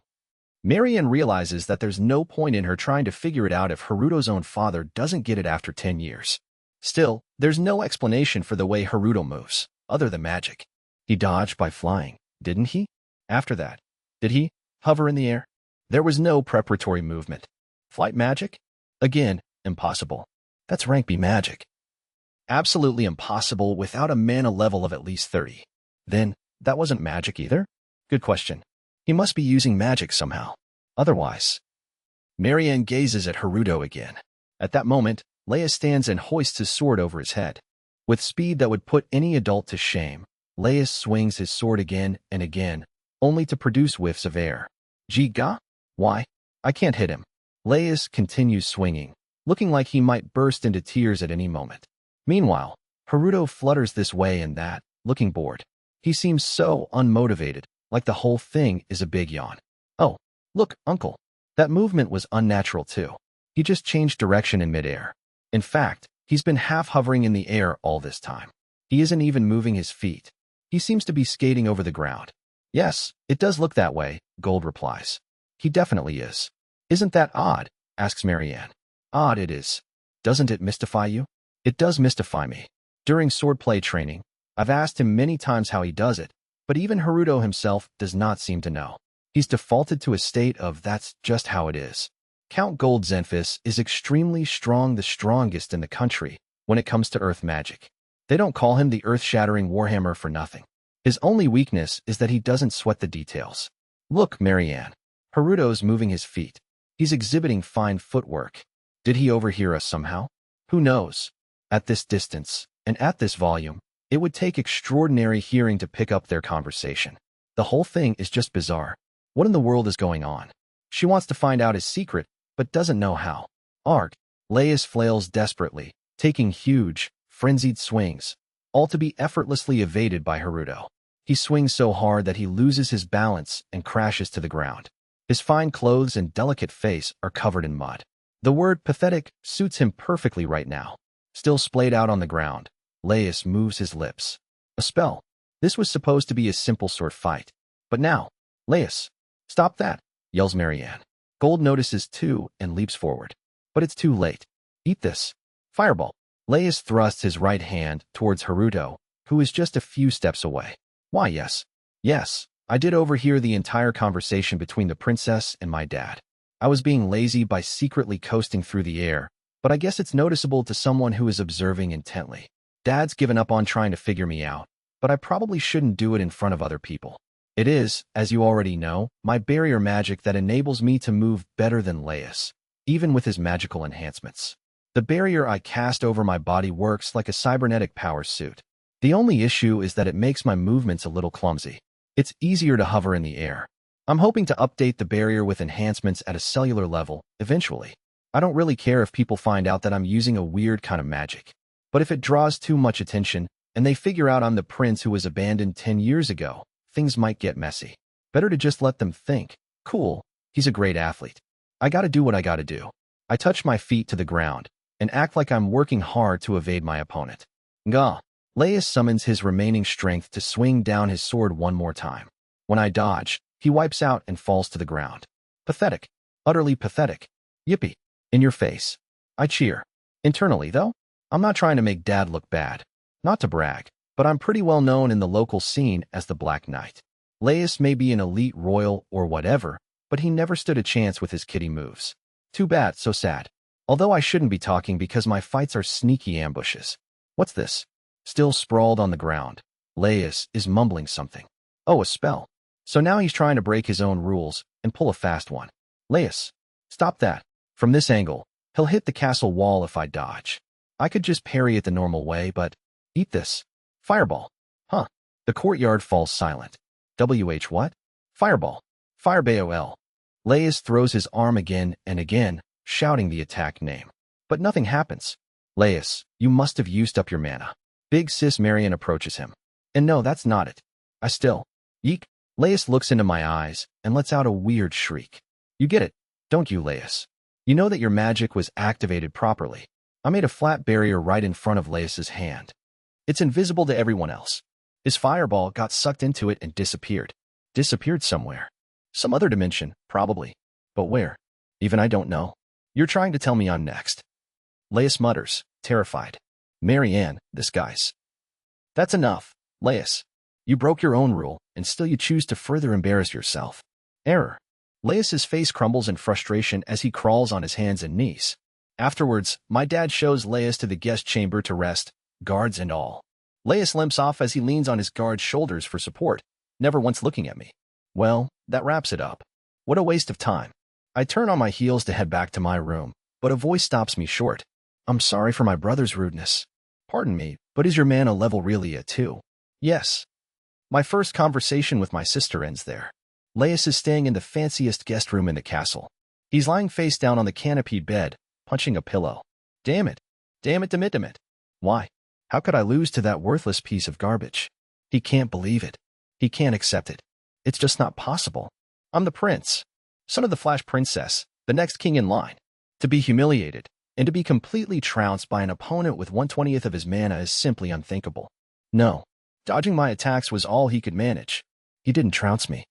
Marian realizes that there's no point in her trying to figure it out if Haruto's own father doesn't get it after 10 years. Still, there's no explanation for the way Haruto moves, other than magic. He dodged by flying, didn't he? After that, did he hover in the air? There was no preparatory movement. Flight magic? Again, impossible. That's rank B magic. Absolutely impossible without a mana level of at least 30. Then, that wasn't magic either? Good question. He must be using magic somehow. Otherwise. Marian gazes at Haruto again. At that moment, Laius stands and hoists his sword over his head. With speed that would put any adult to shame, Laius swings his sword again and again, only to produce whiffs of air. Giga? Why? I can't hit him. Laius continues swinging, looking like he might burst into tears at any moment. Meanwhile, Haruto flutters this way and that, looking bored. He seems so unmotivated, like the whole thing is a big yawn. Oh, look, Uncle. That movement was unnatural too. He just changed direction in midair. In fact, He's been half hovering in the air all this time. He isn't even moving his feet. He seems to be skating over the ground. Yes, it does look that way, Gold replies. He definitely is. Isn't that odd? Asks Marianne. Odd it is. Doesn't it mystify you? It does mystify me. During swordplay training, I've asked him many times how he does it, but even Haruto himself does not seem to know. He's defaulted to a state of that's just how it is. Count Gold Zenfis is extremely strong, the strongest in the country when it comes to earth magic. They don't call him the earth-shattering Warhammer for nothing. His only weakness is that he doesn't sweat the details. Look, Marianne. Haruto's moving his feet. He's exhibiting fine footwork. Did he overhear us somehow? Who knows? At this distance, and at this volume, it would take extraordinary hearing to pick up their conversation. The whole thing is just bizarre. What in the world is going on? She wants to find out his secret, but doesn't know how. Arg. Laius flails desperately, taking huge, frenzied swings, all to be effortlessly evaded by Haruto. He swings so hard that he loses his balance and crashes to the ground. His fine clothes and delicate face are covered in mud. The word pathetic suits him perfectly right now. Still splayed out on the ground, Laius moves his lips. A spell. This was supposed to be a simple sword fight. But now, Laius, stop that, yells Marianne. Gold notices too and leaps forward. But it's too late. Eat this. Fireball. Laius thrusts his right hand towards Haruto, who is just a few steps away. Why, yes. Yes, I did overhear the entire conversation between the princess and my dad. I was being lazy by secretly coasting through the air, but I guess it's noticeable to someone who is observing intently. Dad's given up on trying to figure me out, but I probably shouldn't do it in front of other people. It is, as you already know, my barrier magic that enables me to move better than Laius, even with his magical enhancements. The barrier I cast over my body works like a cybernetic power suit. The only issue is that it makes my movements a little clumsy. It's easier to hover in the air. I'm hoping to update the barrier with enhancements at a cellular level, eventually. I don't really care if people find out that I'm using a weird kind of magic. But if it draws too much attention, and they figure out I'm the prince who was abandoned 10 years ago, things might get messy. Better to just let them think, cool, he's a great athlete. I gotta do what I gotta do. I touch my feet to the ground, and act like I'm working hard to evade my opponent. Gah! Laius summons his remaining strength to swing down his sword one more time. When I dodge, he wipes out and falls to the ground. Pathetic. Utterly pathetic. Yippee. In your face. I cheer. Internally, though, I'm not trying to make Dad look bad. Not to brag, but I'm pretty well known in the local scene as the Black Knight. Laius may be an elite royal or whatever, but he never stood a chance with his kiddie moves. Too bad, so sad. Although I shouldn't be talking because my fights are sneaky ambushes. What's this? Still sprawled on the ground, Laius is mumbling something. Oh, a spell. So now he's trying to break his own rules and pull a fast one. Laius, stop that. From this angle, he'll hit the castle wall if I dodge. I could just parry it the normal way, but eat this. Fireball. Huh. The courtyard falls silent. WH what? Fireball. Fireball. Laius throws his arm again and again, shouting the attack name. But nothing happens. Laius, you must have used up your mana. Big sis Marian approaches him. And no, that's not it. I still. Yeek. Laius looks into my eyes and lets out a weird shriek. You get it, don't you, Laius? You know that your magic was activated properly. I made a flat barrier right in front of Laius's hand. It's invisible to everyone else. His fireball got sucked into it and disappeared. Disappeared somewhere. Some other dimension, probably. But where? Even I don't know. You're trying to tell me I'm next. Laius mutters, terrified. Marianne, this guy's. That's enough, Laius. You broke your own rule, and still you choose to further embarrass yourself. Error. Laius's face crumbles in frustration as he crawls on his hands and knees. Afterwards, my dad shows Laius to the guest chamber to rest, guards and all. Laius limps off as he leans on his guard's shoulders for support, never once looking at me. Well, that wraps it up. What a waste of time. I turn on my heels to head back to my room, but a voice stops me short. I'm sorry for my brother's rudeness. Pardon me, but is your man a level really a 2? Yes. My first conversation with my sister ends there. Laius is staying in the fanciest guest room in the castle. He's lying face down on the canopied bed, punching a pillow. Damn it. Damn it, damn it. Why? How could I lose to that worthless piece of garbage? He can't believe it. He can't accept it. It's just not possible. I'm the prince. Son of the Flash Princess, the next king in line. To be humiliated, And to be completely trounced by an opponent with 1/20th of his mana is simply unthinkable. No, dodging my attacks was all he could manage. He didn't trounce me.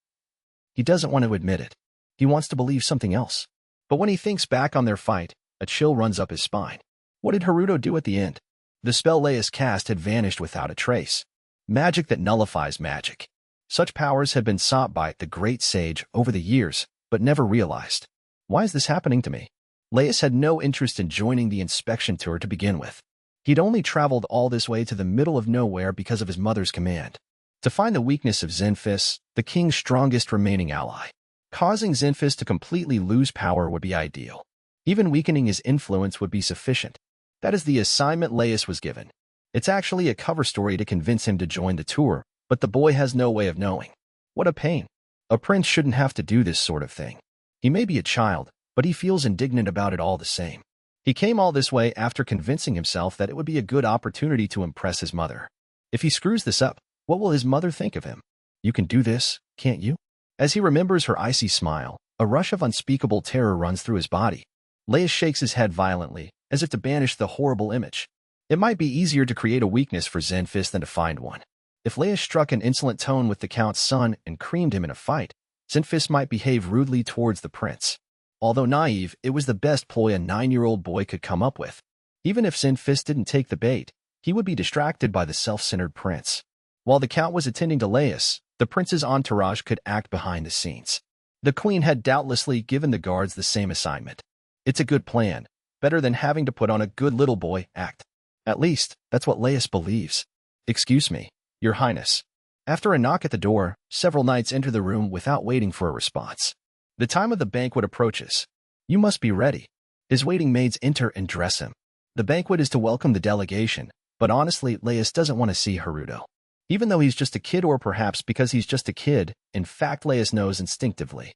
He doesn't want to admit it. He wants to believe something else. But when he thinks back on their fight, a chill runs up his spine. What did Haruto do at the end? The spell Leia's cast had vanished without a trace. Magic that nullifies magic. Such powers had been sought by the great sage over the years, but never realized. Why is this happening to me? Leios had no interest in joining the inspection tour to begin with. He'd only traveled all this way to the middle of nowhere because of his mother's command. To find the weakness of Zenfis, the king's strongest remaining ally. Causing Zenfis to completely lose power would be ideal. Even weakening his influence would be sufficient. That is the assignment Leios was given. It's actually a cover story to convince him to join the tour, but the boy has no way of knowing. What a pain. A prince shouldn't have to do this sort of thing. He may be a child, but he feels indignant about it all the same. He came all this way after convincing himself that it would be a good opportunity to impress his mother. If he screws this up, what will his mother think of him? You can do this, can't you? As he remembers her icy smile, a rush of unspeakable terror runs through his body. Leios shakes his head violently, as if to banish the horrible image. It might be easier to create a weakness for Zenfis than to find one. If Leios struck an insolent tone with the Count's son and creamed him in a fight, Zenfis might behave rudely towards the prince. Although naive, it was the best ploy a 9-year-old boy could come up with. Even if Zenfis didn't take the bait, he would be distracted by the self-centered prince. While the Count was attending to Leios, the prince's entourage could act behind the scenes. The queen had doubtlessly given the guards the same assignment. It's a good plan, better than having to put on a good little boy act. At least, that's what Leios believes. Excuse me, Your Highness. After a knock at the door, several knights enter the room without waiting for a response. The time of the banquet approaches. You must be ready. His waiting maids enter and dress him. The banquet is to welcome the delegation, but honestly, Leios doesn't want to see Haruto. Even though he's just a kid, or perhaps because he's just a kid, in fact Leios knows instinctively.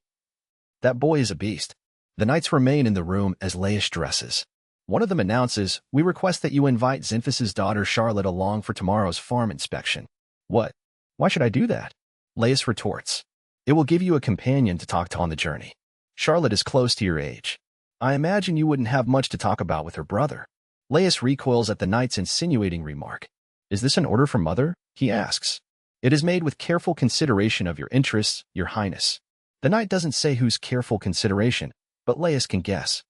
That boy is a beast. The knights remain in the room as Leios dresses. One of them announces, "We request that you invite Zenfis' daughter Charlotte along for tomorrow's farm inspection." What? Why should I do that? Leios retorts. It will give you a companion to talk to on the journey. Charlotte is close to your age. I imagine you wouldn't have much to talk about with her brother. Leios recoils at the knight's insinuating remark. Is this an order from Mother? He asks. It is made with careful consideration of your interests, Your Highness. The knight doesn't say whose careful consideration, but Leios can guess.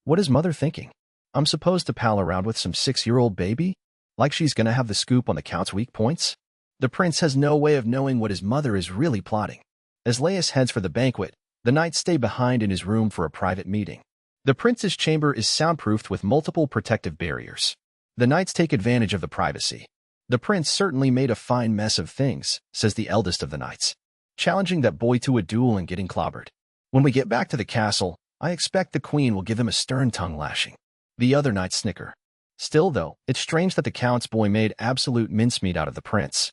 What is Mother thinking? I'm supposed to pal around with some 6-year-old baby? Like she's gonna have the scoop on the Count's weak points? The prince has no way of knowing what his mother is really plotting. As Leios heads for the banquet, the knights stay behind in his room for a private meeting. The prince's chamber is soundproofed with multiple protective barriers. The knights take advantage of the privacy. The prince certainly made a fine mess of things, says the eldest of the knights, challenging that boy to a duel and getting clobbered. When we get back to the castle, I expect the queen will give him a stern tongue lashing. The other knights snicker. Still, though, it's strange that the Count's boy made absolute mincemeat out of the prince.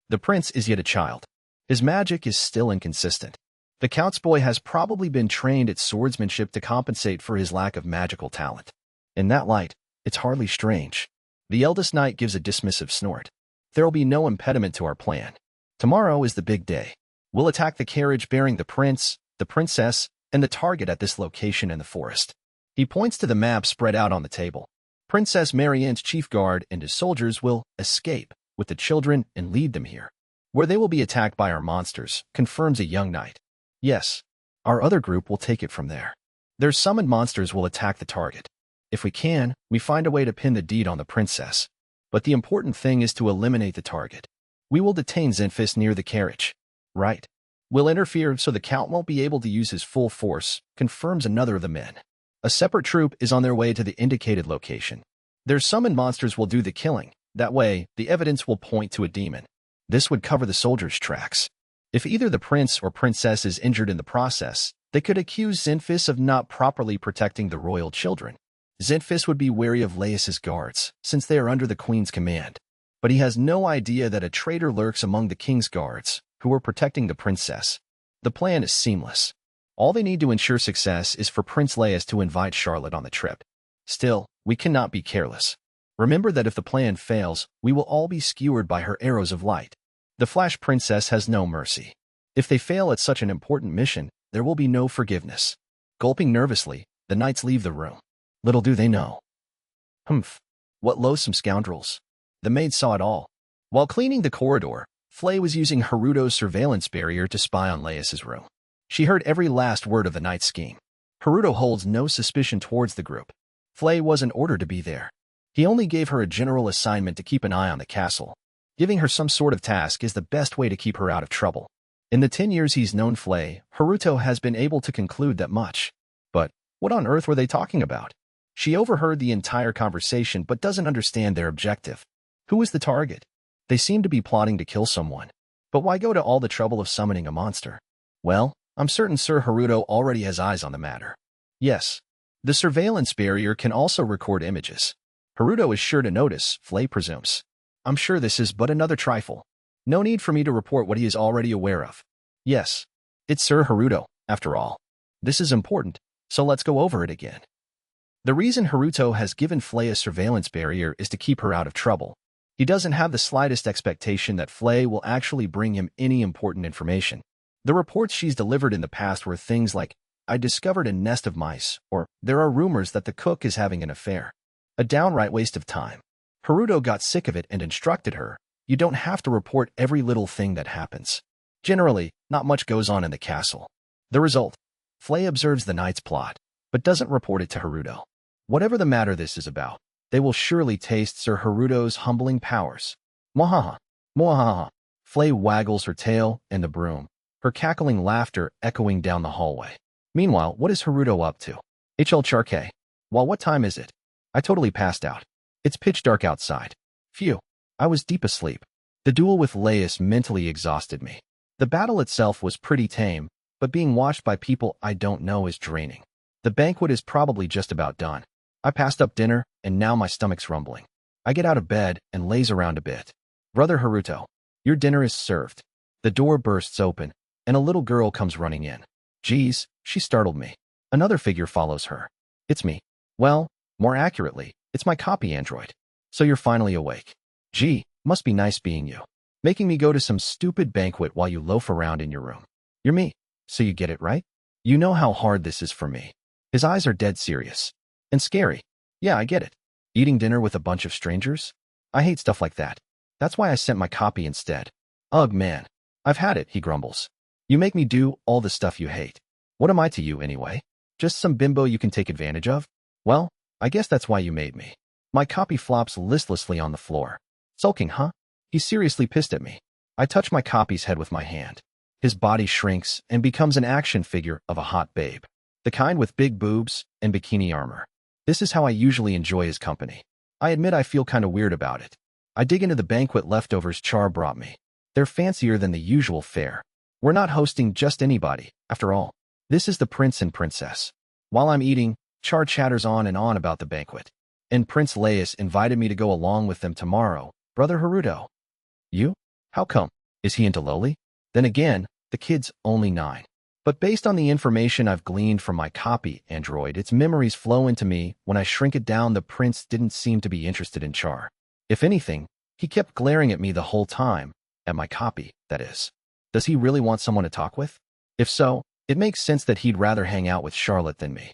The prince is yet a child. His magic is still inconsistent. The Count's boy has probably been trained at swordsmanship to compensate for his lack of magical talent. In that light, it's hardly strange. The eldest knight gives a dismissive snort. There'll be no impediment to our plan. Tomorrow is the big day. We'll attack the carriage bearing the prince, the princess, and the target at this location in the forest. He points to the map spread out on the table. Princess Marianne's chief guard and his soldiers will escape with the children and lead them here, where they will be attacked by our monsters, confirms a young knight. Yes, our other group will take it from there. Their summoned monsters will attack the target. If we can, we find a way to pin the deed on the princess. But the important thing is to eliminate the target. We will detain Zenfis near the carriage. Right. We'll interfere so the Count won't be able to use his full force, confirms another of the men. A separate troop is on their way to the indicated location. Their summoned monsters will do the killing. That way, the evidence will point to a demon. This would cover the soldiers' tracks. If either the prince or princess is injured in the process, they could accuse Zenfis of not properly protecting the royal children. Zenfis would be wary of Leios' guards, since they are under the queen's command. But he has no idea that a traitor lurks among the king's guards, who are protecting the princess. The plan is seamless. All they need to ensure success is for Prince Leios to invite Charlotte on the trip. Still, we cannot be careless. Remember that if the plan fails, we will all be skewered by her arrows of light. The Flash Princess has no mercy. If they fail at such an important mission, there will be no forgiveness. Gulping nervously, the knights leave the room. Little do they know. Humph. What loathsome scoundrels. The maid saw it all. While cleaning the corridor, Flay was using Haruto's surveillance barrier to spy on Laius's room. She heard every last word of the night's scheme. Haruto holds no suspicion towards the group. Flay wasn't ordered to be there. He only gave her a general assignment to keep an eye on the castle. Giving her some sort of task is the best way to keep her out of trouble. In the 10 years he's known Flay, Haruto has been able to conclude that much. But what on earth were they talking about? She overheard the entire conversation but doesn't understand their objective. Who is the target? They seem to be plotting to kill someone. But why go to all the trouble of summoning a monster? Well, I'm certain Sir Haruto already has eyes on the matter. Yes. The surveillance barrier can also record images. Haruto is sure to notice, Flay presumes. I'm sure this is but another trifle. No need for me to report what he is already aware of. Yes. It's Sir Haruto, after all. This is important, so let's go over it again. The reason Haruto has given Flay a surveillance barrier is to keep her out of trouble. He doesn't have the slightest expectation that Flay will actually bring him any important information. The reports she's delivered in the past were things like, I discovered a nest of mice, or there are rumors that the cook is having an affair. A downright waste of time. Haruto got sick of it and instructed her, you don't have to report every little thing that happens. Generally, not much goes on in the castle. The result, Flay observes the night's plot, but doesn't report it to Haruto. Whatever the matter this is about, they will surely taste Sir Haruto's humbling powers. Mwahaha, mwahaha. Flay waggles her tail and the broom, her cackling laughter echoing down the hallway. Meanwhile, what is Haruto up to? HL Charke. Well, what time is it? I totally passed out. It's pitch dark outside. Phew. I was deep asleep. The duel with Laius mentally exhausted me. The battle itself was pretty tame, but being watched by people I don't know is draining. The banquet is probably just about done. I passed up dinner, and now my stomach's rumbling. I get out of bed and laze around a bit. Brother Haruto, your dinner is served. The door bursts open, and a little girl comes running in. Geez, she startled me. Another figure follows her. It's me. Well, more accurately, it's my copy android. So you're finally awake. Gee, must be nice being you. Making me go to some stupid banquet while you loaf around in your room. You're me, so you get it, right? You know how hard this is for me. His eyes are dead serious. And scary. Yeah, I get it. Eating dinner with a bunch of strangers? I hate stuff like that. That's why I sent my copy instead. Ugh, man. I've had it, he grumbles. You make me do all the stuff you hate. What am I to you, anyway? Just some bimbo you can take advantage of? Well, I guess that's why you made me. My copy flops listlessly on the floor. Sulking, huh? He's seriously pissed at me. I touch my copy's head with my hand. His body shrinks and becomes an action figure of a hot babe. The kind with big boobs and bikini armor. This is how I usually enjoy his company. I admit I feel kinda weird about it. I dig into the banquet leftovers Char brought me. They're fancier than the usual fare. We're not hosting just anybody, after all. This is the prince and princess. While I'm eating, Char chatters on and on about the banquet. And Prince Laius invited me to go along with them tomorrow, Brother Haruto. You? How come? Is he into Loli? Then again, the kid's only 9. But based on the information I've gleaned from my copy android, its memories flow into me. When I shrink it down, the prince didn't seem to be interested in Char. If anything, he kept glaring at me the whole time. At my copy, that is. Does he really want someone to talk with? If so, it makes sense that he'd rather hang out with Charlotte than me.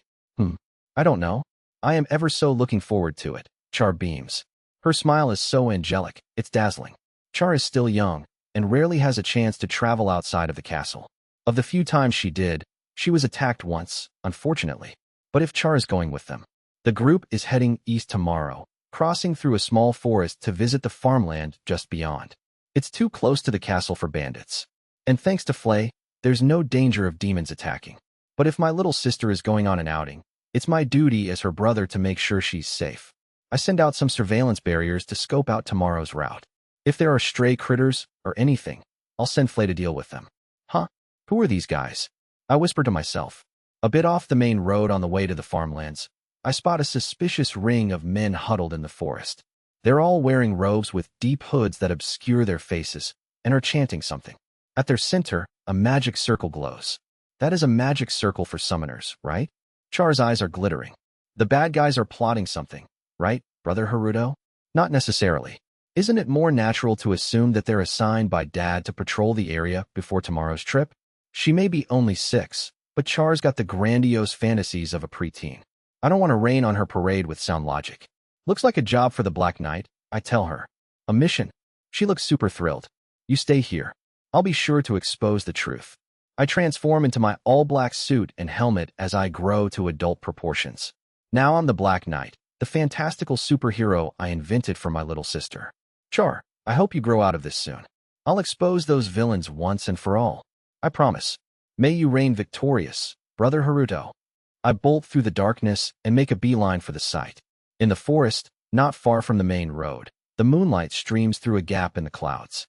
I don't know. I am ever so looking forward to it. Char beams. Her smile is so angelic, it's dazzling. Char is still young, and rarely has a chance to travel outside of the castle. Of the few times she did, she was attacked once, unfortunately. But if Char is going with them, the group is heading east tomorrow, crossing through a small forest to visit the farmland just beyond. It's too close to the castle for bandits. And thanks to Flay, there's no danger of demons attacking. But if my little sister is going on an outing, it's my duty as her brother to make sure she's safe. I send out some surveillance barriers to scope out tomorrow's route. If there are stray critters or anything, I'll send Flay to deal with them. Huh? Who are these guys? I whisper to myself. A bit off the main road on the way to the farmlands, I spot a suspicious ring of men huddled in the forest. They're all wearing robes with deep hoods that obscure their faces and are chanting something. At their center, a magic circle glows. That is a magic circle for summoners, right? Char's eyes are glittering. The bad guys are plotting something, right, Brother Haruto? Not necessarily. Isn't it more natural to assume that they're assigned by Dad to patrol the area before tomorrow's trip? She may be only 6, but Char's got the grandiose fantasies of a preteen. I don't want to rain on her parade with sound logic. Looks like a job for the Black Knight, I tell her. A mission. She looks super thrilled. You stay here. I'll be sure to expose the truth. I transform into my all-black suit and helmet as I grow to adult proportions. Now I'm the Black Knight, the fantastical superhero I invented for my little sister. Char, I hope you grow out of this soon. I'll expose those villains once and for all. I promise. May you reign victorious, Brother Haruto. I bolt through the darkness and make a beeline for the site. In the forest, not far from the main road, the moonlight streams through a gap in the clouds.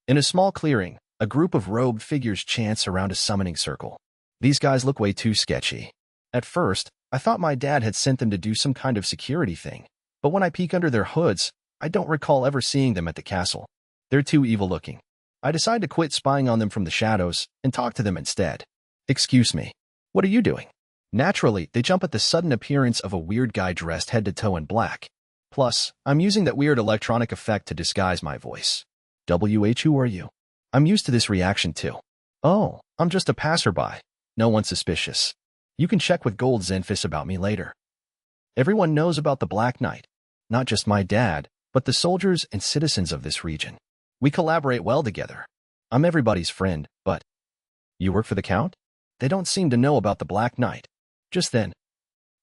In a small clearing, a group of robed figures chants around a summoning circle. These guys look way too sketchy. At first, I thought my dad had sent them to do some kind of security thing, but when I peek under their hoods, I don't recall ever seeing them at the castle. They're too evil-looking. I decide to quit spying on them from the shadows and talk to them instead. Excuse me. What are you doing? Naturally, they jump at the sudden appearance of a weird guy dressed head to toe in black. Plus, I'm using that weird electronic effect to disguise my voice. Who are you? I'm used to this reaction too. Oh, I'm just a passerby. No one suspicious. You can check with Gold Zenfis about me later. Everyone knows about the Black Knight. Not just my dad, but the soldiers and citizens of this region. We collaborate well together. I'm everybody's friend, but... You work for the Count? They don't seem to know about the Black Knight. Just then,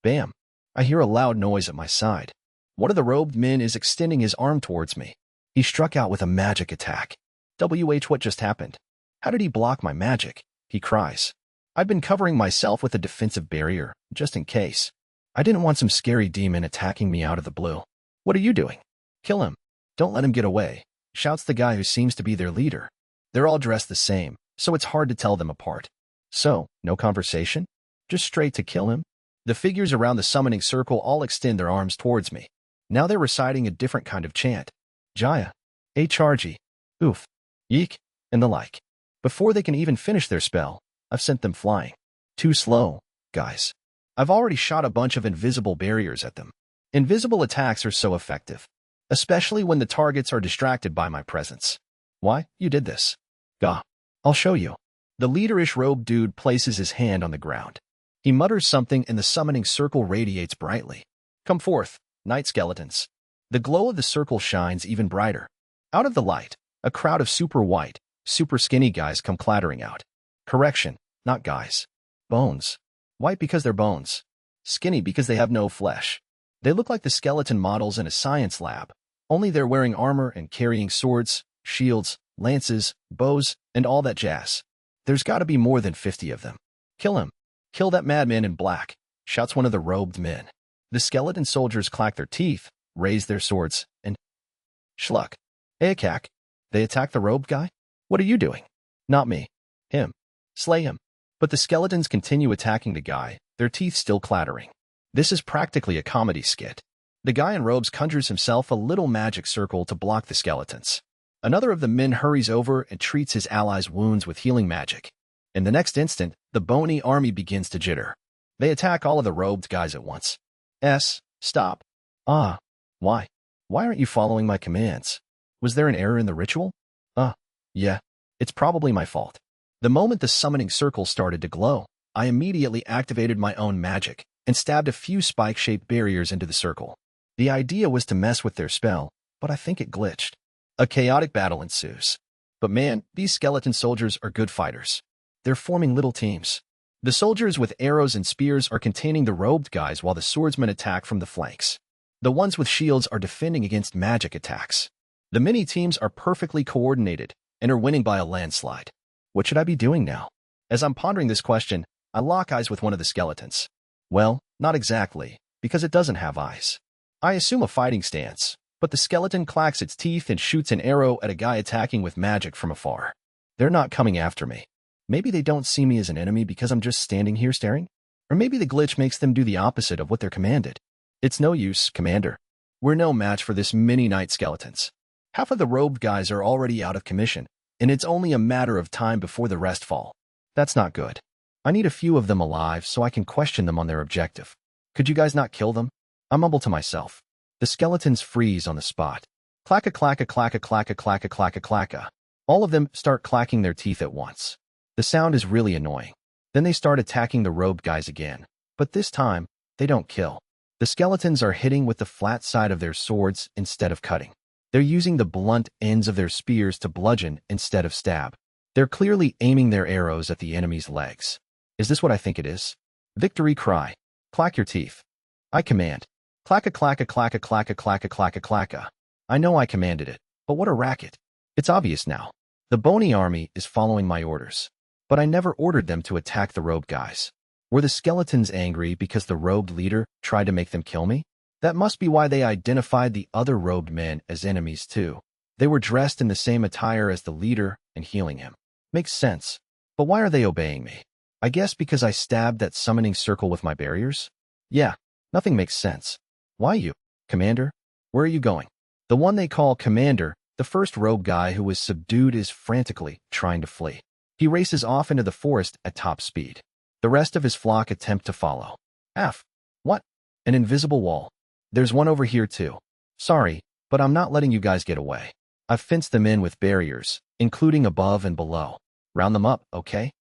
bam, I hear a loud noise at my side. One of the robed men is extending his arm towards me. He struck out with a magic attack. What just happened? How did he block my magic? He cries. I've been covering myself with a defensive barrier, just in case. I didn't want some scary demon attacking me out of the blue. What are you doing? Kill him. Don't let him get away, shouts the guy who seems to be their leader. They're all dressed the same, so it's hard to tell them apart. So, no conversation? Just straight to kill him? The figures around the summoning circle all extend their arms towards me. Now they're reciting a different kind of chant. Jaya. Chargy. Oof. Yeek. And the like. Before they can even finish their spell, I've sent them flying. Too slow, guys. I've already shot a bunch of invisible barriers at them. Invisible attacks are so effective, especially when the targets are distracted by my presence. Why? You did this. Gah. I'll show you. The leaderish robed dude places his hand on the ground. He mutters something and the summoning circle radiates brightly. Come forth, night skeletons. The glow of the circle shines even brighter. Out of the light, a crowd of super white, super skinny guys come clattering out. Correction, not guys. Bones. White because they're bones. Skinny because they have no flesh. They look like the skeleton models in a science lab, only they're wearing armor and carrying swords, shields, lances, bows, and all that jazz. There's gotta be more than 50 of them. Kill him. Kill that madman in black, shouts one of the robed men. The skeleton soldiers clack their teeth, raise their swords, and... Schluck. Aakak. They attack the robed guy? What are you doing? Not me. Him. Slay him. But the skeletons continue attacking the guy, their teeth still clattering. This is practically a comedy skit. The guy in robes conjures himself a little magic circle to block the skeletons. Another of the men hurries over and treats his allies' wounds with healing magic. In the next instant, the bony army begins to jitter. They attack all of the robed guys at once. Stop. Ah. Why? Why aren't you following my commands? Was there an error in the ritual? Yeah. It's probably my fault. The moment the summoning circle started to glow, I immediately activated my own magic and stabbed a few spike-shaped barriers into the circle. The idea was to mess with their spell, but I think it glitched. A chaotic battle ensues. But man, these skeleton soldiers are good fighters. They're forming little teams. The soldiers with arrows and spears are containing the robed guys while the swordsmen attack from the flanks. The ones with shields are defending against magic attacks. The mini-teams are perfectly coordinated and are winning by a landslide. What should I be doing now? As I'm pondering this question, I lock eyes with one of the skeletons. Well, not exactly, because it doesn't have eyes. I assume a fighting stance, but the skeleton clacks its teeth and shoots an arrow at a guy attacking with magic from afar. They're not coming after me. Maybe they don't see me as an enemy because I'm just standing here staring? Or maybe the glitch makes them do the opposite of what they're commanded. It's no use, Commander. We're no match for this mini night skeletons. Half of the robed guys are already out of commission, and it's only a matter of time before the rest fall. That's not good. I need a few of them alive so I can question them on their objective. Could you guys not kill them? I mumble to myself. The skeletons freeze on the spot. Clacka clacka clacka clacka clacka clacka clacka. All of them start clacking their teeth at once. The sound is really annoying. Then they start attacking the robed guys again. But this time, They don't kill. The skeletons are hitting with the flat side of their swords instead of cutting. They're using the blunt ends of their spears to bludgeon instead of stab. They're clearly aiming their arrows at the enemy's legs. Is this what I think it is? Victory cry. Clack your teeth. I command. Clacka clacka clacka clacka clacka clacka clacka. I know I commanded it, but what a racket. It's obvious now. The bony army is following my orders. But I never ordered them to attack the robed guys. Were the skeletons angry because the robed leader tried to make them kill me? That must be why they identified the other robed men as enemies too. They were dressed in the same attire as the leader and healing him. Makes sense. But why are they obeying me? I guess because I stabbed that summoning circle with my barriers? Yeah, nothing makes sense. Why you, Commander? Where are you going? The one they call Commander, the first robe guy who was subdued, is frantically trying to flee. He races off into the forest at top speed. The rest of his flock attempt to follow. What? An invisible wall. There's one over here too. Sorry, but I'm not letting you guys get away. I've fenced them in with barriers, including above and below. Round them up, okay?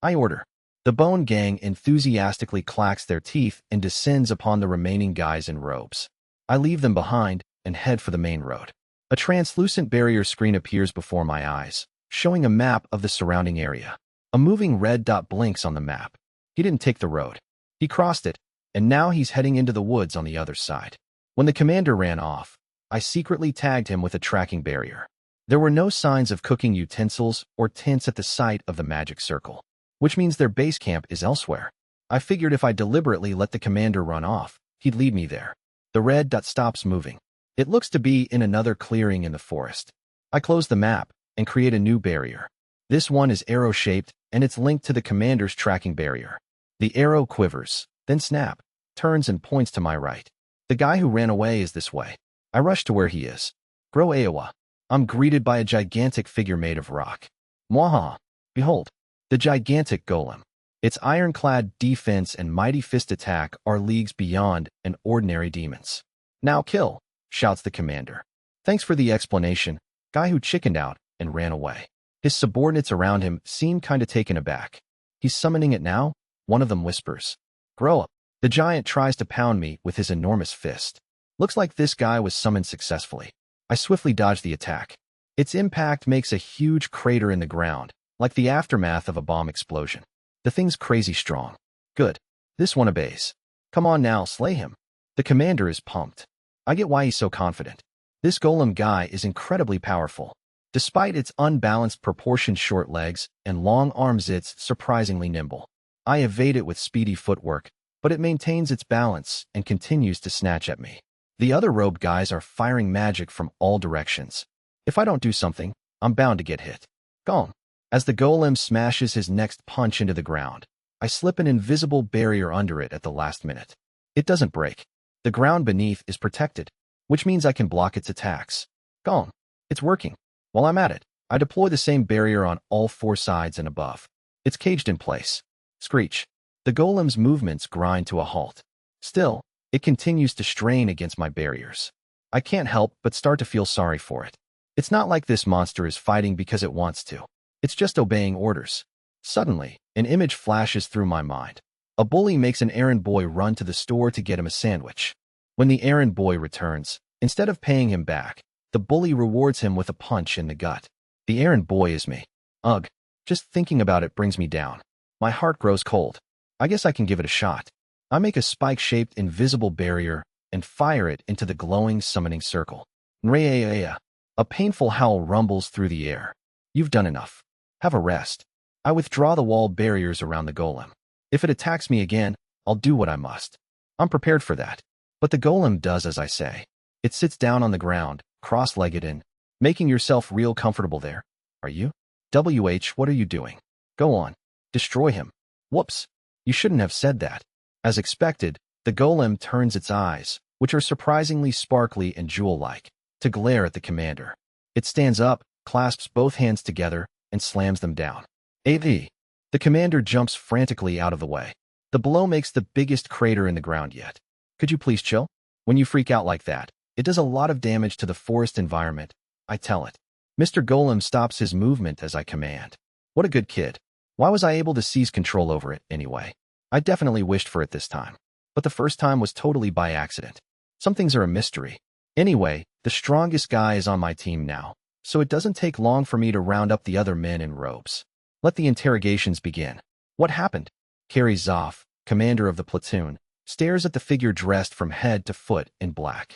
I order. The Bone Gang enthusiastically clacks their teeth and descends upon the remaining guys in robes. I leave them behind and head for the main road. A translucent barrier screen appears before my eyes, showing a map of the surrounding area. A moving red dot blinks on the map. He didn't take the road. He crossed it, and now he's heading into the woods on the other side. When the commander ran off, I secretly tagged him with a tracking barrier. There were no signs of cooking utensils or tents at the site of the magic circle, which means their base camp is elsewhere. I figured if I deliberately let the commander run off, he'd lead me there. The red dot stops moving. It looks to be in another clearing in the forest. I close the map and create a new barrier. This one is arrow-shaped, and it's linked to the commander's tracking barrier. The arrow quivers, then snap, turns and points to my right. The guy who ran away is this way. I rush to where he is. Grow Aowa. I'm greeted by a gigantic figure made of rock. Mwahaha. Behold, the gigantic golem. Its ironclad defense and mighty fist attack are leagues beyond an ordinary demon's. Now kill, shouts the commander. Thanks for the explanation, guy who chickened out and ran away. His subordinates around him seem kinda taken aback. He's summoning it now? One of them whispers. Grow up. The giant tries to pound me with his enormous fist. Looks like this guy was summoned successfully. I swiftly dodge the attack. Its impact makes a huge crater in the ground, like the aftermath of a bomb explosion. The thing's crazy strong. Good. This one obeys. Come on now, slay him. The commander is pumped. I get why he's so confident. This golem guy is incredibly powerful. Despite its unbalanced proportioned short legs and long arms, it's surprisingly nimble. I evade it with speedy footwork, but it maintains its balance and continues to snatch at me. The other robed guys are firing magic from all directions. If I don't do something, I'm bound to get hit. Gone. As the golem smashes his next punch into the ground, I slip an invisible barrier under it at the last minute. It doesn't break. The ground beneath is protected, which means I can block its attacks. Gone. It's working. While I'm at it, I deploy the same barrier on all four sides and above. It's caged in place. Screech. The golem's movements grind to a halt. Still, it continues to strain against my barriers. I can't help but start to feel sorry for it. It's not like this monster is fighting because it wants to. It's just obeying orders. Suddenly, an image flashes through my mind. A bully makes an errand boy run to the store to get him a sandwich. When the errand boy returns, instead of paying him back, the bully rewards him with a punch in the gut. The errand boy is me. Ugh, just thinking about it brings me down. My heart grows cold. I guess I can give it a shot. I make a spike-shaped invisible barrier and fire it into the glowing summoning circle. Nreaya. A painful howl rumbles through the air. You've done enough. Have a rest. I withdraw the wall barriers around the golem. If it attacks me again, I'll do what I must. I'm prepared for that. But the golem does as I say. It sits down on the ground, cross-legged and, making yourself real comfortable there. Are you? What are you doing? Go on. Destroy him. Whoops. You shouldn't have said that. As expected, the golem turns its eyes, which are surprisingly sparkly and jewel-like, to glare at the commander. It stands up, clasps both hands together, and slams them down. AV. The commander jumps frantically out of the way. The blow makes the biggest crater in the ground yet. Could you please chill? When you freak out like that, it does a lot of damage to the forest environment, I tell it. Mr. Golem stops his movement as I command. What a good kid. Why was I able to seize control over it, anyway? I definitely wished for it this time. but the first time was totally by accident. Some things are a mystery. Anyway, the strongest guy is on my team now, so it doesn't take long for me to round up the other men in robes. Let the interrogations begin. What happened? Carrie Zoff, commander of the platoon, stares at the figure dressed from head to foot in black.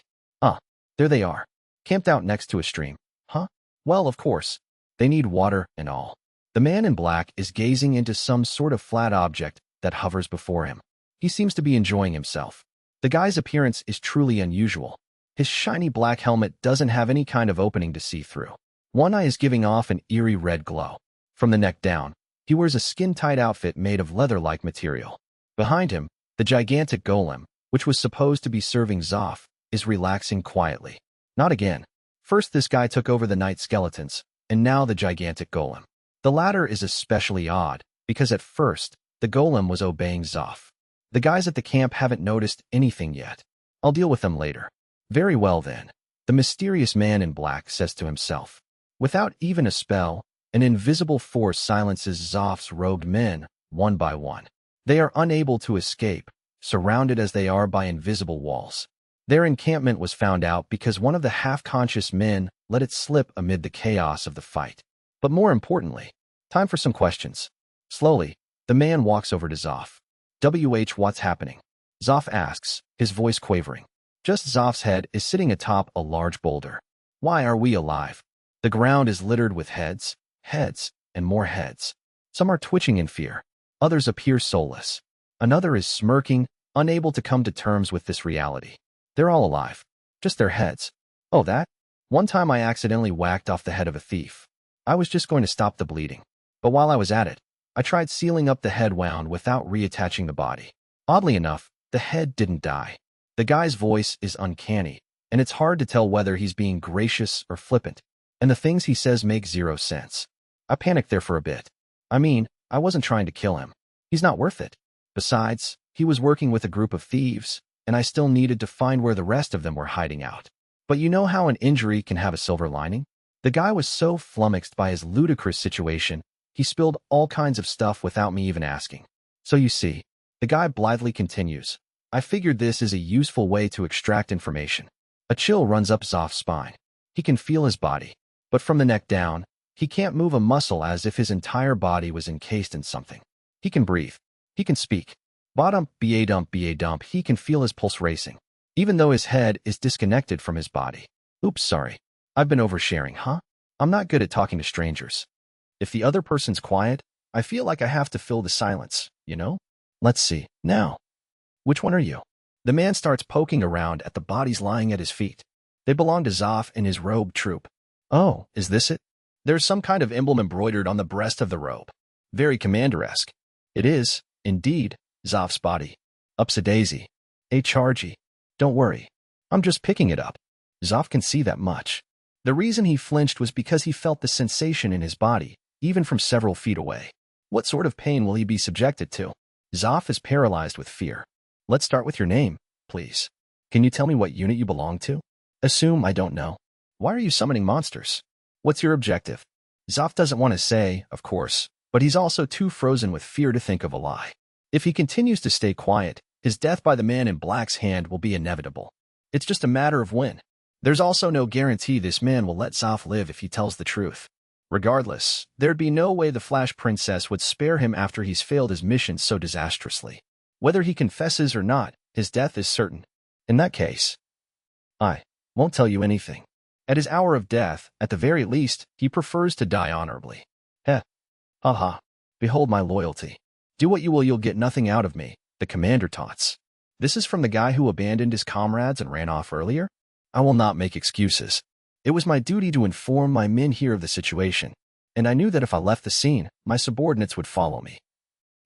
There they are, camped out next to a stream. Huh? Well, of course. They need water and all. The man in black is gazing into some sort of flat object that hovers before him. He seems to be enjoying himself. The guy's appearance is truly unusual. His shiny black helmet doesn't have any kind of opening to see through. One eye is giving off an eerie red glow. From the neck down, he wears a skin-tight outfit made of leather-like material. Behind him, the gigantic golem, which was supposed to be serving Zoff, is relaxing quietly. Not again. First this guy took over the night skeletons, and now the gigantic golem. The latter is especially odd, because at first, the golem was obeying Zoff. The guys at the camp haven't noticed anything yet. I'll deal with them later. Very well then. The mysterious man in black says to himself. Without even a spell, an invisible force silences Zoff's robed men, one by one. They are unable to escape, surrounded as they are by invisible walls. Their encampment was found out because one of the half-conscious men let it slip amid the chaos of the fight. But more importantly, time for some questions. Slowly, the man walks over to Zoff. What's happening? Zoff asks, his voice quavering. Just Zoff's head is sitting atop a large boulder. Why are we alive? The ground is littered with heads, and more heads. Some are twitching in fear. Others appear soulless. Another is smirking, unable to come to terms with this reality. They're all alive. Just their heads. Oh, that? One time I accidentally whacked off the head of a thief. I was just going to stop the bleeding. But while I was at it, I tried sealing up the head wound without reattaching the body. Oddly enough, the head didn't die. The guy's voice is uncanny, and it's hard to tell whether he's being gracious or flippant, and the things he says make zero sense. I panicked there for a bit. I mean, I wasn't trying to kill him. He's not worth it. Besides, he was working with a group of thieves, and I still needed to find where the rest of them were hiding out. But you know how an injury can have a silver lining? The guy was so flummoxed by his ludicrous situation, he spilled all kinds of stuff without me even asking. So you see, the guy blithely continues. I figured this is a useful way to extract information. A chill runs up Zoff's spine. He can feel his body, but from the neck down, he can't move a muscle as if his entire body was encased in something. He can breathe. He can speak. Ba-dump, ba-dump, ba-dump, he can feel his pulse racing, even though his head is disconnected from his body. Oops, sorry. I've been oversharing, huh? I'm not good at talking to strangers. If the other person's quiet, I feel like I have to fill the silence, you know? Let's see. Now. Which one are you? The man starts poking around at the bodies lying at his feet. They belong to Zoff and his robe troop. Oh, is this it? There's some kind of emblem embroidered on the breast of the robe. Very commander-esque. It is, indeed, Zoff's body. Upsa-daisy. Chargy. Don't worry. I'm just picking it up. Zoff can see that much. The reason he flinched was because he felt the sensation in his body, even from several feet away. What sort of pain will he be subjected to? Zoff is paralyzed with fear. Let's start with your name, please. Can you tell me what unit you belong to? Assume I don't know. Why are you summoning monsters? What's your objective? Zoff doesn't want to say, of course, but he's also too frozen with fear to think of a lie. If he continues to stay quiet, his death by the man in black's hand will be inevitable. It's just a matter of when. There's also no guarantee this man will let Zoff live if he tells the truth. Regardless, there'd be no way the Flash Princess would spare him after he's failed his mission so disastrously. Whether he confesses or not, his death is certain. In that case, I won't tell you anything. At his hour of death, at the very least, he prefers to die honorably. Heh. Ha ha. Behold my loyalty. Do what you will, you'll get nothing out of me, the commander taunts. This is from the guy who abandoned his comrades and ran off earlier? I will not make excuses. It was my duty to inform my men here of the situation, and I knew that if I left the scene, my subordinates would follow me.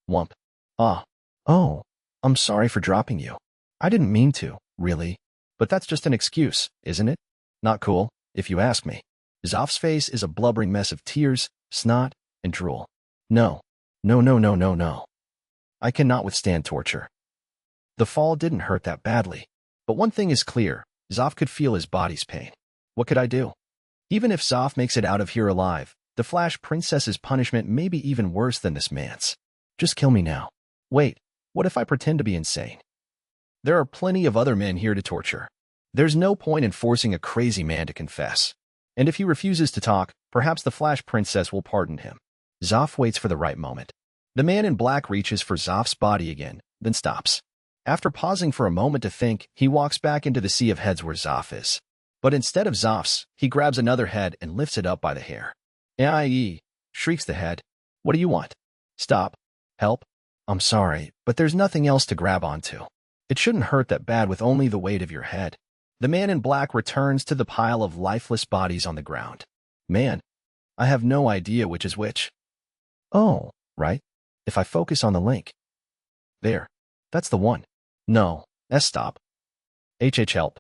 Wump. Oh, I'm sorry for dropping you. I didn't mean to, really. But that's just an excuse, isn't it? Not cool, if you ask me. Zoff's face is a blubbering mess of tears, snot, and drool. No. I cannot withstand torture. The fall didn't hurt that badly. But one thing is clear, Zoff could feel his body's pain. What could I do? Even if Zoff makes it out of here alive, the Flash Princess's punishment may be even worse than this man's. Just kill me now. Wait, what if I pretend to be insane? There are plenty of other men here to torture. There's no point in forcing a crazy man to confess. And if he refuses to talk, perhaps the Flash Princess will pardon him. Zoff waits for the right moment. The man in black reaches for Zoff's body again, then stops. After pausing for a moment to think, he walks back into the sea of heads where Zoff is. But instead of Zoff's, he grabs another head and lifts it up by the hair. "Aye," shrieks the head. "What do you want? Stop. Help? I'm sorry, but there's nothing else to grab onto. It shouldn't hurt that bad with only the weight of your head." The man in black returns to the pile of lifeless bodies on the ground. "Man, I have no idea which is which." "Oh, right. If I focus on the link. There. That's the one. No, stop. Help."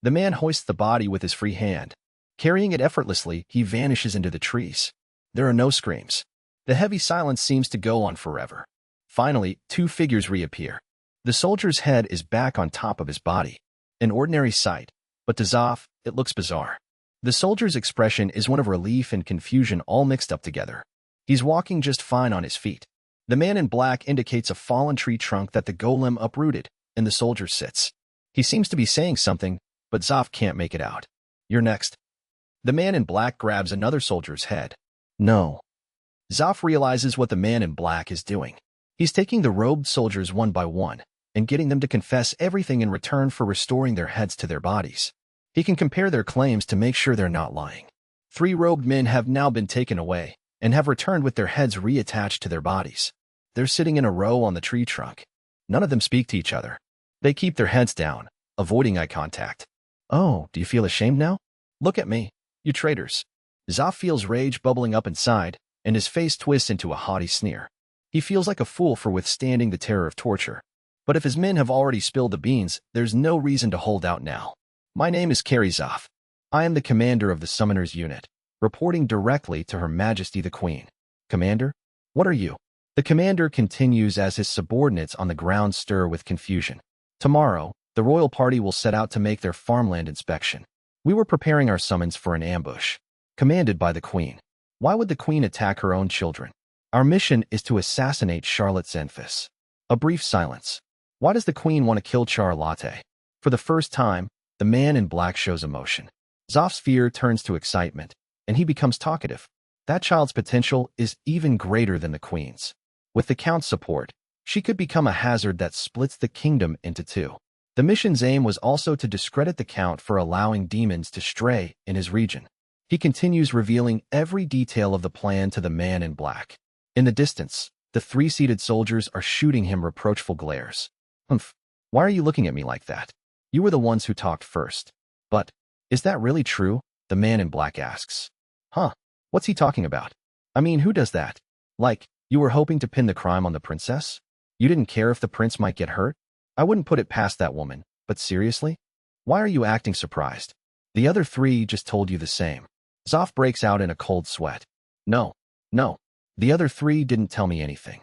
The man hoists the body with his free hand. Carrying it effortlessly, he vanishes into the trees. There are no screams. The heavy silence seems to go on forever. Finally, two figures reappear. The soldier's head is back on top of his body. An ordinary sight, but to Zoff, it looks bizarre. The soldier's expression is one of relief and confusion all mixed up together. He's walking just fine on his feet. The man in black indicates a fallen tree trunk that the golem uprooted, and the soldier sits. He seems to be saying something, but Zoff can't make it out. "You're next." The man in black grabs another soldier's head. "No." Zoff realizes what the man in black is doing. He's taking the robed soldiers one by one and getting them to confess everything in return for restoring their heads to their bodies. He can compare their claims to make sure they're not lying. 3 robed men have now been taken away and have returned with their heads reattached to their bodies. They're sitting in a row on the tree trunk. None of them speak to each other. They keep their heads down, avoiding eye contact. "Oh, do you feel ashamed now? Look at me, you traitors." Zoff feels rage bubbling up inside, and his face twists into a haughty sneer. He feels like a fool for withstanding the terror of torture. But if his men have already spilled the beans, there's no reason to hold out now. "My name is Carrie Zoff. I am the commander of the Summoners Unit, reporting directly to Her Majesty the Queen." "Commander? What are you?" The commander continues as his subordinates on the ground stir with confusion. "Tomorrow, the royal party will set out to make their farmland inspection. We were preparing our summons for an ambush, commanded by the Queen. Why would the Queen attack her own children? Our mission is to assassinate Charlotte Zenfis." A brief silence. "Why does the Queen want to kill Charlotte?" For the first time, the man in black shows emotion. Zoff's fear turns to excitement, and he becomes talkative. That child's potential is even greater than the Queen's. With the Count's support, she could become a hazard that splits the kingdom into two. The mission's aim was also to discredit the Count for allowing demons to stray in his region. He continues revealing every detail of the plan to the man in black. In the distance, the 3 seated soldiers are shooting him reproachful glares. "Humph, why are you looking at me like that? You were the ones who talked first." "But, is that really true?" the man in black asks. "Huh, what's he talking about? I mean, who does that? Like, you were hoping to pin the crime on the princess? You didn't care if the prince might get hurt? I wouldn't put it past that woman, but seriously? Why are you acting surprised? The other 3 just told you the same." Zoff breaks out in a cold sweat. No. The other 3 didn't tell me anything."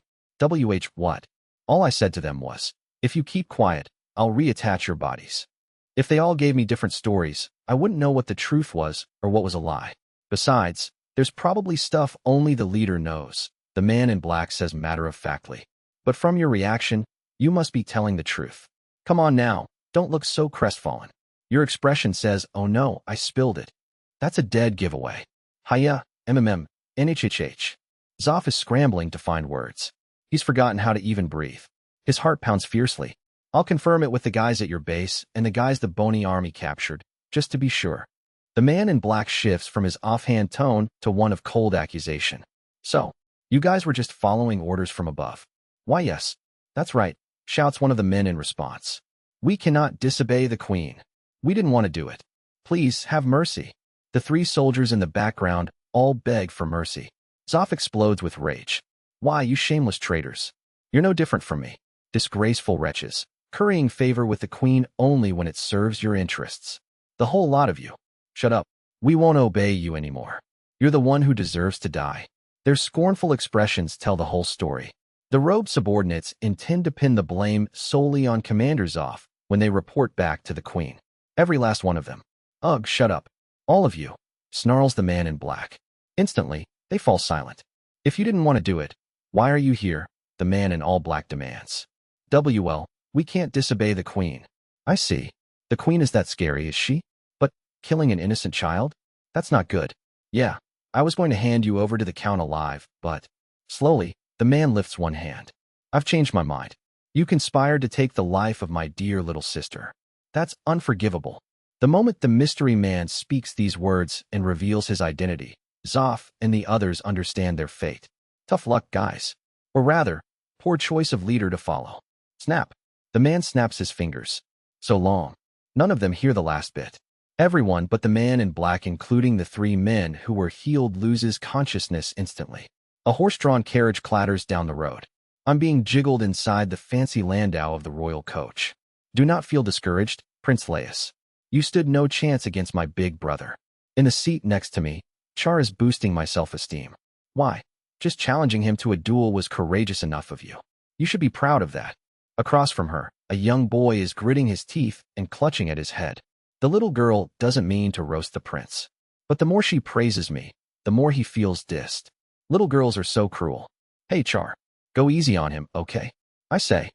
What? All I said to them was, "If you keep quiet, I'll reattach your bodies." If they all gave me different stories, I wouldn't know what the truth was or what was a lie. Besides, there's probably stuff only the leader knows, the man in black says matter-of-factly. "But from your reaction, you must be telling the truth. Come on now, don't look so crestfallen. Your expression says, 'Oh no, I spilled it.' That's a dead giveaway." "Hiya, NHHH. Zoff is scrambling to find words. He's forgotten how to even breathe. His heart pounds fiercely. "I'll confirm it with the guys at your base and the guys the Bony Army captured, just to be sure." The man in black shifts from his offhand tone to one of cold accusation. "So, you guys were just following orders from above?" "Why yes, that's right," shouts one of the men in response. "We cannot disobey the Queen. We didn't want to do it. Please, have mercy." The 3 soldiers in the background all beg for mercy. Zoff explodes with rage. "Why, you shameless traitors. You're no different from me. Disgraceful wretches, currying favor with the Queen only when it serves your interests. The whole lot of you. Shut up. We won't obey you anymore. You're the one who deserves to die." Their scornful expressions tell the whole story. The robed subordinates intend to pin the blame solely on Commander Zoff when they report back to the Queen. Every last one of them. "Ugh, shut up. All of you," snarls the man in black. Instantly, they fall silent. "If you didn't want to do it, why are you here?" the man in all black demands. "Well, We can't disobey the queen. I see. The queen is that scary, is she? But killing an innocent child? That's not good. Yeah, I was going to hand you over to the count alive, but... Slowly, the man lifts one hand. I've changed my mind. You conspired to take the life of my dear little sister. That's unforgivable. The moment the mystery man speaks these words and reveals his identity, Zoff and the others understand their fate. Tough luck, guys. Or rather, poor choice of leader to follow. Snap. The man snaps his fingers. So long. None of them hear the last bit. Everyone but the man in black, including the three men who were healed, loses consciousness instantly. A horse-drawn carriage clatters down the road. I'm being jiggled inside the fancy landau of the royal coach. Do not feel discouraged, Prince Laius. You stood no chance against my big brother. In the seat next to me, Char is boosting my self-esteem. Why? Just challenging him to a duel was courageous enough of you. You should be proud of that. Across from her, a young boy is gritting his teeth and clutching at his head. The little girl doesn't mean to roast the prince. But the more she praises me, the more he feels dissed. Little girls are so cruel. Hey, Char. Go easy on him, okay? I say.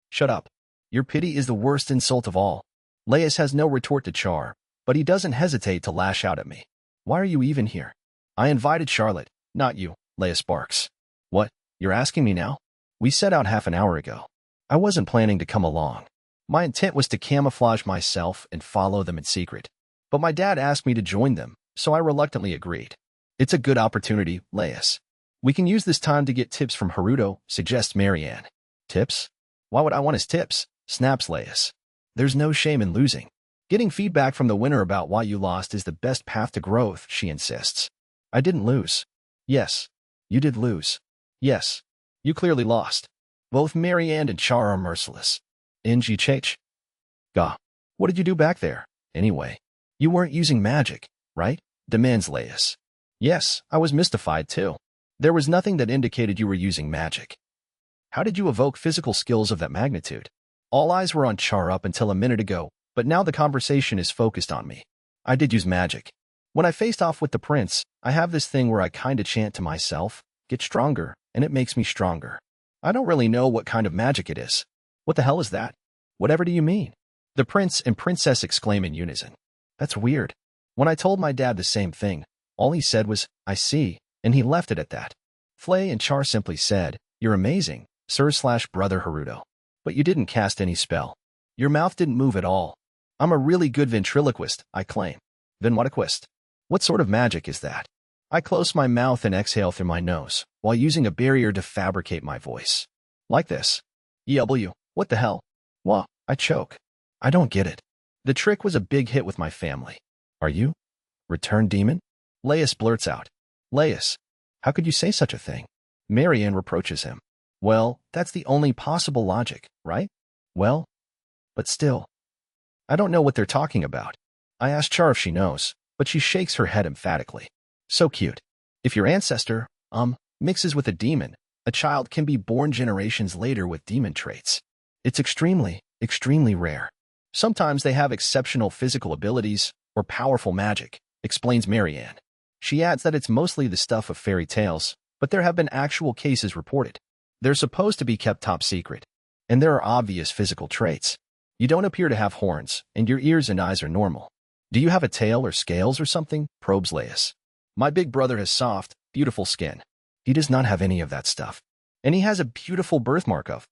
Shut up. Your pity is the worst insult of all. Laius has no retort to Char, but he doesn't hesitate to lash out at me. Why are you even here? I invited Charlotte, not you, Laius barks. What? You're asking me now? We set out half an hour ago. I wasn't planning to come along. My intent was to camouflage myself and follow them in secret. But my dad asked me to join them, so I reluctantly agreed. It's a good opportunity, Laius. We can use this time to get tips from Haruto, suggests Marianne. Tips? Why would I want his tips? Snaps Laius. There's no shame in losing. Getting feedback from the winner about why you lost is the best path to growth, she insists. I didn't lose. Yes. You did lose. Yes. You clearly lost. Both Marianne and Char are merciless. NGCH. Gah. What did you do back there, anyway? You weren't using magic, right? Demands Laius. Yes, I was mystified too. There was nothing that indicated you were using magic. How did you evoke physical skills of that magnitude? All eyes were on Char up until a minute ago, but now the conversation is focused on me. I did use magic. When I faced off with the prince, I have this thing where I kinda chant to myself, get stronger, and it makes me stronger. I don't really know what kind of magic it is. What the hell is that? Whatever do you mean? The prince and princess exclaim in unison. That's weird. When I told my dad the same thing, all he said was, I see, and he left it at that. Flay and Char simply said, You're amazing, Sir/Brother Haruto. But you didn't cast any spell. Your mouth didn't move at all. I'm a really good ventriloquist, I claim. Ventriloquist? What sort of magic is that? I close my mouth and exhale through my nose, while using a barrier to fabricate my voice. Like this. EW, what the hell? Wah, I choke. I don't get it. The trick was a big hit with my family. Are you? Returned demon? Laius blurts out. Laius, how could you say such a thing? Marianne reproaches him. Well, that's the only possible logic, right? Well, but still. I don't know what they're talking about. I asked Char if she knows, but she shakes her head emphatically. So cute. If your ancestor, mixes with a demon, a child can be born generations later with demon traits. It's extremely, extremely rare. Sometimes they have exceptional physical abilities or powerful magic, explains Marianne. She adds that it's mostly the stuff of fairy tales, but there have been actual cases reported. They're supposed to be kept top secret, and there are obvious physical traits. You don't appear to have horns, and your ears and eyes are normal. Do you have a tail or scales or something? Probes Laius. My big brother has soft, beautiful skin. He does not have any of that stuff. And he has a beautiful birthmark of,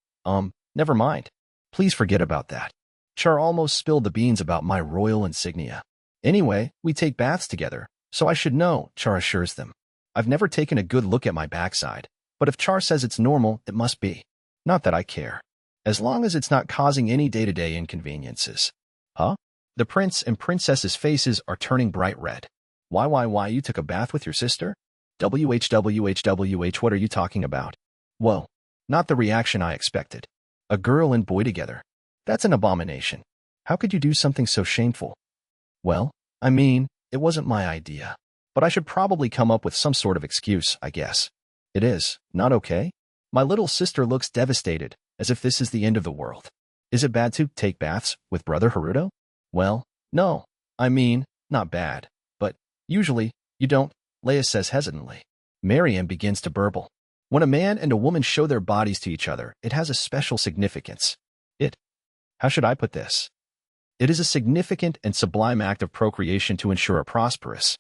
never mind. Please forget about that. Char almost spilled the beans about my royal insignia. Anyway, we take baths together, so I should know, Char assures them. I've never taken a good look at my backside, but if Char says it's normal, it must be. Not that I care. As long as it's not causing any day-to-day inconveniences. Huh? The prince and princess's faces are turning bright red. Why, you took a bath with your sister? WHWHWH, what are you talking about? Whoa, not the reaction I expected. A girl and boy together. That's an abomination. How could you do something so shameful? Well, I mean, it wasn't my idea. But I should probably come up with some sort of excuse, I guess. It is, not okay? My little sister looks devastated, as if this is the end of the world. Is it bad to take baths with Brother Haruto? Well, no. I mean, not bad. But, usually, you don't, Laius says hesitantly. Marianne begins to burble. When a man and a woman show their bodies to each other, it has a special significance. How should I put this? It is a significant and sublime act of procreation to ensure a prosperous.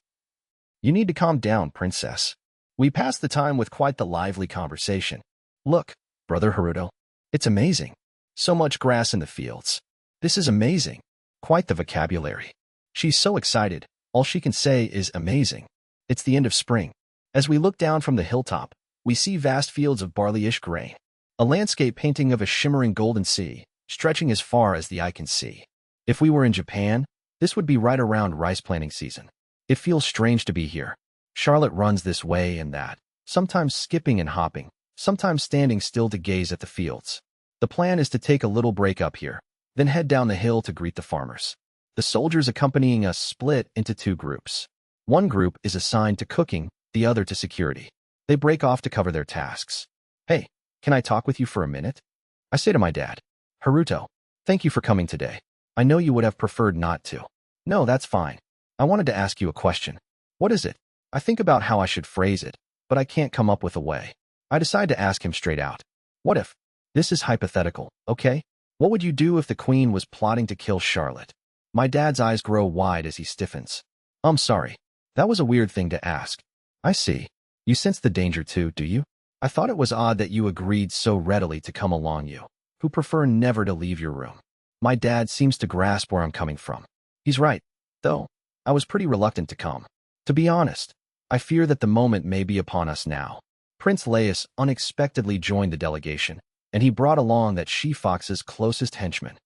You need to calm down, princess. We passed the time with quite the lively conversation. Look, brother Haruto, it's amazing. So much grass in the fields. This is amazing. Quite the vocabulary. She's so excited. All she can say is amazing. It's the end of spring. As we look down from the hilltop, we see vast fields of barley-ish grain. A landscape painting of a shimmering golden sea, stretching as far as the eye can see. If we were in Japan, this would be right around rice planting season. It feels strange to be here. Charlotte runs this way and that, sometimes skipping and hopping, sometimes standing still to gaze at the fields. The plan is to take a little break up here, then head down the hill to greet the farmers. The soldiers accompanying us split into two groups. One group is assigned to cooking, the other to security. They break off to cover their tasks. Hey, can I talk with you for a minute? I say to my dad, Haruto, thank you for coming today. I know you would have preferred not to. No, that's fine. I wanted to ask you a question. What is it? I think about how I should phrase it, but I can't come up with a way. I decide to ask him straight out. What if? This is hypothetical, okay? What would you do if the queen was plotting to kill Charlotte? My dad's eyes grow wide as he stiffens. I'm sorry. That was a weird thing to ask. I see. You sense the danger too, do you? I thought it was odd that you agreed so readily to come along, you, who prefer never to leave your room. My dad seems to grasp where I'm coming from. He's right, though. I was pretty reluctant to come. To be honest, I fear that the moment may be upon us now. Prince Laius unexpectedly joined the delegation, and he brought along that she-fox's closest henchman.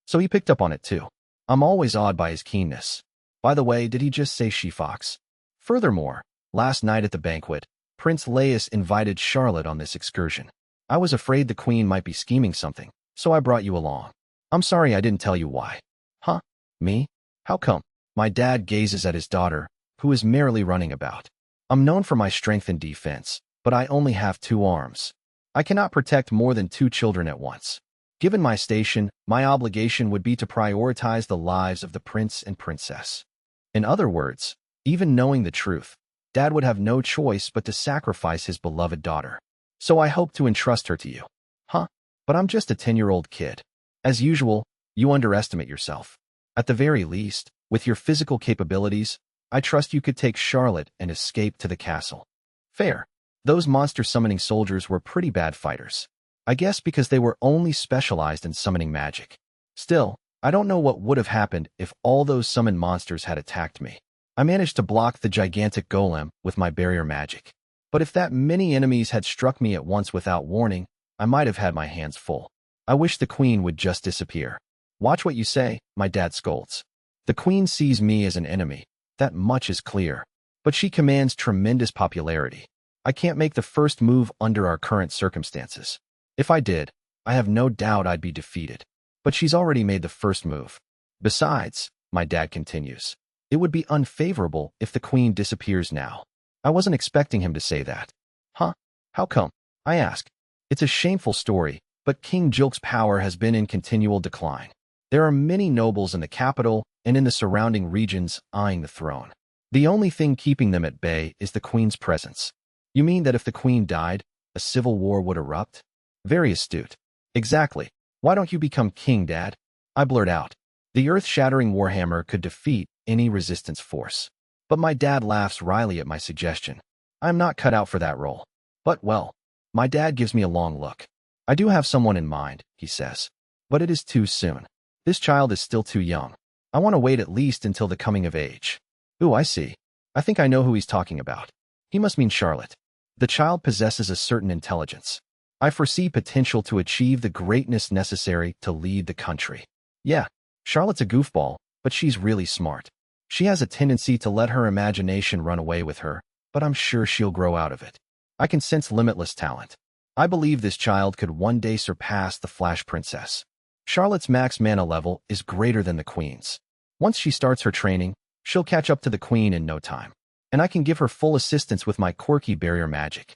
So he picked up on it too. I'm always awed by his keenness. By the way, did he just say she-fox? Furthermore, last night at the banquet, Prince Laius invited Charlotte on this excursion. I was afraid the queen might be scheming something, so I brought you along. I'm sorry I didn't tell you why. Huh? Me? How come? My dad gazes at his daughter, who is merrily running about. I'm known for my strength in defense, but I only have 2 arms. I cannot protect more than 2 children at once. Given my station, my obligation would be to prioritize the lives of the prince and princess. In other words, even knowing the truth, Dad would have no choice but to sacrifice his beloved daughter. So I hope to entrust her to you. Huh? But I'm just a 10-year-old kid. As usual, you underestimate yourself. At the very least, with your physical capabilities, I trust you could take Charlotte and escape to the castle. Fair. Those monster-summoning soldiers were pretty bad fighters. I guess because they were only specialized in summoning magic. Still, I don't know what would have happened if all those summoned monsters had attacked me. I managed to block the gigantic golem with my barrier magic. But if that many enemies had struck me at once without warning, I might have had my hands full. I wish the queen would just disappear. Watch what you say, my dad scolds. The queen sees me as an enemy. That much is clear. But she commands tremendous popularity. I can't make the first move under our current circumstances. If I did, I have no doubt I'd be defeated. But she's already made the first move. Besides, my dad continues, it would be unfavorable if the queen disappears now. I wasn't expecting him to say that. Huh? How come? I ask. It's a shameful story, but King Jilk's power has been in continual decline. There are many nobles in the capital and in the surrounding regions eyeing the throne. The only thing keeping them at bay is the queen's presence. You mean that if the queen died, a civil war would erupt? Very astute. Exactly. Why don't you become king, Dad? I blurt out. The earth-shattering warhammer could defeat any resistance force. But my dad laughs wryly at my suggestion. I'm not cut out for that role. But, well, my dad gives me a long look. I do have someone in mind, he says. But it is too soon. This child is still too young. I want to wait at least until the coming of age. Ooh, I see. I think I know who he's talking about. He must mean Charlotte. The child possesses a certain intelligence. I foresee potential to achieve the greatness necessary to lead the country. Yeah, Charlotte's a goofball, but she's really smart. She has a tendency to let her imagination run away with her, but I'm sure she'll grow out of it. I can sense limitless talent. I believe this child could one day surpass the Flash Princess. Charlotte's max mana level is greater than the Queen's. Once she starts her training, she'll catch up to the Queen in no time, and I can give her full assistance with my quirky barrier magic.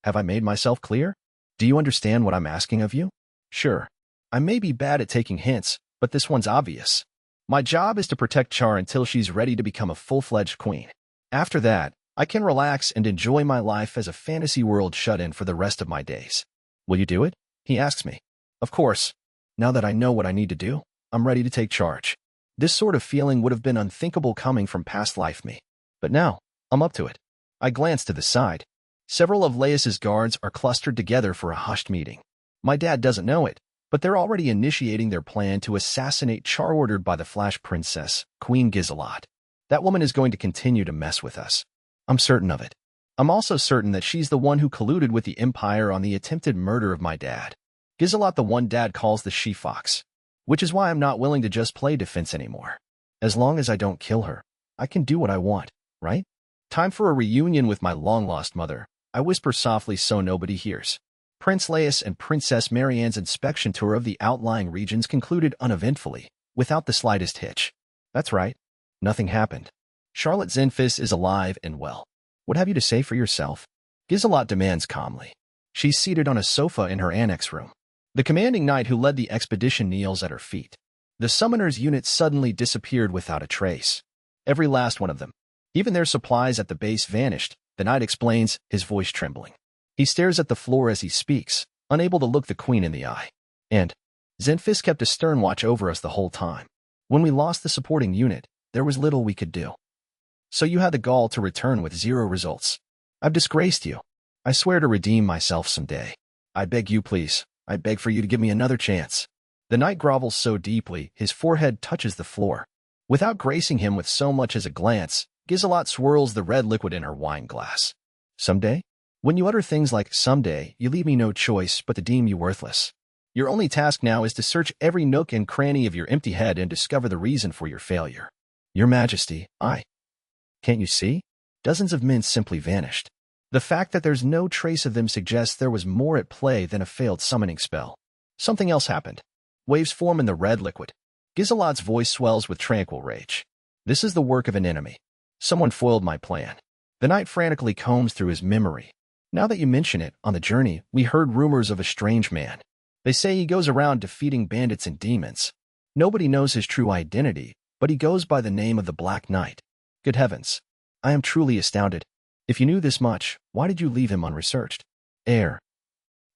Have I made myself clear? Do you understand what I'm asking of you? Sure. I may be bad at taking hints, but this one's obvious. My job is to protect Char until she's ready to become a full-fledged queen. After that, I can relax and enjoy my life as a fantasy world shut-in for the rest of my days. Will you do it? He asks me. Of course. Now that I know what I need to do, I'm ready to take charge. This sort of feeling would have been unthinkable coming from past life me. But now, I'm up to it. I glance to the side. Several of Laius's guards are clustered together for a hushed meeting. My dad doesn't know it, but they're already initiating their plan to assassinate Char ordered by the Flash Princess, Queen Gizelot. That woman is going to continue to mess with us. I'm certain of it. I'm also certain that she's the one who colluded with the Empire on the attempted murder of my dad. Gizelot, the one Dad calls the she-fox. Which is why I'm not willing to just play defense anymore. As long as I don't kill her, I can do what I want, right? Time for a reunion with my long-lost mother, I whisper softly so nobody hears. Prince Laius and Princess Marianne's inspection tour of the outlying regions concluded uneventfully, without the slightest hitch. That's right. Nothing happened. Charlotte Zenfis is alive and well. What have you to say for yourself? Gizelot demands calmly. She's seated on a sofa in her annex room. The commanding knight who led the expedition kneels at her feet. The summoners' unit suddenly disappeared without a trace. Every last one of them. Even their supplies at the base vanished, the knight explains, his voice trembling. He stares at the floor as he speaks, unable to look the queen in the eye. And Zenfis kept a stern watch over us the whole time. When we lost the supporting unit, there was little we could do. So you had the gall to return with 0 results. I've disgraced you. I swear to redeem myself someday. I beg you, please. I beg for you to give me another chance. The knight grovels so deeply, his forehead touches the floor. Without gracing him with so much as a glance, Gizelot swirls the red liquid in her wine glass. Someday? When you utter things like someday, you leave me no choice but to deem you worthless. Your only task now is to search every nook and cranny of your empty head and discover the reason for your failure. Your Majesty, Can't you see? Dozens of men simply vanished. The fact that there's no trace of them suggests there was more at play than a failed summoning spell. Something else happened. Waves form in the red liquid. Gizelot's voice swells with tranquil rage. This is the work of an enemy. Someone foiled my plan. The knight frantically combs through his memory. Now that you mention it, on the journey, we heard rumors of a strange man. They say he goes around defeating bandits and demons. Nobody knows his true identity, but he goes by the name of the Black Knight. Good heavens. I am truly astounded. If you knew this much, why did you leave him unresearched?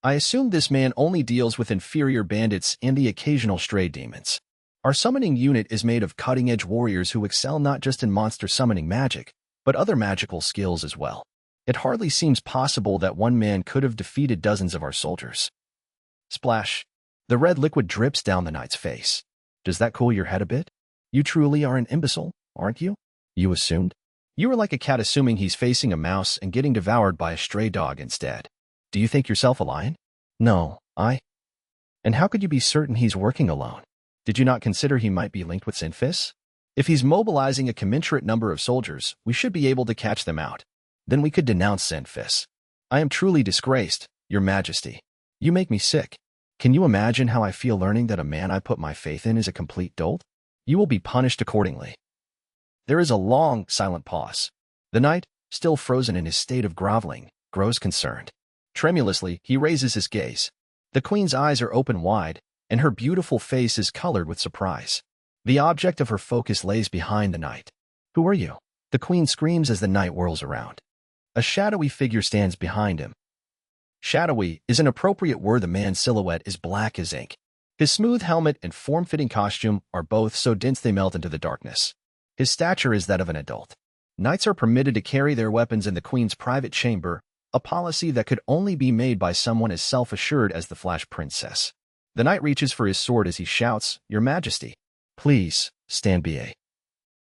I assumed this man only deals with inferior bandits and the occasional stray demons. Our summoning unit is made of cutting-edge warriors who excel not just in monster summoning magic, but other magical skills as well. It hardly seems possible that one man could have defeated dozens of our soldiers. Splash. The red liquid drips down the knight's face. Does that cool your head a bit? You truly are an imbecile, aren't you? You assumed? You are like a cat assuming he's facing a mouse and getting devoured by a stray dog instead. Do you think yourself a lion? No, And how could you be certain he's working alone? Did you not consider he might be linked with Zenfis? If he's mobilizing a commensurate number of soldiers, we should be able to catch them out. Then we could denounce Zenfis. I am truly disgraced, Your Majesty. You make me sick. Can you imagine how I feel learning that a man I put my faith in is a complete dolt? You will be punished accordingly. There is a long, silent pause. The knight, still frozen in his state of groveling, grows concerned. Tremulously, he raises his gaze. The queen's eyes are open wide, and her beautiful face is colored with surprise. The object of her focus lays behind the knight. Who are you? The queen screams as the knight whirls around. A shadowy figure stands behind him. Shadowy is an appropriate word. The man's silhouette is black as ink. His smooth helmet and form-fitting costume are both so dense they melt into the darkness. His stature is that of an adult. Knights are permitted to carry their weapons in the queen's private chamber, a policy that could only be made by someone as self-assured as the Flash Princess. The knight reaches for his sword as he shouts, Your Majesty, please, stand ba.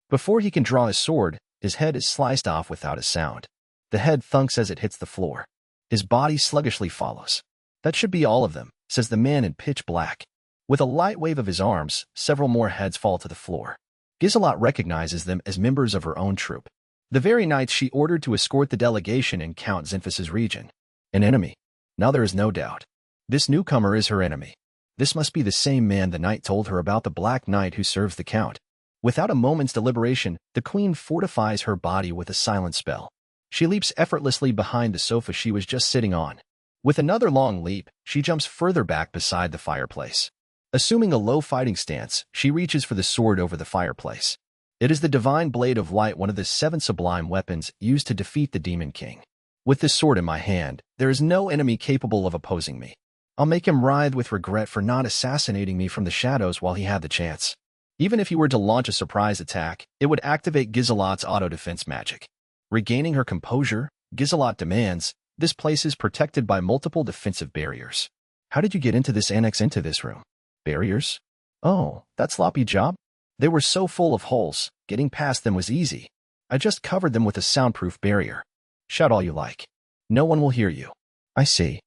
Before he can draw his sword, his head is sliced off without a sound. The head thunks as it hits the floor. His body sluggishly follows. That should be all of them, says the man in pitch black. With a light wave of his arms, several more heads fall to the floor. Gizelot recognizes them as members of her own troop. The very knights she ordered to escort the delegation in Count Zenfis's region. An enemy. Now there is no doubt. This newcomer is her enemy. This must be the same man the knight told her about, the Black Knight who serves the Count. Without a moment's deliberation, the queen fortifies her body with a silent spell. She leaps effortlessly behind the sofa she was just sitting on. With another long leap, she jumps further back beside the fireplace. Assuming a low fighting stance, she reaches for the sword over the fireplace. It is the divine blade of light, one of the 7 sublime weapons used to defeat the Demon King. With this sword in my hand, there is no enemy capable of opposing me. I'll make him writhe with regret for not assassinating me from the shadows while he had the chance. Even if he were to launch a surprise attack, it would activate Gizelot's auto-defense magic. Regaining her composure, Gizelot demands, "This place is protected by multiple defensive barriers. How did you get into this annex into this room? Barriers? Oh, that sloppy job? They were so full of holes, getting past them was easy. I just covered them with a soundproof barrier. Shout all you like. No one will hear you." I see.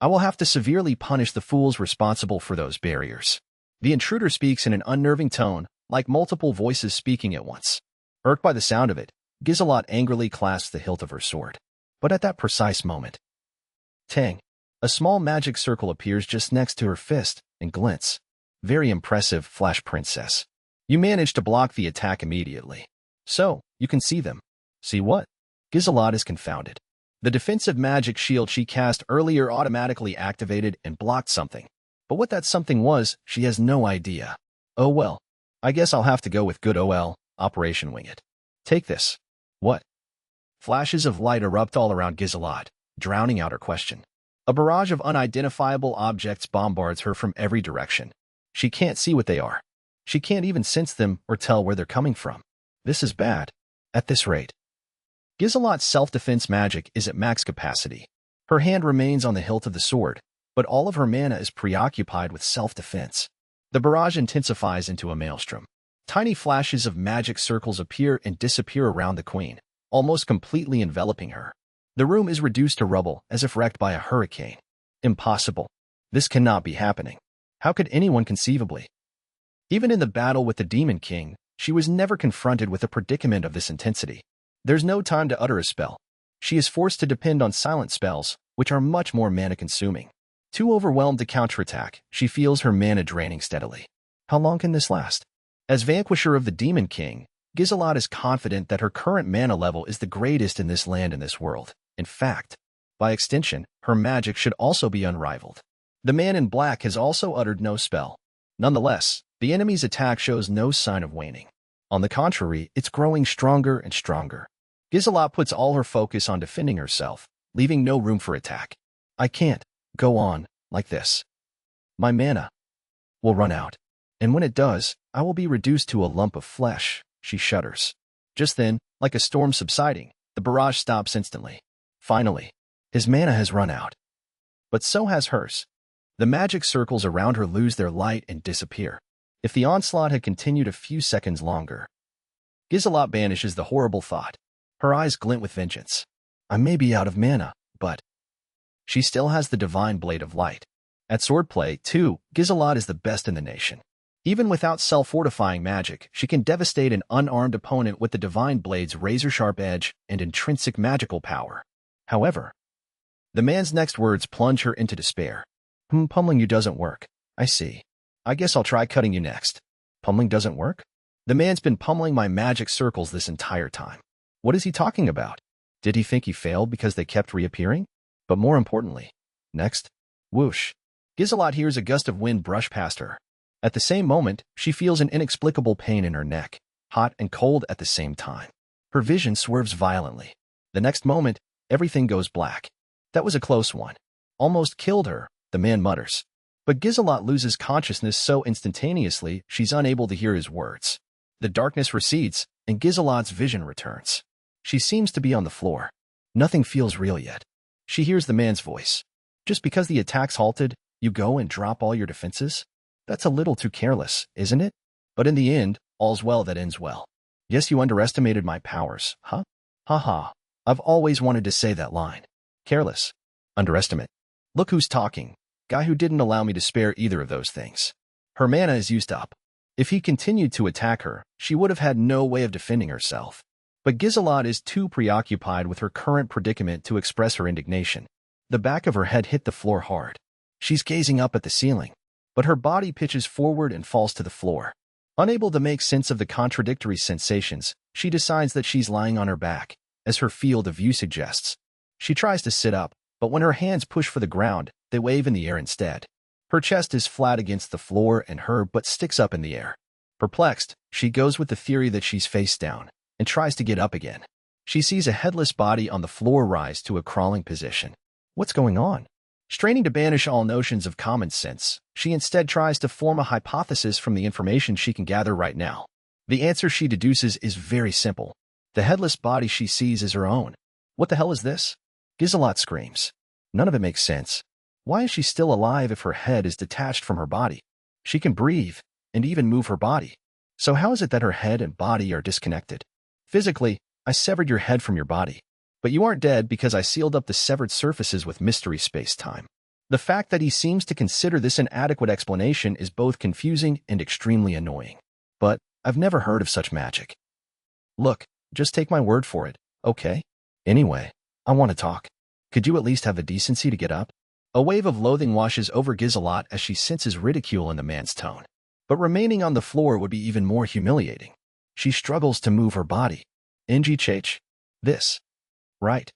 I will have to severely punish the fools responsible for those barriers. The intruder speaks in an unnerving tone, like multiple voices speaking at once. Irked by the sound of it, Gizelot angrily clasps the hilt of her sword. But at that precise moment, tang! A small magic circle appears just next to her fist and glints. Very impressive, Flash Princess. You managed to block the attack immediately. So, you can see them. See what? Gizelot is confounded. The defensive magic shield she cast earlier automatically activated and blocked something. But what that something was, she has no idea. Oh well. I guess I'll have to go with good OL, Operation Wing It. Take this. What? Flashes of light erupt all around Gizelot, drowning out her question. A barrage of unidentifiable objects bombards her from every direction. She can't see what they are. She can't even sense them or tell where they're coming from. This is bad. At this rate. Gizelot's self-defense magic is at max capacity. Her hand remains on the hilt of the sword, but all of her mana is preoccupied with self-defense. The barrage intensifies into a maelstrom. Tiny flashes of magic circles appear and disappear around the queen, almost completely enveloping her. The room is reduced to rubble as if wrecked by a hurricane. Impossible. This cannot be happening. How could anyone conceivably? Even in the battle with the Demon King, she was never confronted with a predicament of this intensity. There's no time to utter a spell. She is forced to depend on silent spells, which are much more mana-consuming. Too overwhelmed to counterattack, she feels her mana draining steadily. How long can this last? As vanquisher of the Demon King, Gizelot is confident that her current mana level is the greatest in this land and this world. In fact, by extension, her magic should also be unrivaled. The man in black has also uttered no spell. Nonetheless, the enemy's attack shows no sign of waning. On the contrary, it's growing stronger and stronger. Gizelot puts all her focus on defending herself, leaving no room for attack. I can't go on like this. My mana will run out, and when it does, I will be reduced to a lump of flesh. She shudders. Just then, like a storm subsiding, the barrage stops instantly. Finally, his mana has run out. But so has hers. The magic circles around her lose their light and disappear. If the onslaught had continued a few seconds longer, Gizelot banishes the horrible thought. Her eyes glint with vengeance. I may be out of mana, but she still has the divine blade of light. At swordplay, too, Gizelot is the best in the nation. Even without self-fortifying magic, she can devastate an unarmed opponent with the divine blade's razor-sharp edge and intrinsic magical power. However, the man's next words plunge her into despair. Pummeling you doesn't work. I see. I guess I'll try cutting you next. Pummeling doesn't work? The man's been pummeling my magic circles this entire time. What is he talking about? Did he think he failed because they kept reappearing? But more importantly, next, whoosh. Gizelot hears a gust of wind brush past her. At the same moment, she feels an inexplicable pain in her neck, hot and cold at the same time. Her vision swerves violently. The next moment, everything goes black. That was a close one. Almost killed her, the man mutters. But Gizelot loses consciousness so instantaneously she's unable to hear his words. The darkness recedes, and Gizelot's vision returns. She seems to be on the floor. Nothing feels real yet. She hears the man's voice. Just because the attack's halted, you go and drop all your defenses? That's a little too careless, isn't it? But in the end, all's well that ends well. Yes, you underestimated my powers, huh? Ha ha. I've always wanted to say that line. Careless. Underestimate. Look who's talking. Guy who didn't allow me to spare either of those things. Her mana is used up. If he continued to attack her, she would have had no way of defending herself. But Gizelot is too preoccupied with her current predicament to express her indignation. The back of her head hit the floor hard. She's gazing up at the ceiling, but her body pitches forward and falls to the floor. Unable to make sense of the contradictory sensations, she decides that she's lying on her back, as her field of view suggests. She tries to sit up, but when her hands push for the ground, they wave in the air instead. Her chest is flat against the floor and her butt sticks up in the air. Perplexed, she goes with the theory that she's face down, and tries to get up again. She sees a headless body on the floor rise to a crawling position. What's going on? Straining to banish all notions of common sense, she instead tries to form a hypothesis from the information she can gather right now. The answer she deduces is very simple. The headless body she sees is her own. What the hell is this? Gizelot screams. None of it makes sense. Why is she still alive if her head is detached from her body? She can breathe and even move her body. So how is it that her head and body are disconnected? Physically, I severed your head from your body. But you aren't dead because I sealed up the severed surfaces with mystery space-time. The fact that he seems to consider this an adequate explanation is both confusing and extremely annoying. But I've never heard of such magic. Look, just take my word for it, okay? Anyway, I want to talk. Could you at least have the decency to get up? A wave of loathing washes over Gizelot as she senses ridicule in the man's tone. But remaining on the floor would be even more humiliating. She struggles to move her body. Ng Chach? This. Right.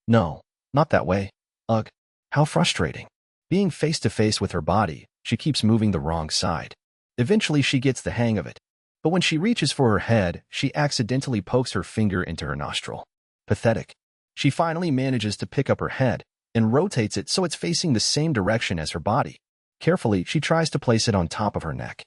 No, not that way. Ugh, how frustrating. Being face to face with her body, she keeps moving the wrong side. Eventually she gets the hang of it. But when she reaches for her head, she accidentally pokes her finger into her nostril. Pathetic. She finally manages to pick up her head and rotates it so it's facing the same direction as her body. Carefully, she tries to place it on top of her neck.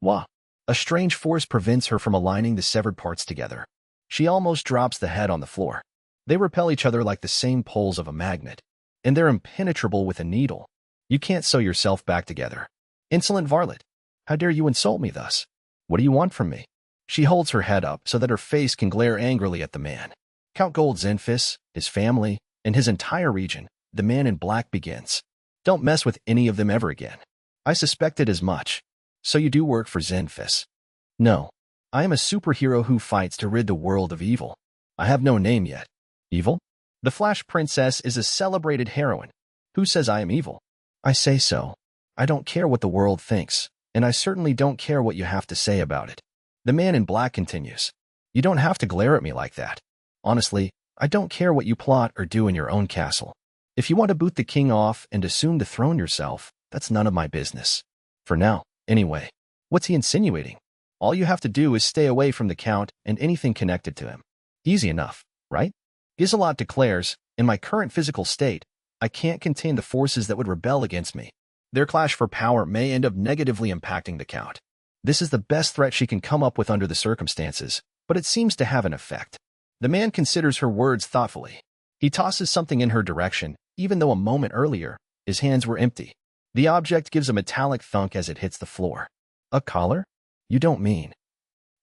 Wah! A strange force prevents her from aligning the severed parts together. She almost drops the head on the floor. They repel each other like the same poles of a magnet, and they're impenetrable with a needle. You can't sew yourself back together. Insolent varlet! How dare you insult me thus? What do you want from me? She holds her head up so that her face can glare angrily at the man. Count Gold Zenfis, his family, and his entire region. The man in black begins. Don't mess with any of them ever again. I suspected as much. So you do work for Zenfis? No. I am a superhero who fights to rid the world of evil. I have no name yet. Evil? The Flash Princess is a celebrated heroine. Who says I am evil? I say so. I don't care what the world thinks, and I certainly don't care what you have to say about it. The man in black continues. You don't have to glare at me like that. Honestly, I don't care what you plot or do in your own castle. If you want to boot the king off and assume the throne yourself, that's none of my business. For now, anyway. What's he insinuating? All you have to do is stay away from the Count and anything connected to him. Easy enough, right? Gizelot declares, in my current physical state, I can't contain the forces that would rebel against me. Their clash for power may end up negatively impacting the Count. This is the best threat she can come up with under the circumstances, but it seems to have an effect. The man considers her words thoughtfully. He tosses something in her direction, even though a moment earlier, his hands were empty. The object gives a metallic thunk as it hits the floor. A collar? You don't mean.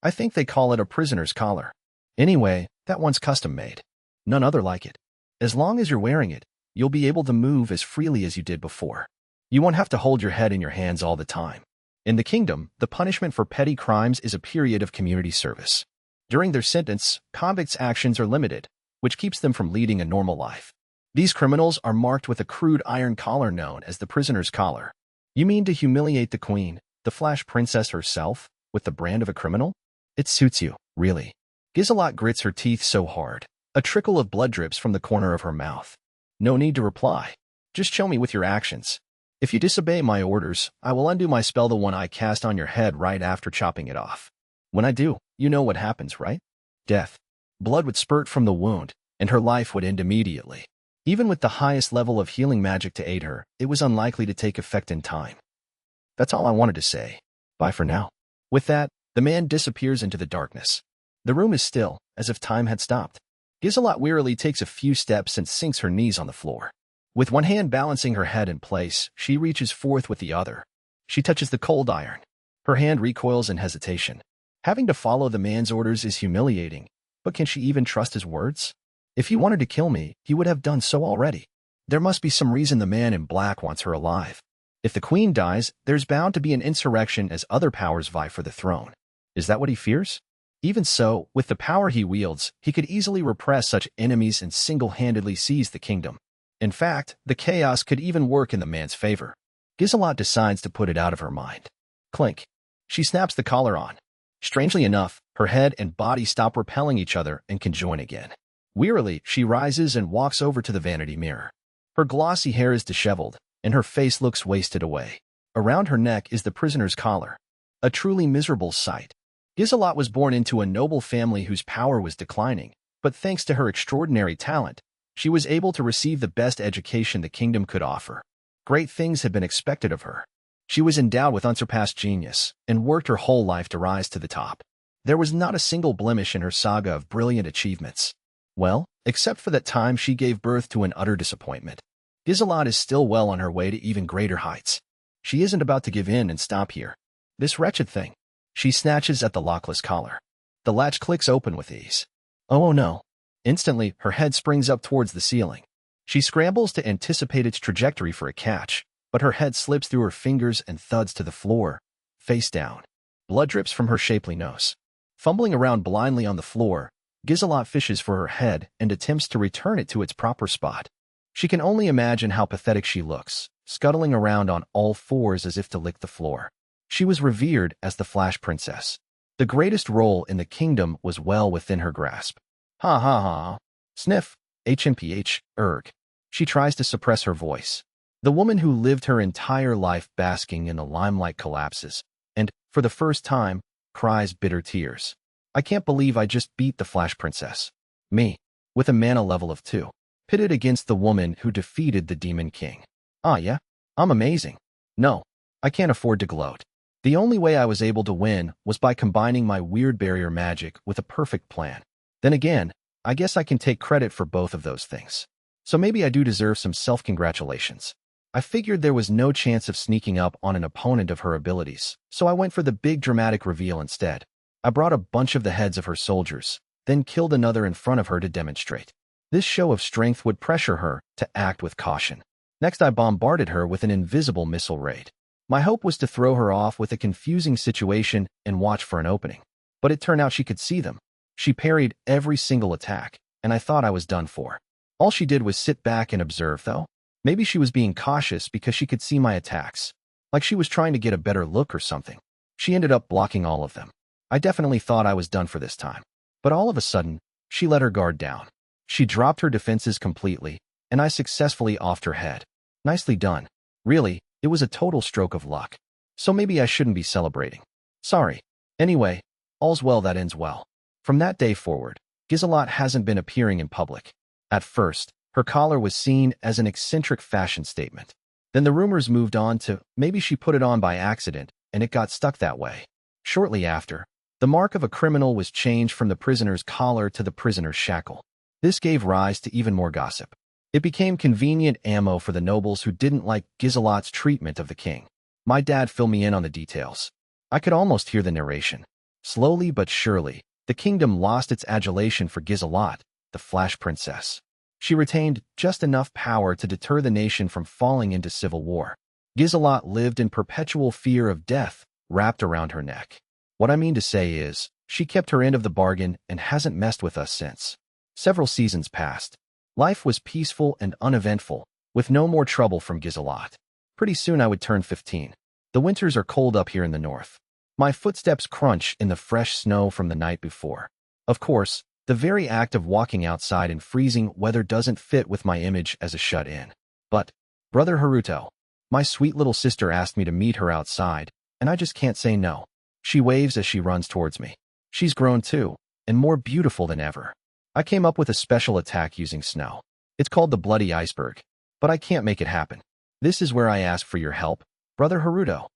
I think they call it a prisoner's collar. Anyway, that one's custom-made. None other like it. As long as you're wearing it, you'll be able to move as freely as you did before. You won't have to hold your head in your hands all the time. In the kingdom, the punishment for petty crimes is a period of community service. During their sentence, convicts' actions are limited, which keeps them from leading a normal life. These criminals are marked with a crude iron collar known as the prisoner's collar. You mean to humiliate the queen, the Flash Princess herself, with the brand of a criminal? It suits you, really. Gizelot grits her teeth so hard. A trickle of blood drips from the corner of her mouth. No need to reply. Just show me with your actions. If you disobey my orders, I will undo my spell, the one I cast on your head right after chopping it off. When I do, you know what happens, right? Death. Blood would spurt from the wound, and her life would end immediately. Even with the highest level of healing magic to aid her, it was unlikely to take effect in time. That's all I wanted to say. Bye for now. With that, the man disappears into the darkness. The room is still, as if time had stopped. Gizelot wearily takes a few steps and sinks her knees on the floor. With one hand balancing her head in place, she reaches forth with the other. She touches the cold iron. Her hand recoils in hesitation. Having to follow the man's orders is humiliating, but can she even trust his words? If he wanted to kill me, he would have done so already. There must be some reason the man in black wants her alive. If the queen dies, there's bound to be an insurrection as other powers vie for the throne. Is that what he fears? Even so, with the power he wields, he could easily repress such enemies and single-handedly seize the kingdom. In fact, the chaos could even work in the man's favor. Gizelot decides to put it out of her mind. Clink. She snaps the collar on. Strangely enough, her head and body stop repelling each other and can join again. Wearily, she rises and walks over to the vanity mirror. Her glossy hair is disheveled, and her face looks wasted away. Around her neck is the prisoner's collar. A truly miserable sight. Gizelot was born into a noble family whose power was declining, but thanks to her extraordinary talent, She was able to receive the best education the kingdom could offer. Great things had been expected of her. She was endowed with unsurpassed genius and worked her whole life to rise to the top. There was not a single blemish in her saga of brilliant achievements. Well, except for that time she gave birth to an utter disappointment. Giselot is still well on her way to even greater heights. She isn't about to give in and stop here. This wretched thing. She snatches at the lockless collar. The latch clicks open with ease. Oh no. Instantly, her head springs up towards the ceiling. She scrambles to anticipate its trajectory for a catch, but her head slips through her fingers and thuds to the floor, face down. Blood drips from her shapely nose. Fumbling around blindly on the floor, Giselot fishes for her head and attempts to return it to its proper spot. She can only imagine how pathetic she looks, scuttling around on all fours as if to lick the floor. She was revered as the Flash Princess. The greatest role in the kingdom was well within her grasp. Ha ha ha. Sniff. HMPH. Erg. She tries to suppress her voice. The woman who lived her entire life basking in the limelight collapses, and, for the first time, cries bitter tears. I can't believe I just beat the Flash Princess. Me. With a mana level of 2. Pitted against the woman who defeated the Demon King. Ah yeah? I'm amazing. No. I can't afford to gloat. The only way I was able to win was by combining my weird barrier magic with a perfect plan. Then again, I guess I can take credit for both of those things. So maybe I do deserve some self-congratulations. I figured there was no chance of sneaking up on an opponent of her abilities, so I went for the big dramatic reveal instead. I brought a bunch of the heads of her soldiers, then killed another in front of her to demonstrate. This show of strength would pressure her to act with caution. Next, I bombarded her with an invisible missile raid. My hope was to throw her off with a confusing situation and watch for an opening. But it turned out she could see them. She parried every single attack, and I thought I was done for. All she did was sit back and observe, though. Maybe she was being cautious because she could see my attacks. Like she was trying to get a better look or something. She ended up blocking all of them. I definitely thought I was done for this time. But all of a sudden, she let her guard down. She dropped her defenses completely, and I successfully offed her head. Nicely done. Really, it was a total stroke of luck. So maybe I shouldn't be celebrating. Sorry. Anyway, all's well that ends well. From that day forward, Giselot hasn't been appearing in public. At first, her collar was seen as an eccentric fashion statement. Then the rumors moved on to maybe she put it on by accident and it got stuck that way. Shortly after, the mark of a criminal was changed from the prisoner's collar to the prisoner's shackle. This gave rise to even more gossip. It became convenient ammo for the nobles who didn't like Giselot's treatment of the king. My dad filled me in on the details. I could almost hear the narration. Slowly but surely, the kingdom lost its adulation for Giselot, the Flash Princess. She retained just enough power to deter the nation from falling into civil war. Giselot lived in perpetual fear of death wrapped around her neck. What I mean to say is, she kept her end of the bargain and hasn't messed with us since. Several seasons passed. Life was peaceful and uneventful, with no more trouble from Giselot. Pretty soon I would turn 15. The winters are cold up here in the north. My footsteps crunch in the fresh snow from the night before. Of course, the very act of walking outside in freezing weather doesn't fit with my image as a shut-in. But, Brother Haruto, my sweet little sister asked me to meet her outside, and I just can't say no. She waves as she runs towards me. She's grown too, and more beautiful than ever. I came up with a special attack using snow. It's called the Bloody Iceberg, but I can't make it happen. This is where I ask for your help, Brother Haruto.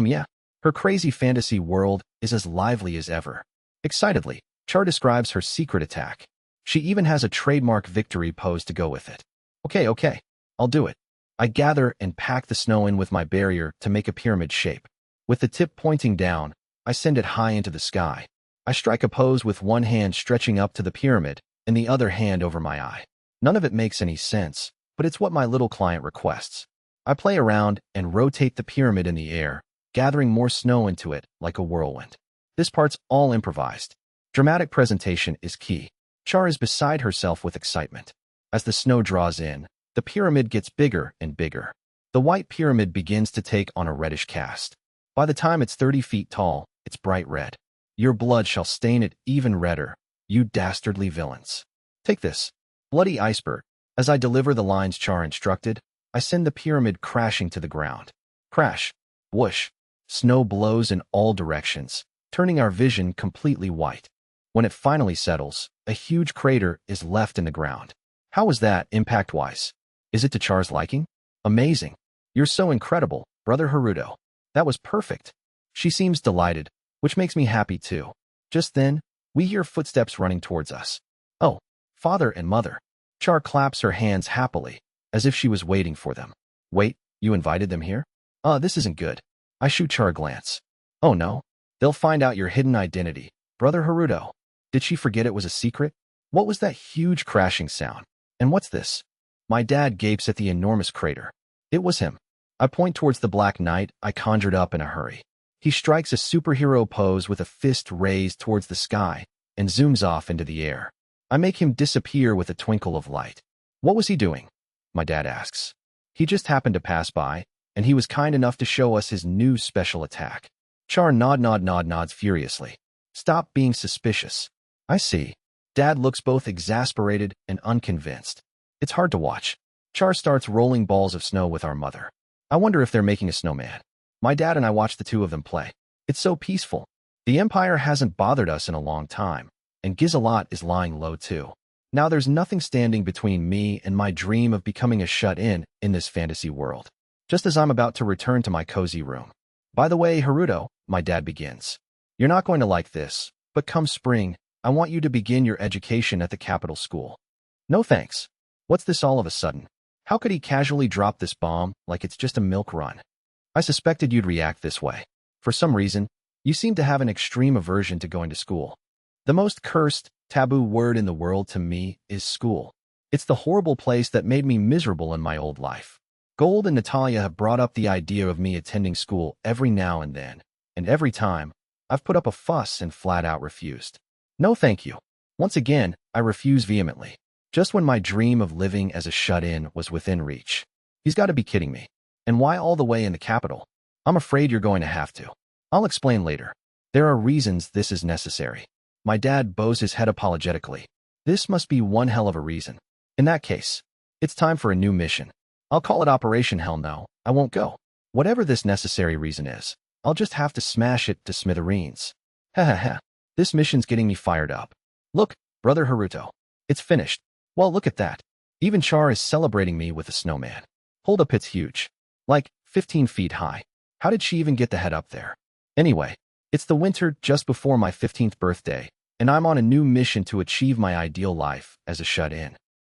Yeah. Her crazy fantasy world is as lively as ever. Excitedly, Char describes her secret attack. She even has a trademark victory pose to go with it. Okay, I'll do it. I gather and pack the snow in with my barrier to make a pyramid shape. With the tip pointing down, I send it high into the sky. I strike a pose with one hand stretching up to the pyramid and the other hand over my eye. None of it makes any sense, but it's what my little client requests. I play around and rotate the pyramid in the air, gathering more snow into it like a whirlwind. This part's all improvised. Dramatic presentation is key. Char is beside herself with excitement. As the snow draws in, the pyramid gets bigger and bigger. The white pyramid begins to take on a reddish cast. By the time it's 30 feet tall, it's bright red. Your blood shall stain it even redder, you dastardly villains. Take this. Bloody Iceberg. As I deliver the lines Char instructed, I send the pyramid crashing to the ground. Crash. Whoosh. Snow blows in all directions, turning our vision completely white. When it finally settles, a huge crater is left in the ground. How was that, impact-wise? Is it to Char's liking? Amazing. You're so incredible, Brother Haruto. That was perfect. She seems delighted, which makes me happy too. Just then, we hear footsteps running towards us. Oh, father and mother. Char claps her hands happily, as if she was waiting for them. Wait, you invited them here? This isn't good. I shoot Char a glance. Oh no. They'll find out your hidden identity. Brother Haruto. Did she forget it was a secret? What was that huge crashing sound? And what's this? My dad gapes at the enormous crater. It was him. I point towards the black knight I conjured up in a hurry. He strikes a superhero pose with a fist raised towards the sky and zooms off into the air. I make him disappear with a twinkle of light. What was he doing? My dad asks. He just happened to pass by, and he was kind enough to show us his new special attack. Char nods furiously. Stop being suspicious. I see. Dad looks both exasperated and unconvinced. It's hard to watch. Char starts rolling balls of snow with our mother. I wonder if they're making a snowman. My dad and I watch the two of them play. It's so peaceful. The Empire hasn't bothered us in a long time, and Gizelot is lying low too. Now there's nothing standing between me and my dream of becoming a shut-in in this fantasy world. Just as I'm about to return to my cozy room. By the way, Haruto, my dad begins. You're not going to like this, but come spring, I want you to begin your education at the capital school. No thanks. What's this all of a sudden? How could he casually drop this bomb like it's just a milk run? I suspected you'd react this way. For some reason, you seem to have an extreme aversion to going to school. The most cursed, taboo word in the world to me is school. It's the horrible place that made me miserable in my old life. Gold and Natalia have brought up the idea of me attending school every now and then, and every time, I've put up a fuss and flat out refused. No thank you. Once again, I refuse vehemently. Just when my dream of living as a shut-in was within reach. He's got to be kidding me. And why all the way in the capital? I'm afraid you're going to have to. I'll explain later. There are reasons this is necessary. My dad bows his head apologetically. This must be one hell of a reason. In that case, it's time for a new mission. I'll call it Operation Hell No, I won't go. Whatever this necessary reason is, I'll just have to smash it to smithereens. Ha ha ha. This mission's getting me fired up. Look, Brother Haruto. It's finished. Well, look at that. Even Char is celebrating me with a snowman. Hold up, it's huge. Like, 15 feet high. How did she even get the head up there? Anyway, it's the winter just before my 15th birthday, and I'm on a new mission to achieve my ideal life as a shut-in.